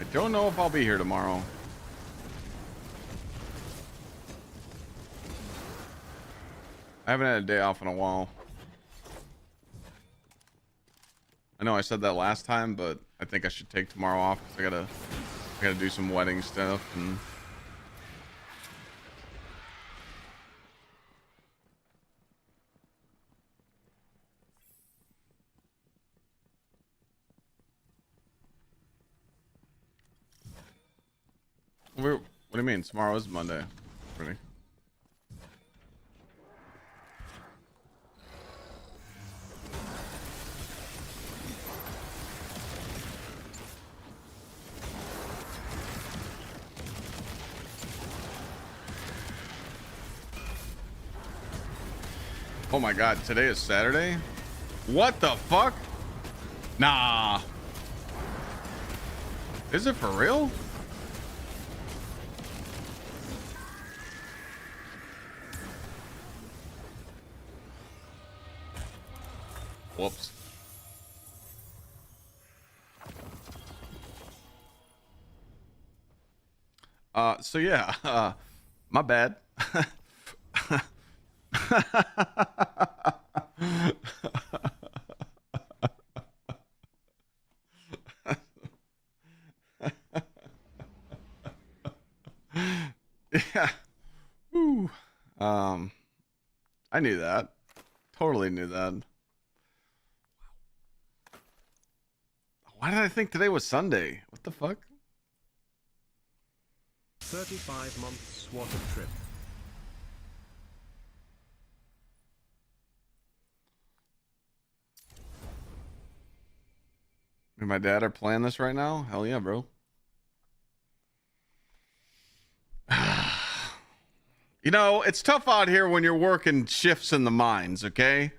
I don't know if I'll be here tomorrow. I haven't had a day off in a while. I know I said that last time, but I think I should take tomorrow off because I gotta do some wedding stuff and. What do you mean? Tomorrow is Monday. Pretty. Oh my god, today is Saturday? What the fuck? Nah. Is it for real? Whoops. So yeah, my bad. Yeah. Woo. I knew that. Totally knew that. Why did I think today was Sunday? What the fuck? 35 months, what a trip. Me and my dad are playing this right now? Hell yeah, bro. You know, it's tough out here when you're working shifts in the mines, okay?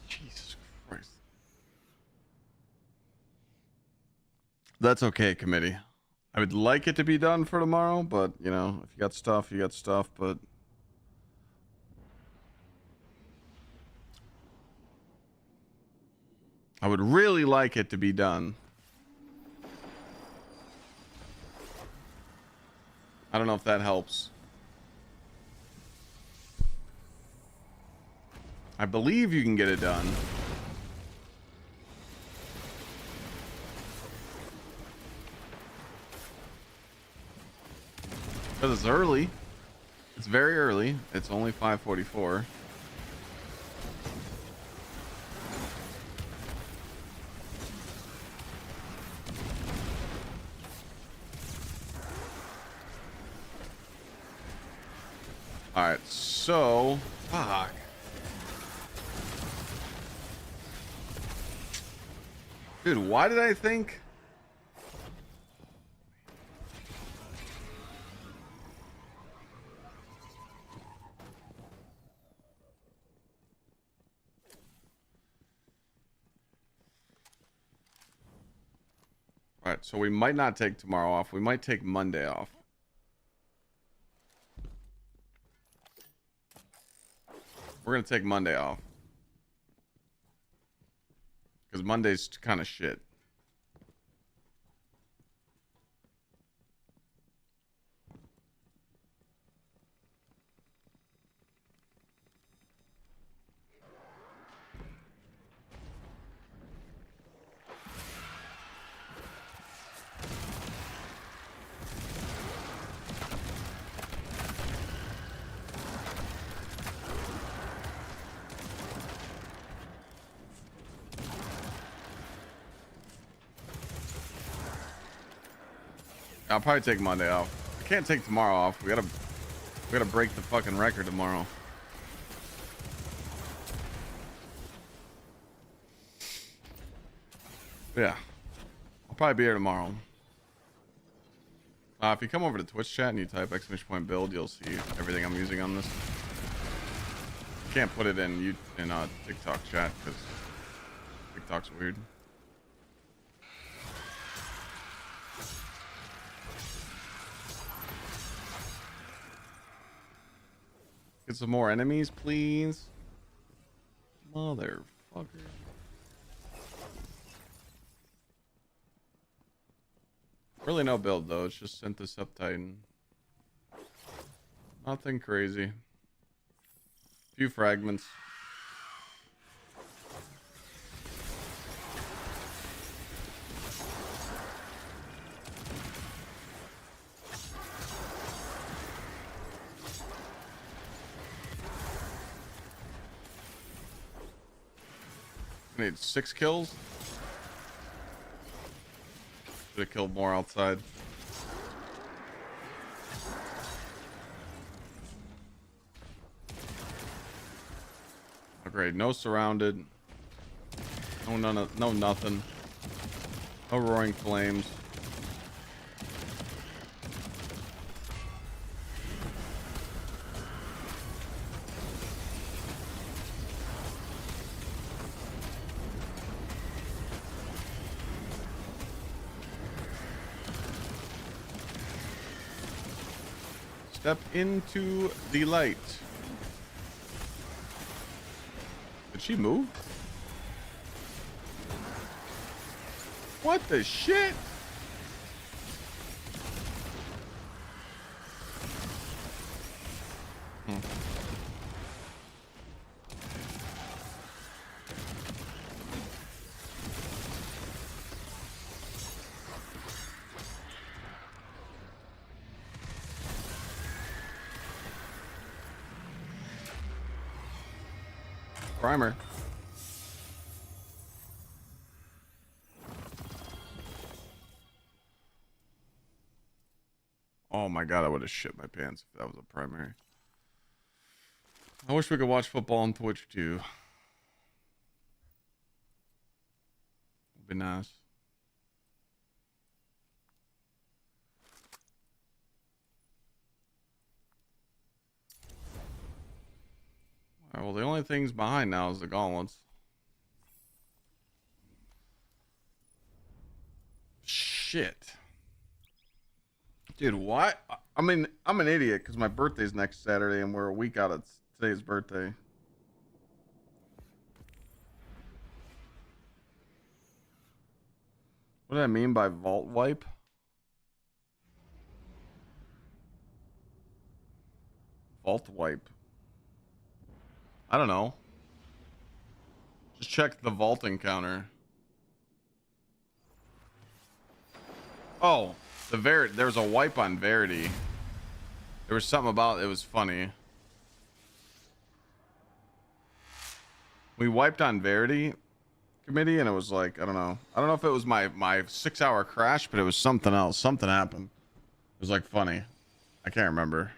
Jesus Christ. That's okay, committee. I would like it to be done for tomorrow, but, you know, if you got stuff, you got stuff, but... I would really like it to be done. I don't know if that helps. I believe you can get it done. Because it's early. It's very early. It's only 5:44. Alright, so... Fuck. Dude, why did I think... Alright, so we might not take tomorrow off. We might take Monday off. We're gonna take Monday off. Because Monday's kind of shit. I'll probably take Monday off. I can't take tomorrow off. We gotta break the fucking record tomorrow. Yeah. I'll probably be here tomorrow. If you come over to Twitch chat and you type !build, you'll see everything I'm using on this. Can't put it in TikTok chat because TikTok's weird. Get some more enemies, please. Motherfucker. Really no build though, it's just Synthus Up Titan. Nothing crazy. Few fragments. I need 6 kills. Should have killed more outside. Oh, great. No surrounded. No nothing. No roaring flames. Step into the light. Did she move? What the shit? Primer. Oh my god, I would have shit my pants if that was a primary. I wish we could watch football on Twitch too. Would be nice. Alright, well, the only things behind now is the gauntlets. Shit. Dude, why? I mean, I'm an idiot because my birthday's next Saturday and we're a week out of today's birthday. What do I mean by vault wipe? Vault wipe. I don't know. Just check the vaulting counter. Oh, there was a wipe on Verity. There was something about it was funny. We wiped on Verity committee and it was like, I don't know if it was my 6-hour crash, but it was something else. Something happened. It was like funny. I can't remember.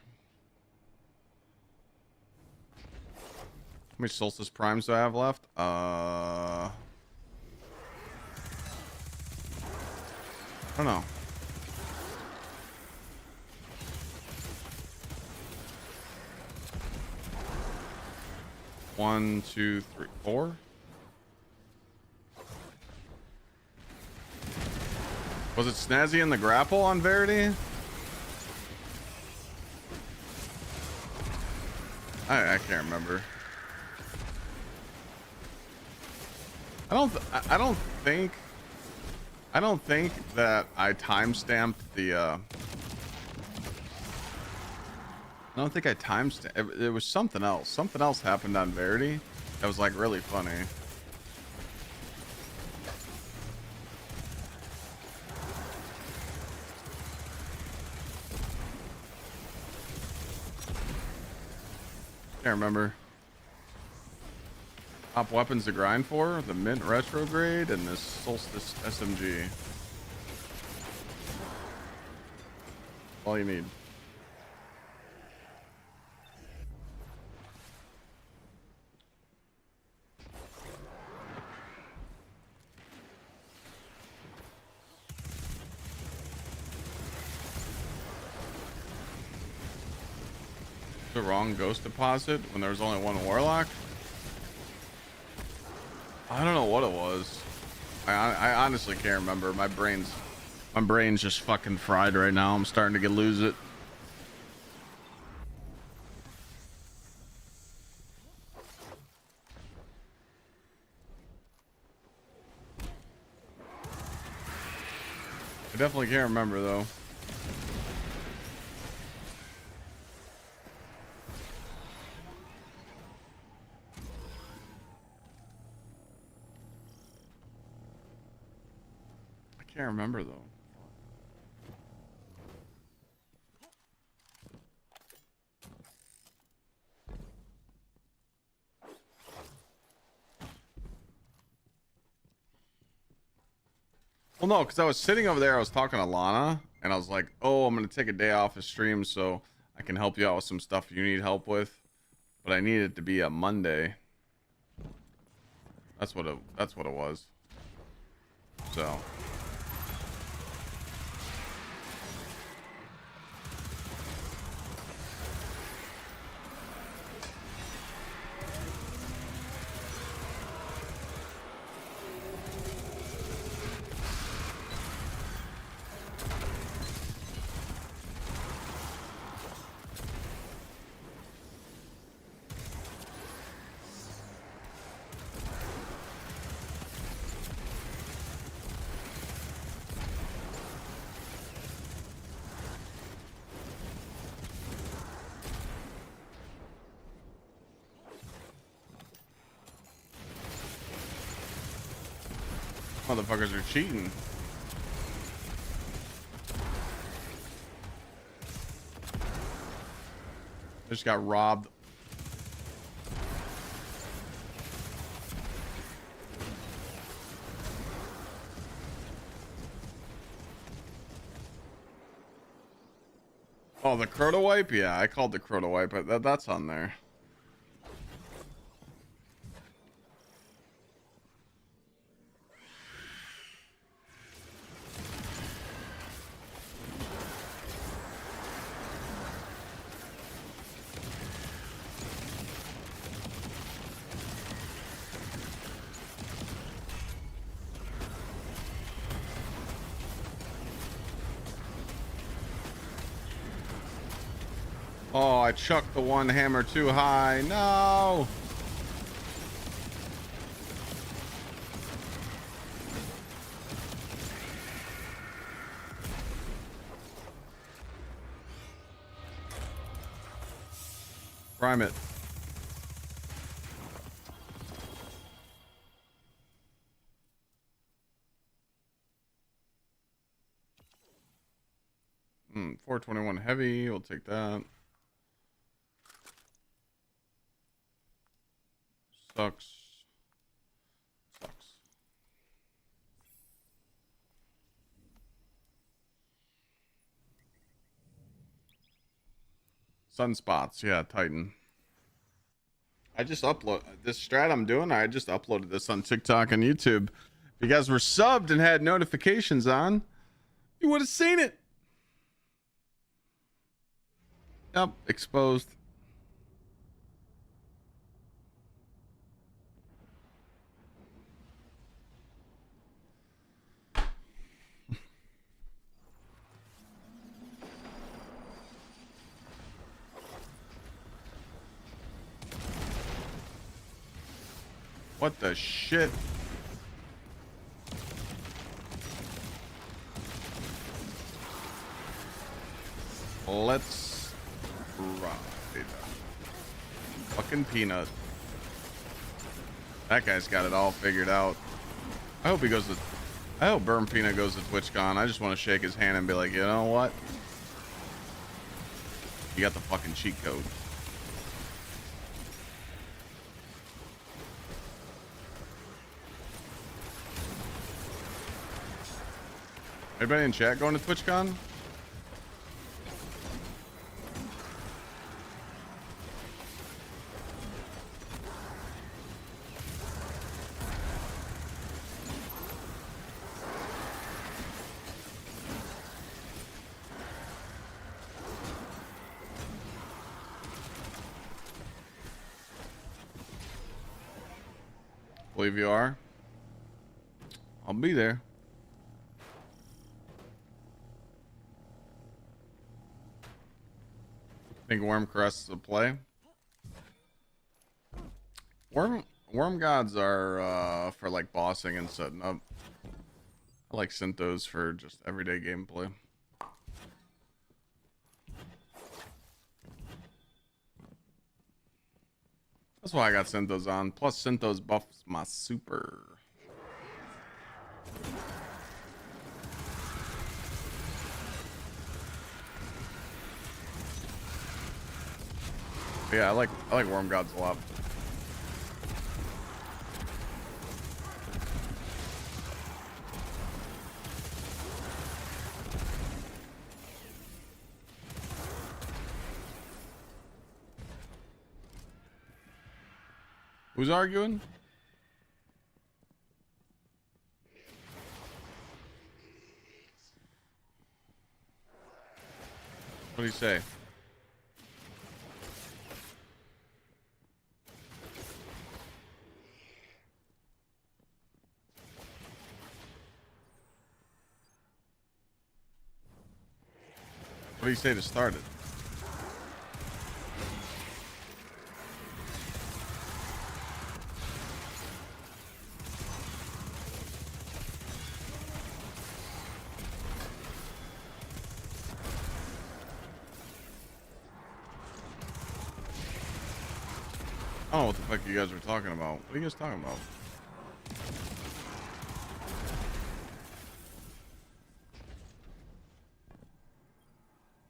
How many Solstice Primes do I have left? I don't know. One, two, three, four. Was it Snazzy in the grapple on Verity? I can't remember. I don't think that I timestamped the I don't think I timestamped. It was something else. Something else happened on Verity that was like really funny. Can't remember. Top weapons to grind for: the Mint Retrograde and this Solstice SMG. All you need. The wrong ghost deposit when there was only one warlock. I don't know what it was. I honestly can't remember. My brain's just fucking fried right now. I'm starting to lose it. I definitely can't remember though. Can't remember though. Well, no, because I was sitting over there, I was talking to Lana, and I was like, oh, I'm going to take a day off of stream so I can help you out with some stuff you need help with. But I need it to be a Monday. That's what it was. So... Motherfuckers are cheating. Just got robbed. Oh, the Crota wipe? Yeah, I called the Crota wipe, but that's on there. Oh, I chucked the one hammer too high. No. Prime it. Hmm, 421 heavy. We'll take that. Sucks. Sucks. Sunspots. Yeah, Titan. I just upload this strat I'm doing. I just uploaded this on TikTok and YouTube. If you guys were subbed and had notifications on, you would have seen it. Yep, exposed. What the shit? Let's ride. Fucking peanut. That guy's got it all figured out. I hope he goes to... I hope Burn Peanut goes to TwitchCon. I just want to shake his hand and be like, you know what? You got the fucking cheat code. Everybody in chat going to TwitchCon? Believe you are. I'll be there. Think Worm Crests will play. Worm Gods are for like bossing and setting up. I like Synthos for just everyday gameplay. That's why I got Synthos on. Plus Synthos buffs my super. Yeah, I like Worm Gods a lot. Who's arguing? What do you say? What do you say to start it? I don't know what the fuck you guys were talking about. What are you guys talking about?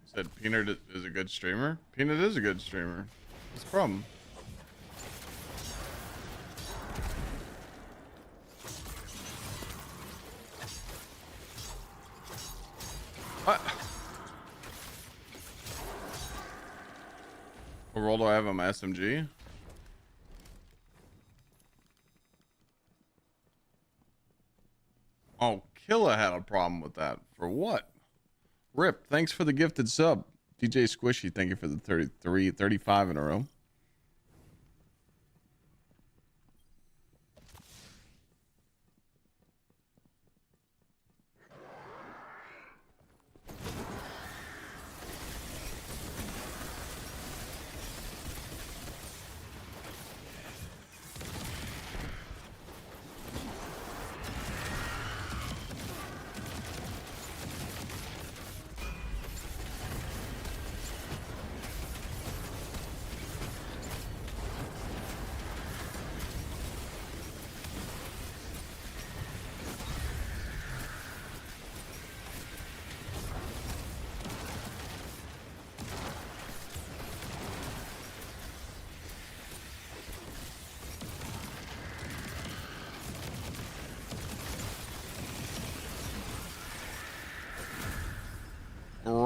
You said Peanut is a good streamer? Peanut is a good streamer. What's the problem? What? What role do I have on my SMG? Oh, Killa had a problem with that. For what? Rip, thanks for the gifted sub. DJ Squishy, thank you for the 35 in a row.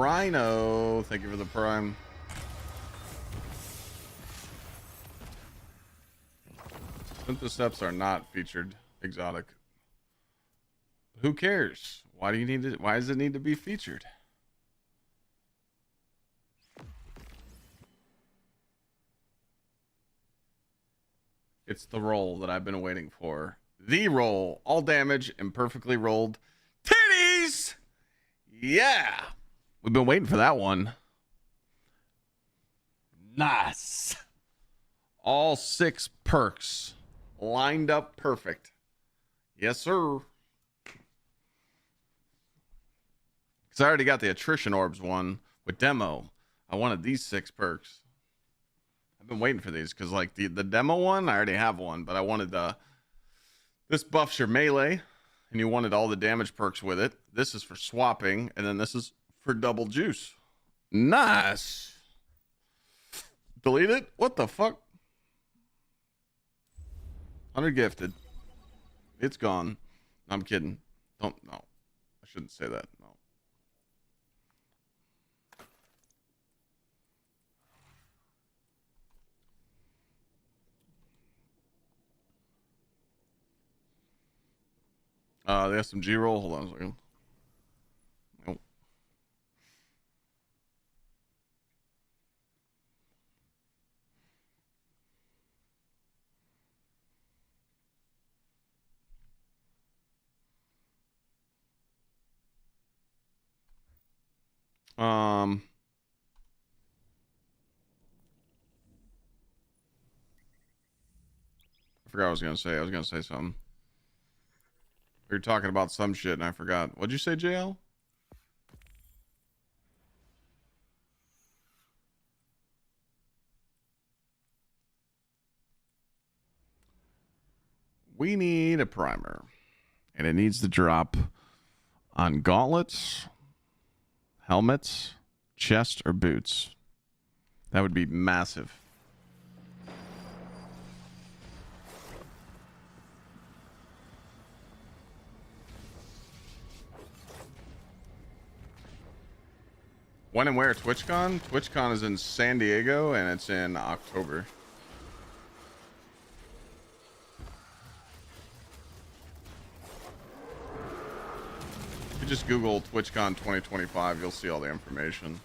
Rhino. Thank you for the prime. Syntheseps are not featured exotic. Who cares? Why do you need it? Why does it need to be featured? It's the roll that I've been waiting for. The roll. All damage and perfectly rolled titties. Yeah. We've been waiting for that one. Nice. All 6 perks lined up perfect. Yes, sir. Because I already got the attrition orbs one with demo. I wanted these 6 perks. I've been waiting for these because like the demo one, I already have one, but I wanted this buffs your melee, and you wanted all the damage perks with it. This is for swapping, and then this is for double juice. Nice. Delete it? What the fuck? 100 gifted. It's gone. I'm kidding. No. I shouldn't say that. No. The SMG roll. Hold on a second. Nope. I forgot what I was gonna say. I was gonna say something. We were talking about some shit and I forgot. What'd you say, JL? We need a primer. And it needs to drop on gauntlets, helmets, chest, or boots. That would be massive. When and where TwitchCon? TwitchCon is in San Diego and it's in October. If you just Google TwitchCon 2025, you'll see all the information.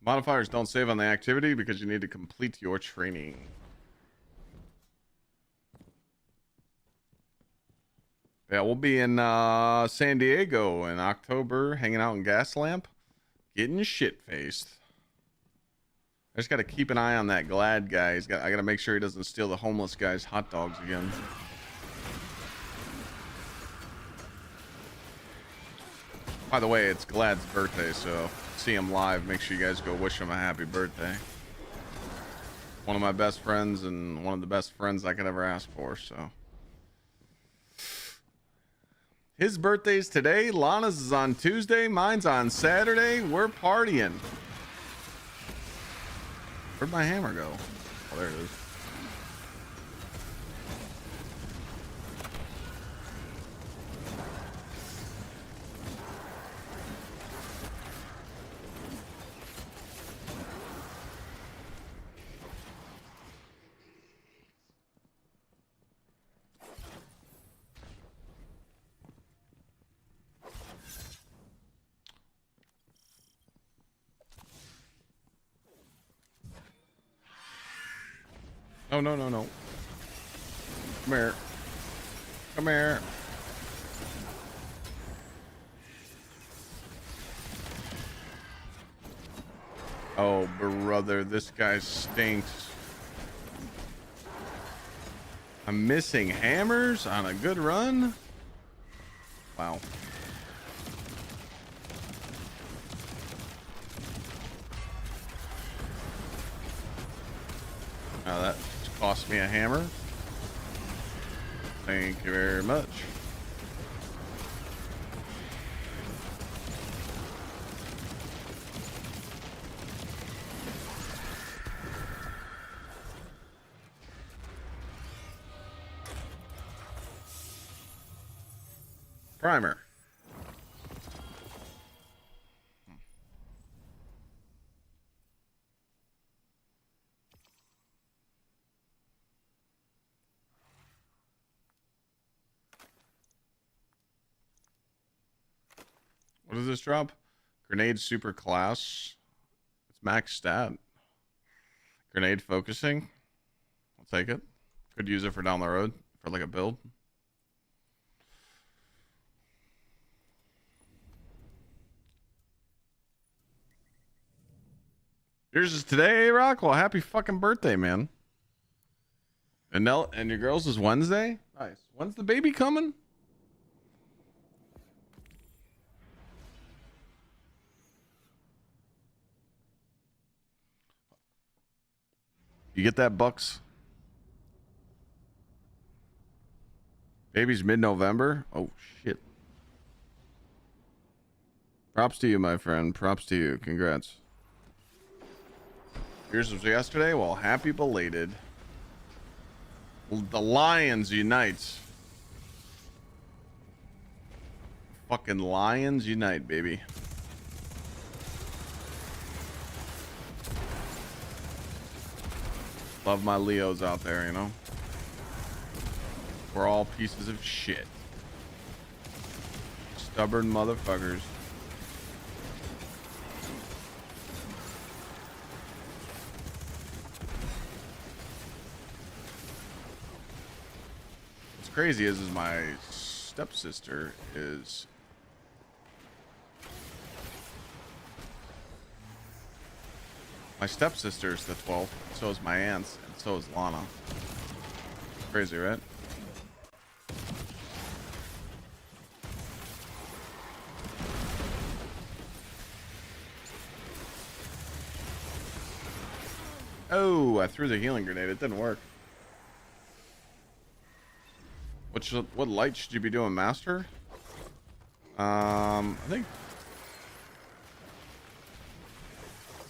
Modifiers don't save on the activity because you need to complete your training. Yeah, we'll be in San Diego in October, hanging out in Gaslamp, getting shit-faced. I just got to keep an eye on that Glad guy. I got to make sure he doesn't steal the homeless guy's hot dogs again. By the way, it's Glad's birthday, so see him live. Make sure you guys go wish him a happy birthday. One of my best friends and one of the best friends I could ever ask for, so. His birthday's today. Lana's is on Tuesday. Mine's on Saturday. We're partying. Where'd my hammer go? Oh, there it is. Oh, no. Come here. Come here. Oh, brother, this guy stinks. I'm missing hammers on a good run. Wow. Now that cost me a hammer. Thank you very much. Primer. What does this drop? Grenade super class. It's max stat. Grenade focusing. I'll take it. Could use it for down the road for like a build. Yours is today, Rock? Well, happy fucking birthday, man. And your girls is Wednesday? Nice. When's the baby coming? You get that, Bucks? Baby's mid-November? Oh, shit. Props to you, my friend. Props to you. Congrats. Yours was yesterday? Well, happy belated. The Lions unite. Fucking Lions unite, baby. Love my Leos out there, you know? We're all pieces of shit. Stubborn motherfuckers. What's crazy is my stepsister is... My stepsister is the 12th, so is my aunt's, and so is Lana. Crazy, right? Oh, I threw the healing grenade. It didn't work. What light should you be doing, Master? I think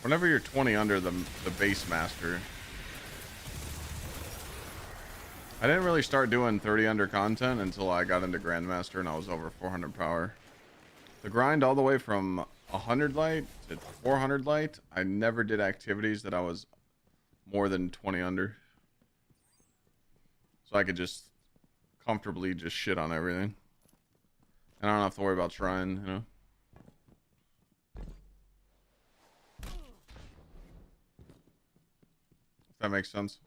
whenever you're 20 under the base Master. I didn't really start doing 30 under content until I got into Grandmaster and I was over 400 power. The grind all the way from 100 light to 400 light, I never did activities that I was more than 20 under. So I could just comfortably just shit on everything. And I don't have to worry about trying, you know. If that makes sense.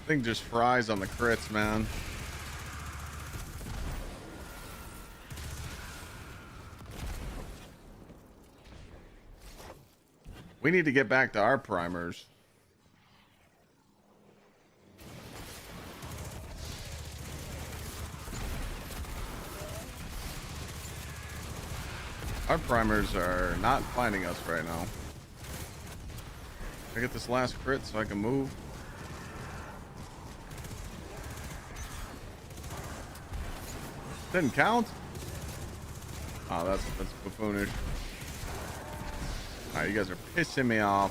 Thing just fries on the crits, man. We need to get back to our primers. Our primers are not finding us right now. I get this last crit so I can move. Didn't count? Oh, that's buffoonish. Alright, you guys are pissing me off.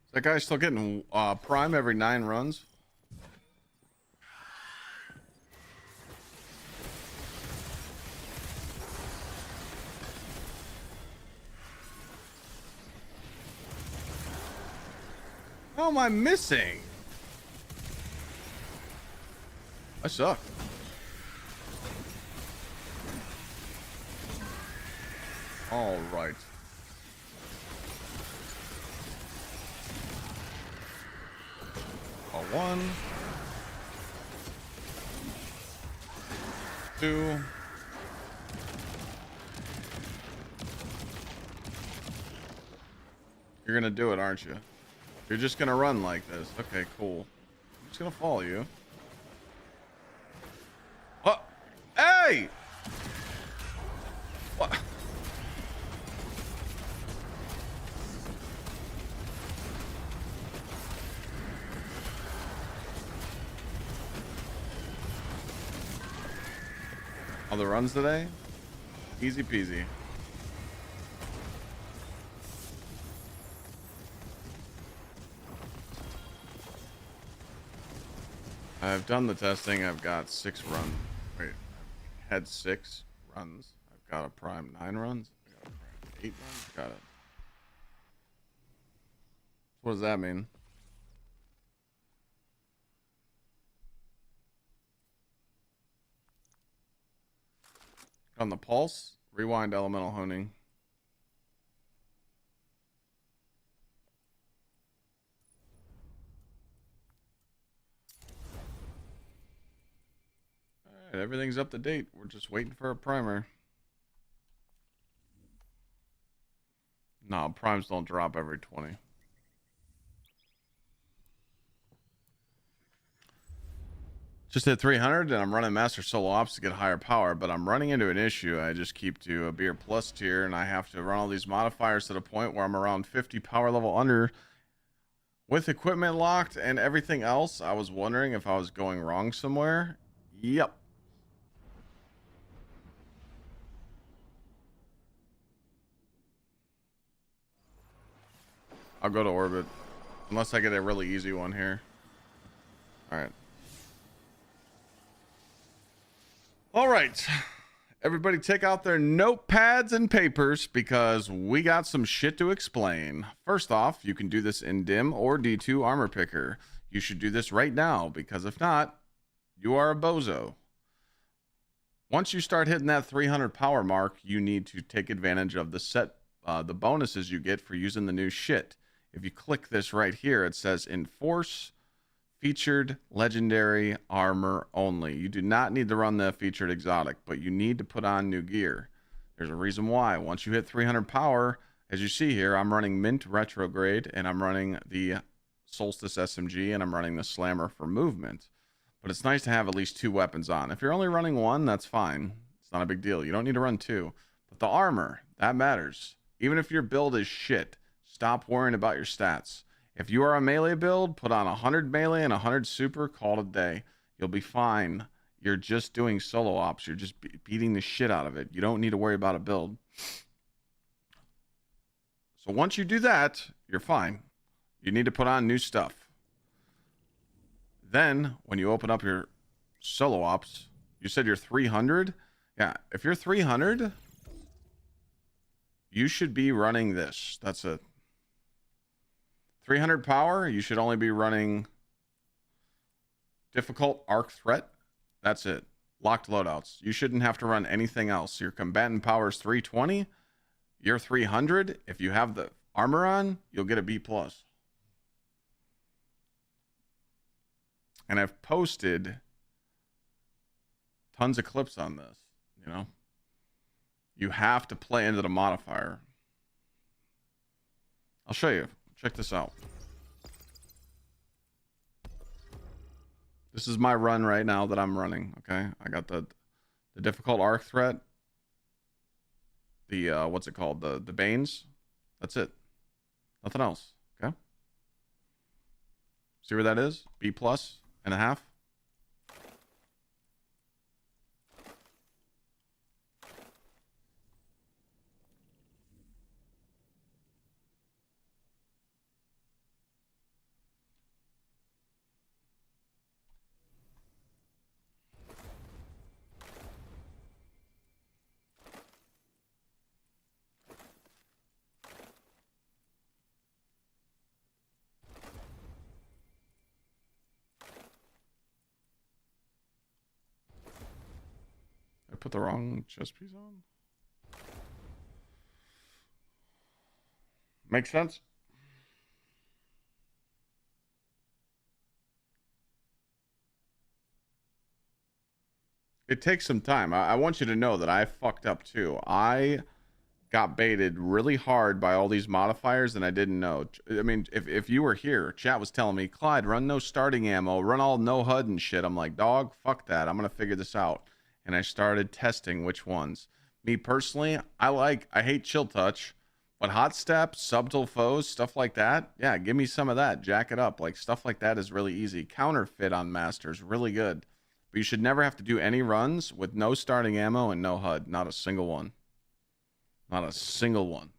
Is that guy still getting prime every 9 runs? How am I missing? I suck. All right. A 1, 2. You're gonna do it, aren't you? You're just gonna run like this. Okay, cool. I'm just gonna follow you. Oh, hey! What? All the runs today? Easy peasy. I've done the testing. I've got 6 runs. Wait, I've had 6 runs. I've got a prime 9 runs. I got a prime 8 runs. Got it. What does that mean? On the pulse, rewind elemental honing. All right, everything's up to date. We're just waiting for a primer. No, primes don't drop every 20. Just hit 300 and I'm running Master Solo Ops to get higher power, but I'm running into an issue. I just keep to a beer plus tier and I have to run all these modifiers to the point where I'm around 50 power level under with equipment locked and everything else. I was wondering if I was going wrong somewhere. Yep. I'll go to orbit unless I get a really easy one here. All right. All right, everybody take out their notepads and papers because we got some shit to explain. First off, you can do this in dim or D2 armor picker. You should do this right now because if not, you are a bozo. Once you start hitting that 300 power mark, you need to take advantage of the bonuses you get for using the new shit. If you click this right here, it says enforce featured legendary armor only. You do not need to run the featured exotic, but you need to put on new gear. There's a reason why. Once you hit 300 power, as you see here, I'm running Mint Retrograde, and I'm running the Solstice SMG, and I'm running the Slammer for movement. But it's nice to have at least 2 weapons on. If you're only running 1, that's fine. It's not a big deal. You don't need to run 2. But the armor, that matters. Even if your build is shit, stop worrying about your stats. If you are a melee build, put on 100 melee and 100 super, call it a day. You'll be fine. You're just doing solo ops. You're just beating the shit out of it. You don't need to worry about a build. So once you do that, you're fine. You need to put on new stuff. Then, when you open up your solo ops, you said you're 300? Yeah, if you're 300, you should be running this. That's it. 300 power, you should only be running difficult arc threat. That's it. Locked loadouts. You shouldn't have to run anything else. Your combatant power is 320. You're 300. If you have the armor on, you'll get a B+. And I've posted tons of clips on this, you know. You have to play into the modifier. I'll show you. Check this out. This is my run right now that I'm running, okay? I got the difficult arc threat. The, what's it called? The Banes. That's it. Nothing else, okay? See where that is? B+1/2. put the wrong chest piece on? Makes sense? It takes some time. I want you to know that I fucked up too. I got baited really hard by all these modifiers and I didn't know. I mean, if you were here, chat was telling me, Clyde, run no starting ammo, run all no HUD and shit. I'm like, dog, fuck that. I'm going to figure this out. And I started testing which ones. Me personally, I hate chill touch, but hot step, subtle foes, stuff like that. Yeah, give me some of that. Jack it up. Like stuff like that is really easy. Counterfeit on masters, really good. But you should never have to do any runs with no starting ammo and no HUD. Not a single one. Not a single one.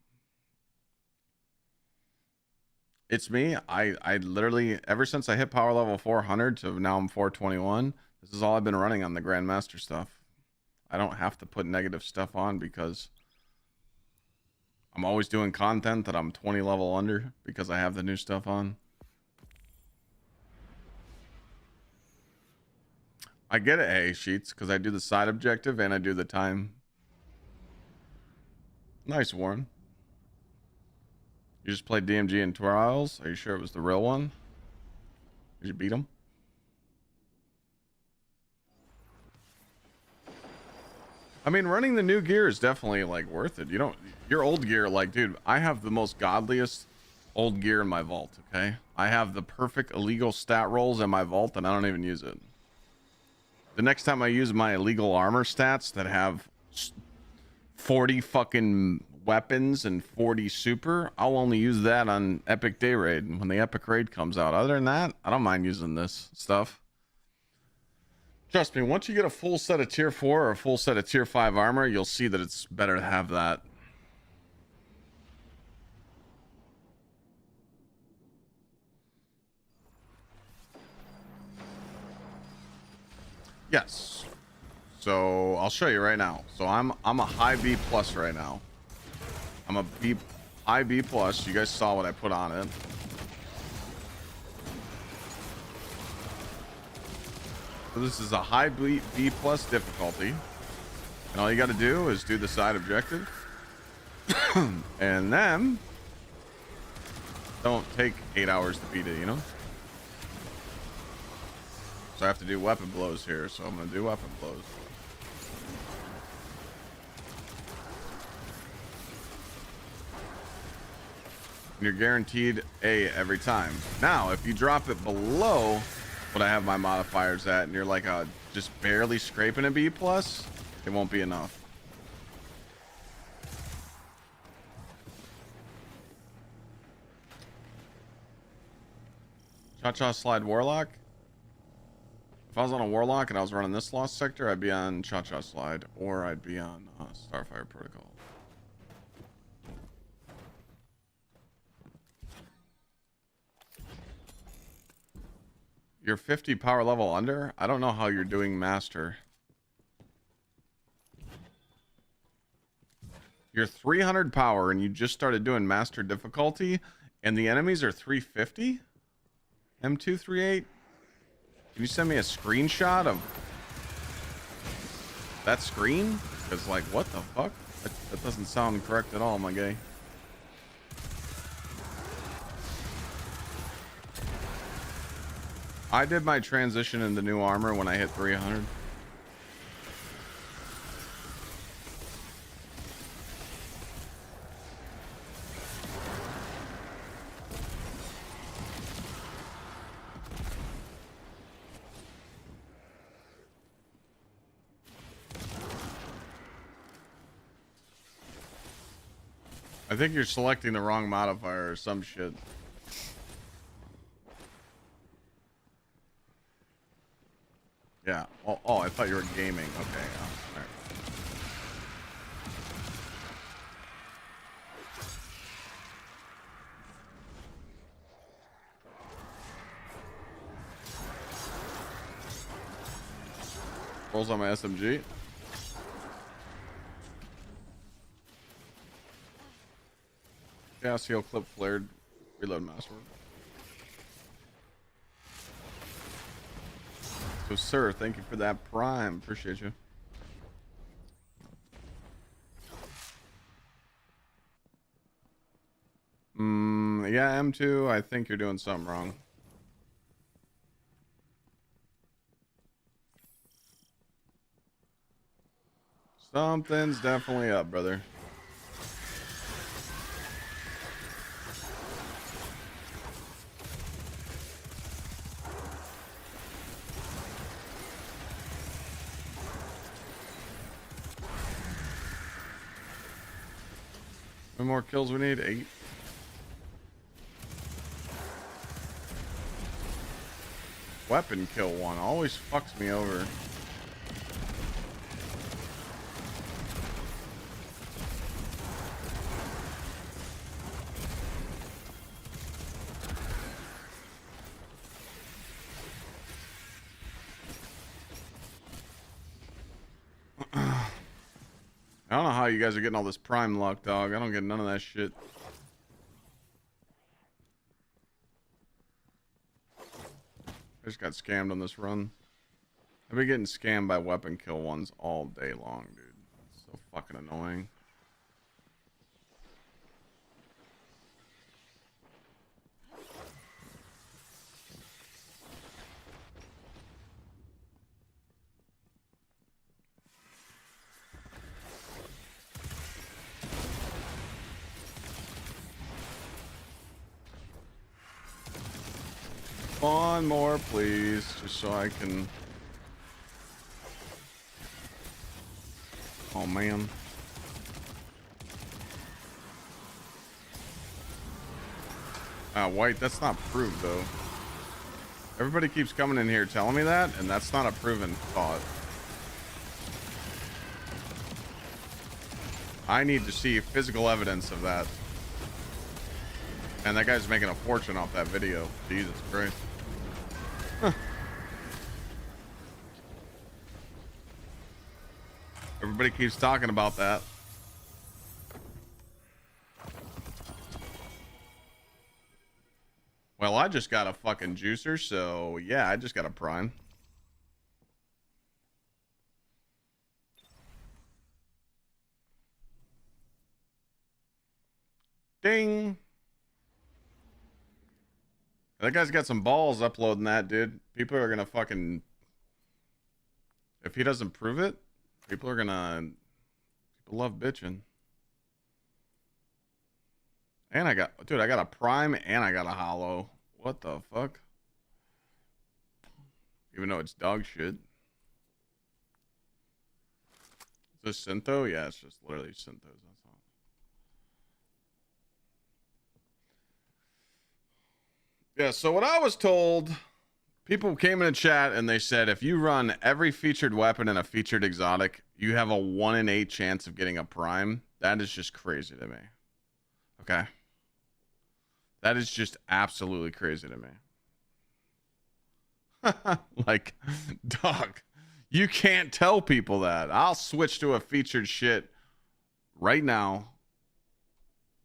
It's me. I literally, ever since I hit power level 400 to now I'm 421, this is all I've been running on the Grandmaster stuff. I don't have to put negative stuff on because I'm always doing content that I'm 20 level under because I have the new stuff on. I get it, hey, Sheets, because I do the side objective and I do the time. Nice, Warren. You just played DMG in Trials? Are you sure it was the real one? Did you beat him? I mean, running the new gear is definitely, like, worth it. You don't... Your old gear, like, dude, I have the most godliest old gear in my vault, okay? I have the perfect illegal stat rolls in my vault, and I don't even use it. The next time I use my illegal armor stats that have 40 fucking weapons and 40 super, I'll only use that on Epic Day Raid when the Epic Raid comes out. Other than that, I don't mind using this stuff. Trust me, once you get a full set of tier 4 or a full set of tier 5 armor, you'll see that it's better to have that. Yes. So I'll show you right now. So I'm a high B plus right now. I'm a high B plus. You guys saw what I put on it. So this is a high B plus difficulty. And all you got to do is do the side objective. And then don't take 8 hours to beat it, you know? So I have to do weapon blows here. So I'm going to do weapon blows. You're guaranteed A every time. Now, if you drop it below what I have my modifiers at, and you're like just barely scraping a B plus, it won't be enough. GsxrClyde Warlock. If I was on a Warlock and I was running this Lost Sector, I'd be on GsxrClyde, or I'd be on Starfire Protocol. You're 50 power level under? I don't know how you're doing master. You're 300 power and you just started doing master difficulty and the enemies are 350? M238? Can you send me a screenshot of that screen? Because, like, what the fuck? That doesn't sound correct at all, my guy. I did my transition into new armor when I hit 300. I think you're selecting the wrong modifier or some shit. Yeah. Oh, I thought you were gaming. Okay. Oh, all right. Rolls on my SMG. Chaos heal clip flared. Reload master. So, sir, thank you for that prime. Appreciate you. Yeah, M2, I think you're doing something wrong. Something's definitely up, brother. How many more kills we need? 8. Weapon kill one always fucks me over. I don't know how you guys are getting all this prime luck, dog. I don't get none of that shit. I just got scammed on this run. I've been getting scammed by weapon kill ones all day long, dude. It's so fucking annoying. One more, please, just so I can... Oh, man. White, that's not proved, though. Everybody keeps coming in here telling me that, and that's not a proven thought. I need to see physical evidence of that. And that guy's making a fortune off that video. Jesus Christ. Huh. Everybody keeps talking about that. Well, I just got a fucking juicer, so yeah, I just got a prime. Ding. That guy's got some balls uploading that, dude. People are gonna fucking... If he doesn't prove it, people are gonna... People love bitching. And I got... Dude, I got a prime and I got a hollow. What the fuck? Even though it's dog shit. Is this Syntho? Yeah, it's just literally Synthos. That's all. Yeah, so what I was told... People came in the chat and they said if you run every featured weapon and a featured exotic, you have a 1 in 8 chance of getting a prime. That is just crazy to me. Okay. That is just absolutely crazy to me. Like, dog, you can't tell people that. I'll switch to a featured shit right now.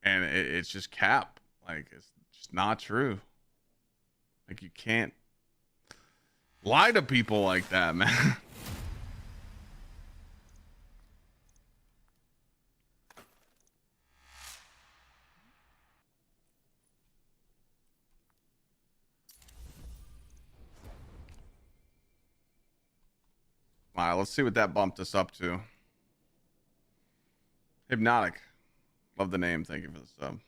And it's just cap. Like, it's just not true. Like, you can't lie to people like that, man. All right, let's see what that bumped us up to. Hypnotic. Love the name. Thank you for the sub.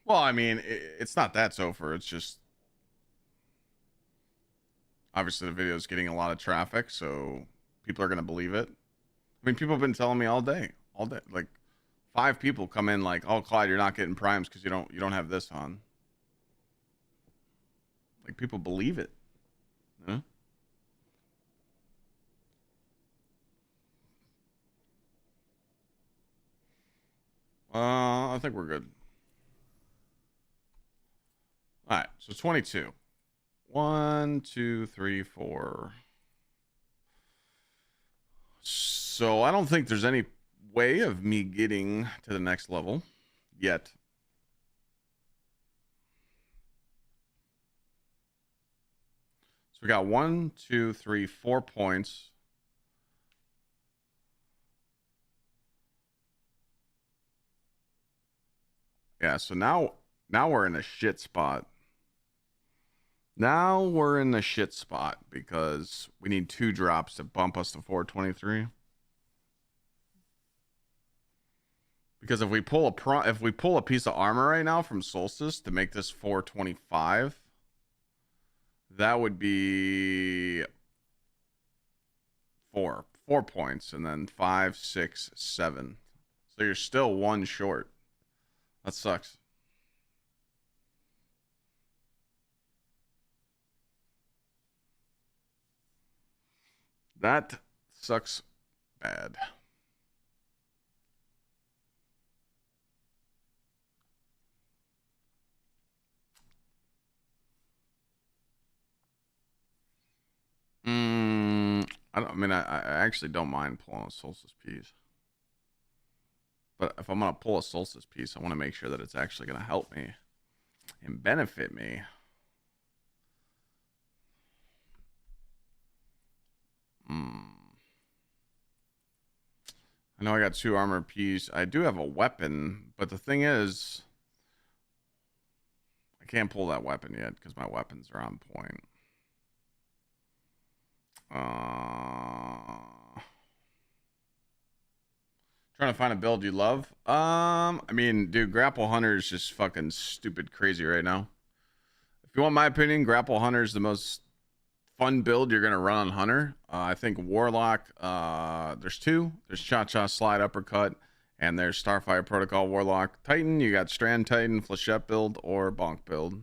Well, I mean, it's not that Sofer. It's just... Obviously, the video is getting a lot of traffic, so people are going to believe it. I mean, people have been telling me all day. Like, 5 people come in like, oh, Clyde, you're not getting primes because you don't have this on. Like, people believe it. Huh? I think we're good. All right, so 22. 1, 2, 3, 4. So I don't think there's any way of me getting to the next level yet. So we got 1, 2, 3, 4 points. Yeah, so now we're in a shit spot. Now we're in a shit spot because we need 2 drops to bump us to 423. Because if we pull a piece of armor right now from Solstice to make this 425, that would be 4 points, and then 5, 6, 7. So you're still 1 short. That sucks. That sucks bad. I actually don't mind pulling a Solstice piece. But if I'm going to pull a Solstice piece, I want to make sure that it's actually going to help me and benefit me. I know I got 2 armor piece. I do have a weapon, but the thing is, I can't pull that weapon yet because my weapons are on point. Trying to find a build you love. I mean, dude, Grapple Hunter is just fucking stupid crazy right now. If you want my opinion, Grapple Hunter is the most fun build you're gonna run on Hunter. I think Warlock. There's 2. There's Cha-Cha Slide Uppercut, and there's Starfire Protocol Warlock. Titan, you got Strand Titan, Flechette build, or Bonk build.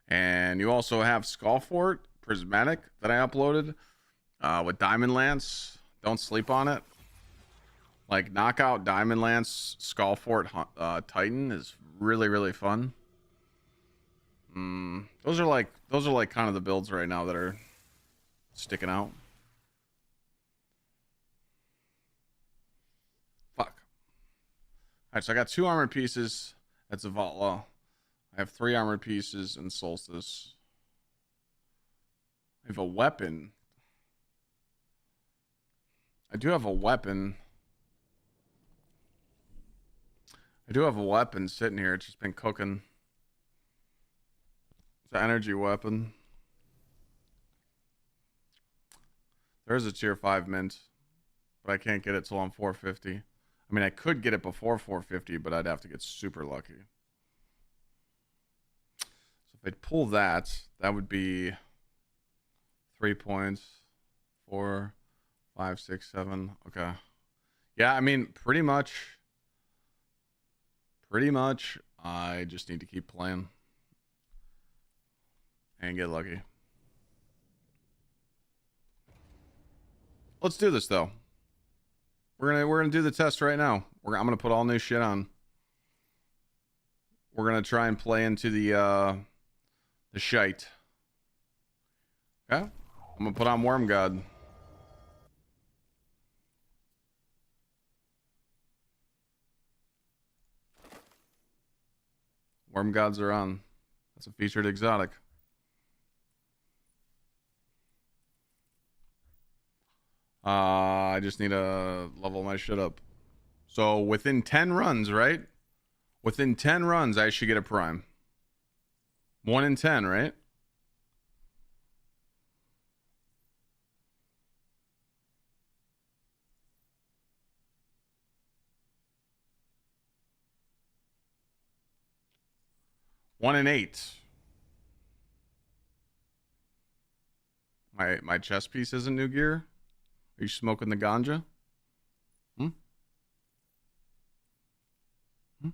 And you also have Skullfort Prismatic that I uploaded with Diamond Lance. Don't sleep on it. Like, knockout Diamond Lance Skullfort Titan is really, really fun. Those are like kind of the builds right now that are sticking out. Fuck. Alright, so I got 2 armor pieces. That's a Vatla. I have 3 armor pieces in Solstice. I have a weapon. I do have a weapon. Sitting here. It's just been cooking. It's an energy weapon. There's a tier 5 mint, but I can't get it till I'm 450. I mean, I could get it before 450, but I'd have to get super lucky. So if I'd pull that, that would be 3 points. 4, 5, 6, 7. Okay. Yeah, I mean, pretty much, I just need to keep playing and get lucky. Let's do this though. We're gonna do the test right now. I'm gonna put all new shit on. We're gonna try and play into the shite. Okay, I'm gonna put on Worm God. Worm Gods are on. That's a featured exotic. I just need to level my shit up. So within 10 runs, right? Within 10 runs, I should get a prime. 1 in 10, right? One in 8. My chest piece isn't new gear. Are you smoking the ganja? Hmm? Hmm?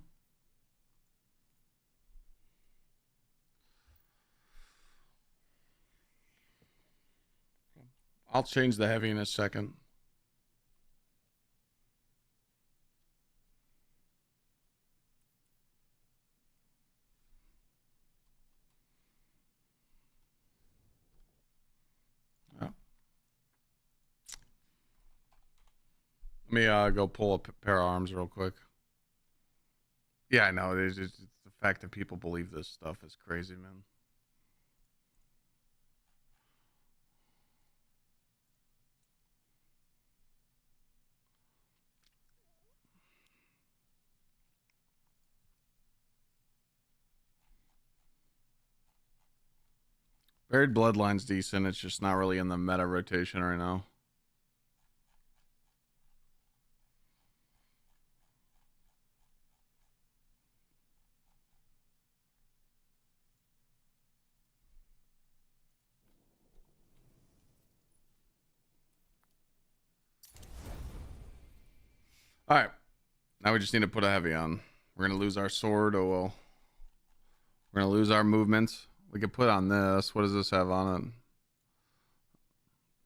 I'll change the heavy in a second. Oh. Let me go pull a pair of arms real quick. Yeah, I know. It's the fact that people believe this stuff is crazy, man. Buried Bloodline's decent. It's just not really in the meta rotation right now. All right. Now we just need to put a heavy on. We're going to lose our sword. Oh, well. We're going to lose our movements. We could put on this. What does this have on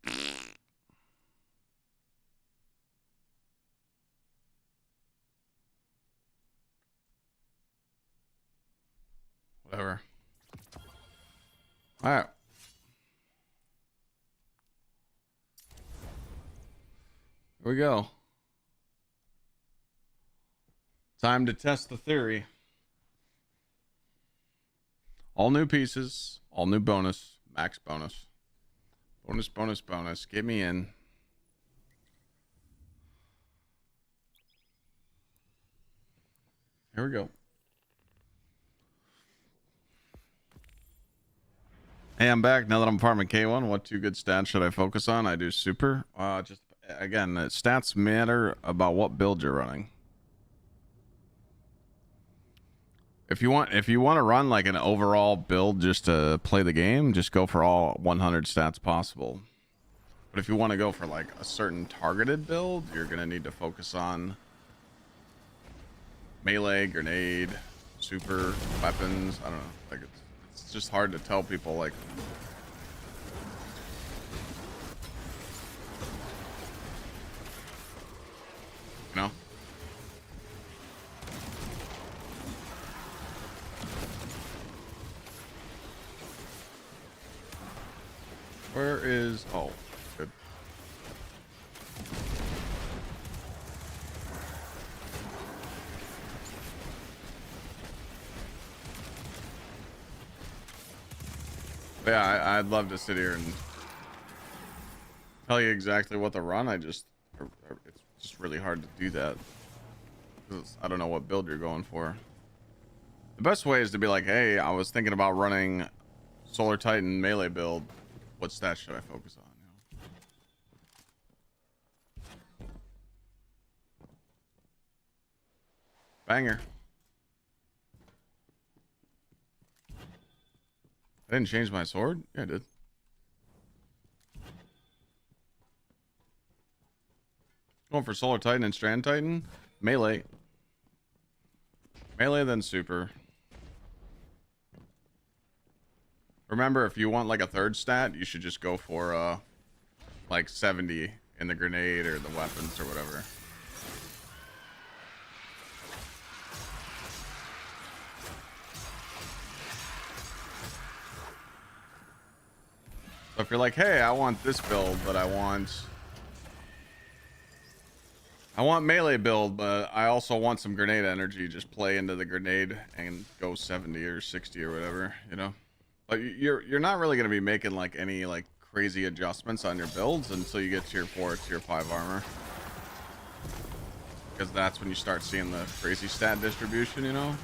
it? Whatever. All right. Here we go. Time to test the theory. All new pieces, all new bonus, max bonus. Bonus, bonus, bonus. Get me in. Here we go. Hey, I'm back. Now that I'm farming K1, what 2 good stats should I focus on? I do super. Just again, stats matter about what build you're running. If you want to run like an overall build just to play the game, just go for all 100 stats possible. But if you want to go for like a certain targeted build, you're gonna need to focus on melee, grenade, super, weapons. I don't know. Like it's just hard to tell people like. You know? Where is... Oh, good. But yeah, I'd love to sit here and tell you exactly what to run. It's just really hard to do that. I don't know what build you're going for. The best way is to be like, hey, I was thinking about running Solar Titan melee build. What stats should I focus on? Banger. I didn't change my sword? Yeah, I did. Going for Solar Titan and Strand Titan? Melee. Melee, then super. Remember, if you want like a third stat, you should just go for like 70 in the grenade or the weapons or whatever. So if you're like, hey, I want this build, but I want melee build, but I also want some grenade energy, just play into the grenade and go 70 or 60 or whatever, you know? But you're not really going to be making like any like crazy adjustments on your builds until you get tier 4 or tier 5 armor. Because that's when you start seeing the crazy stat distribution, you know?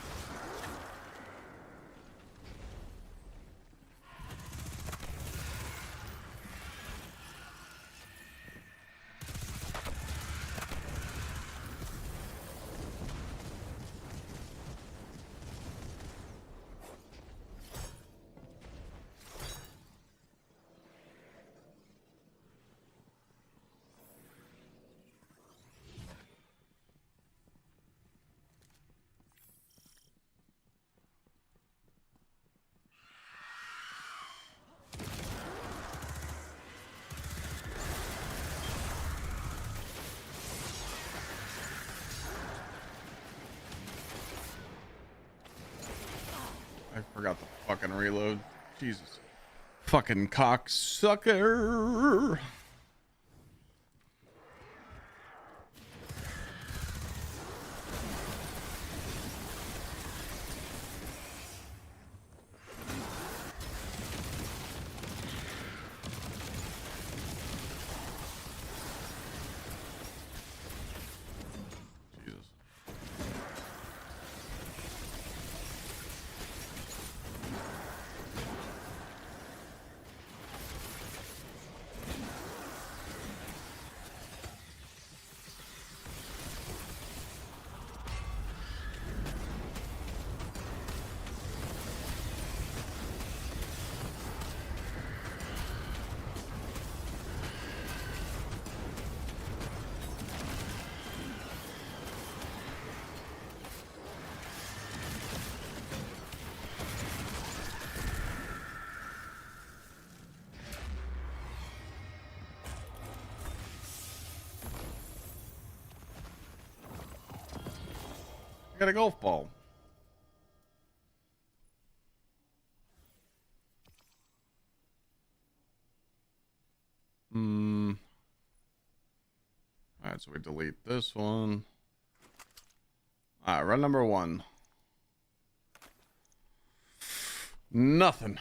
I forgot the fucking reload. Jesus. Fucking cocksucker. I got a golf ball. Alright, so we delete this one. Alright, run number 1. Nothing.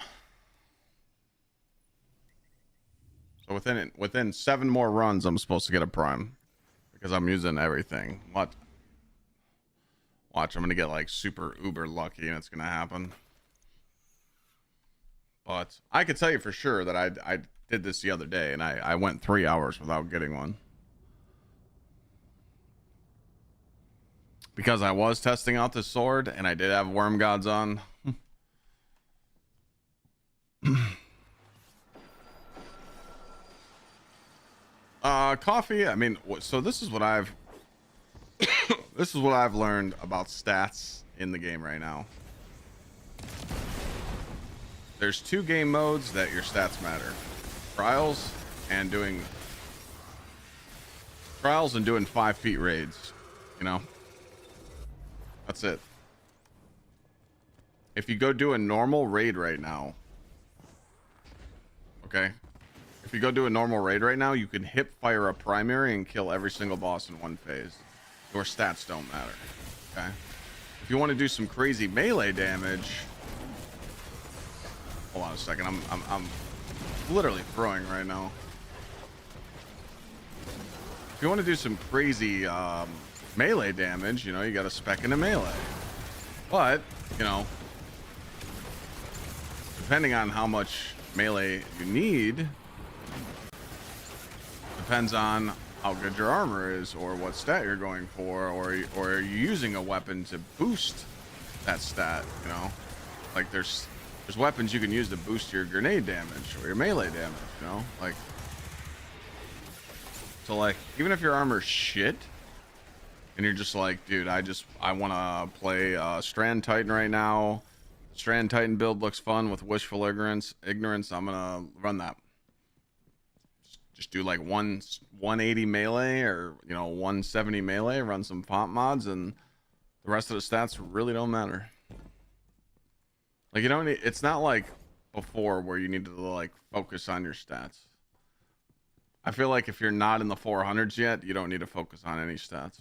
So within 7 more runs, I'm supposed to get a prime. Because I'm using everything. What? Watch, I'm gonna get like super uber lucky and it's gonna happen. But I could tell you for sure that I did this the other day and I went 3 hours without getting one. Because I was testing out this sword and I did have worm gods on. Coffee, I mean, so this is what I've this is what I've learned about stats in the game right now. There's 2 game modes that your stats matter. Trials and doing 5 feet raids, you know? That's it. If you go do a normal raid right now, okay? If you go do a normal raid right now, you can hip fire a primary and kill every single boss in one phase. Your stats don't matter, okay? If you want to do some crazy melee damage, hold on a second. I'm literally throwing right now. If you want to do some crazy melee damage, you know, you got to spec into melee. But, you know, depending on how much melee you need, depends on how good your armor is or what stat you're going for, or are you using a weapon to boost that stat, you know? Like there's weapons you can use to boost your grenade damage or your melee damage, you know? Like, so like even if your armor's shit and you're just like, dude, I want to play Strand Titan right now. Strand Titan build looks fun with wishful ignorance. I'm gonna run that. Just do like 180 melee or, you know, 170 melee, run some font mods, and the rest of the stats really don't matter. Like, you don't need, it's not like before where you need to like focus on your stats. I feel like if you're not in the 400s yet, you don't need to focus on any stats.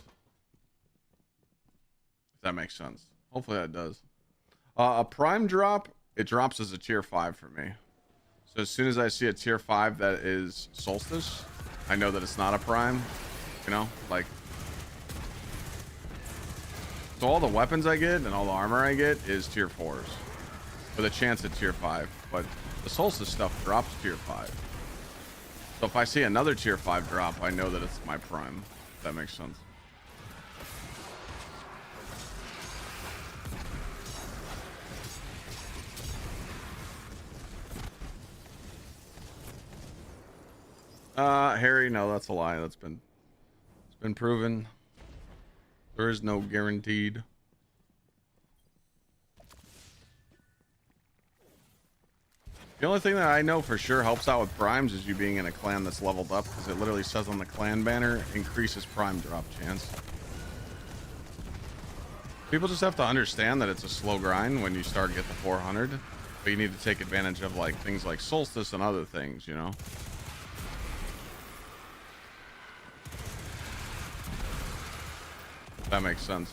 If that makes sense. Hopefully that does. A prime drop, it drops as a tier 5 for me. So as soon as I see a tier 5 that is Solstice, I know that it's not a prime, you know, like, so all the weapons I get and all the armor I get is tier 4s with a chance at tier 5, but the Solstice stuff drops tier 5. So if I see another tier 5 drop, I know that it's my prime, if that makes sense. Harry, no, that's a lie. It's been proven. There is no guaranteed. The only thing that I know for sure helps out with primes is you being in a clan that's leveled up, because it literally says on the clan banner, increases prime drop chance. People just have to understand that it's a slow grind when you start to get the 400, but you need to take advantage of like things like Solstice and other things, you know? That makes sense.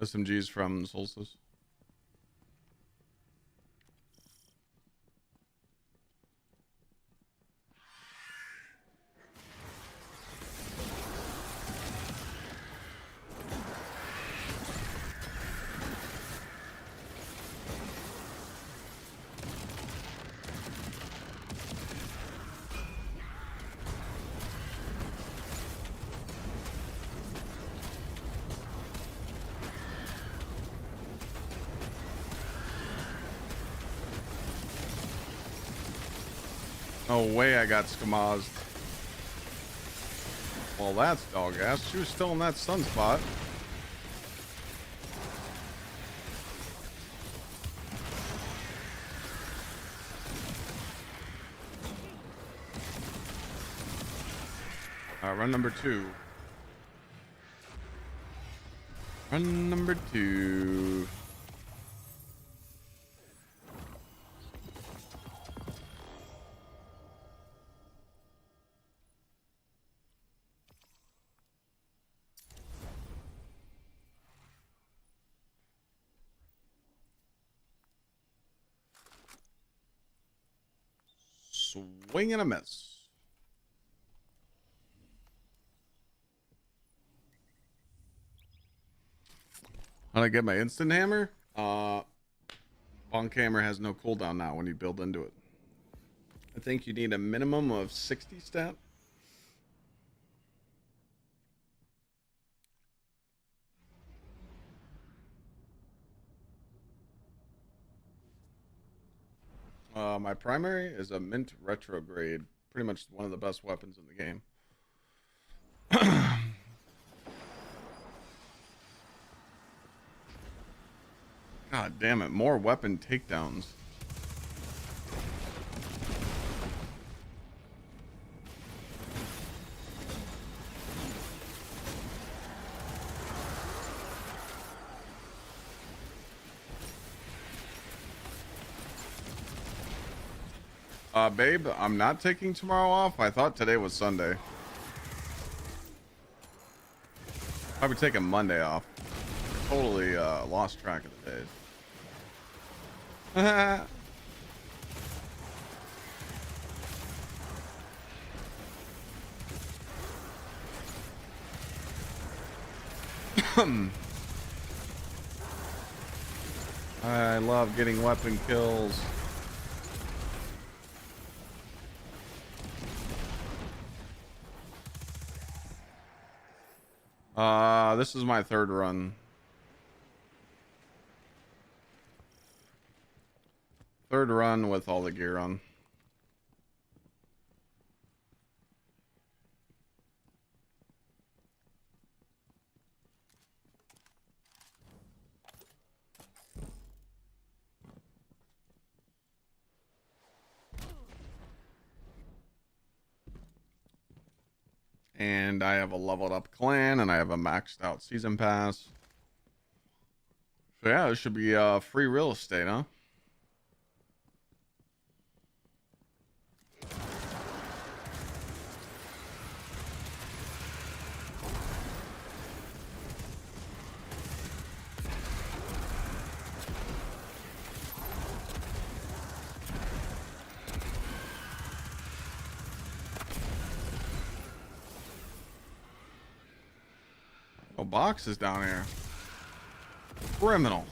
SMGs from Solstice. No way I got skamazed. Well, that's dog ass. She was still in that sunspot. Run number 2. Run number 2. Swing and a miss. How do I get my instant hammer? Bonk hammer has no cooldown now when you build into it. I think you need a minimum of 60 stat. My primary is a mint retrograde. Pretty much one of the best weapons in the game. God damn it, more weapon takedowns. Babe, I'm not taking tomorrow off. I thought today was Sunday. Probably taking Monday off. Totally lost track of the days. I love getting weapon kills. This is my 3rd run. 3rd run with all the gear on. And I have a leveled up clan, and I have a maxed out season pass. So yeah, this should be free real estate, huh? Oh, boxes down here. Criminal.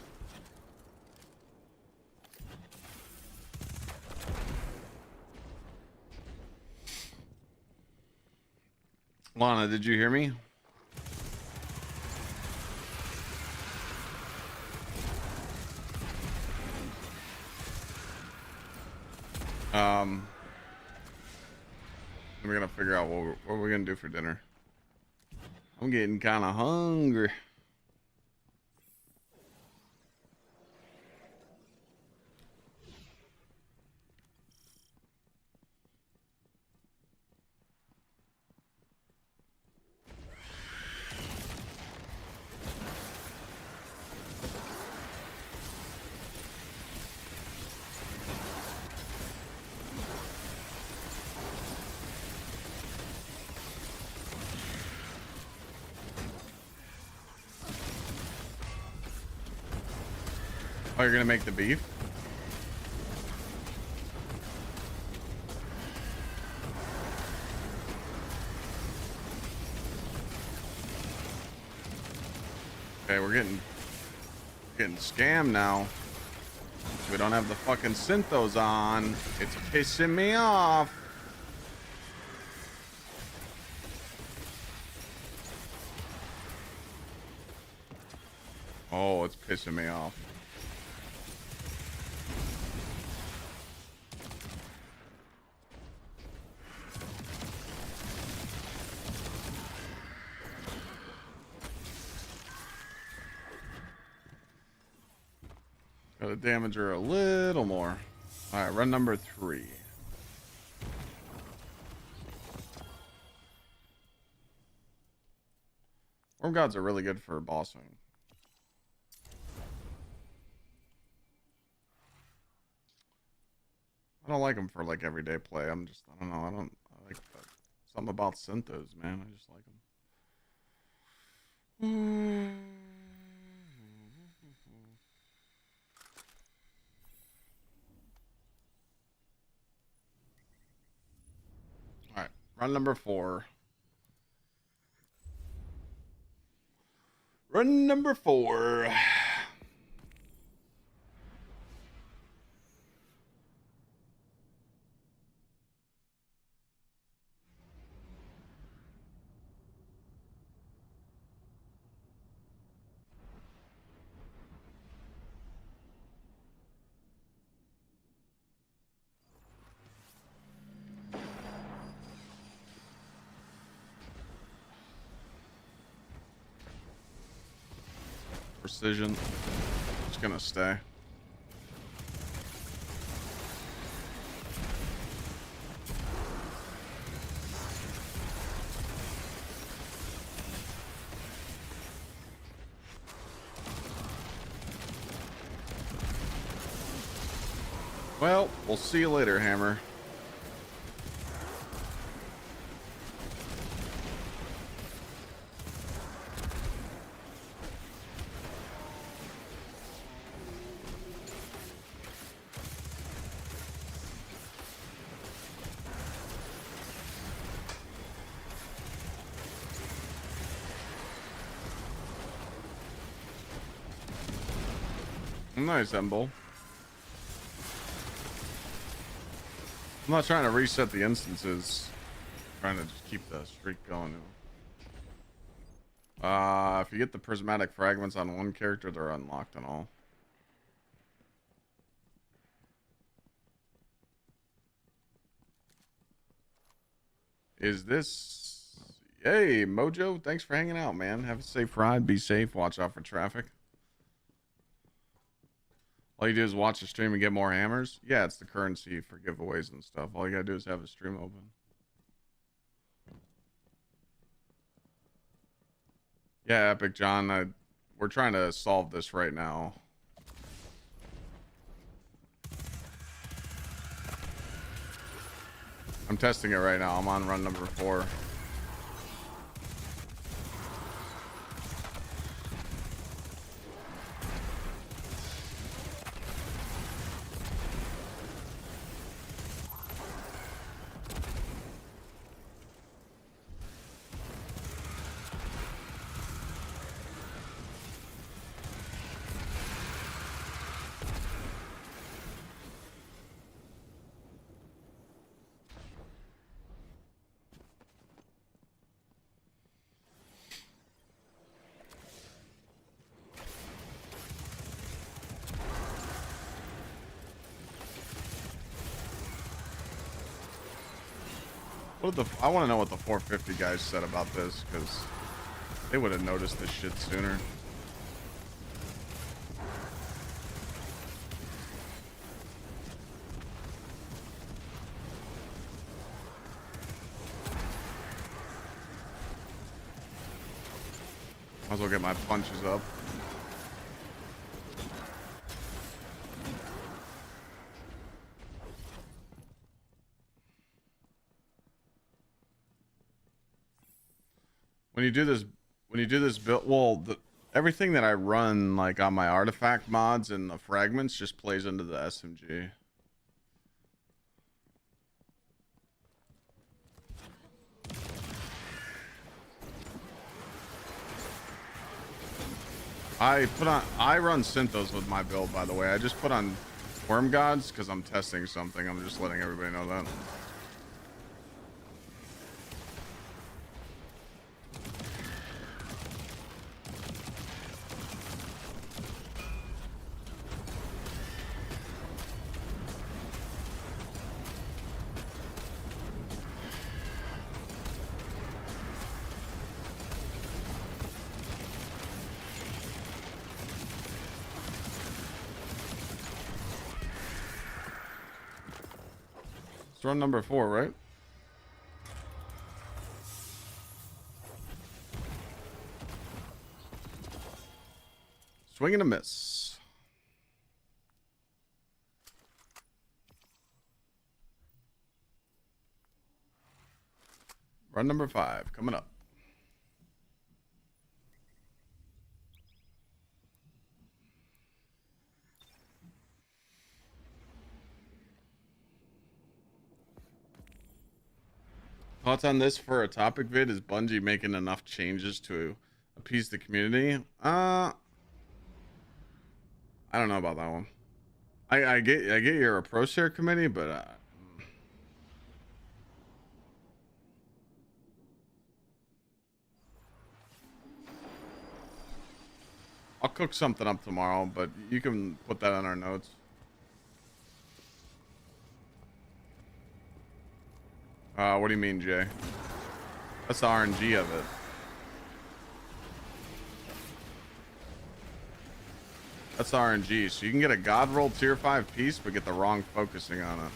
Lana, did you hear me? We're gonna figure out what we're gonna do for dinner. I'm getting kind of hungry. Oh, you're gonna make the beef? Okay, we're getting scammed now. We don't have the fucking synthos on. It's pissing me off. Oh, it's pissing me off. Gotta damage her a little more. All right, run number 3. Worm gods are really good for bossing. I don't like them for like everyday play. I don't know. I like that. Something about synthos, man. I just like them. All right, run number 4. Run number 4. Precision. Just gonna stay. Well, we'll see you later, Hammer. Nice, Emble. I'm not trying to reset the instances. I'm trying to just keep the streak going. If you get the prismatic fragments on one character, they're unlocked and all. Is this... Hey, Mojo, thanks for hanging out, man. Have a safe ride. Be safe. Watch out for traffic. All you do is watch the stream and get more hammers? Yeah, it's the currency for giveaways and stuff. All you gotta do is have a stream open. Yeah, Epic John, we're trying to solve this right now. I'm testing it right now. I'm on run number 4. I want to know what the 450 guys said about this, because they would have noticed this shit sooner. Might as well get my punches up. When you do this build, well, everything that I run like on my artifact mods and the fragments just plays into the SMG. I run Synthos with my build, by the way. I just put on Worm Gods because I'm testing something. I'm just letting everybody know that. It's run number 4, right? Swing and a miss. Run number 5 coming up. Thoughts on this for a topic vid? Is Bungie making enough changes to appease the community? I don't know about that one. I get you're a pro share committee, but I'll cook something up tomorrow, but you can put that on our notes. What do you mean, Jay? That's the RNG of it. That's the RNG. So you can get a God roll tier 5 piece, but get the wrong focusing on it.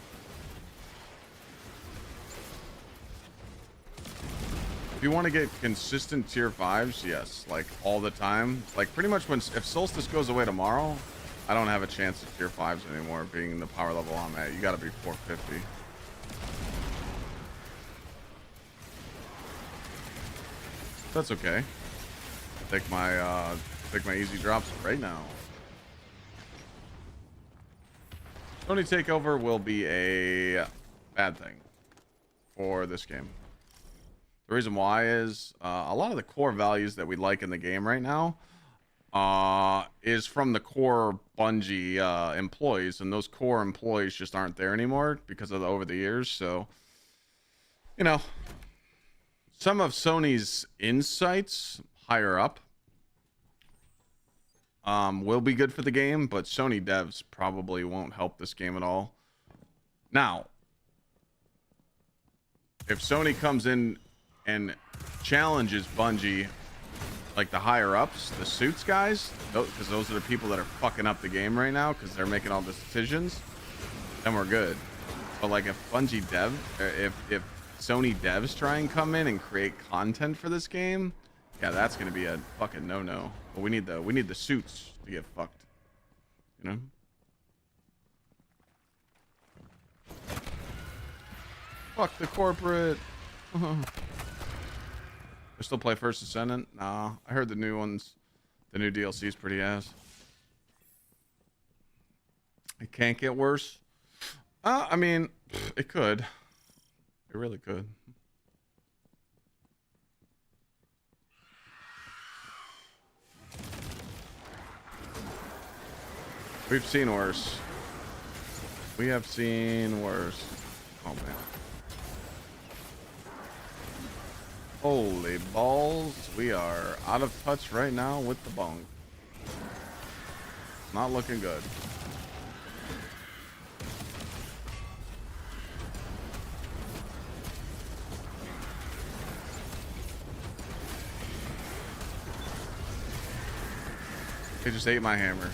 If you want to get consistent tier 5s, yes, like all the time. Like pretty much if Solstice goes away tomorrow, I don't have a chance at tier 5s anymore, being the power level I'm at. You gotta be 450. That's okay. Take my easy drops right now. Sony takeover will be a bad thing for this game. The reason why is a lot of the core values that we like in the game right now is from the core Bungie employees, and those core employees just aren't there anymore because of over the years. So, you know, some of Sony's insights higher up will be good for the game, but Sony devs probably won't help this game at all. Now, if Sony comes in and challenges Bungie, like the higher ups, the suits guys, because those are the people that are fucking up the game right now because they're making all the decisions, then we're good. But like if Bungie dev, if Sony devs try and come in and create content for this game, yeah, that's gonna be a fucking no-no. But we need the suits to get fucked, you know. Fuck the corporate. I still play First Descendant. Nah, I heard the new DLC is pretty ass. It can't get worse. I mean, it could. It really could. We've seen worse. We have seen worse. Oh, man. Holy balls. We are out of touch right now with the bong. Not looking good. They just ate my hammer.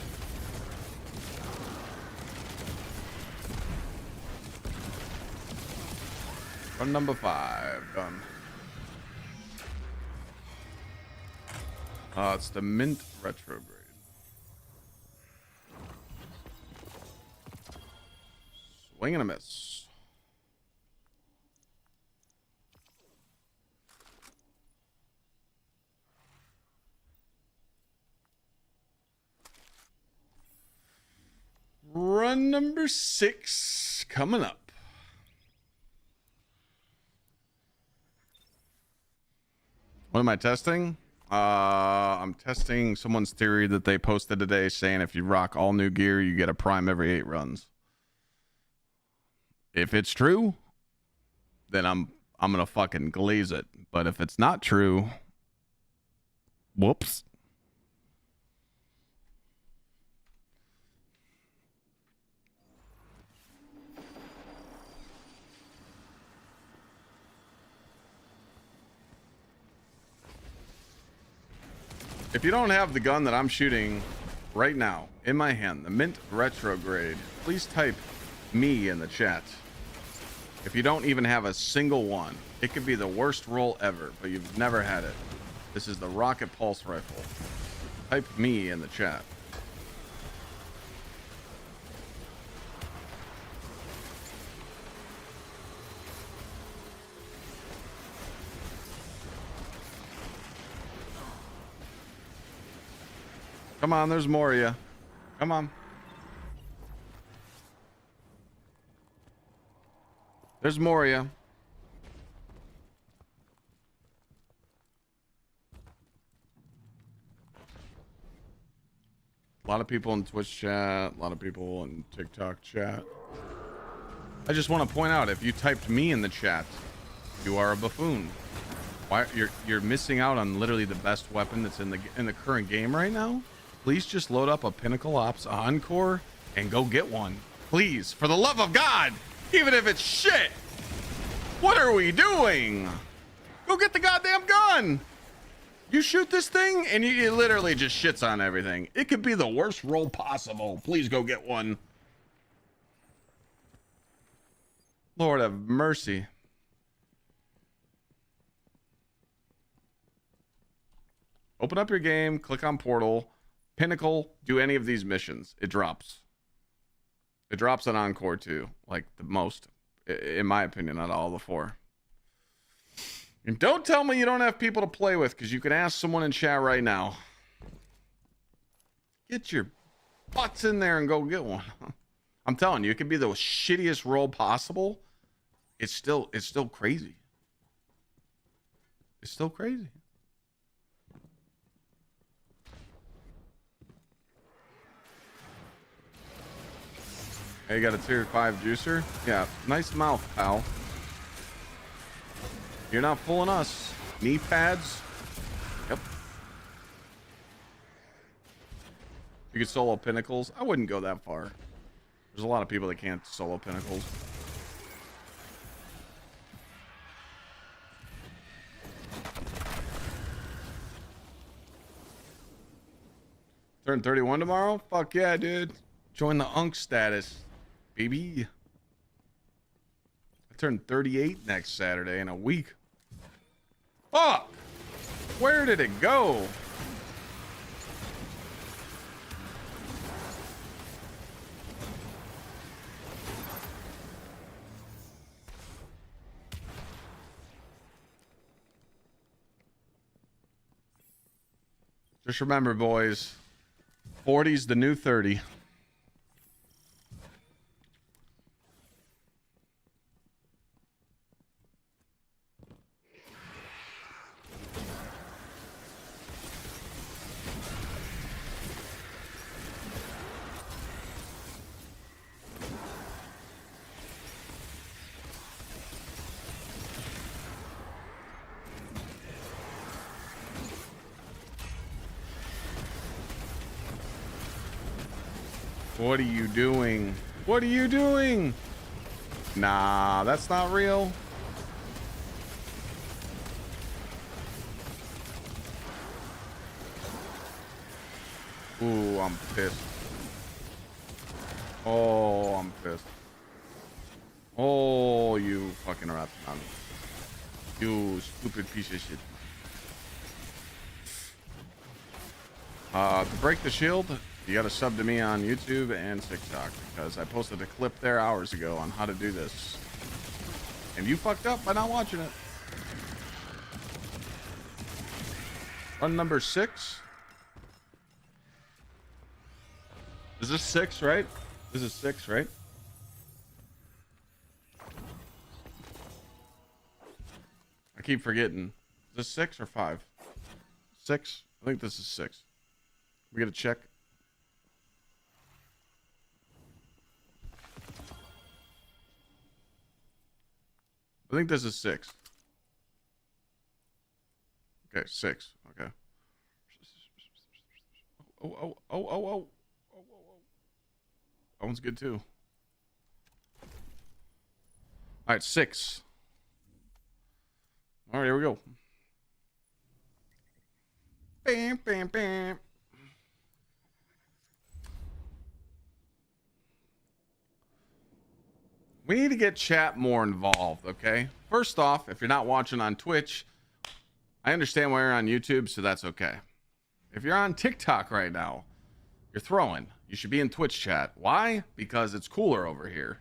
Run number 5 done. It's the Mint retrograde. Swing and a miss. Run number 6 coming up. What am I testing? I'm testing someone's theory that they posted today saying if you rock all new gear, you get a prime every 8 runs. If it's true, then I'm gonna fucking glaze it. But if it's not true, whoops. If you don't have the gun that I'm shooting right now in my hand, the Mint retrograde, please type me in the chat. If you don't even have a single one, it could be the worst roll ever, but you've never had it. This is the Rocket Pulse rifle. Type me in the chat. Come on, there's more of you. Come on. There's more of you. A lot of people in Twitch chat, a lot of people in TikTok chat. I just want to point out, if you typed me in the chat, you are a buffoon. Why you're missing out on literally the best weapon that's in the current game right now? Please just load up a Pinnacle Ops Encore and go get one. Please, for the love of God, even if it's shit. What are we doing? Go get the goddamn gun. You shoot this thing and it literally just shits on everything. It could be the worst roll possible. Please go get one. Lord have mercy. Open up your game, click on Portal, Pinnacle, do any of these missions. It drops. It drops on Encore too, like the most, in my opinion, out of all the four. And don't tell me you don't have people to play with, because you can ask someone in chat right now. Get your butts in there and go get one. I'm telling you, it could be the shittiest roll possible. It's still crazy. It's still crazy. Hey, you got a tier 5 juicer? Yeah, nice mouth, pal. You're not fooling us. Knee pads? Yep. You could solo Pinnacles? I wouldn't go that far. There's a lot of people that can't solo Pinnacles. Turn 31 tomorrow? Fuck yeah, dude. Join the Unk status, baby. I turn 38 next Saturday in a week. Fuck! Where did it go? Just remember, boys, 40's the new 30. What are you doing? What are you doing? Nah, that's not real. Ooh, I'm pissed. Oh, I'm pissed. Oh, you fucking rat on me. You stupid piece of shit. To break the shield, you gotta sub to me on YouTube and TikTok, because I posted a clip there hours ago on how to do this. And you fucked up by not watching it. Run number 6. Is this 6, right? This is 6, right? I keep forgetting. Is this 6 or 5? 6? I think this is 6. We gotta check. I think this is 6. Okay, 6. Okay. Oh. That one's good too. All right, 6. All right, here we go. Bam, bam, bam. We need to get chat more involved, okay? First off, if you're not watching on Twitch, I understand why you're on YouTube, so that's okay. If you're on TikTok right now, you're throwing. You should be in Twitch chat. Why? Because it's cooler over here.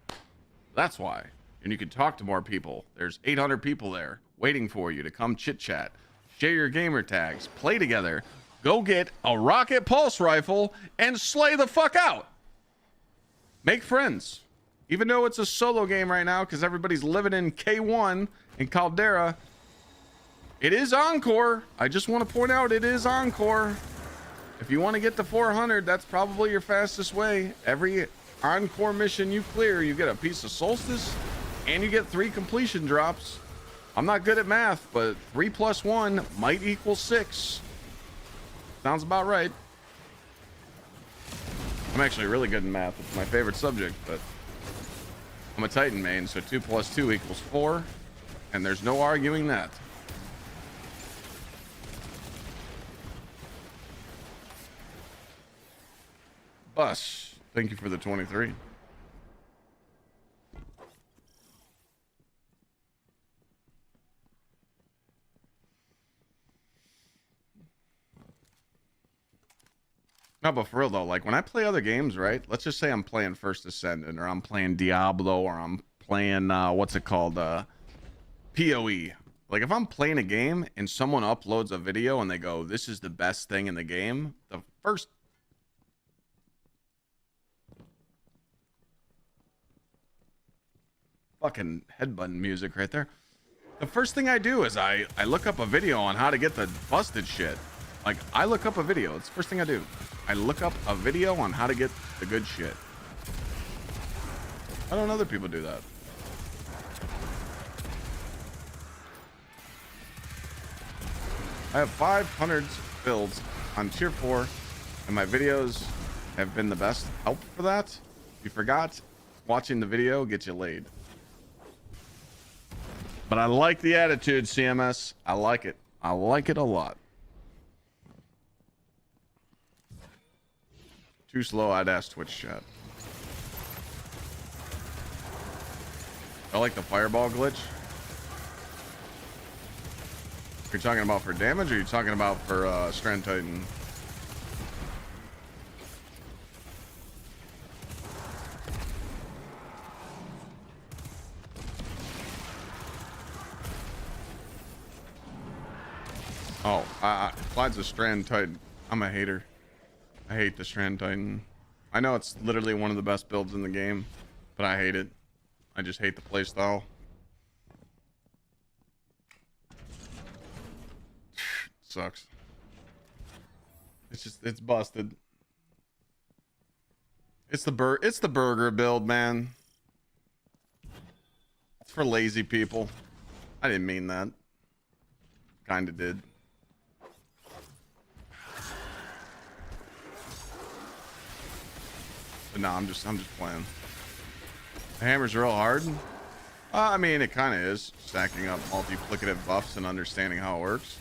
That's why. And you can talk to more people. There's 800 people there waiting for you to come chit chat, share your gamer tags, play together. Go get a rocket pulse rifle and slay the fuck out. Make friends. Even though it's a solo game right now because everybody's living in K1 in Caldera, it is Encore. I just want to point out it is Encore. If you want to get to 400, that's probably your fastest way. Every Encore mission you clear, you get a piece of Solstice and you get 3 completion drops. I'm not good at math, but 3 plus 1 might equal 6. Sounds about right. I'm actually really good in math. It's my favorite subject, but I'm a Titan main, so 2 plus 2 equals 4, and there's no arguing that. Bus, thank you for the 23. No, but for real though, like when I play other games, right? Let's just say I'm playing First Ascendant, or I'm playing Diablo, or I'm playing what's it called, PoE. Like if I'm playing a game and someone uploads a video and they go, "This is the best thing in the game," the first fucking headbutton music right there. The first thing I do is I look up a video on how to get the busted shit. Like I look up a video. It's the first thing I do. I look up a video on how to get the good shit. Why don't other people do that? I have 500 builds on tier 4 and my videos have been the best help for that. You forgot, watching the video gets you laid. But I like the attitude, CMS. I like it. I like it a lot. Too slow, I'd ask Twitch chat. I like the fireball glitch. Are you talking about for damage, or are you talking about for Strand Titan? Oh, Clyde's a Strand Titan. I'm a hater. I hate the Strand Titan. I know it's literally one of the best builds in the game, but I hate it. I just hate the playstyle. Sucks. It's busted. It's the burger build, man. It's for lazy people. I didn't mean that. Kinda did. But no, I'm just playing. The hammer's real hard. I mean, it kind of is. Stacking up multiplicative buffs and understanding how it works.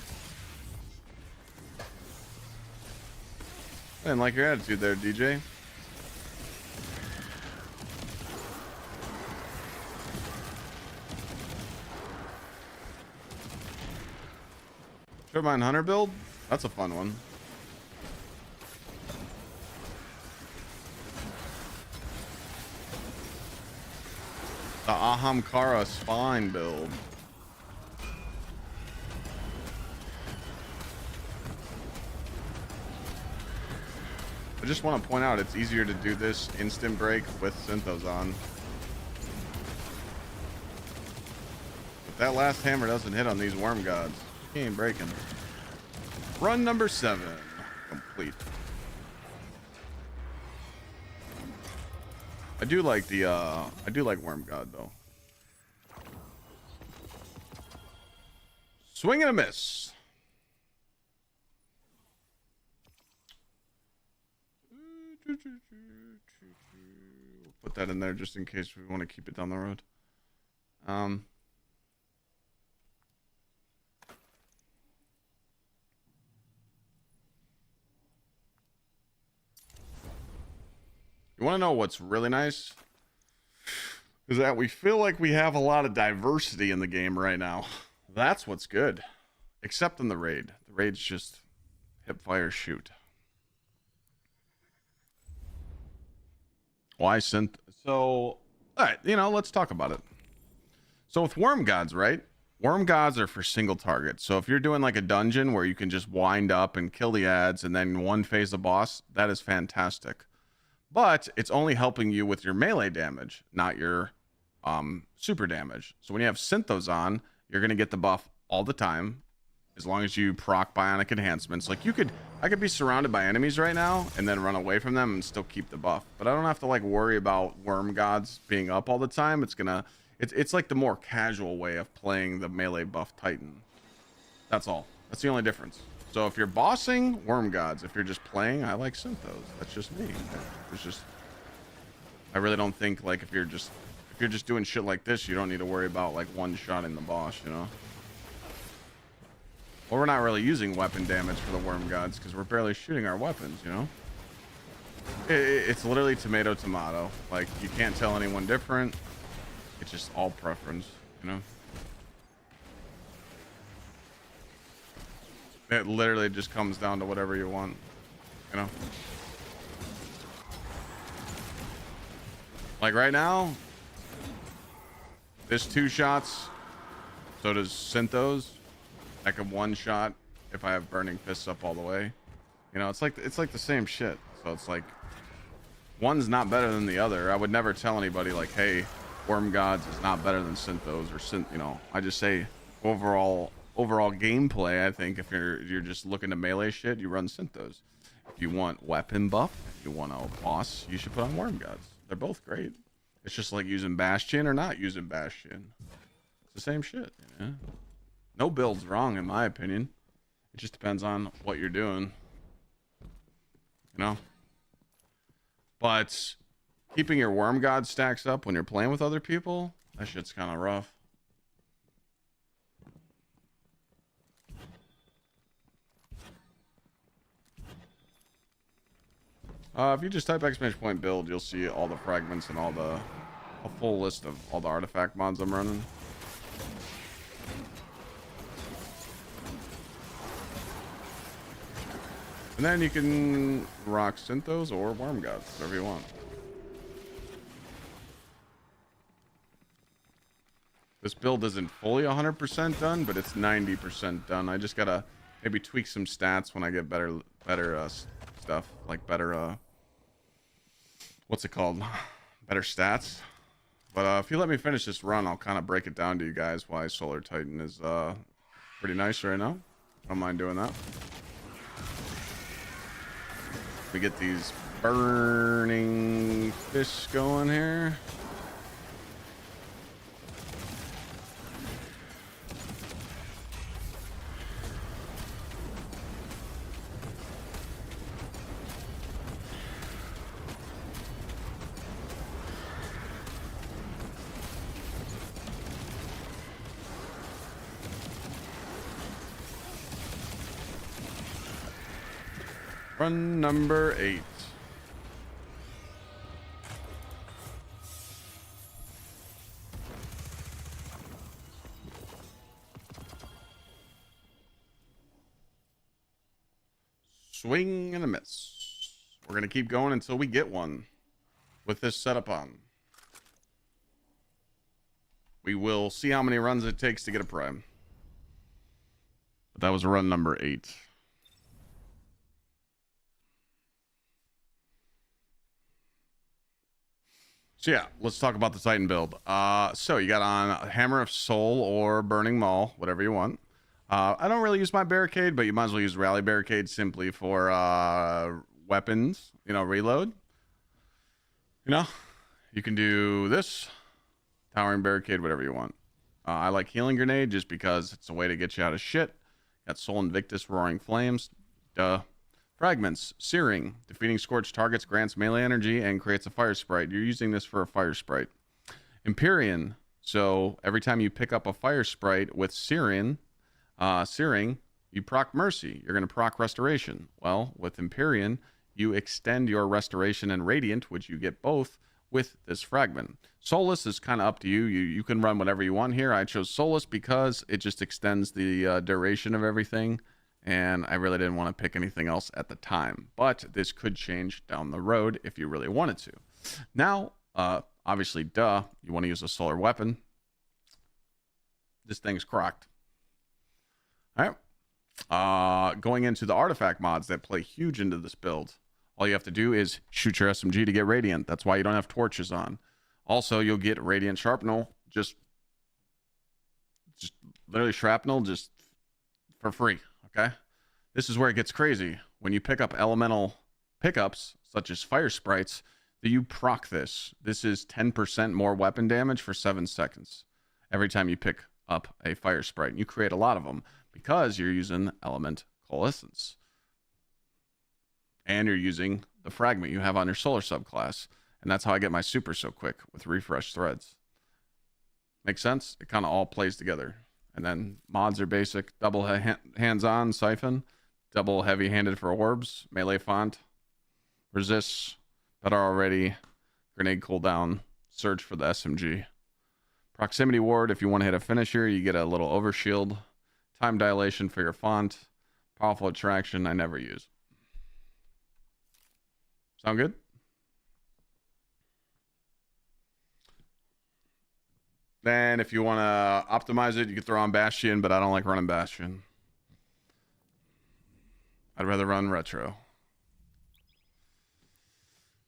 I didn't like your attitude there, DJ. Turbine Hunter build? That's a fun one. The Ahamkara spine build. I just want to point out it's easier to do this instant break with Synthos on. If that last hammer doesn't hit on these worm gods, he ain't breaking. Run number 7 complete. I do like the I do like Worm God though. Swing and a miss. Put that in there just in case we want to keep it down the road. You want to know what's really nice? Is that we feel like we have a lot of diversity in the game right now. That's what's good. Except in the raid. The raid's just hip fire shoot. Why synth? So, all right, you know, let's talk about it. So with Worm Gods, right? Worm gods are for single target. So if you're doing like a dungeon where you can just wind up and kill the ads and then one phase the boss, that is fantastic. But it's only helping you with your melee damage, not your super damage. So when you have Synthos on, you're gonna get the buff all the time, as long as you proc bionic enhancements. Like I could be surrounded by enemies right now and then run away from them and still keep the buff. But I don't have to like worry about worm gods being up all the time. It's like the more casual way of playing the melee buff Titan. That's all. That's the only difference. So if you're bossing, worm gods. If you're just playing, I like Synthos. That's just me. It's just, I really don't think like if you're just doing shit like this, you don't need to worry about like one shot in the boss, you know? Well, we're not really using weapon damage for the worm gods because we're barely shooting our weapons, you know? It's literally tomato tomato. Like you can't tell anyone different. It's just all preference, you know? It literally just comes down to whatever you want, you know? Like right now, this 2 shots, so does Synthos. I can 1 shot if I have Burning Fists up all the way. You know, it's like the same shit. So it's like, one's not better than the other. I would never tell anybody like, hey, Worm Gods is not better than Synthos or you know, I just say overall gameplay, I think if you're just looking to melee shit, you run Synthos. If you want weapon buff, if you want a boss, you should put on Worm Gods. They're both great. It's just like using Bastion or not using Bastion. It's the same shit, you know? No build's wrong in my opinion. It just depends on what you're doing, you know? But keeping your Worm God stacks up when you're playing with other people, that shit's kind of rough. If you just type !point build, you'll see all the fragments and a full list of all the artifact mods I'm running. And then you can rock Synthos or Worm Gods, whatever you want. This build isn't fully 100% done, but it's 90% done. I just gotta maybe tweak some stats when I get better stuff, like better what's it called? Better stats. But if you let me finish this run, I'll kind of break it down to you guys why Solar Titan is pretty nice right now. I don't mind doing that. We get these burning fish going here. Run number 8. Swing and a miss. We're going to keep going until we get one with this setup on. We will see how many runs it takes to get a prime. But that was run number 8. So yeah, let's talk about the Titan build. So you got on Hammer of Soul or Burning Maul, whatever you want. I don't really use my barricade, but you might as well use Rally Barricade simply for weapons, you know, reload. You know, you can do this, Towering Barricade, whatever you want. I like Healing Grenade just because it's a way to get you out of shit. Got Soul Invictus, Roaring Flames. Duh. Fragments, Searing, defeating scorched targets grants melee energy and creates a fire sprite. You're using this for a fire sprite. Empyrean, so every time you pick up a fire sprite with Searing, you proc Mercy. You're going to proc Restoration. Well, with Empyrean, you extend your Restoration and Radiant, which you get both with this fragment. Soulless is kind of up to you. You can run whatever you want here. I chose Soulless because it just extends the duration of everything. And I really didn't want to pick anything else at the time. But this could change down the road if you really wanted to. Now, obviously, you want to use a solar weapon. this thing's crocked. All right. Going into the artifact mods that play huge into this build. All you have to do is shoot your SMG to get Radiant. That's why you don't have torches on. Also, you'll get Radiant Shrapnel, just literally shrapnel, just for free, okay? This is where it gets crazy. When you pick up elemental pickups, such as fire sprites, do you proc this? This is 10% more weapon damage for 7 seconds every time you pick up a fire sprite. And you create a lot of them because you're using element coalescence. And you're using the fragment you have on your solar subclass. And that's how I get my super so quick with refresh threads. Make sense? It kind of all plays together. And then mods are basic. Double hands-on siphon. Double heavy-handed for orbs. Melee font. Resists that are already. Grenade cooldown. Surge for the SMG. Proximity ward. If you want to hit a finisher, you get a little overshield. Time dilation for your font. Powerful attraction. I never use. Sound good? Then if you want to optimize it, you can throw on Bastion, but I don't like running Bastion. I'd rather run Retro.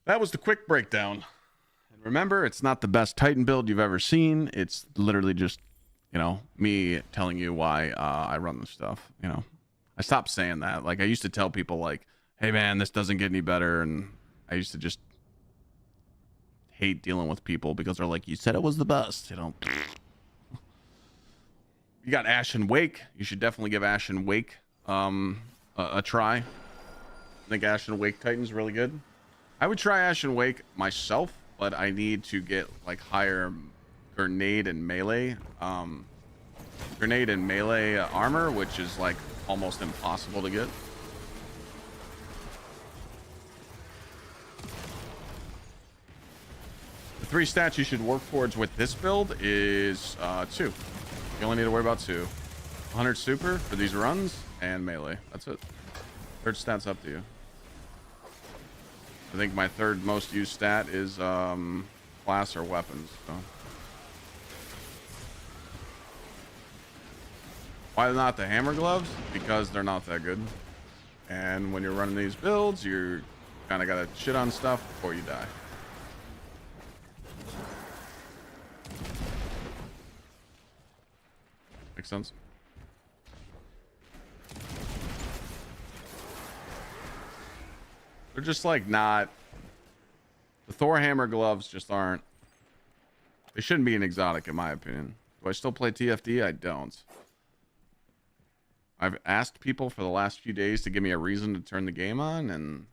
That was the quick breakdown. And remember, it's not the best Titan build you've ever seen. It's literally just, you know, me telling you why I run this stuff. You know, I stopped saying that. Like, I used to tell people, like, hey, man, this doesn't get any better. And I used to just hate dealing with people because they're like, you said it was the best, you know. You got Ashen Wake. You should definitely give Ashen Wake a try. I think Ashen Wake Titan's really good. I would try Ashen Wake myself, but I need to get like higher grenade and melee armor, which is like almost impossible to get. The 3 stats you should work towards with this build is 2. You only need to worry about 2. 100 super for these runs and melee. That's it. Third stat's up to you. I think my third most used stat is class or weapons. So. Why not the hammer gloves? Because they're not that good. And when you're running these builds, you're kind of got to shit on stuff before you die. Makes sense. They're just like not. The Thor hammer gloves just aren't. They shouldn't be an exotic, in my opinion. Do I still play TFD? I don't. I've asked people for the last few days to give me a reason to turn the game on, and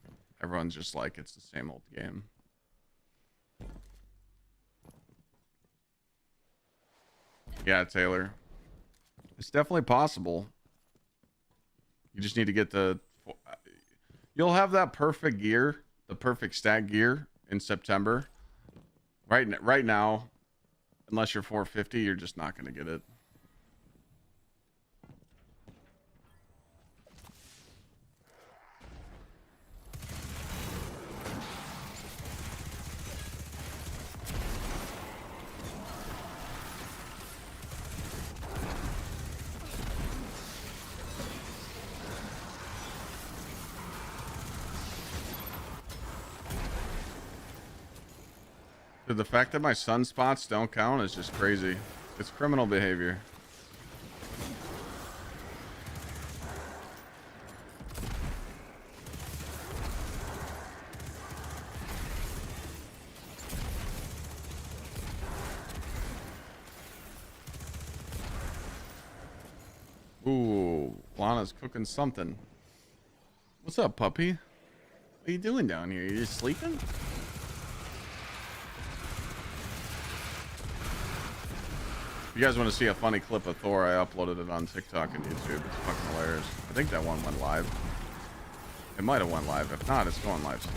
everyone's just like, it's the same old game. Yeah, Taylor. It's definitely possible. You just need to get the... You'll have that perfect gear, the perfect stat gear in September. Right now, unless you're 450, you're just not going to get it. Dude, the fact that my sunspots don't count is just crazy. It's criminal behavior. Ooh, Lana's cooking something. What's up, puppy? What are you doing down here? You just sleeping? If you guys want to see a funny clip of Thor, I uploaded it on TikTok and YouTube. It's fucking hilarious. I think that one went live. It might have went live. If not, it's going live soon.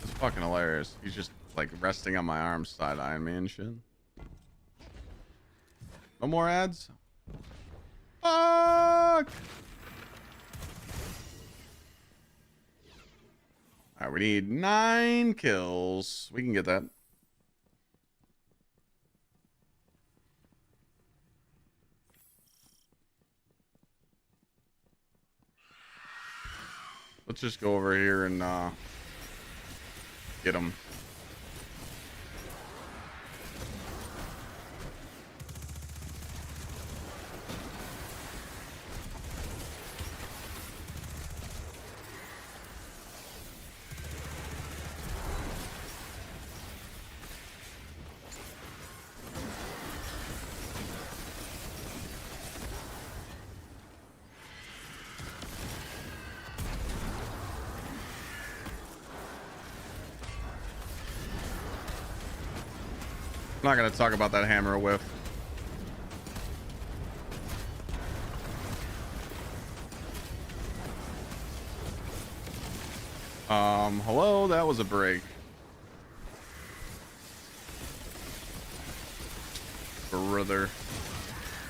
It's fucking hilarious. He's just like resting on my arms, side-eyeing me and shit. No more ads? Fuck! Alright, we need 9 kills. We can get that. Let's just go over here and get him. I'm not going to talk about that hammer whiff. Hello, that was a break. Brother.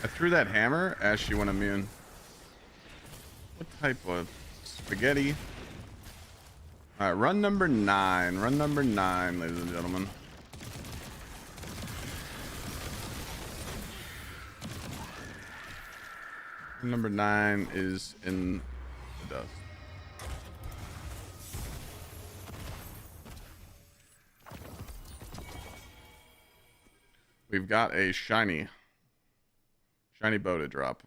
I threw that hammer as she went immune. What type of spaghetti? All right, run number 9. Run number 9, ladies and gentlemen. Number 9 is in the dust. We've got a shiny bow to drop.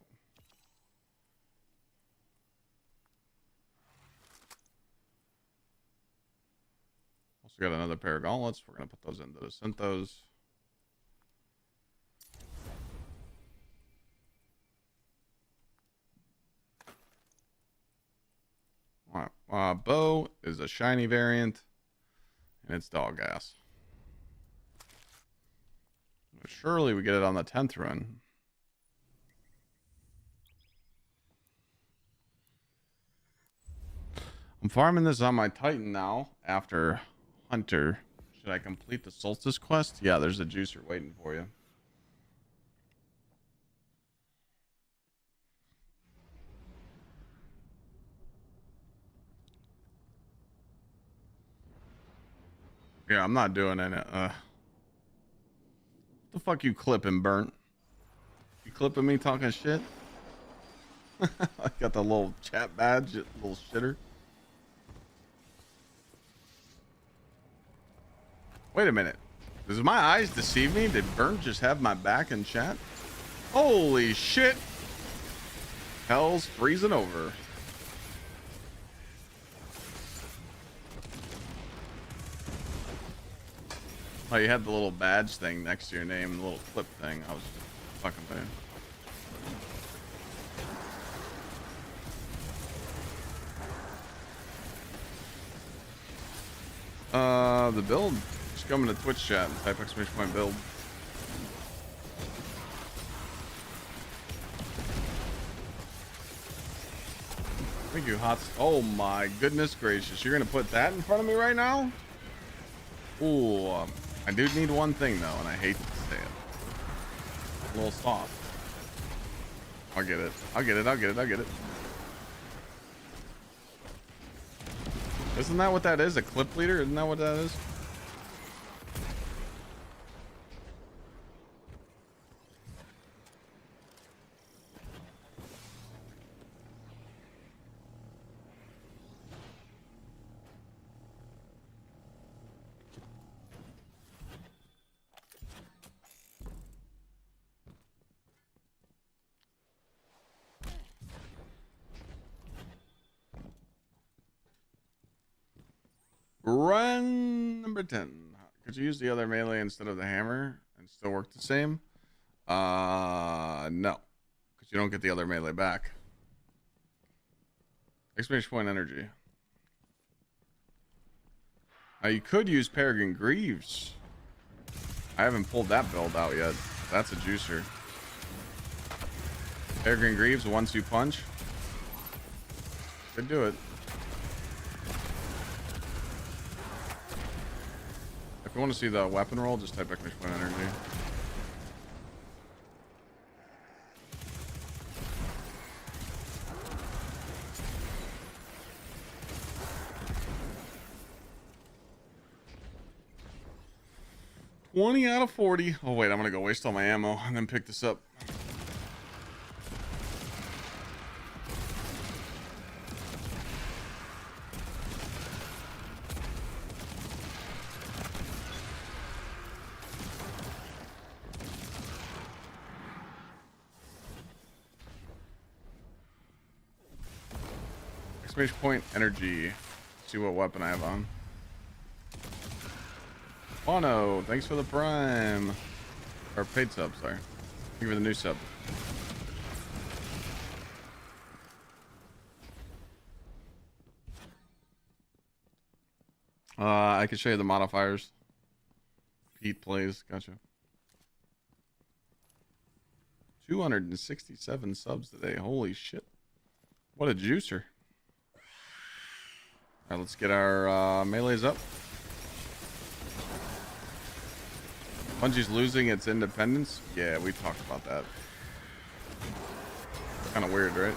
Also got another pair of gauntlets. We're going to put those into the Synthos. Bow is a shiny variant, and it's dog ass. Surely we get it on the 10th run. I'm farming this on my Titan now after Hunter. Should I complete the Solstice quest? Yeah, there's a juicer waiting for you. Yeah, I'm not doing it. What the fuck you clipping, Burnt? You clipping me talking shit? I got the little chat badge, little shitter. Wait a minute. Does my eyes deceive me? Did Burnt just have my back in chat? Holy shit. Hell's freezing over. Oh, you had the little badge thing next to your name, the little clip thing. I was fucking playing. The build. Just come into Twitch chat and type !build. Thank you, Hots. Oh my goodness gracious. You're gonna put that in front of me right now? Ooh, I do need one thing though, and I hate to say it. A little soft. I'll get it. I'll get it. I'll get it. I'll get it. Isn't that what that is? A clip leader? Isn't that what that is? Run number 10. Could you use the other melee instead of the hammer and still work the same? No, because you don't get the other melee back. Exclamation point energy. Now you could use Peregrine Greaves. I haven't pulled that build out yet. That's a juicer. Peregrine Greaves, 1-2 punch. Could do it. If you want to see the weapon roll, just type exclamation point energy. $20 out of 40. Oh wait, I'm gonna go waste all my ammo and then pick this up. Exclamation point energy. See what weapon I have on. Bono, thanks for the prime. Or paid sub, sorry. Thank you for the new sub. I can show you the modifiers. Pete plays, gotcha. 267 subs today. Holy shit. What a juicer. Alright, let's get our melees up. Bungie's losing its independence. Yeah, we talked about that. Kind of weird, right?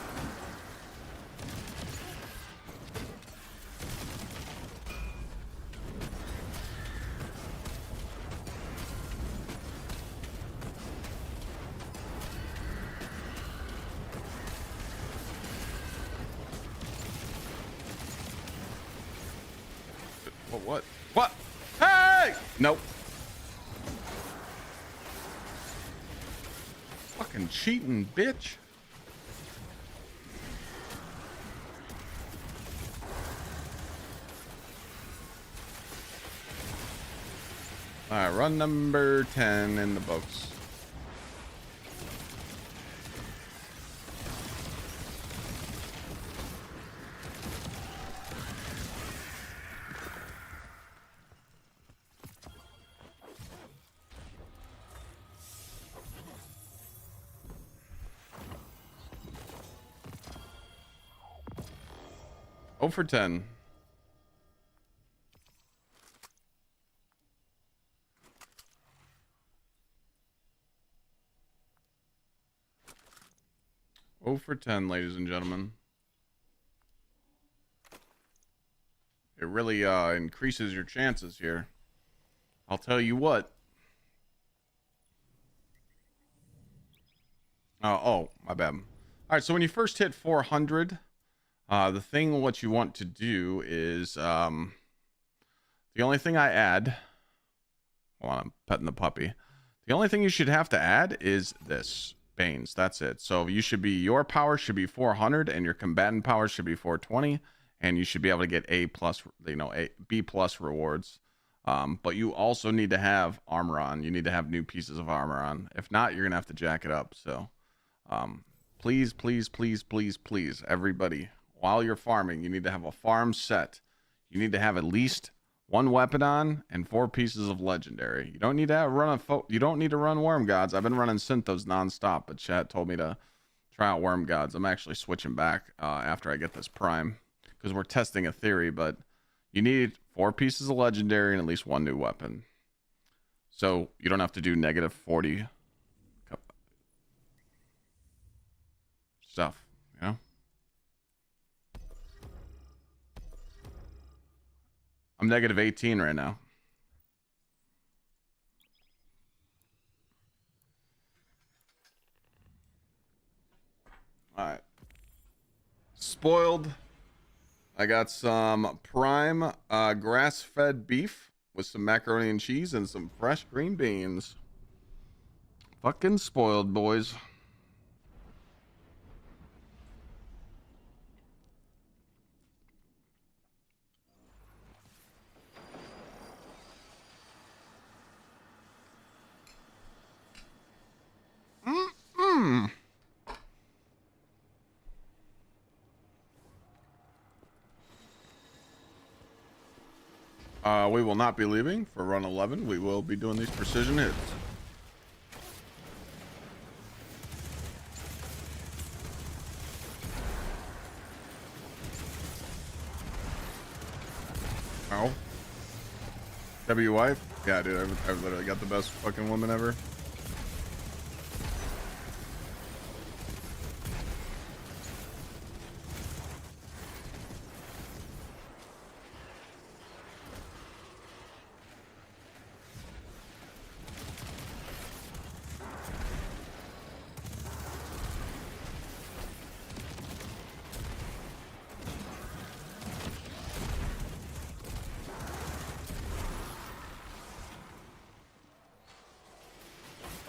What? What? Hey! Nope. Fucking cheating, bitch. Alright, run number 10 in the books. Oh for 10. Oh for 10, ladies and gentlemen. It really increases your chances here. I'll tell you what. Oh, my bad. All right, so when you first hit 400, the thing what you want to do is the only thing I add. Hold on, I'm petting the puppy. The only thing you should have to add is this. Banes, that's it. So you should be, your power should be 400 and your combatant power should be 420, and you should be able to get A plus, B plus rewards. But you also need to have armor on. You need to have new pieces of armor on. If not, you're gonna have to jack it up. So please, please, please, please, please, everybody, while you're farming, you need to have a farm set. You need to have at least one weapon on and 4 pieces of legendary. You don't need to you don't need to run Worm Gods. I've been running Synthos nonstop, but chat told me to try out Worm Gods. I'm actually switching back after I get this prime because we're testing a theory. But you need 4 pieces of legendary and at least 1 new weapon, so you don't have to do negative 40 stuff. You know. I'm negative 18 right now. All right. Spoiled. I got some prime grass-fed beef with some macaroni and cheese and some fresh green beans. Fucking spoiled, boys. We will not be leaving for run 11. We will be doing these precision hits. Oh. W wife? Yeah, dude, I've literally got the best fucking woman ever.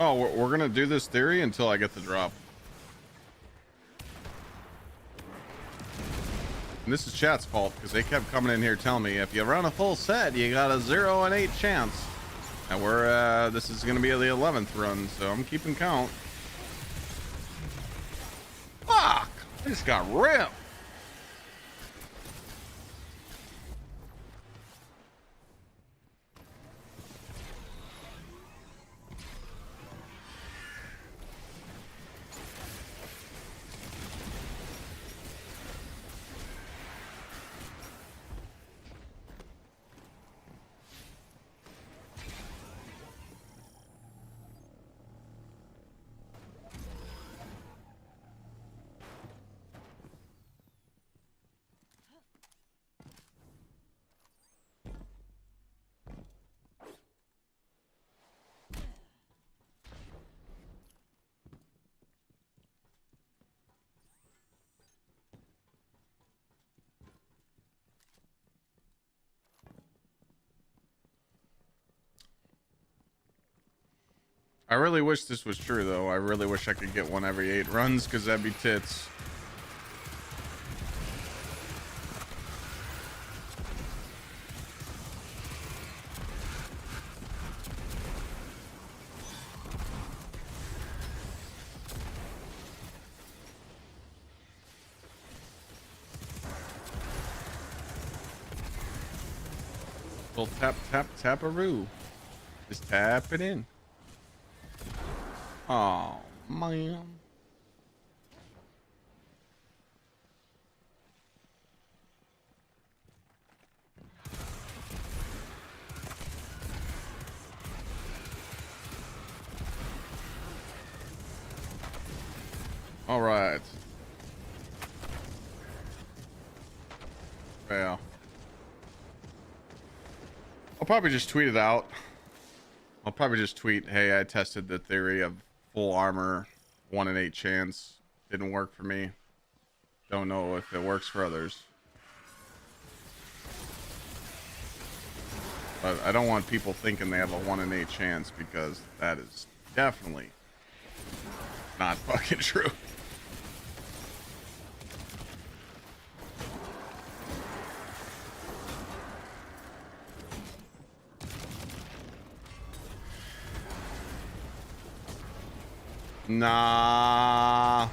Oh, we're gonna do this theory until I get the drop. And this is chat's fault because they kept coming in here telling me if you run a full set, you got a 0 in 8 chance. And we're this is gonna be the 11th run, so I'm keeping count. Fuck! I just got ripped. I really wish this was true, though. I really wish I could get one every 8 runs, because that'd be tits. Little tap, tap, tap-a-roo. Just tap it in. Oh, man. All right. Yeah. I'll probably just tweet it out. I'll probably just tweet, hey, I tested the theory of full armor, 1 in 8 chance. Didn't work for me. Don't know if it works for others. But I don't want people thinking they have a 1 in 8 chance, because that is definitely not fucking true. Nah.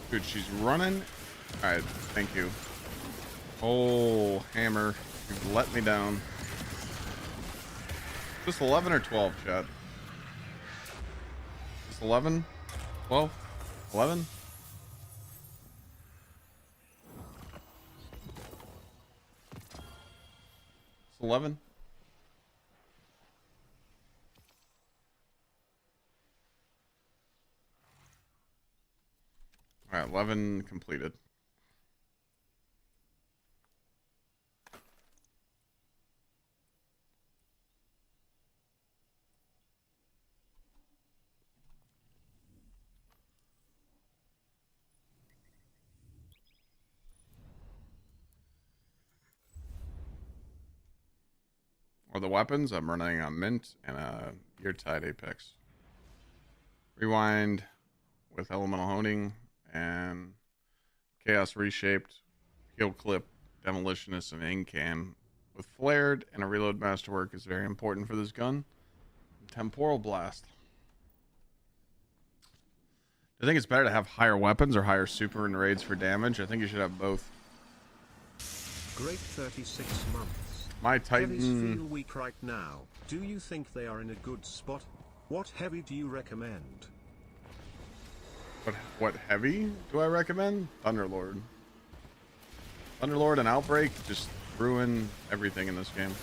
Dude, she's running. All right, thank you. Oh, hammer, you've let me down. Is this 11 or 12, chat? Is this 11? 12? 11? It's 11? All right, 11 completed. Or the weapons, I'm running on Mint and a Ear-Tied Apex. Rewind with Elemental Honing and Chaos Reshaped, Heal Clip, Demolitionist, and Incam. With Flared and a Reload Masterwork is very important for this gun. Temporal Blast. I think it's better to have higher weapons or higher super in raids for damage. I think you should have both. Great 36 months. My Titan Heavies feel weak right now. Do you think they are in a good spot? What heavy do you recommend? What heavy do I recommend? Thunderlord. Thunderlord and Outbreak just ruin everything in this game.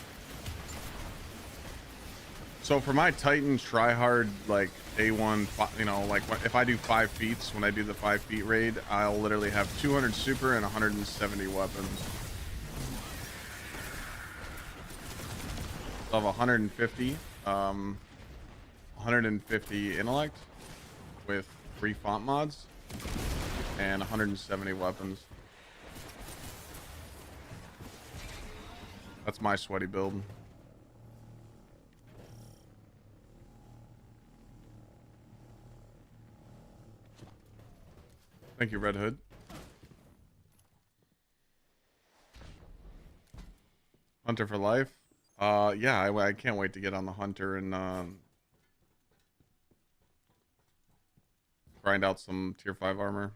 So for my Titan tryhard, like day one, you know, like if I do 5 feats, when I do the 5 feet raid, I'll literally have 200 super and 170 weapons. Of 150, 150 intellect with 3 font mods and 170 weapons. That's my sweaty build. Thank you, Red Hood. Hunter for life. Yeah, I can't wait to get on the hunter and grind out some tier 5 armor.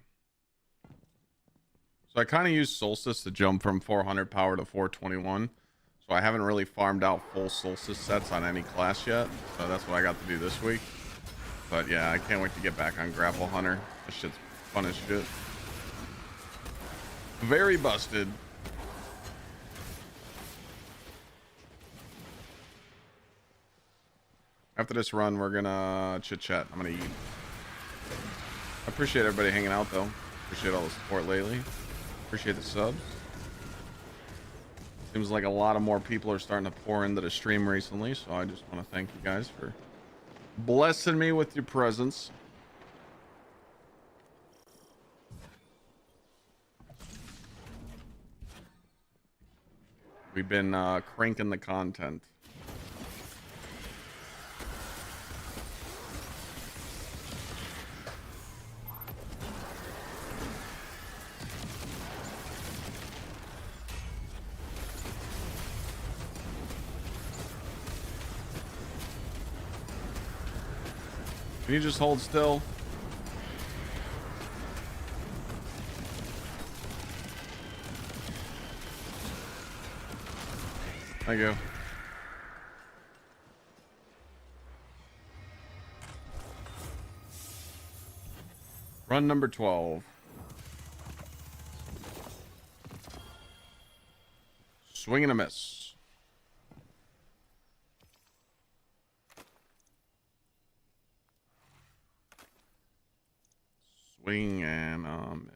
So I kind of use Solstice to jump from 400 power to 421. So I haven't really farmed out full Solstice sets on any class yet. So that's what I got to do this week. But yeah, I can't wait to get back on Grapple Hunter. This shit's fun as shit. Very busted. After this run, we're gonna chit chat. I'm gonna eat. I appreciate everybody hanging out though. Appreciate all the support lately. Appreciate the subs. Seems like a lot of more people are starting to pour into the stream recently, so I just want to thank you guys for blessing me with your presence. We've been cranking the content. Can you just hold still? Thank you. Run number 12. Swing and a miss. Swing and a miss.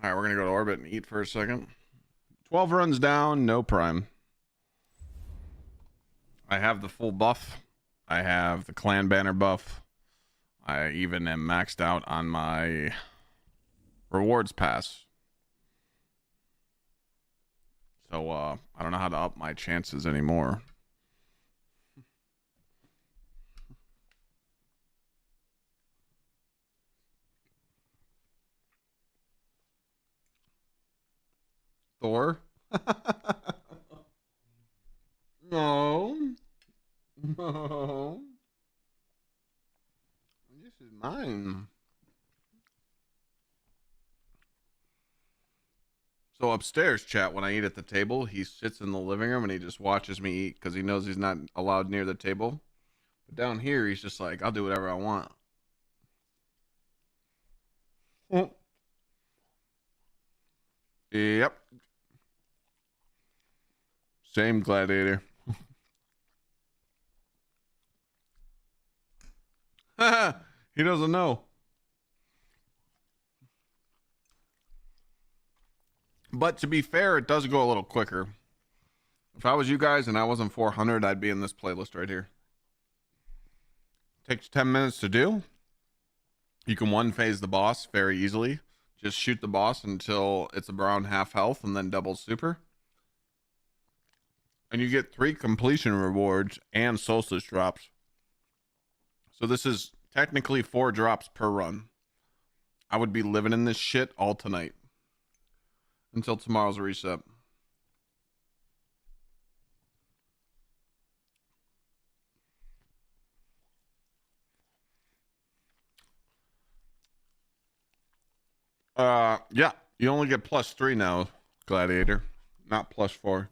All right, we're going to go to orbit and eat for a second. 12 runs down, no prime. I have the full buff. I have the clan banner buff. I even am maxed out on my rewards pass. So, I don't know how to up my chances anymore. Thor? No. No. This is mine. So upstairs, chat, when I eat at the table, he sits in the living room and he just watches me eat because he knows he's not allowed near the table. But down here, he's just like, I'll do whatever I want. Oh. Yep. Same gladiator. He doesn't know. But to be fair, it does go a little quicker. If I was you guys and I wasn't 400, I'd be in this playlist right here. Takes 10 minutes to do. You can one phase the boss very easily. Just shoot the boss until it's around half health and then double super. And you get 3 completion rewards and solstice drops. So this is technically 4 drops per run. I would be living in this shit all tonight. Until tomorrow's reset. Yeah. You only get +3 now, Gladiator. Not +4.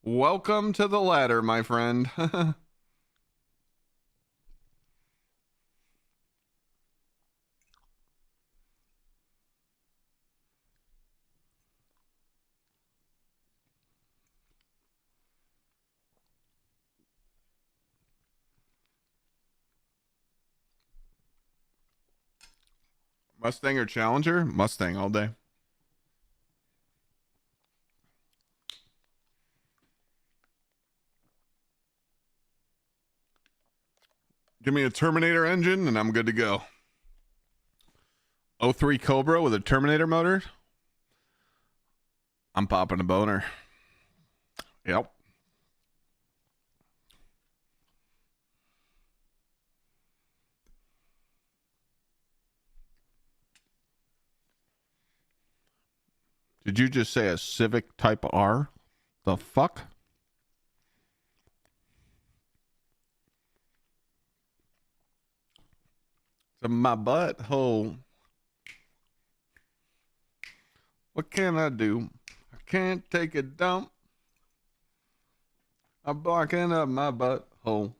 Welcome to the ladder, my friend. Mustang or Challenger? Mustang all day. Give me a Terminator engine and I'm good to go. '03 Cobra with a Terminator motor. I'm popping a boner. Yep. Did you just say a Civic Type R? The fuck? It's in my butthole. What can I do? I can't take a dump. I'm barking up my butthole.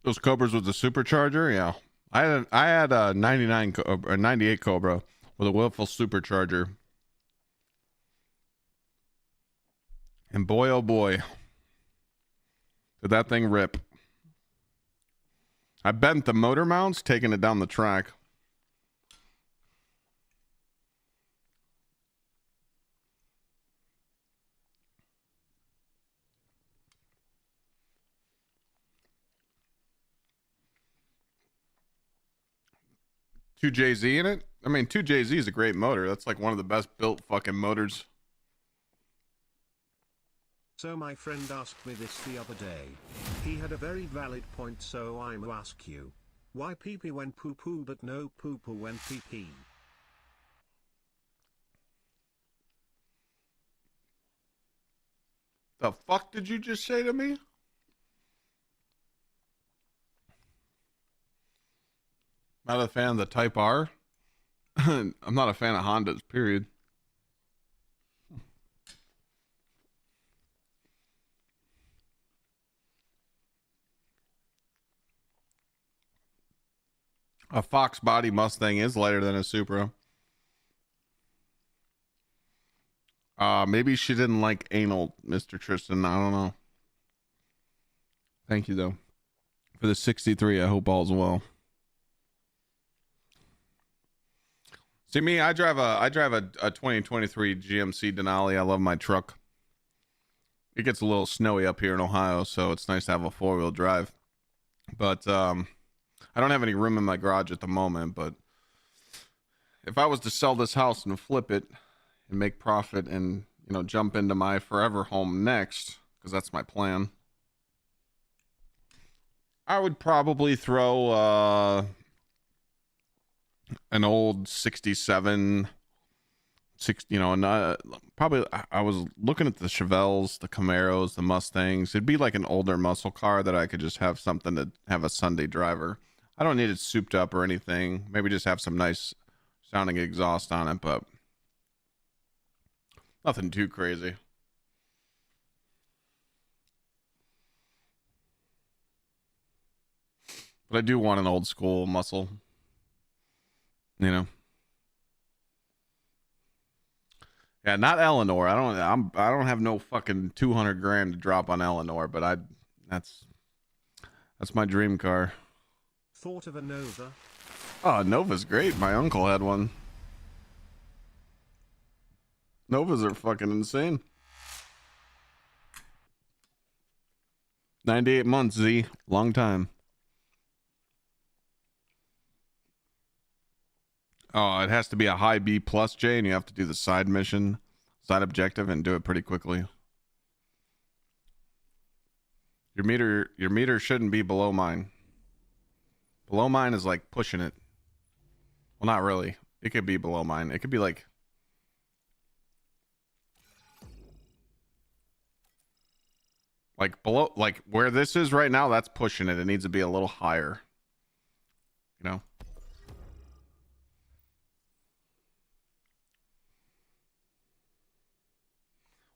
Those Cobras with the supercharger, yeah. I had a 99 or 98 Cobra with a willful supercharger. And boy, oh boy, did that thing rip. I bent the motor mounts, taking it down the track. Two JZ in it? I mean, 2JZ is a great motor. That's like one of the best built fucking motors. So my friend asked me this the other day. He had a very valid point, so I'ma ask you. Why pee-pee when poo-poo but no poo-poo when pee-pee? The fuck did you just say to me? Not a fan of the Type R. I'm not a fan of Hondas, period. A Fox body Mustang is lighter than a Supra. Maybe she didn't like anal, Mr. Tristan. I don't know. Thank you, though. For the 63, I hope all's well. See me, I drive a 2023 GMC Denali. I love my truck. It gets a little snowy up here in Ohio, so it's nice to have a four-wheel drive. But I don't have any room in my garage at the moment, but if I was to sell this house and flip it and make profit and, you know, jump into my forever home next, because that's my plan, I would probably throw an old 67, probably I was looking at the Chevelles, the Camaros, the Mustangs. It'd be like an older muscle car that I could just have something to have a Sunday driver. I don't need it souped up or anything. Maybe just have some nice sounding exhaust on it, but nothing too crazy. But I do want an old school muscle. You know. Yeah, not Eleanor. I don't have no fucking 200 grand to drop on Eleanor, but that's my dream car. Thought of a Nova? Oh, Nova's great. My uncle had one. Novas are fucking insane. 98 months, Z. Long time. Oh, it has to be a high B plus, Jay, and you have to do the side mission, side objective, and do it pretty quickly. Your meter shouldn't be below mine. Below mine is like pushing it. Well, not really. It could be below mine. It could be like below, like where this is right now, that's pushing it. It needs to be a little higher. You know?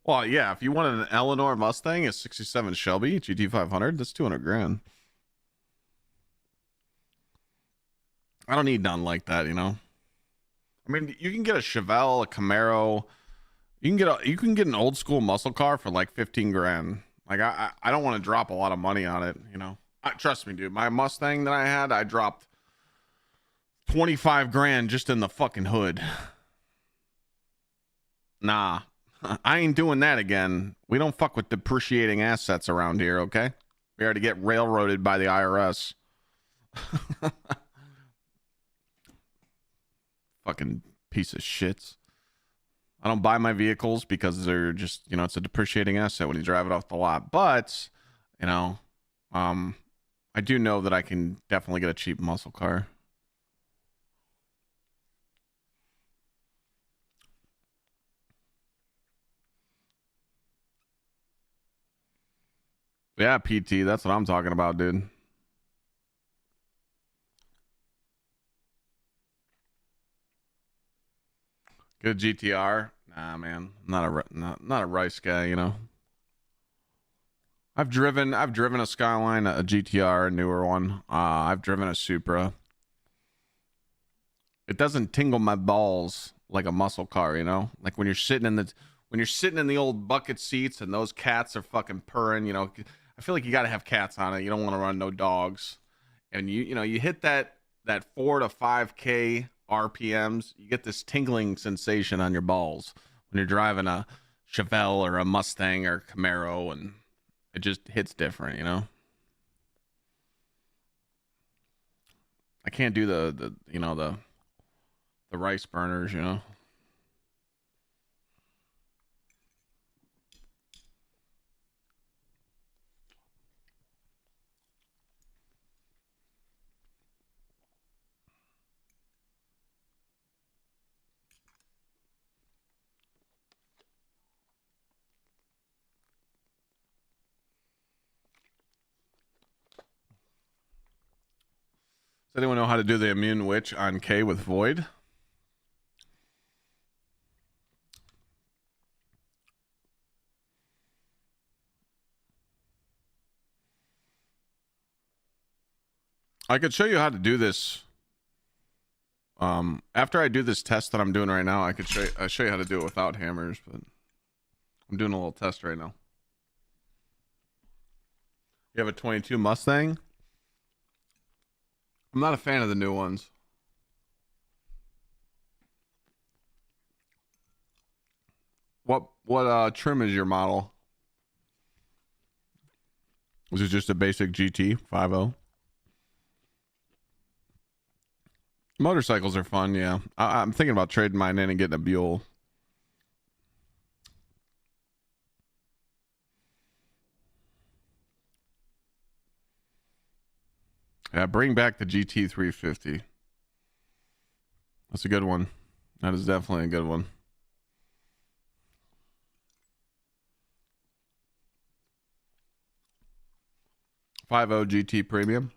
Well, yeah, if you wanted an Eleanor Mustang, a 67 Shelby GT500, that's 200 grand. I don't need none like that, you know? I mean, you can get a Chevelle, a Camaro. You can get an old school muscle car for like 15 grand. Like I don't want to drop a lot of money on it, you know? Trust me, dude. My Mustang that I had, I dropped 25 grand just in the fucking hood. Nah, I ain't doing that again. We don't fuck with depreciating assets around here, okay? We already get railroaded by the IRS. Fucking piece of shits. I don't buy my vehicles because they're just, you know, it's a depreciating asset when you drive it off the lot. But, you know, I do know that I can definitely get a cheap muscle car. Yeah, PT, that's what I'm talking about, dude. Get a GTR? Nah, man. Not a rice guy, you know. I've driven a Skyline, a GTR, a newer one. I've driven a Supra. It doesn't tingle my balls like a muscle car, you know? Like when you're sitting in the old bucket seats and those cats are fucking purring, you know. I feel like you got to have cats on it. You don't want to run no dogs. And you know, you hit that 4 to 5k RPMs, you get this tingling sensation on your balls when you're driving a Chevelle or a Mustang or Camaro, and it just hits different, you know. I can't do the you know, the rice burners, you know. Does anyone know how to do the immune witch on K with Void? I could show you how to do this. After I do this test that I'm doing right now, I could show you how to do it without hammers, but I'm doing a little test right now. You have a 22 Mustang? I'm not a fan of the new ones. What trim is your model? Was it just a basic GT 50? Motorcycles are fun, yeah. I'm thinking about trading mine in and getting a Buell. Yeah, bring back the GT 350. That's a good one. That is definitely a good one. GT Premium.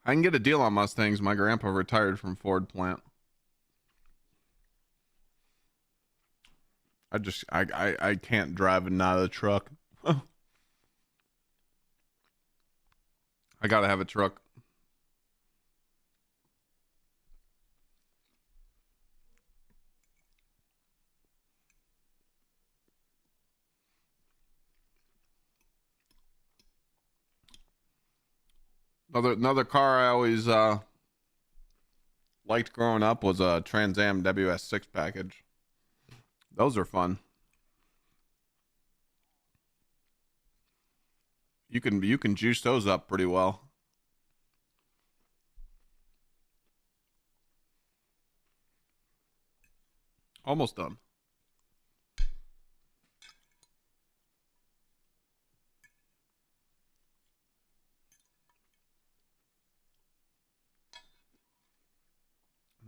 I can get a deal on Mustangs. My grandpa retired from Ford plant. I can't drive and not a truck. I gotta have a truck. Another car I always liked growing up was a Trans Am WS6 package. Those are fun. You can juice those up pretty well. Almost done.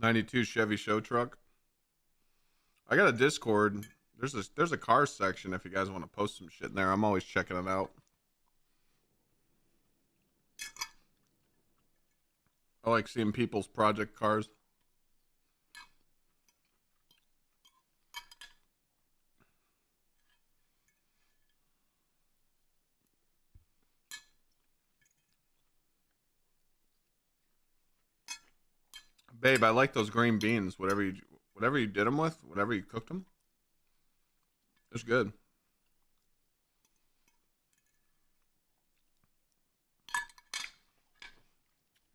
'92 Chevy show truck. I got a Discord. There's a car section if you guys want to post some shit in there. I'm always checking it out. I like seeing people's project cars. Babe, I like those green beans. Whatever you did them with, whatever you cooked them, it's good.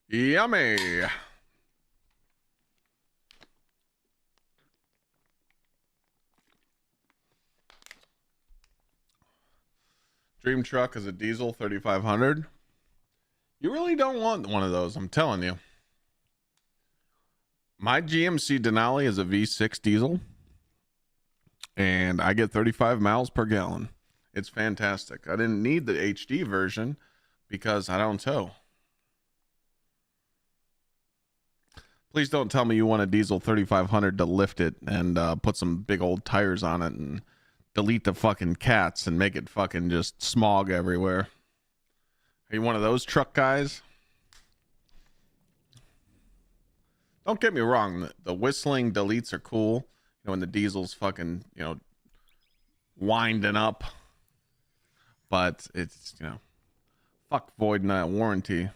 Yummy. Dream truck is a diesel 3500. You really don't want one of those, I'm telling you. My GMC Denali is a V6 diesel, and I get 35 miles per gallon. It's fantastic. I didn't need the HD version because I don't tow. Please don't tell me you want a diesel 3500 to lift it and put some big old tires on it and delete the fucking cats and make it fucking just smog everywhere. Are you one of those truck guys? Don't get me wrong. The whistling deletes are cool. You know, when the diesel's fucking, you know, winding up. But it's, you know, fuck voiding that warranty.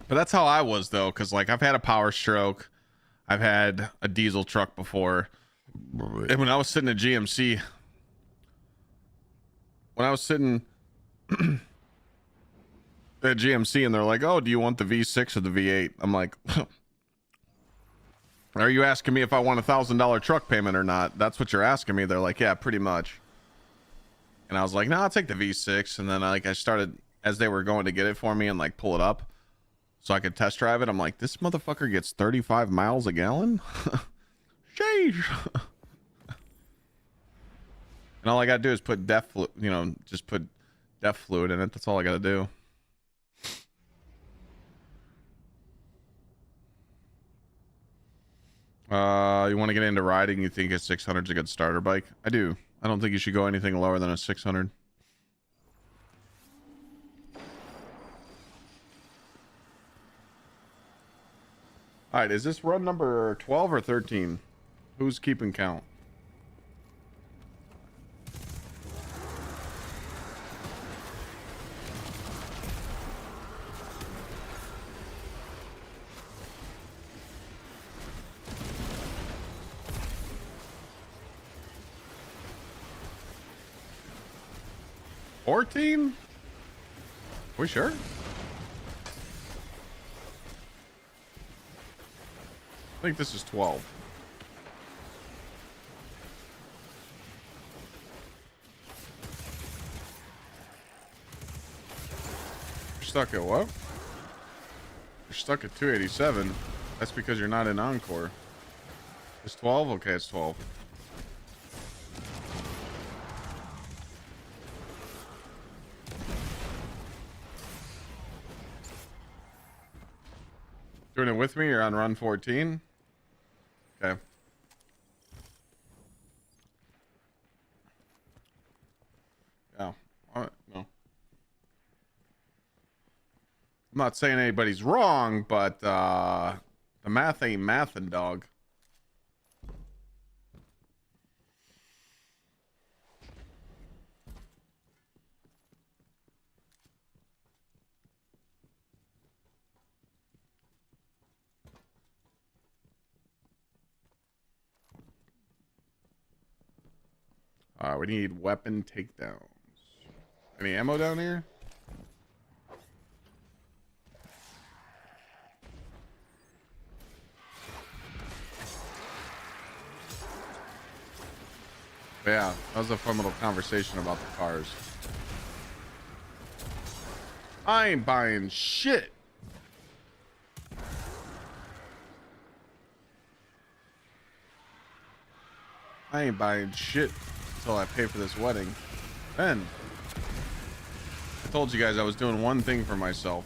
But that's how I was, though, because, like, I've had a Power Stroke. I've had a diesel truck before. And when I was sitting at GMC, at GMC and they're like, oh, do you want the V6 or the V8? I'm like, are you asking me if I want $1,000 truck payment or not? That's what you're asking me. They're like, yeah, pretty much. And I was like, no, I'll take the V6. And then I started, as they were going to get it for me and like pull it up so I could test drive it, I'm like, this motherfucker gets 35 miles a gallon? Sheesh. And all I gotta do is put just put DEF fluid in it. That's all I gotta do. You want to get into riding? You think a 600 is a good starter bike? I do. I don't think you should go anything lower than a 600. All right, is this run number 12 or 13? Who's keeping count? $14? We sure? I think this is 12. You're stuck at what? You're stuck at 287. That's because you're not in Encore. It's 12? Okay, it's 12. Doing it with me? You're on run 14? Okay. Yeah. All right. No. I'm not saying anybody's wrong, but the math ain't mathin', dog. We need weapon takedowns. Any ammo down here? But yeah, that was a fun little conversation about the cars. I ain't buying shit. I ain't buying shit until I pay for this wedding. Then I told you guys I was doing one thing for myself.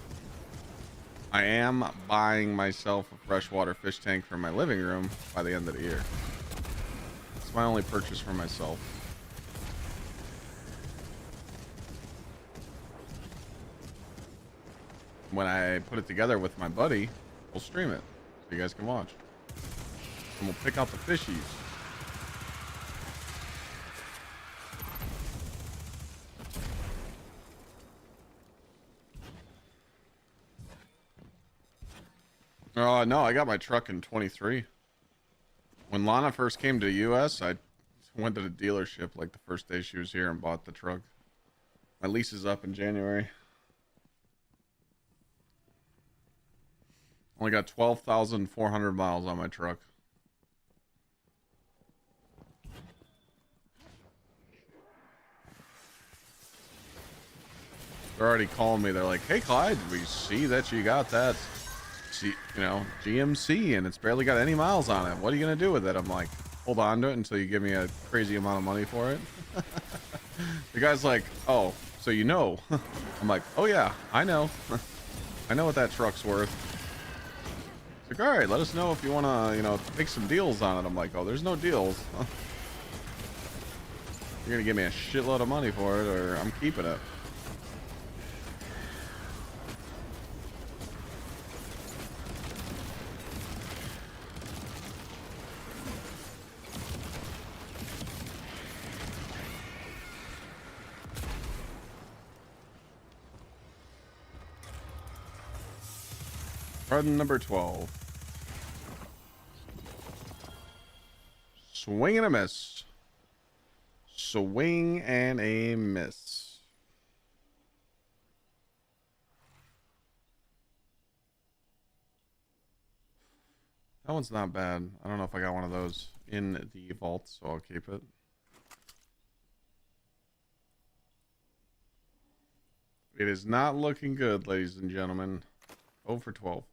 I am buying myself a freshwater fish tank for my living room by the end of the year. It's my only purchase for myself. When I put it together with my buddy, we'll stream it so you guys can watch. And we'll pick out the fishies. No, I got my truck in 23. When Lana first came to the US, I went to the dealership like the first day she was here and bought the truck. My lease is up in January. Only got 12,400 miles on my truck. They're already calling me. They're like, "Hey, Clyde, we see that you got that, GMC, and it's barely got any miles on it. What are you gonna do with it?" I'm like, "Hold on to it until you give me a crazy amount of money for it." The guy's like, "Oh, so you know?" I'm like, "Oh yeah, I know. I know what that truck's worth." It's like, "All right, let us know if you wanna, make some deals on it." I'm like, "Oh, there's no deals. You're gonna give me a shitload of money for it, or I'm keeping it." Run number 12. Swing and a miss. Swing and a miss. That one's not bad. I don't know if I got one of those in the vault, so I'll keep it. It is not looking good, ladies and gentlemen. 0 for 12.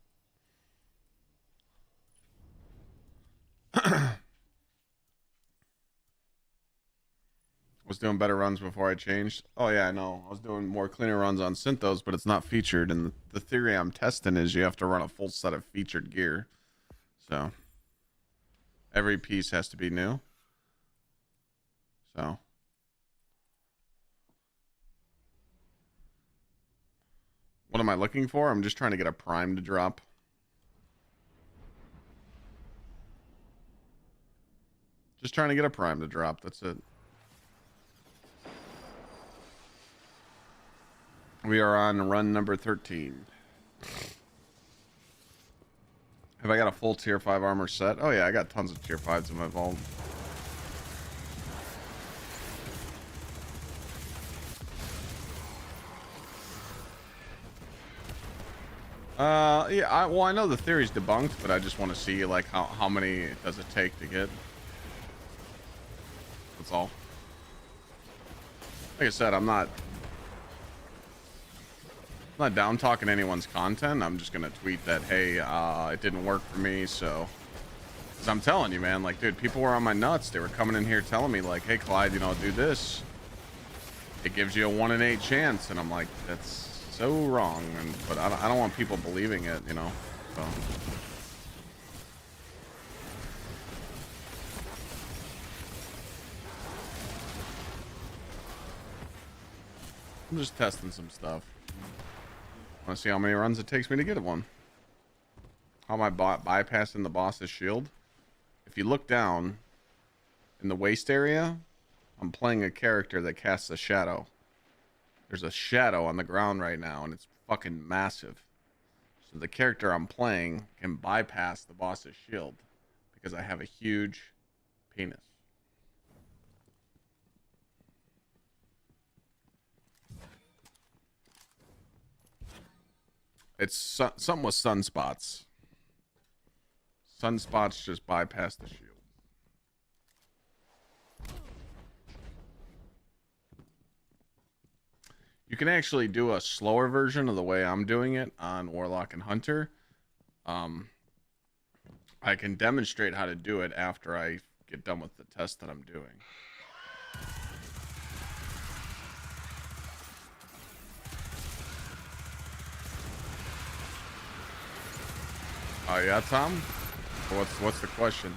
Was doing better runs before I changed. Oh yeah, I know. I was doing more cleaner runs on Synthos, but it's not featured. And the theory I'm testing is you have to run a full set of featured gear. So every piece has to be new. So what am I looking for? I'm just trying to get a prime to drop. Just trying to get a prime to drop. That's it. We are on run number 13. Have I got a full tier 5 armor set? Oh yeah, I got tons of tier 5s in my vault. Yeah, I know the theory's debunked, but I just want to see like how many does it take to get. That's all. Like I said, I'm not down talking anyone's content. I'm just gonna tweet that, hey, it didn't work for me, so. Cause I'm telling you, man, like, dude, people were on my nuts. They were coming in here telling me, like, hey, Clyde, do this. It gives you a 1 in 8 chance, and I'm like, that's so wrong. But I don't want people believing it, So. I'm just testing some stuff. Want to see how many runs it takes me to get one. How am I bypassing the boss's shield? If you look down in the waist area, I'm playing a character that casts a shadow. There's a shadow on the ground right now, and it's fucking massive. So the character I'm playing can bypass the boss's shield because I have a huge penis. It's something with sunspots. Sunspots just bypass the shield. You can actually do a slower version of the way I'm doing it on Warlock and Hunter. I can demonstrate how to do it after I get done with the test that I'm doing. Oh yeah, Tom? What's the question?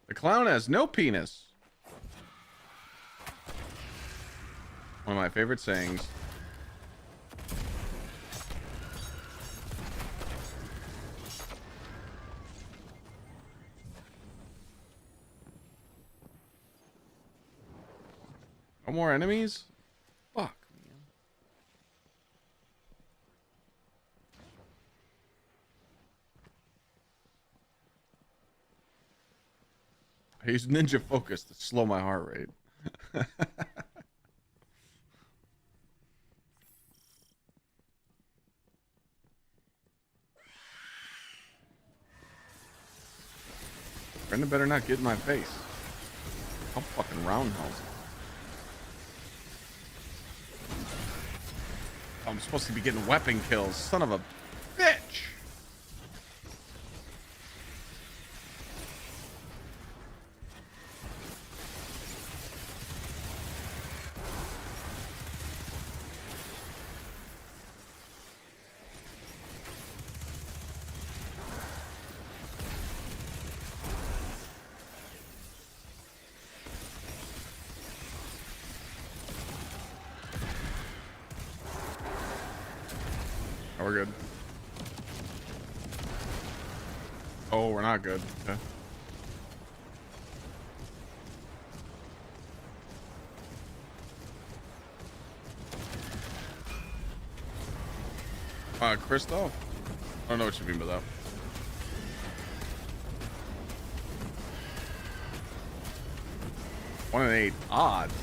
The clown has no penis. One of my favorite sayings. No more enemies? Fuck, man. I use ninja focus to slow my heart rate. Brenda better not get in my face. I'll fucking roundhouse. I'm supposed to be getting weapon kills. Son of a bitch. Oh, we're good. Oh, we're not good. Okay. Christoph? I don't know what you mean by that. One in 8 odds.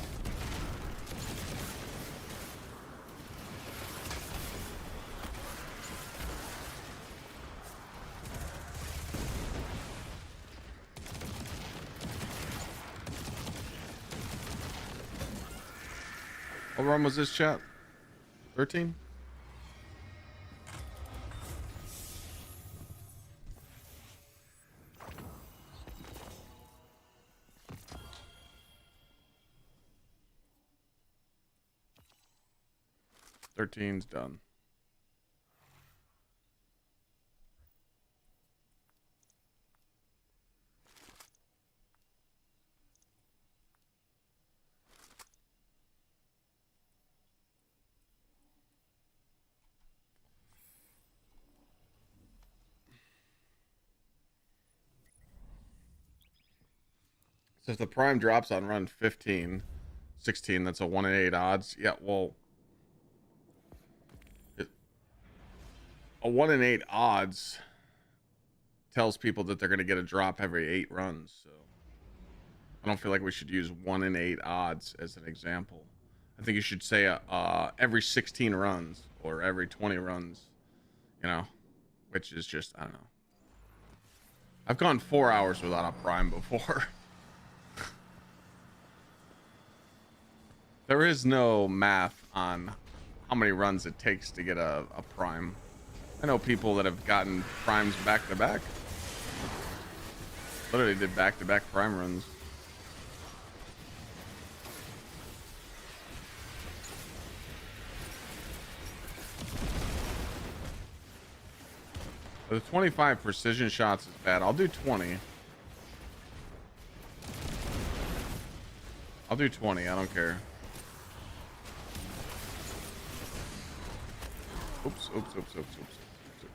What run was this, chat? 13? Thirteen's done. So if the prime drops on run 15, 16, that's a 1 in 8 odds. Yeah, well, a 1 in 8 odds tells people that they're going to get a drop every 8 runs. So I don't feel like we should use 1 in 8 odds as an example. I think you should say every 16 runs or every 20 runs, you know, which is just, I don't know. I've gone 4 hours without a prime before. There is no math on how many runs it takes to get a prime. I know people that have gotten primes back to back. Literally did back to back prime runs. The 25 precision shots is bad. I'll do 20. I'll do 20. I don't care. Oops, oops, oops, oops, oops, oops.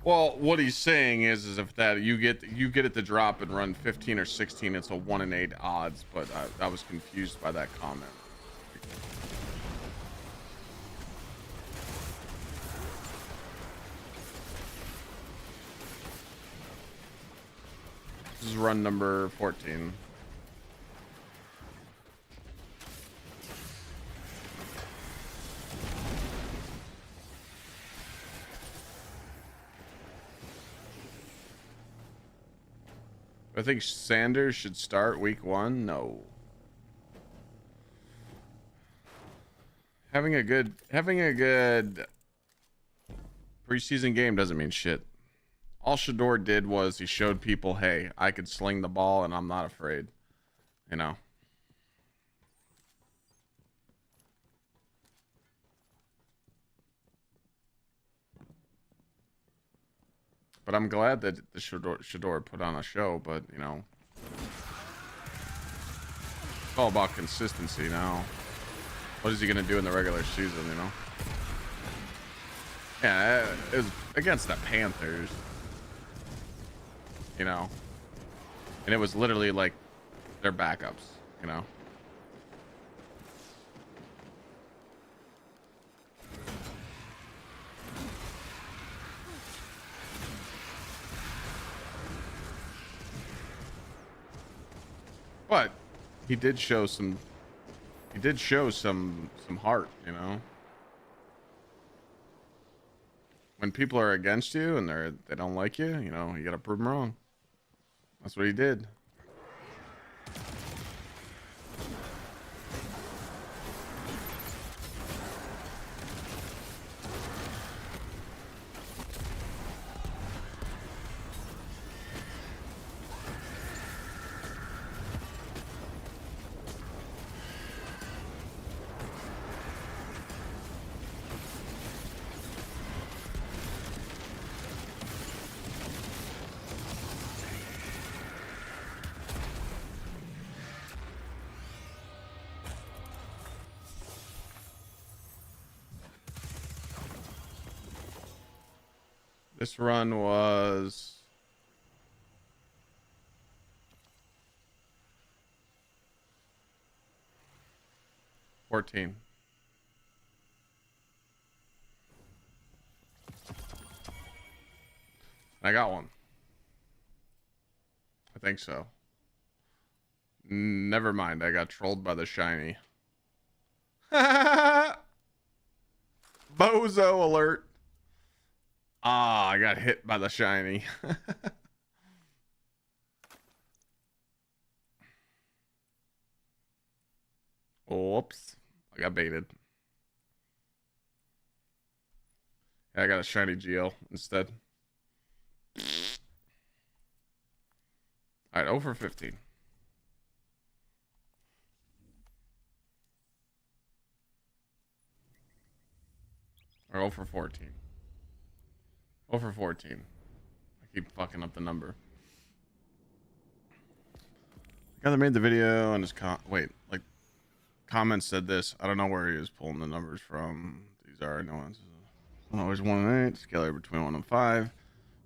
Well, what he's saying is if that you get it to drop and run 15 or 16, it's a 1 in 8 odds. But I was confused by that comment. This is run number 14. I think Sanders should start week 1. No. Having a good preseason game doesn't mean shit. All Shador did was he showed people, hey, I could sling the ball and I'm not afraid. You know. But I'm glad that the Shador put on a show, but, you know. It's all about consistency now. What is he going to do in the regular season, you know? Yeah, it was against the Panthers. You know? And it was literally like their backups, you know? But he did show some. He did show some heart, you know. When people are against you and they don't like you, you know, you gotta prove them wrong. That's what he did. This run was 14. I got one. I think so. Never mind. I got trolled by the shiny. Bozo alert. Ah, I got hit by the shiny. Whoops. I got baited. I got a shiny GL instead. Alright, 0 for 15. Or 0 for 14. 0 for 14. I keep fucking up the number. The guy that made the video and his comments said this. I don't know where he was pulling the numbers from. These are nuances. Always 1 and 8. Scalar between 1 and 5.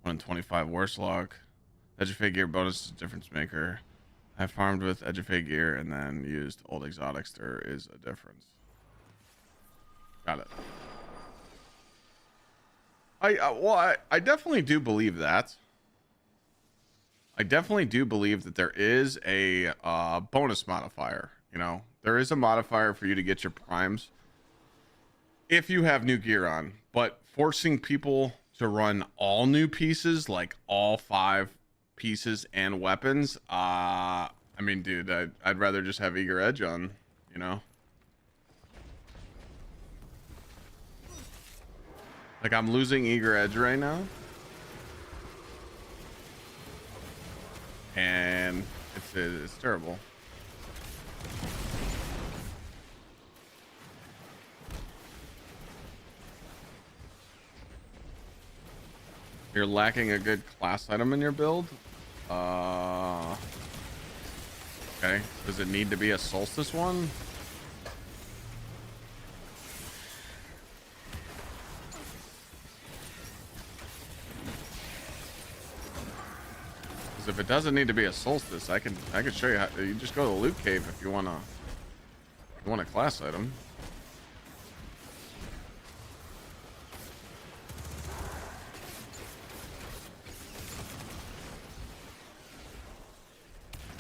1 and 25 worst luck. Edgefade gear bonus is a difference maker. I farmed with Edgefade gear and then used old exotics. There is a difference. Got it. I definitely do believe that. I definitely do believe that there is a bonus modifier. You know, there is a modifier for you to get your primes if you have new gear on. But forcing people to run all new pieces, like all 5 pieces and weapons, I mean, dude, I'd rather just have Eager Edge on, you know. Like, I'm losing Eager Edge right now. And it's terrible. You're lacking a good class item in your build? Okay. Does it need to be a Solstice one? If it doesn't need to be a Solstice, I can show you how. You just go to the loot cave if you want a class item.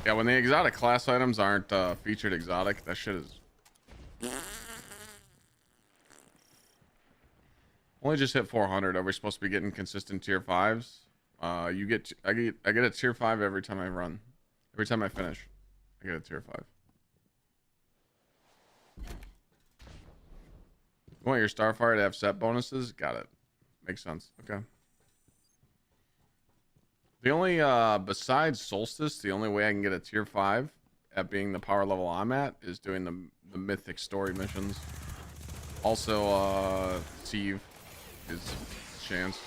Yeah, when the exotic class items aren't featured exotic, that shit is only just hit 400. Are we supposed to be getting consistent tier 5s? I get a tier 5 every time I run. Every time I finish, I get a tier 5. You want your Starfire to have set bonuses? Got it. Makes sense. Okay. The only besides Solstice, the only way I can get a tier 5 at being the power level I'm at is doing the mythic story missions. Also, Sieve is chance.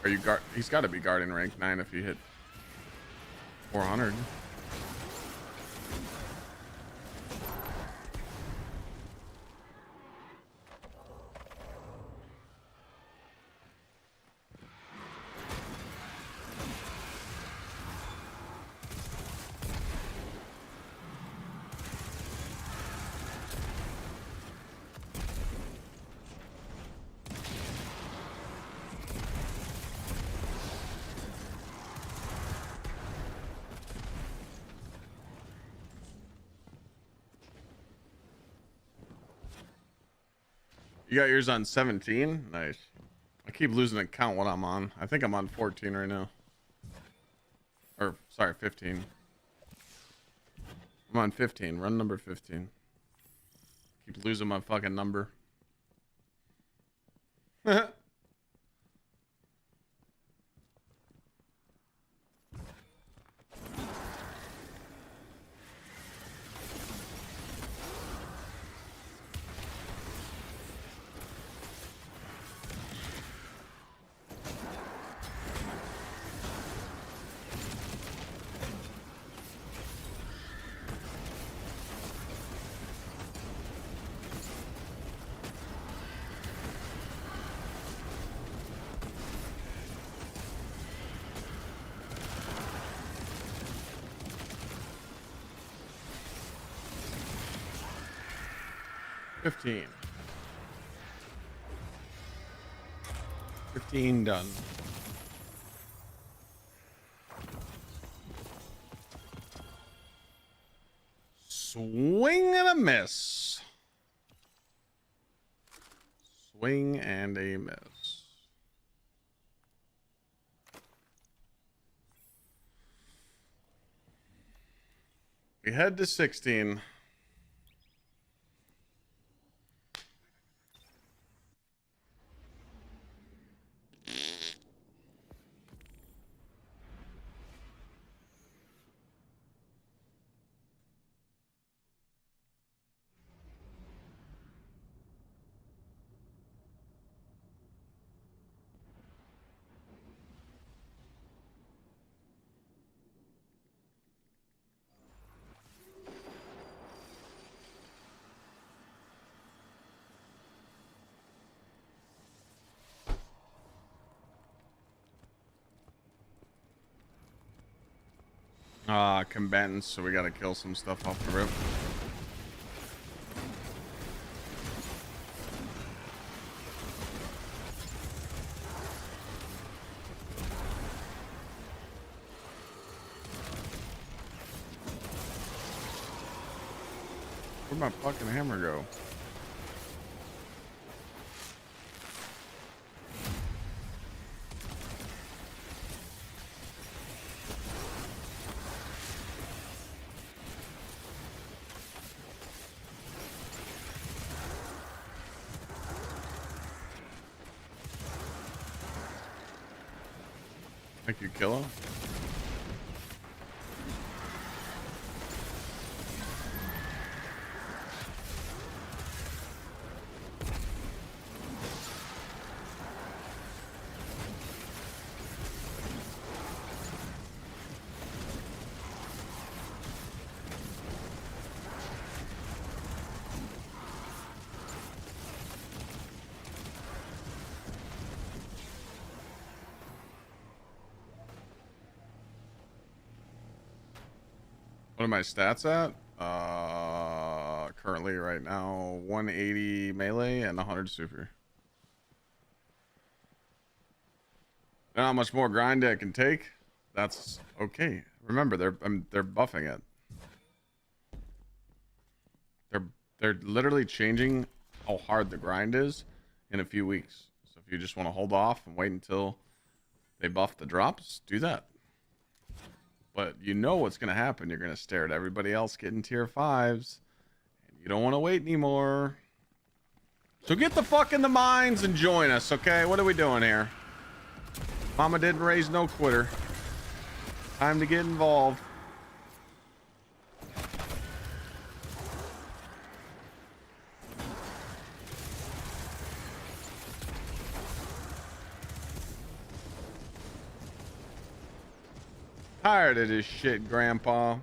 Are you guard? He's got to be guarding rank 9 if you hit 400. You got yours on 17? Nice. I keep losing count what I'm on. I think I'm on 14 right now. Or, sorry, 15. I'm on 15. Run number 15. Keep losing my fucking number. 15. 15 done. Swing and a miss. Swing and a miss. We head to 16. Combatants, so we gotta kill some stuff off the rip. Where'd my fucking hammer go? Think you kill him? What are my stats at? Currently right now, 180 melee and 100 super. Not how much more grind I can take. That's okay. Remember, they're buffing it. They're literally changing how hard the grind is in a few weeks. So if you just want to hold off and wait until they buff the drops, do that. But you know what's going to happen. You're going to stare at everybody else getting tier 5s. And you don't want to wait anymore. So get the fuck in the mines and join us, okay? What are we doing here? Mama didn't raise no quitter. Time to get involved. Tired of this shit, Grandpa.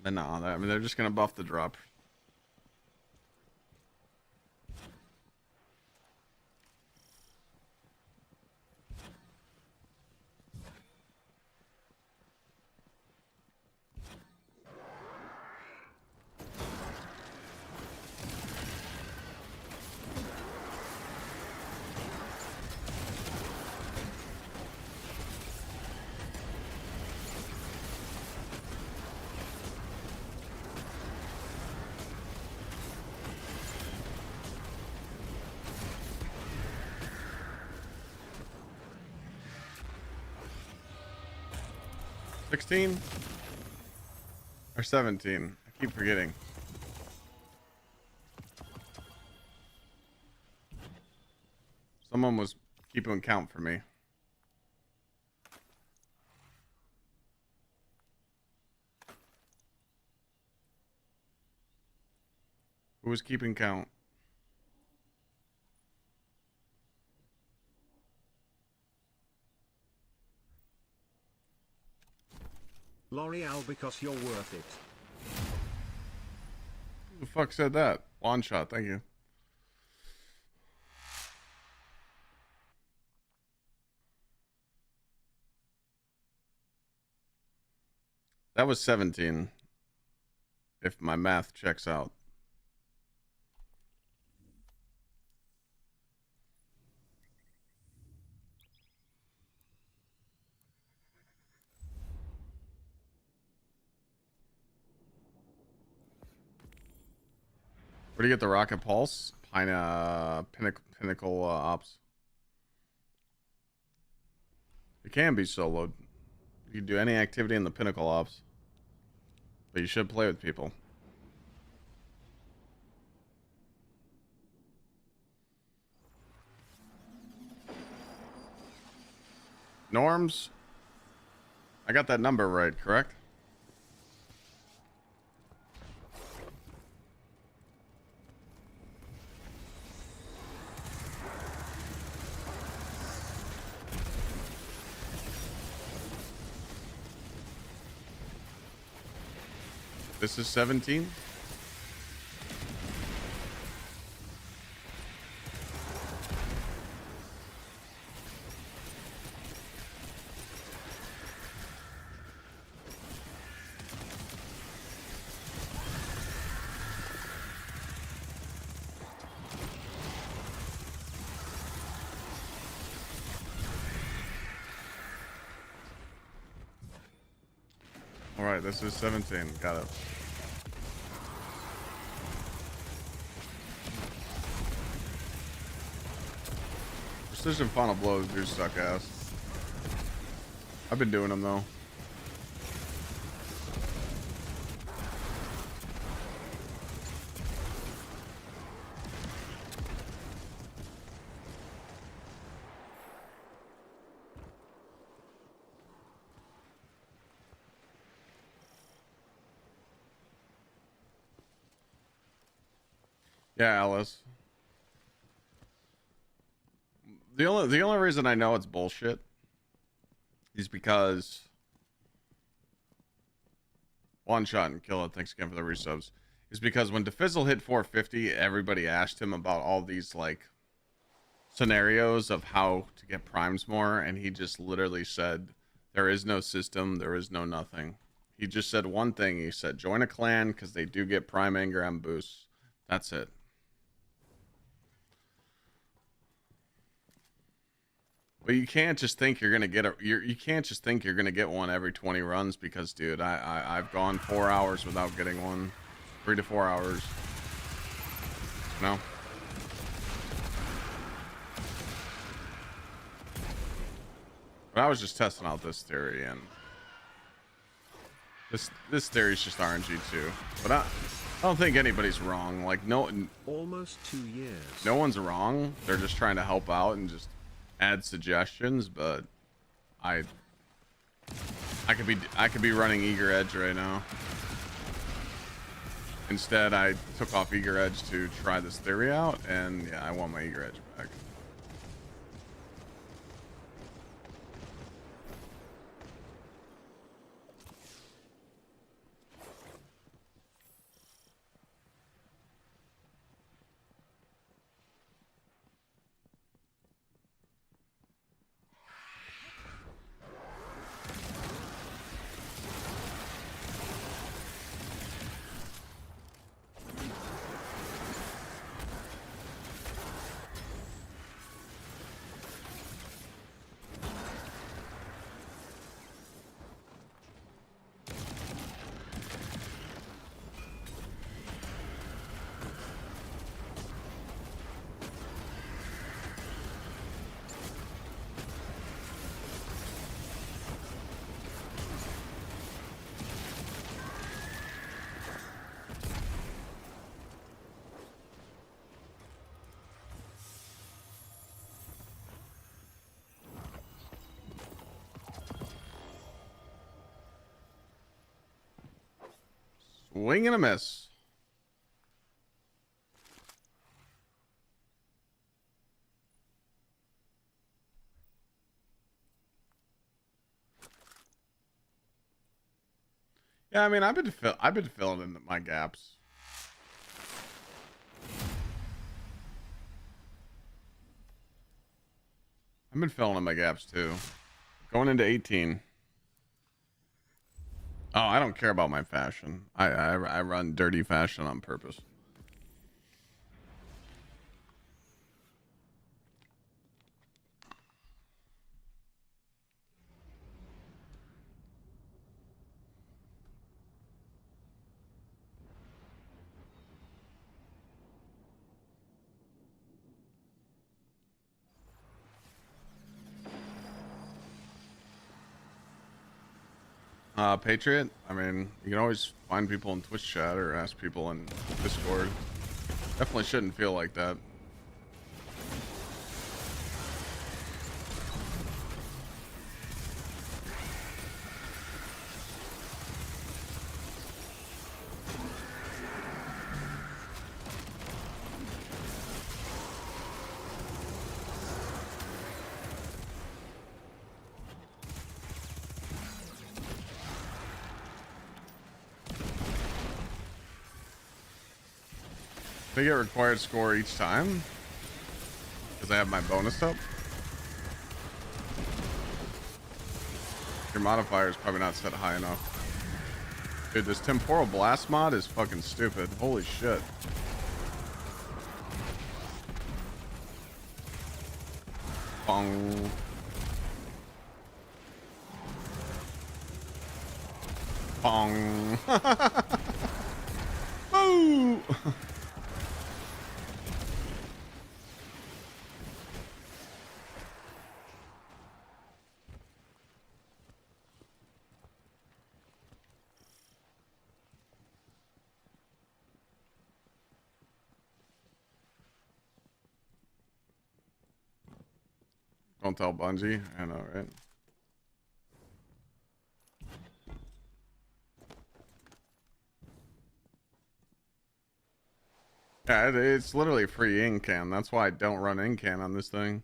But no, I mean, they're just gonna buff the drop. 16 or 17? I keep forgetting. Someone was keeping count for me. Who was keeping count? L'Oreal, because you're worth it. Who the fuck said that? One shot, thank you. That was 17. If my math checks out. Where do you get the rocket pulse? Pinnacle ops. It can be soloed. You can do any activity in the pinnacle ops. But you should play with people. Norms? I got that number right, correct? This is 17? Alright, this is 17. Got it. Precision final blows do suck ass. I've been doing them though. Yeah, Alice. The only reason I know it's bullshit is because one shot and kill it. Thanks again for the resubs. Is because when DeFizzle hit 450, everybody asked him about all these like scenarios of how to get primes more, and he just literally said, "There is no system. There is no nothing." He just said one thing. He said, "Join a clan because they do get prime engram boosts." That's it. But you can't just think you're gonna get a. You can't just think you're gonna get one every 20 runs because, dude, I've gone 4 hours without getting one, 3 to 4 hours. No. But I was just testing out this theory, and this theory is just RNG too. But I don't think anybody's wrong. Like almost 2 years. No one's wrong. They're just trying to help out and just add suggestions, but I could be running Eager Edge right now. Instead, I took off Eager Edge to try this theory out, and yeah, I want my Eager Edge back. Swing and a miss. Yeah, I mean, I've been filling in my gaps. I've been filling in my gaps too. Going into 18. Oh, I don't care about my fashion. I run dirty fashion on purpose. Patriot, I mean, you can always find people in Twitch chat or ask people in Discord. Definitely shouldn't feel like that. They get required score each time because I have my bonus up. Your modifier is probably not set high enough. Dude, this temporal blast mod is fucking stupid. Holy shit. Bong. Bong. Boo! Don't tell Bungie. I know, right? Yeah, it's literally free incan. That's why I don't run incan on this thing.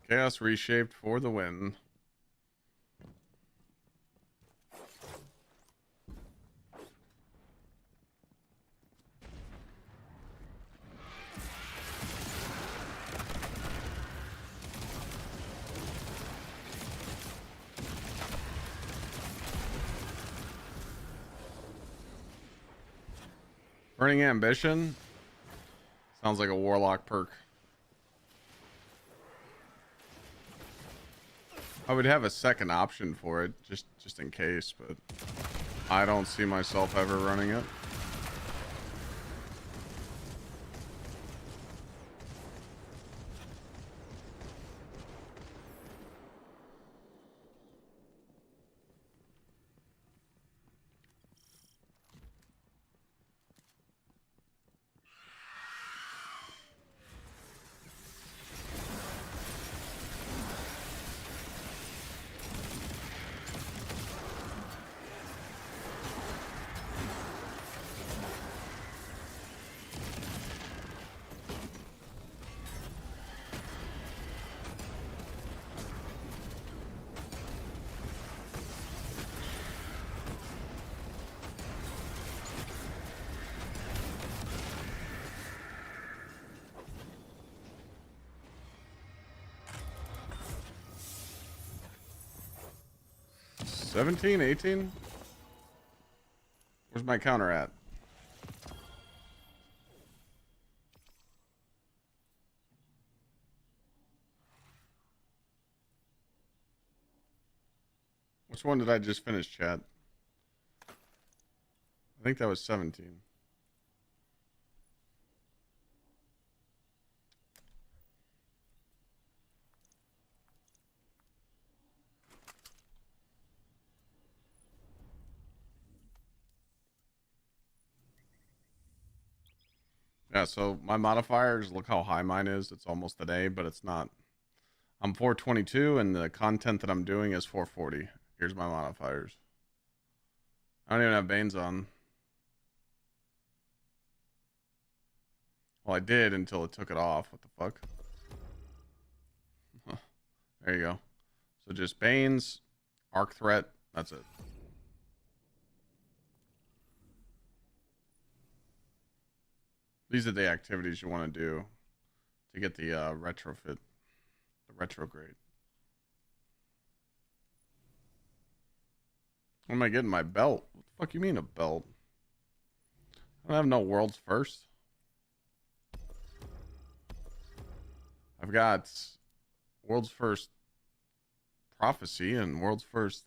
Chaos reshaped for the win. Burning Ambition sounds like a warlock perk. I would have a second option for it just in case, but I don't see myself ever running it. $17, $18? Where's my counter at? Which one did I just finish, chat? I think that was 17. Yeah, so my modifiers, look how high mine is. It's almost an A, but it's not. I'm 422, and the content that I'm doing is 440. Here's my modifiers. I don't even have Banes on. Well, I did until it took it off. What the fuck? Huh. There you go. So just Banes, Arc Threat. That's it. These are the activities you want to do to get the retrofit, the retrograde. What am I getting? My belt? What the fuck you mean a belt? I don't have no world's first. I've got world's first prophecy and world's first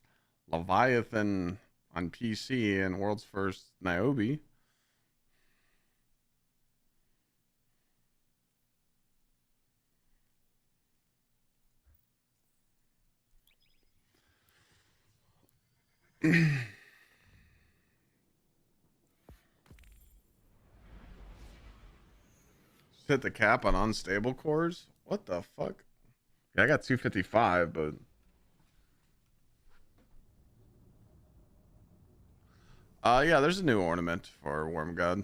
Leviathan on PC and world's first Niobe. Hit the cap on unstable cores? What the fuck? Yeah, I got 255, but yeah, there's a new ornament for Worm God.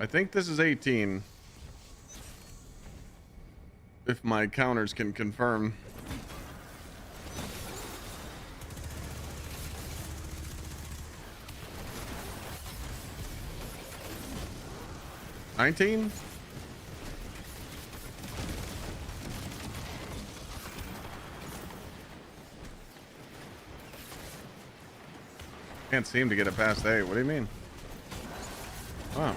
I think this is 18. If my counters can confirm. $19? Can't seem to get it past 8. What do you mean? Wow.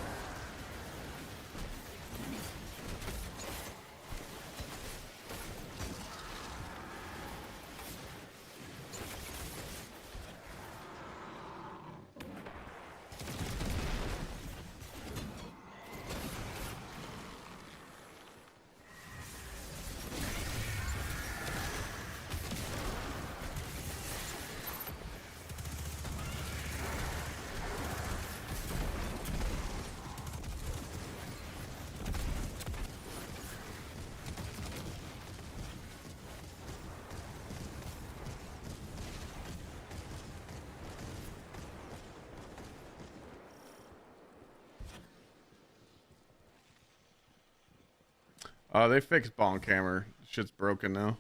They fixed Bonk Hammer. Shit's broken now.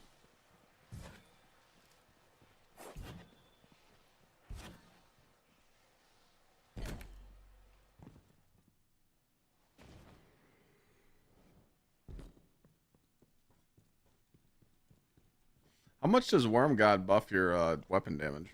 How much does Worm God buff your weapon damage?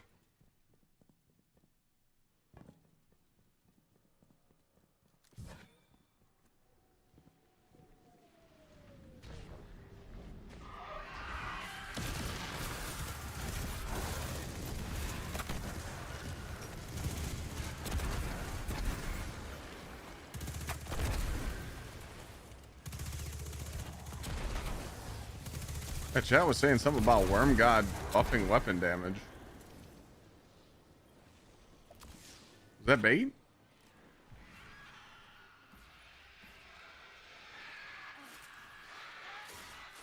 That chat was saying something about Worm God buffing weapon damage. Is that bait?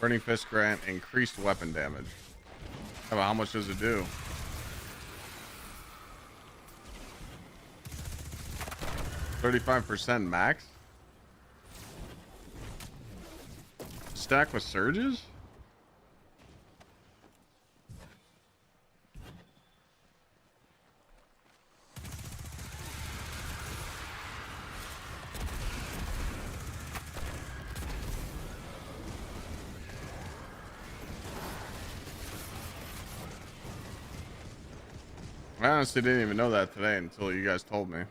Burning Fist grant increased weapon damage. How much does it do? 35% max? Stack with surges? I honestly didn't even know that today until you guys told me.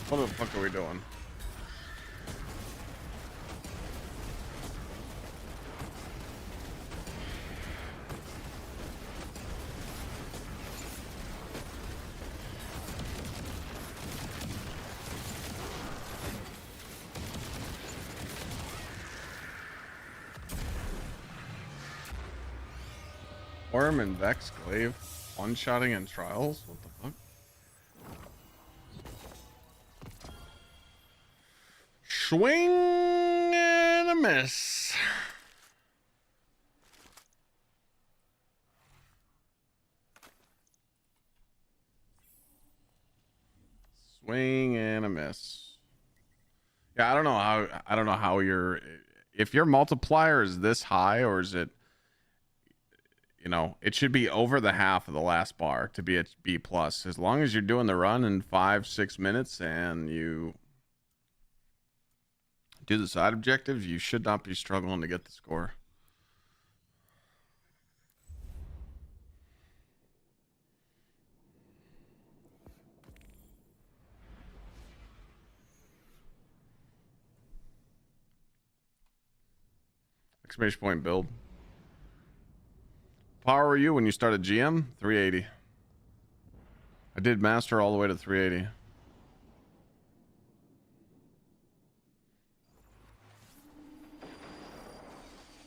What the fuck are we doing? Worm and Vex Glaive one-shotting in trials? What the fuck? Swing and a miss. Swing and a miss. Yeah, I don't know how you're, if your multiplier is this high, or is it, you know, it should be over the half of the last bar to be a B plus. As long as you're doing the run in 5-6 minutes and you do the side objectives, you should not be struggling to get the score. Exclamation point build. Power were you when you started GM? 380. I did master all the way to 380.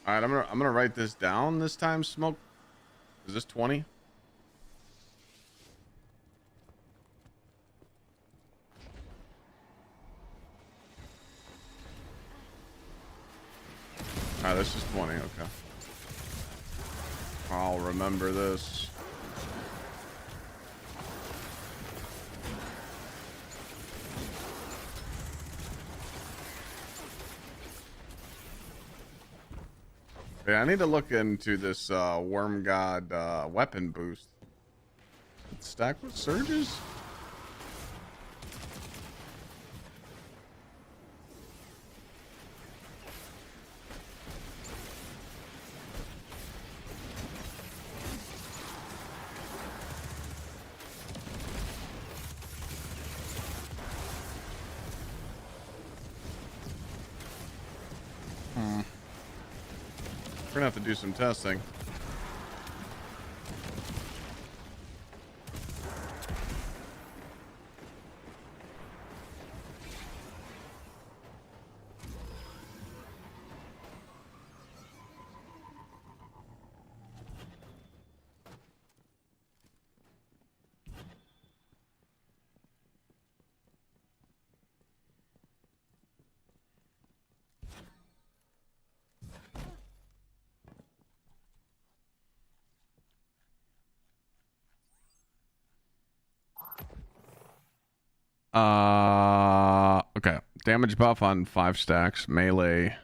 All right, I'm gonna write this down this time. Smoke. Is this 20? All right, this is 20. Okay. I'll remember this. Yeah, I need to look into this Worm God weapon boost. Stack with surges? We're gonna have to do some testing. Okay. Damage buff on 5 stacks, melee,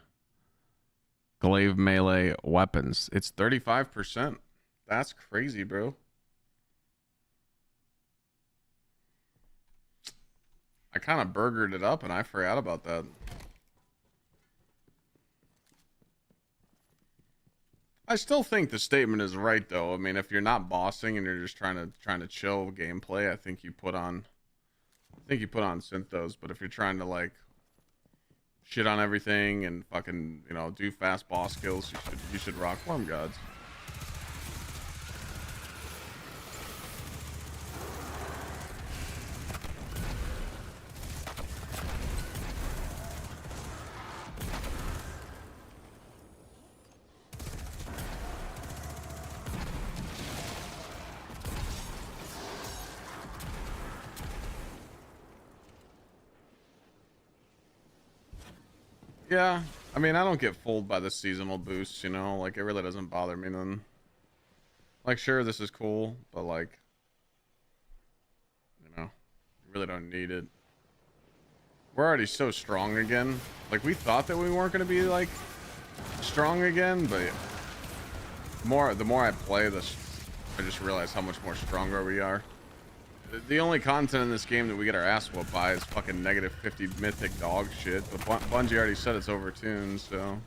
glaive melee weapons. It's 35%. That's crazy, bro. I kind of burgered it up and I forgot about that. I still think the statement is right though. I mean, if you're not bossing and you're just trying to chill gameplay, I think you put on Synthos, but if you're trying to like shit on everything and fucking, you know, do fast boss kills, you should rock Worm Gods. Yeah, I mean, I don't get fooled by the seasonal boosts, you know, like it really doesn't bother me then. Like, sure, this is cool, but like, you know, you really don't need it. We're already so strong again. Like, we thought that we weren't going to be like strong again, but the more I play, I just realize how much more stronger we are. The only content in this game that we get our ass whooped by is fucking negative 50 mythic dog shit, but Bungie already said it's overtuned, so.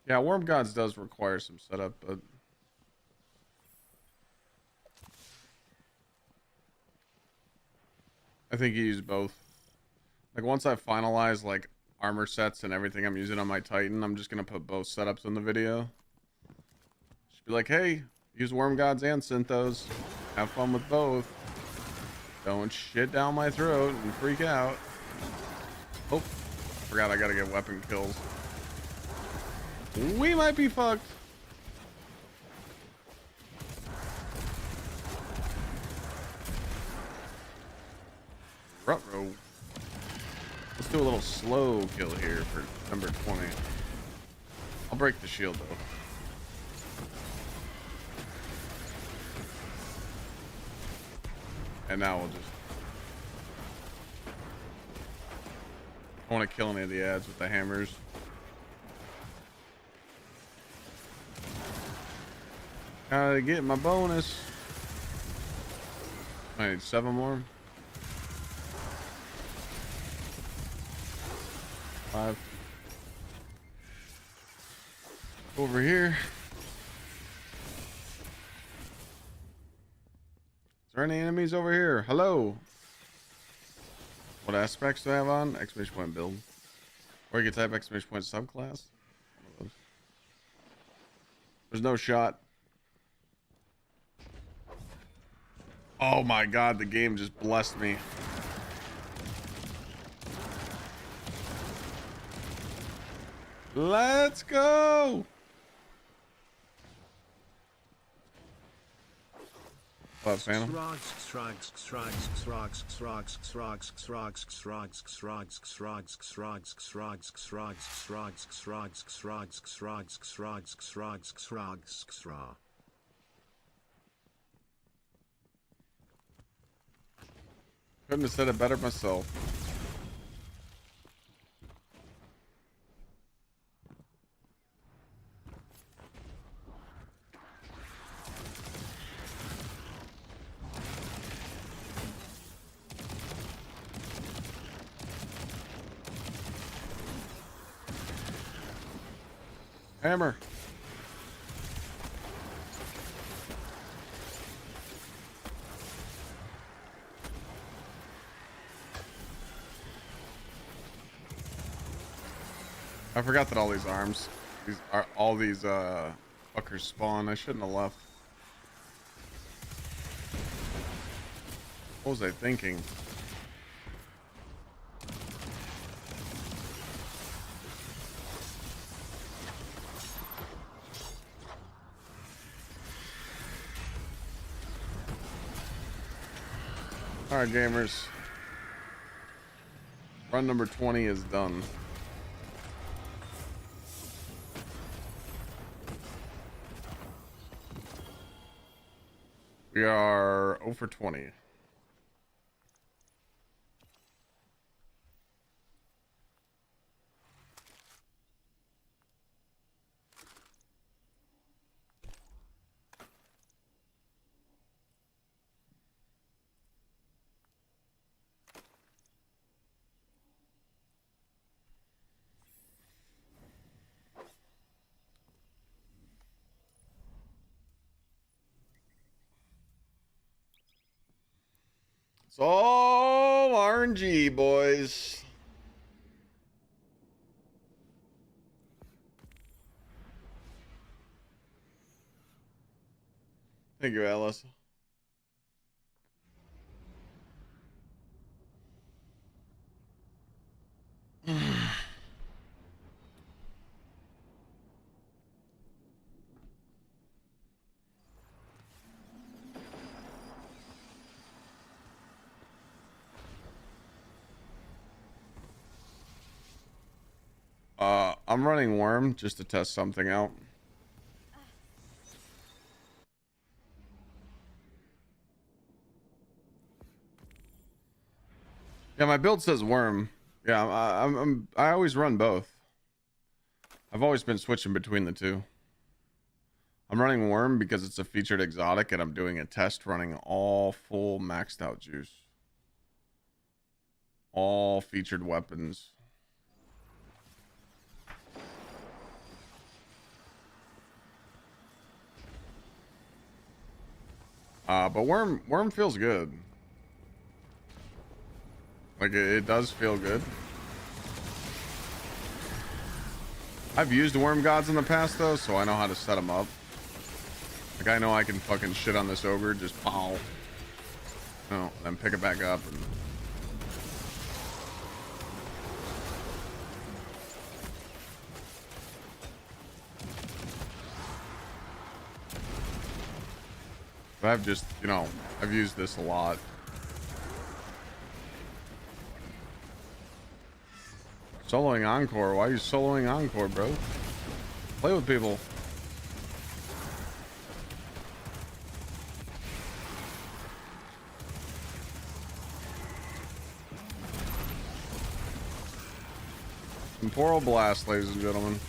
Yeah, Worm Gods does require some setup, but I think you use both. Like, once I finalize like armor sets and everything I'm using on my Titan, I'm just gonna put both setups in the video. Just be like, hey, use Worm Gods and Synthos. Have fun with both. Don't shit down my throat and freak out. Oh, forgot I gotta get weapon kills. We might be fucked. Ruh-roh. Let's do a little slow kill here for number 20. I'll break the shield though. And now we'll just... I don't want to kill any of the ads with the hammers. Gotta get my bonus. I need 7 more. 5. Over here. Is there any enemies over here? Hello. What aspects do I have on? Exclamation point build. Or you can type exclamation point subclass. There's no shot. Oh my god, the game just blessed me. Let's go. What, Phantom? Couldn't have said it better myself. Hammer. I forgot that all these arms, all these fuckers spawn. I shouldn't have left. What was I thinking? All right, gamers. Run number 20 is done. We are 0 for 20. It's all RNG, boys. Thank you, Alice. I'm running Worm just to test something out. Yeah, my build says Worm. Yeah, I always run both. I've always been switching between the two. I'm running Worm because it's a featured exotic, and I'm doing a test running all full maxed out juice. All featured weapons. But Worm feels good. Like it does feel good. I've used Worm Gods in the past though, so I know how to set them up. Like I know I can fucking shit on this ogre, just pow. Oh, then pick it back up and but I've just, you know, I've used this a lot. Soloing Encore? Why are you soloing Encore, bro? Play with people. Temporal Blast, ladies and gentlemen.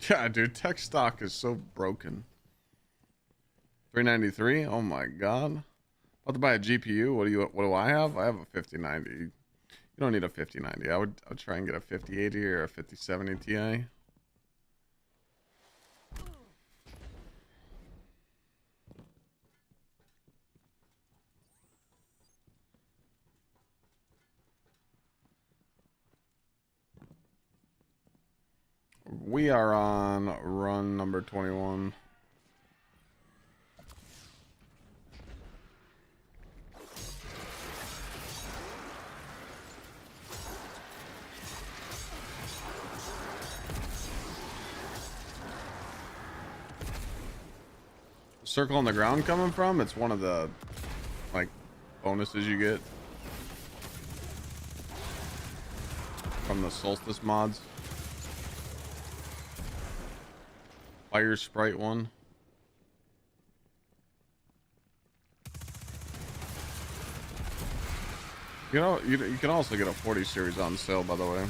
Yeah, dude, tech stock is so broken. 393. Oh my god. About to buy a GPU. What do I have? I have a 5090. You don't need a 5090. I'd try and get a 5080 or a 5070 Ti. We are on run number 21. Circle on the ground coming from? It's one of the, like, bonuses you get from the Solstice mods. Fire Sprite one. You know, you can also get a 40 series on sale, by the way.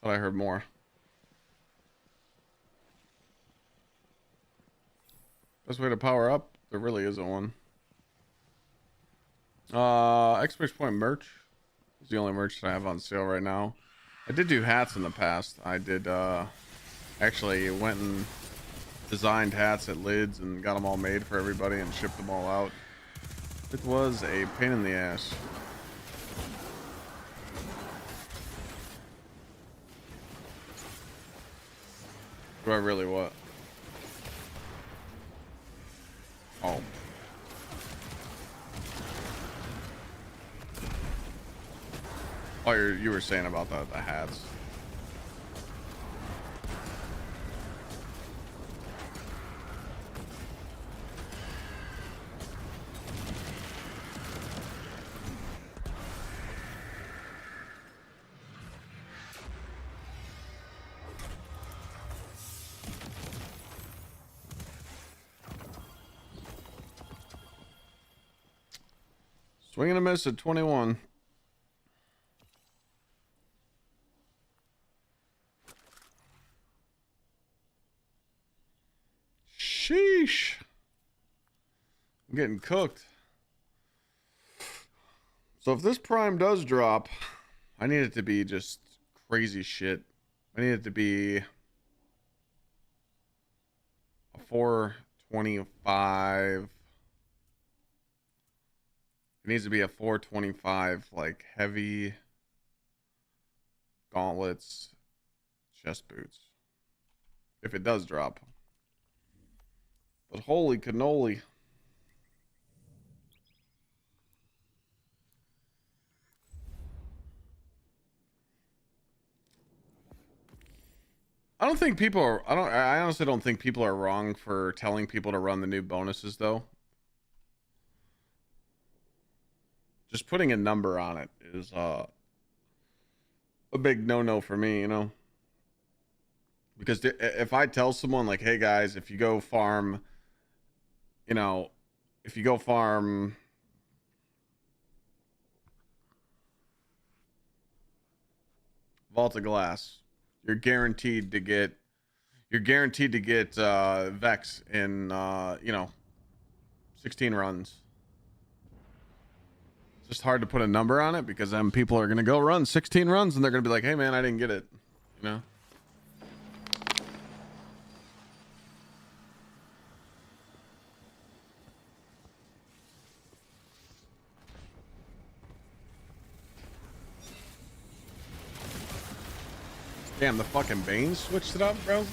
Thought I heard more. Best way to power up? There really isn't one. Exclamation point merch is the only merch that I have on sale right now. I did do hats in the past. I did actually went and designed hats at Lids and got them all made for everybody and shipped them all out. It was a pain in the ass. Do I really what? Oh. Oh, you were saying about the hats. Swing and a miss at 21. Sheesh. I'm getting cooked. So if this prime does drop, I need it to be just crazy shit. I need it to be a 425. It needs to be a 425, like heavy gauntlets, chest boots. If it does drop. But holy cannoli. I don't think people are, I honestly don't think people are wrong for telling people to run the new bonuses though. Just putting a number on it is a big no-no for me, you know? Because if I tell someone like, hey guys, if you go farm, you know, if you go farm Vault of Glass, you're guaranteed to get Vex in you know, 16 runs. It's just hard to put a number on it because then people are gonna go run 16 runs and they're gonna be like, hey man, I didn't get it, you know. Damn, the fucking Bane switched it up, bro.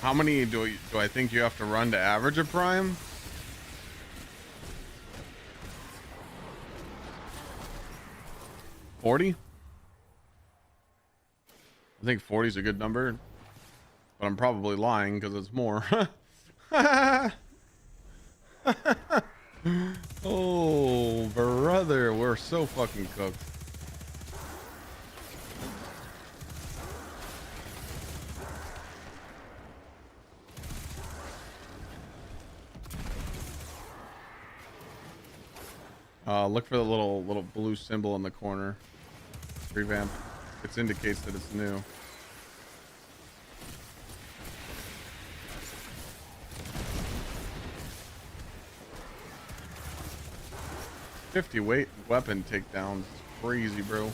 How many do I think you have to run to average a prime? 40? I think 40 is a good number, but I'm probably lying because it's more. Oh, brother, we're so fucking cooked. Look for the little blue symbol in the corner. Revamp. It indicates that it's new. $50 weight weapon takedowns. Crazy, bro.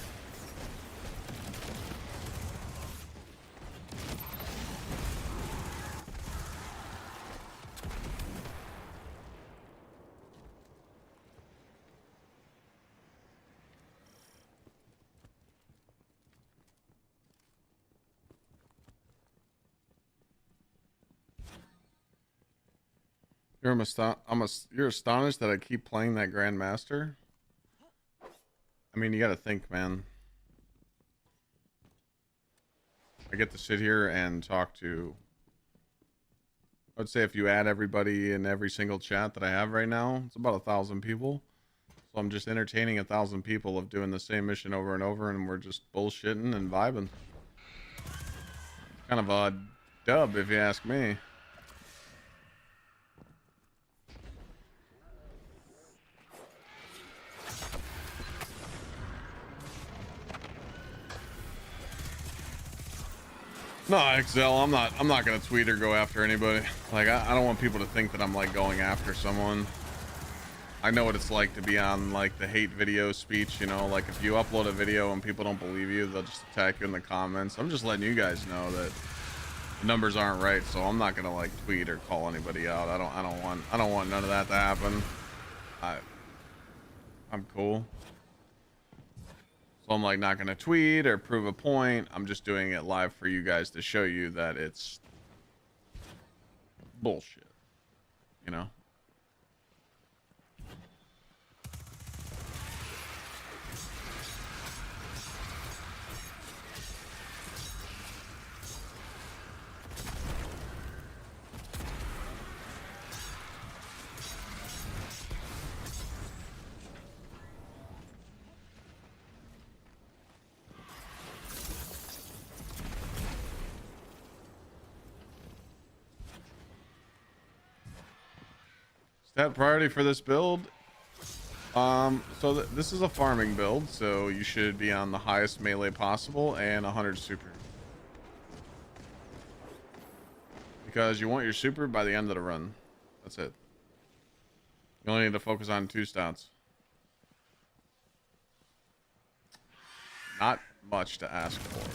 You're astonished that I keep playing that Grandmaster? I mean, you gotta think, man. I get to sit here and talk to, I'd say if you add everybody in every single chat that I have right now, it's about 1,000 people. So I'm just entertaining 1,000 people of doing the same mission over and over, and we're just bullshitting and vibing. Kind of a dub, if you ask me. No, XL, I'm not gonna tweet or go after anybody. Like, I don't want people to think that I'm like going after someone. I know what it's like to be on like the hate video speech, you know, like if you upload a video and people don't believe you, they'll just attack you in the comments. I'm just letting you guys know that the numbers aren't right, so I'm not gonna like tweet or call anybody out. I don't want none of that to happen. I'm cool. So I'm like not gonna tweet or prove a point. I'm just doing it live for you guys to show you that it's bullshit, you know? Stat priority for this build. This is a farming build, so you should be on the highest melee possible and 100 super. Because you want your super by the end of the run. That's it. You only need to focus on 2 stats. Not much to ask for.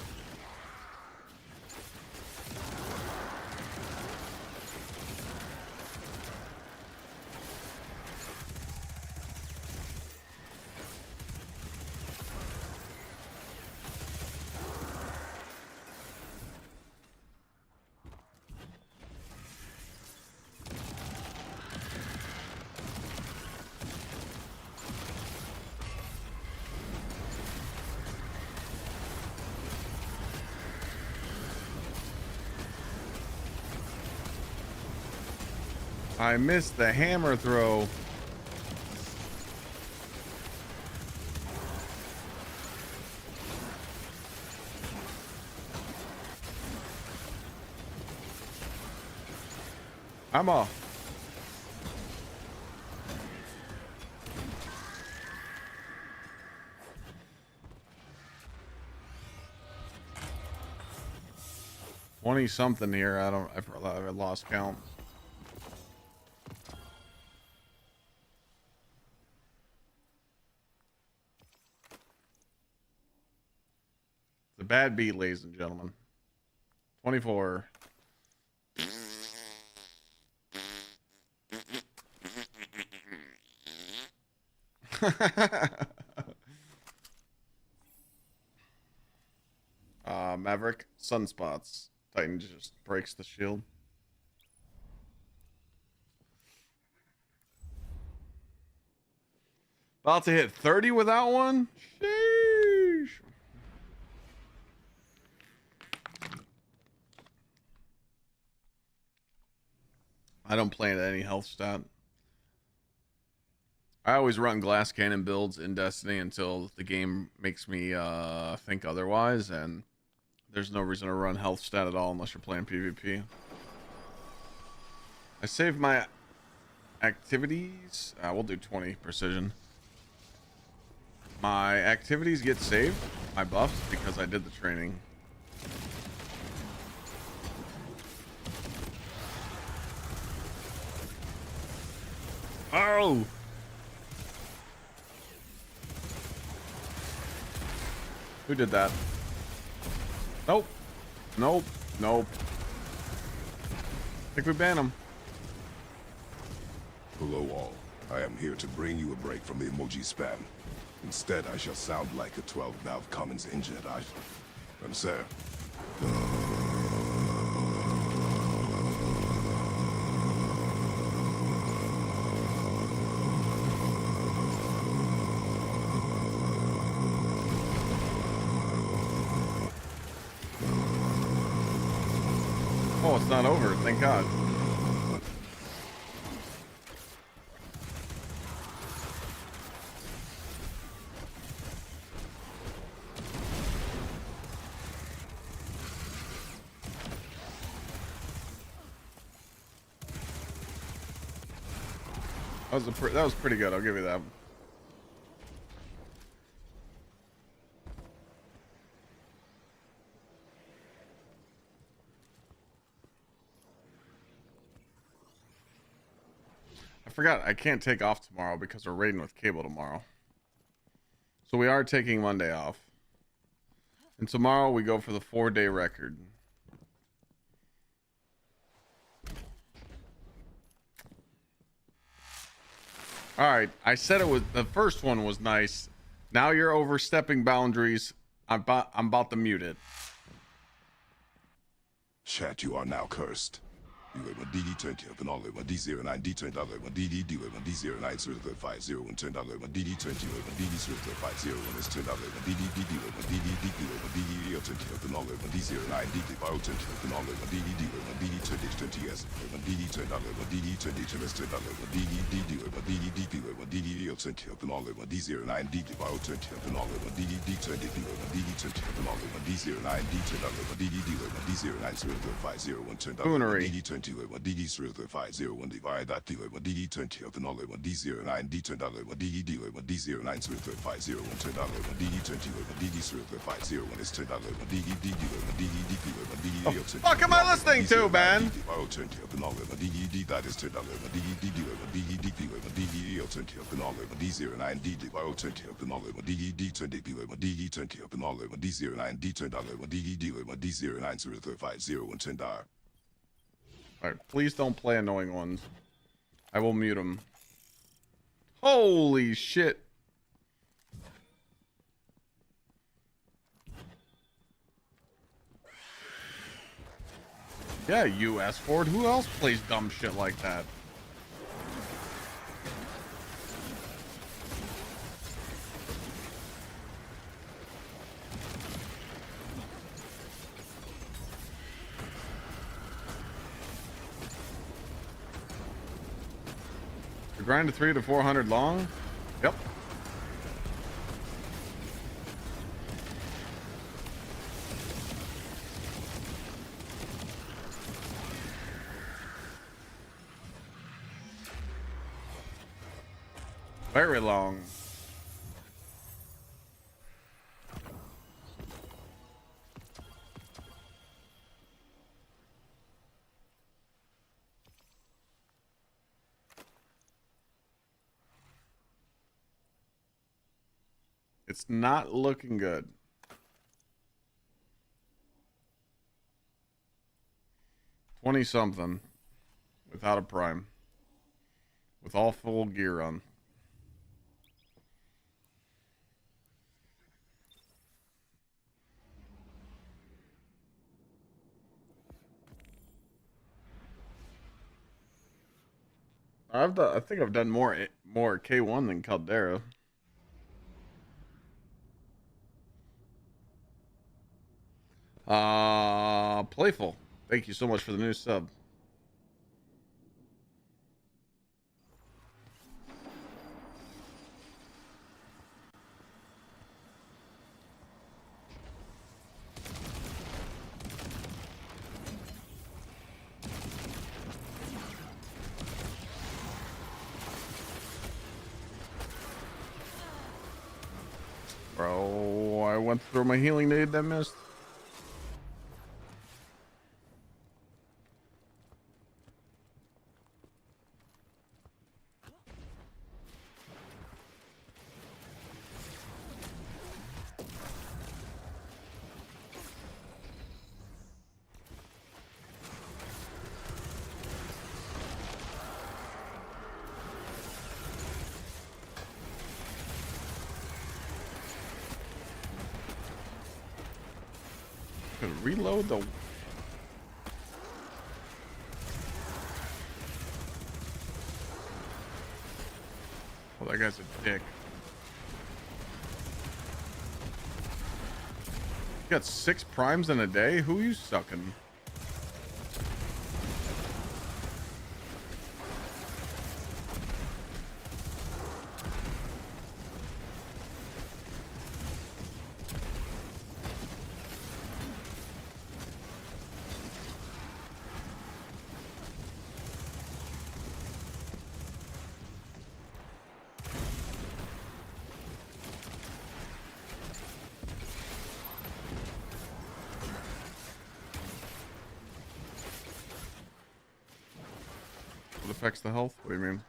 I missed the hammer throw. I'm off. $20 something here. I lost count. The bad beat, ladies and gentlemen. 24. Maverick, sunspots. Titan just breaks the shield. About to hit 30 without one? Sheesh. I don't plan at any health stat. I always run glass cannon builds in Destiny until the game makes me think otherwise, and there's no reason to run health stat at all unless you're playing PvP. I saved my activities. We'll do 20 precision. My activities get saved, my buffs, because I did the training. Oh! Who did that? Nope. Nope. Nope. I think we ban him. Hello all. I am here to bring you a break from the emoji spam. Instead, I shall sound like a 12-valve Commons engine. I'm sir. Oh, it's not over. Thank God. That was pretty good. I'll give you that. I forgot I can't take off tomorrow because we're raiding with Cable tomorrow. So we are taking Monday off. And tomorrow we go for the 4-day record. All right, I said it was the first one was nice. Now you're overstepping boundaries. I'm about to mute it. Chat, you are now cursed. You have a DD20 up and all of a D09 D20 dollar one DD do have a D09 certificate 50 and $10 one DD20 have a DD certificate 50 and it's $10 one DD DD have a DD DD have a DD 20 up and all of a D09 DD bio 20 up and all of a DD D have a DD 20 20 S have a DD $10 a DD 20 $10 a DD DD have a DD DD have a DD 20 up and all of a D09 DD bio 20 up and all of a DD D20 have a DD 20 up and all of a DD D09 D10 D11 D09 03501 10 Coonery. DD20 D03501 divide that D11 DD20 of the knowledge D09 D10 DD11 D09 03501 10 DD20 DD03501 is 10 DD11 DD11 Fuck am I listening to, man? DD20 of the knowledge DD that is 10 DD11 DD20 of the knowledge D09 DD20 of the knowledge DD20 DD20 of the knowledge D09 D10 DD11 D09 03501 10 Alright, please don't play annoying ones. I will mute them. Holy shit. Yeah, US Ford. Who else plays dumb shit like that? The grind to 3 to 400 long? Yep. Very long. It's not looking good. $20-something without a prime. With all full gear on. I think I've done more K1 than Caldera. Playful. Thank you so much for the new sub. Bro, I went through my healing nade that missed. Reload the... Oh, that guy's a dick. You got 6 primes in a day? Who you sucking? Affects the health? What do you mean?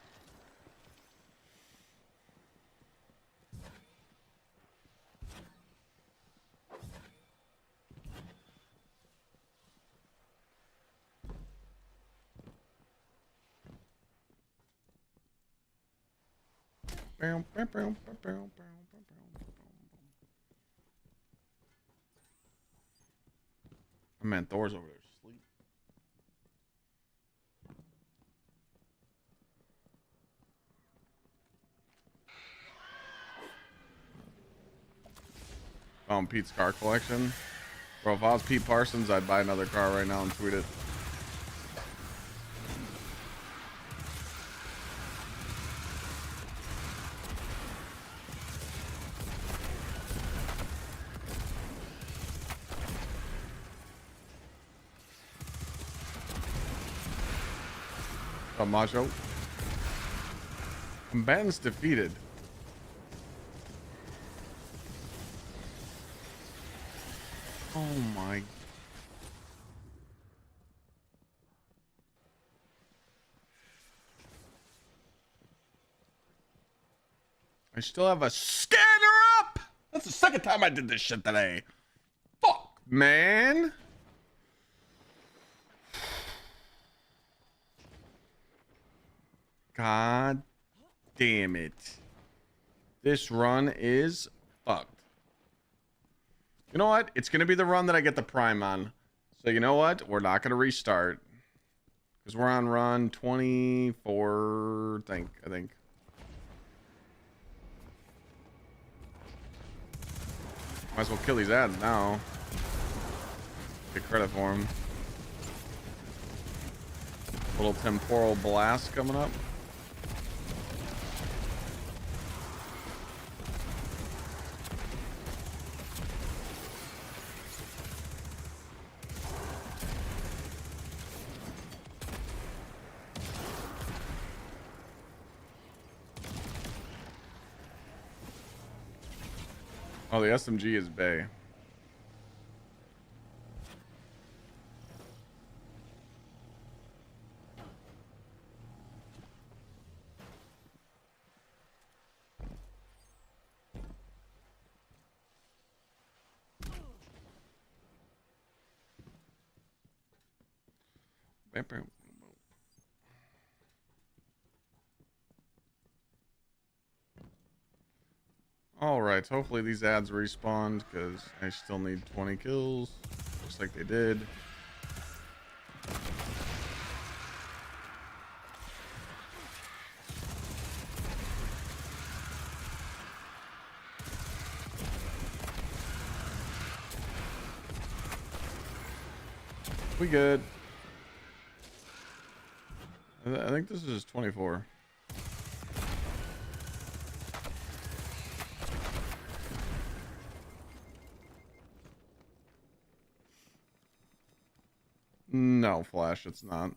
Man, Thor's over there asleep. Pete's car collection. Bro, if I was Pete Parsons, I'd buy another car right now and tweet it. up, Macho? Combatants defeated. Oh my. I still have a scanner up. That's the second time I did this shit today. Fuck, man. God damn it. This run is fucked. You know what? It's going to be the run that I get the prime on. So you know what? We're not going to restart. Because we're on run 24, I think. Might as well kill these ads now. Get credit for them. Little temporal blast coming up. Oh, the SMG is Bay. All right, hopefully these ads respawn because I still need 20 kills. Looks like they did. We good. I think this is 24. No, Flash, it's not.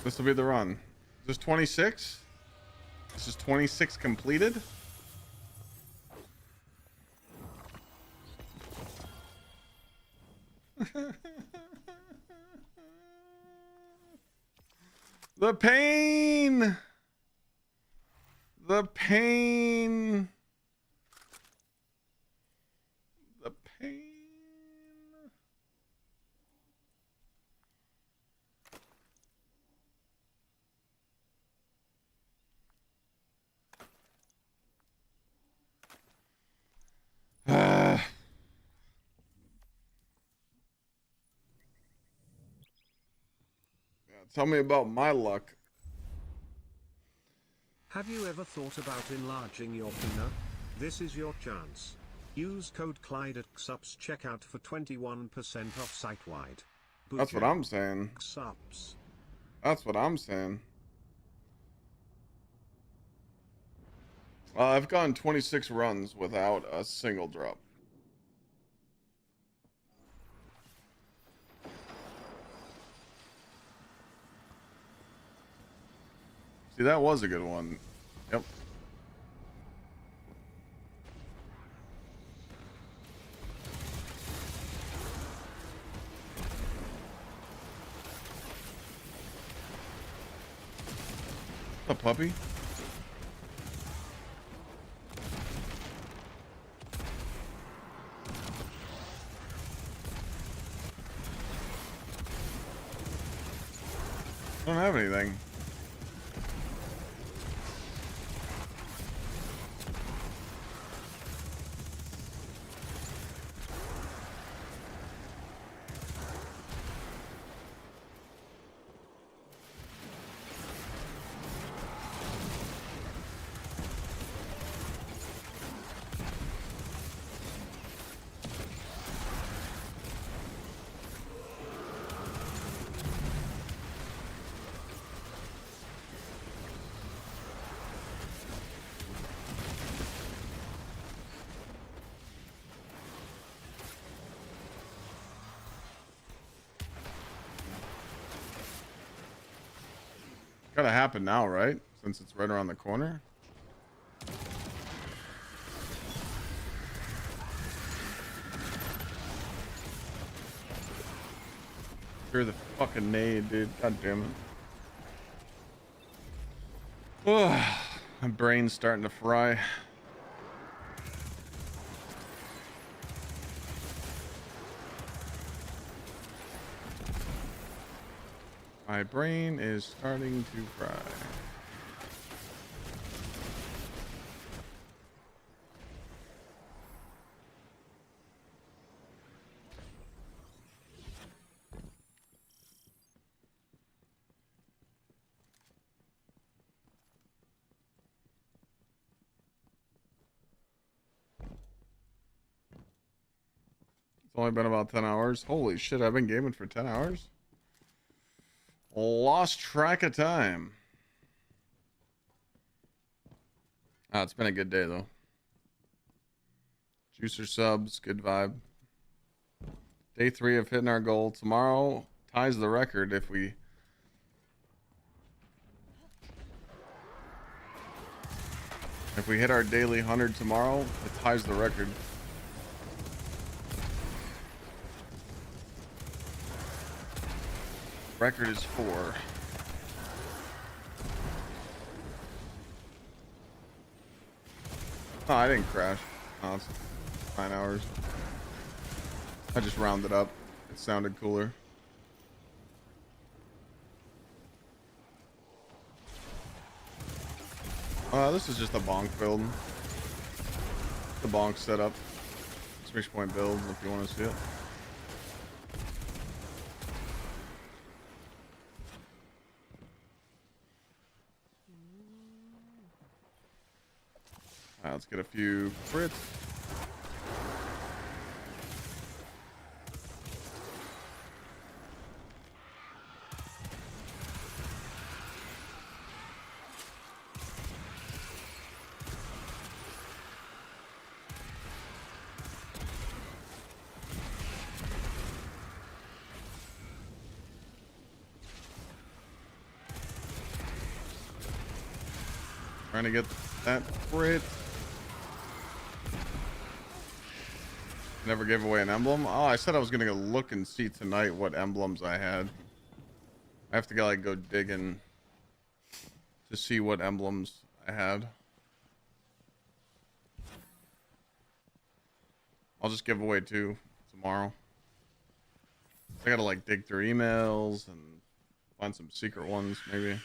This will be the run. Is this 26? This is 26 completed? The pain! The pain! The pain! Tell me about my luck. Have you ever thought about enlarging your pinner? This is your chance. Use code Clyde at GsxrClyde's checkout for 21% off site-wide. That's what I'm saying. GsxrClyde. That's what I'm saying. I've gone 26 runs without a single drop. See, that was a good one. Yep. A puppy? I don't have anything. Gotta happen now, right? Since it's right around the corner. You're the fucking nade, dude. God damn it. Oh, my brain's starting to fry. My brain is starting to fry. It's only been about 10 hours. Holy shit, I've been gaming for 10 hours? Lost track of time. Ah, it's been a good day, though. Juicer subs, good vibe. Day 3 of hitting our goal. Tomorrow ties the record if we... If we hit our daily 100 tomorrow, it ties the record. Record is 4. Oh, I didn't crash. Oh, it's 9 hours. I just rounded up. It sounded cooler. This is just a bonk build. The bonk setup. Switch point build if you want to see it. Alright, let's get a few crits. Trying to get that crit. Never gave away an emblem. Oh, I said I was gonna go look and see tonight what emblems I had. I have to go like go digging to see what emblems I had. I'll just give away 2 tomorrow. I gotta like dig through emails and find some secret ones maybe.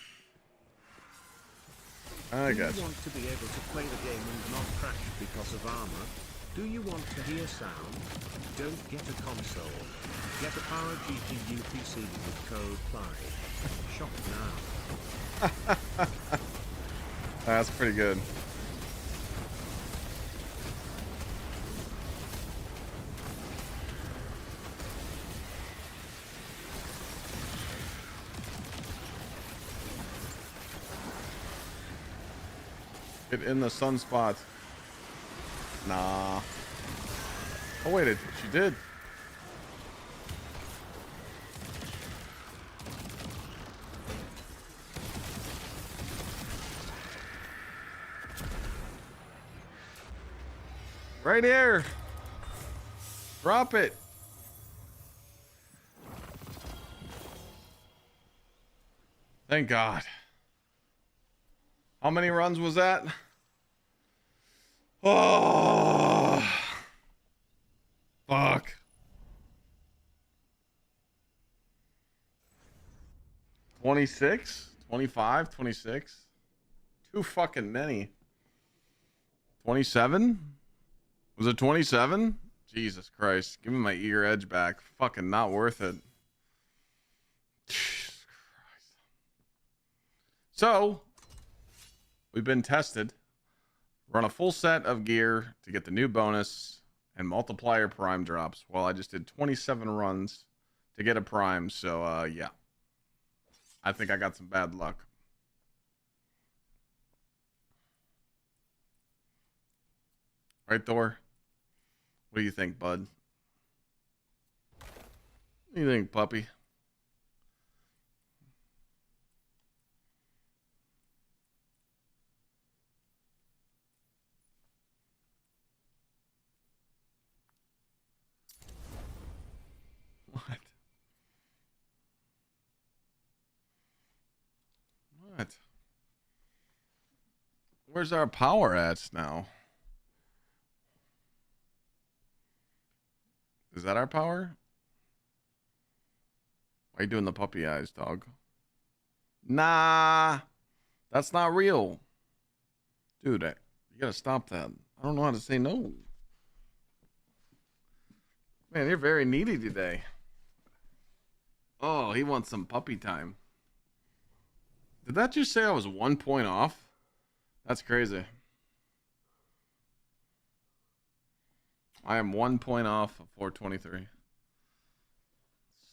I got you. Do you want to be able to play the game and not crash because of armor? Do you want to hear sound? Don't get a console. Get a power GPU PC with code Clyde. Shop now. That's pretty good. Get in the sunspot. Nah. Oh wait, she did. Right here. Drop it. Thank God. How many runs was that? Oh, fuck. 26, 25, 26. Too fucking many. 27? Was it 27? Jesus Christ. Give me my ear edge back. Fucking not worth it. Jesus Christ. So, we've been tested. Run a full set of gear to get the new bonus and multiplier prime drops. Well, I just did 27 runs to get a prime. So, yeah. I think I got some bad luck. Right, Thor? What do you think, bud? What do you think, puppy? What? Where's our power at now? Is that our power? Why are you doing the puppy eyes, dog? Nah, that's not real. Dude, you gotta stop that. I don't know how to say no. Man, you're very needy today. Oh, he wants some puppy time. Did that just say I was 1 point off? That's crazy. I am 1 point off of 423.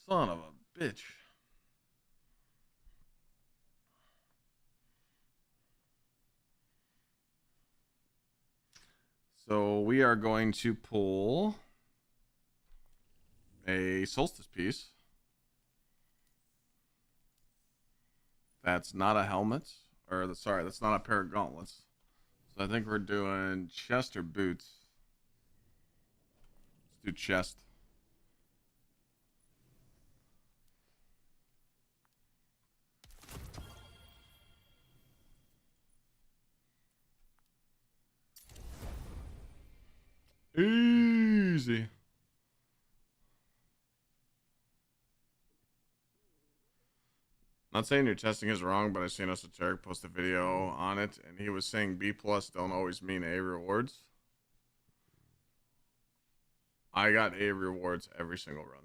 Son of a bitch. So we are going to pull a solstice piece. That's not a helmet. Or, sorry, that's not a pair of gauntlets. So I think we're doing chest or boots. Let's do chest. Easy. Not saying your testing is wrong, but I seen Esoteric post a video on it, and he was saying B plus don't always mean A rewards. I got A rewards every single run.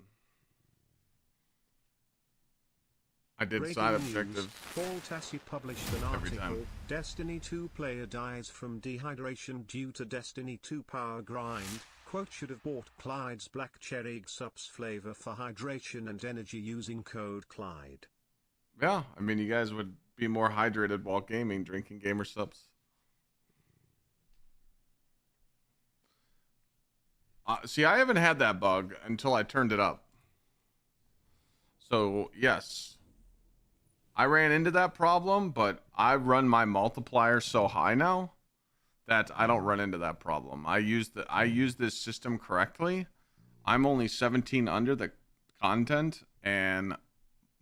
I did Breaking side news. objectives. Paul Tassi published an every article. time. Destiny 2 player dies from dehydration due to Destiny 2 power grind. Quote, should have bought Clyde's Black Cherry GsxrClyde flavor for hydration and energy using code Clyde. Yeah, I mean, you guys would be more hydrated while gaming, drinking gamer subs. See, I haven't had that bug until I turned it up. So, yes. I ran into that problem, but I run my multiplier so high now that I don't run into that problem. I use this system correctly. I'm only 17 under the content, and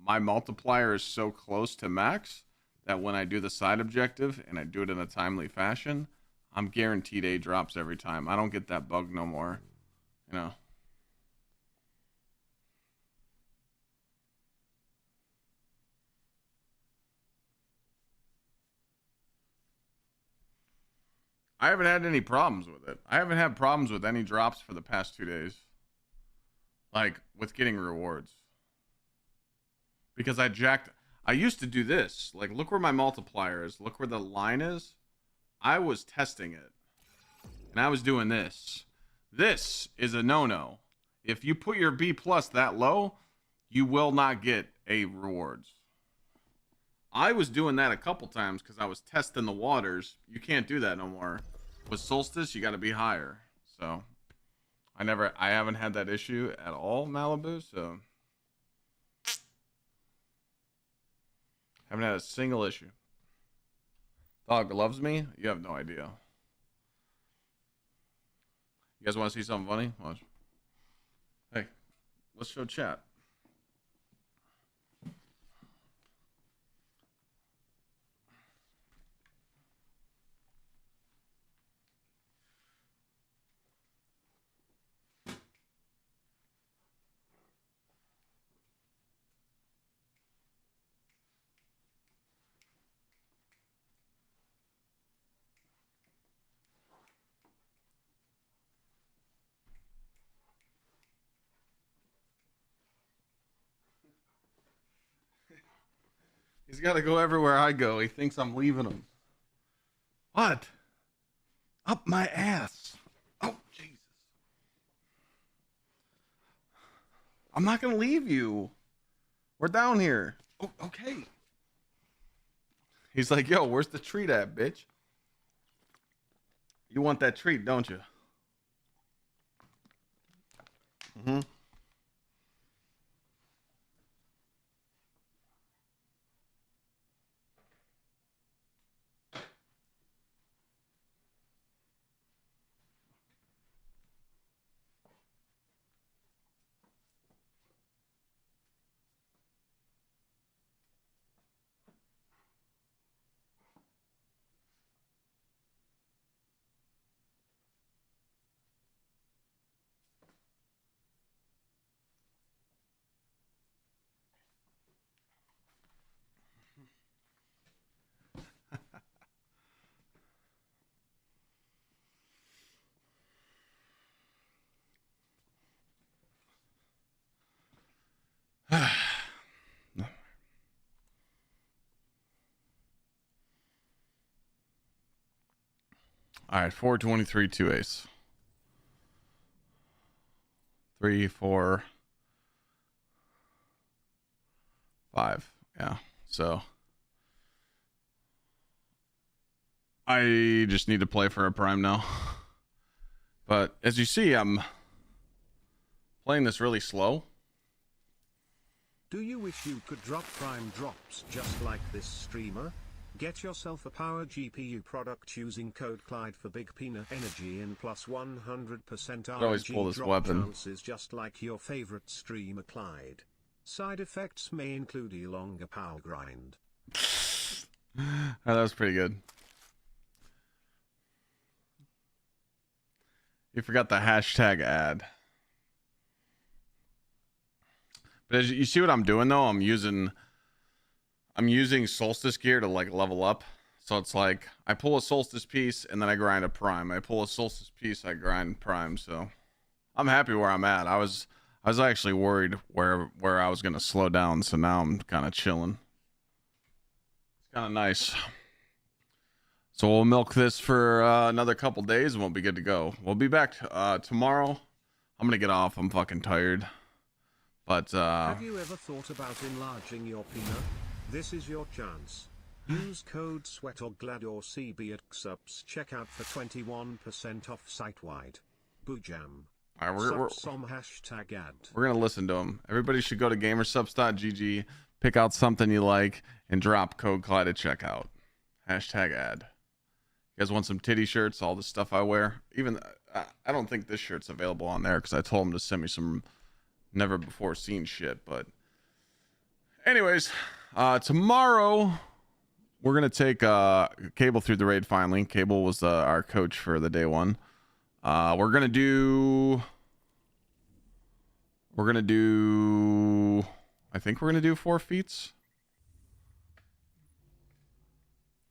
my multiplier is so close to max that when I do the side objective and I do it in a timely fashion, I'm guaranteed A drops every time. I don't get that bug no more. You know. I haven't had any problems with it. I haven't had problems with any drops for the past 2 days. Like, with getting rewards. Because I used to do this. Like, look where my multiplier is. Look where the line is. I was testing it. And I was doing this. This is a no-no. If you put your B plus that low, you will not get A rewards. I was doing that a couple times because I was testing the waters. You can't do that no more. With Solstice, you got to be higher. So, I haven't had that issue at all, Malibu. So, haven't had a single issue. Dog loves me. You have no idea. You guys want to see something funny? Watch. Hey, let's show chat. He's got to go everywhere I go. He thinks I'm leaving him. What? Up my ass. Oh, Jesus. I'm not going to leave you. We're down here. Oh, okay. He's like, yo, where's the treat at, bitch? You want that treat, don't you? Mm-hmm. All right, 423 2 ace. 3 4 5. Yeah. So I just need to play for a prime now. But as you see, I'm playing this really slow. Do you wish you could drop prime drops just like this streamer? Get yourself a power GPU product using code Clyde for big peanut energy and plus 100% always pull RNG this drop weapon. chances just like your favorite streamer Clyde. Side effects may include a longer power grind. Oh, that was pretty good. You forgot the hashtag ad. But as you see what I'm doing though, I'm using solstice gear to like level up. So it's like I pull a solstice piece and then I grind a prime. I pull a solstice piece, I grind prime. So I'm happy where I'm at. I was actually worried where I was gonna slow down. So now I'm kind of chilling. It's kind of nice. So we'll milk this for another couple days and we'll be good to go. We'll be back tomorrow. I'm gonna get off. I'm fucking tired. But Have you ever thought about enlarging your peanut? This is your chance. Use code SWEAT or GLAD or CB at GsxrClyde checkout for 21% off site-wide. Boojam. all right, we're Some hashtag ad. We're gonna listen to them. Everybody should go to gamersubs.gg, pick out something you like, and drop code Clyde at checkout. Hashtag ad. You guys want some titty shirts? All the stuff I wear. Even I don't think this shirt's available on there because I told them to send me some never before seen shit. But anyways, tomorrow we're gonna take Cable through the raid. Finally, Cable was our coach for the day one. We're gonna do. I think we're gonna do 4 feats.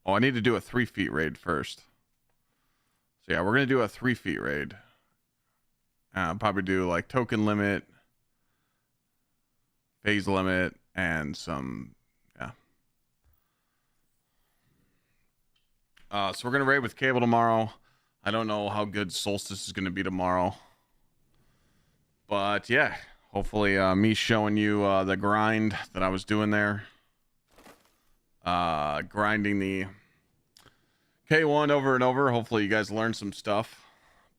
Oh, I need to do a 3 feet raid first. So yeah, we're gonna do a 3 feet raid. Probably do like token limit, phase limit, and some yeah. So we're gonna raid with Cable tomorrow. I don't know how good Solstice is gonna be tomorrow, but yeah, hopefully me showing you the grind that I was doing there. Grinding the K1 over and over. Hopefully you guys learned some stuff.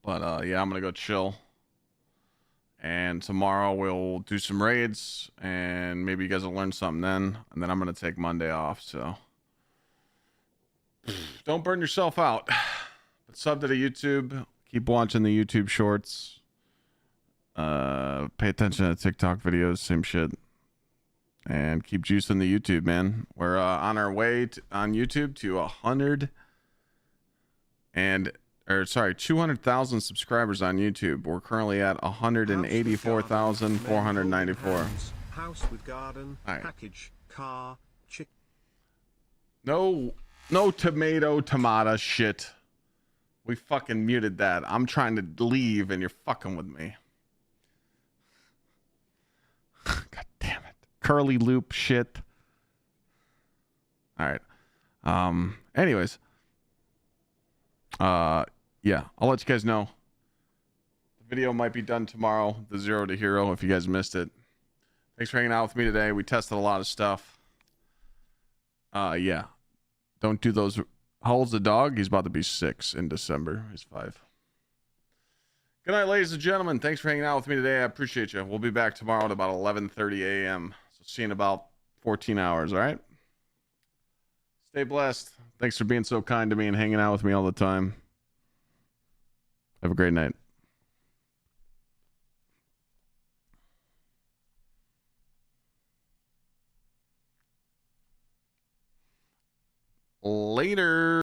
But yeah, I'm gonna go chill. And tomorrow we'll do some raids and maybe you guys will learn something then. And then I'm gonna take Monday off, so don't burn yourself out. But sub to the YouTube. Keep watching the YouTube shorts. Pay attention to TikTok videos, same shit. And keep juicing the YouTube, man. We're on our way on YouTube to 200,000 subscribers on YouTube. We're currently at 184,494. House with garden, All right. package, car, chick. No tomato shit. We fucking muted that. I'm trying to leave and you're fucking with me. God damn it. Curly loop shit. All right. Anyways. Yeah, I'll let you guys know. The video might be done tomorrow, the 0 to hero, if you guys missed it. Thanks for hanging out with me today. We tested a lot of stuff. Yeah. Don't do those. How old's the dog? He's about to be 6 in December. He's 5. Good night, ladies and gentlemen. Thanks for hanging out with me today. I appreciate you. We'll be back tomorrow at about 11:30 a.m. So see you in about 14 hours, all right? Stay blessed. Thanks for being so kind to me and hanging out with me all the time. Have a great night. Later.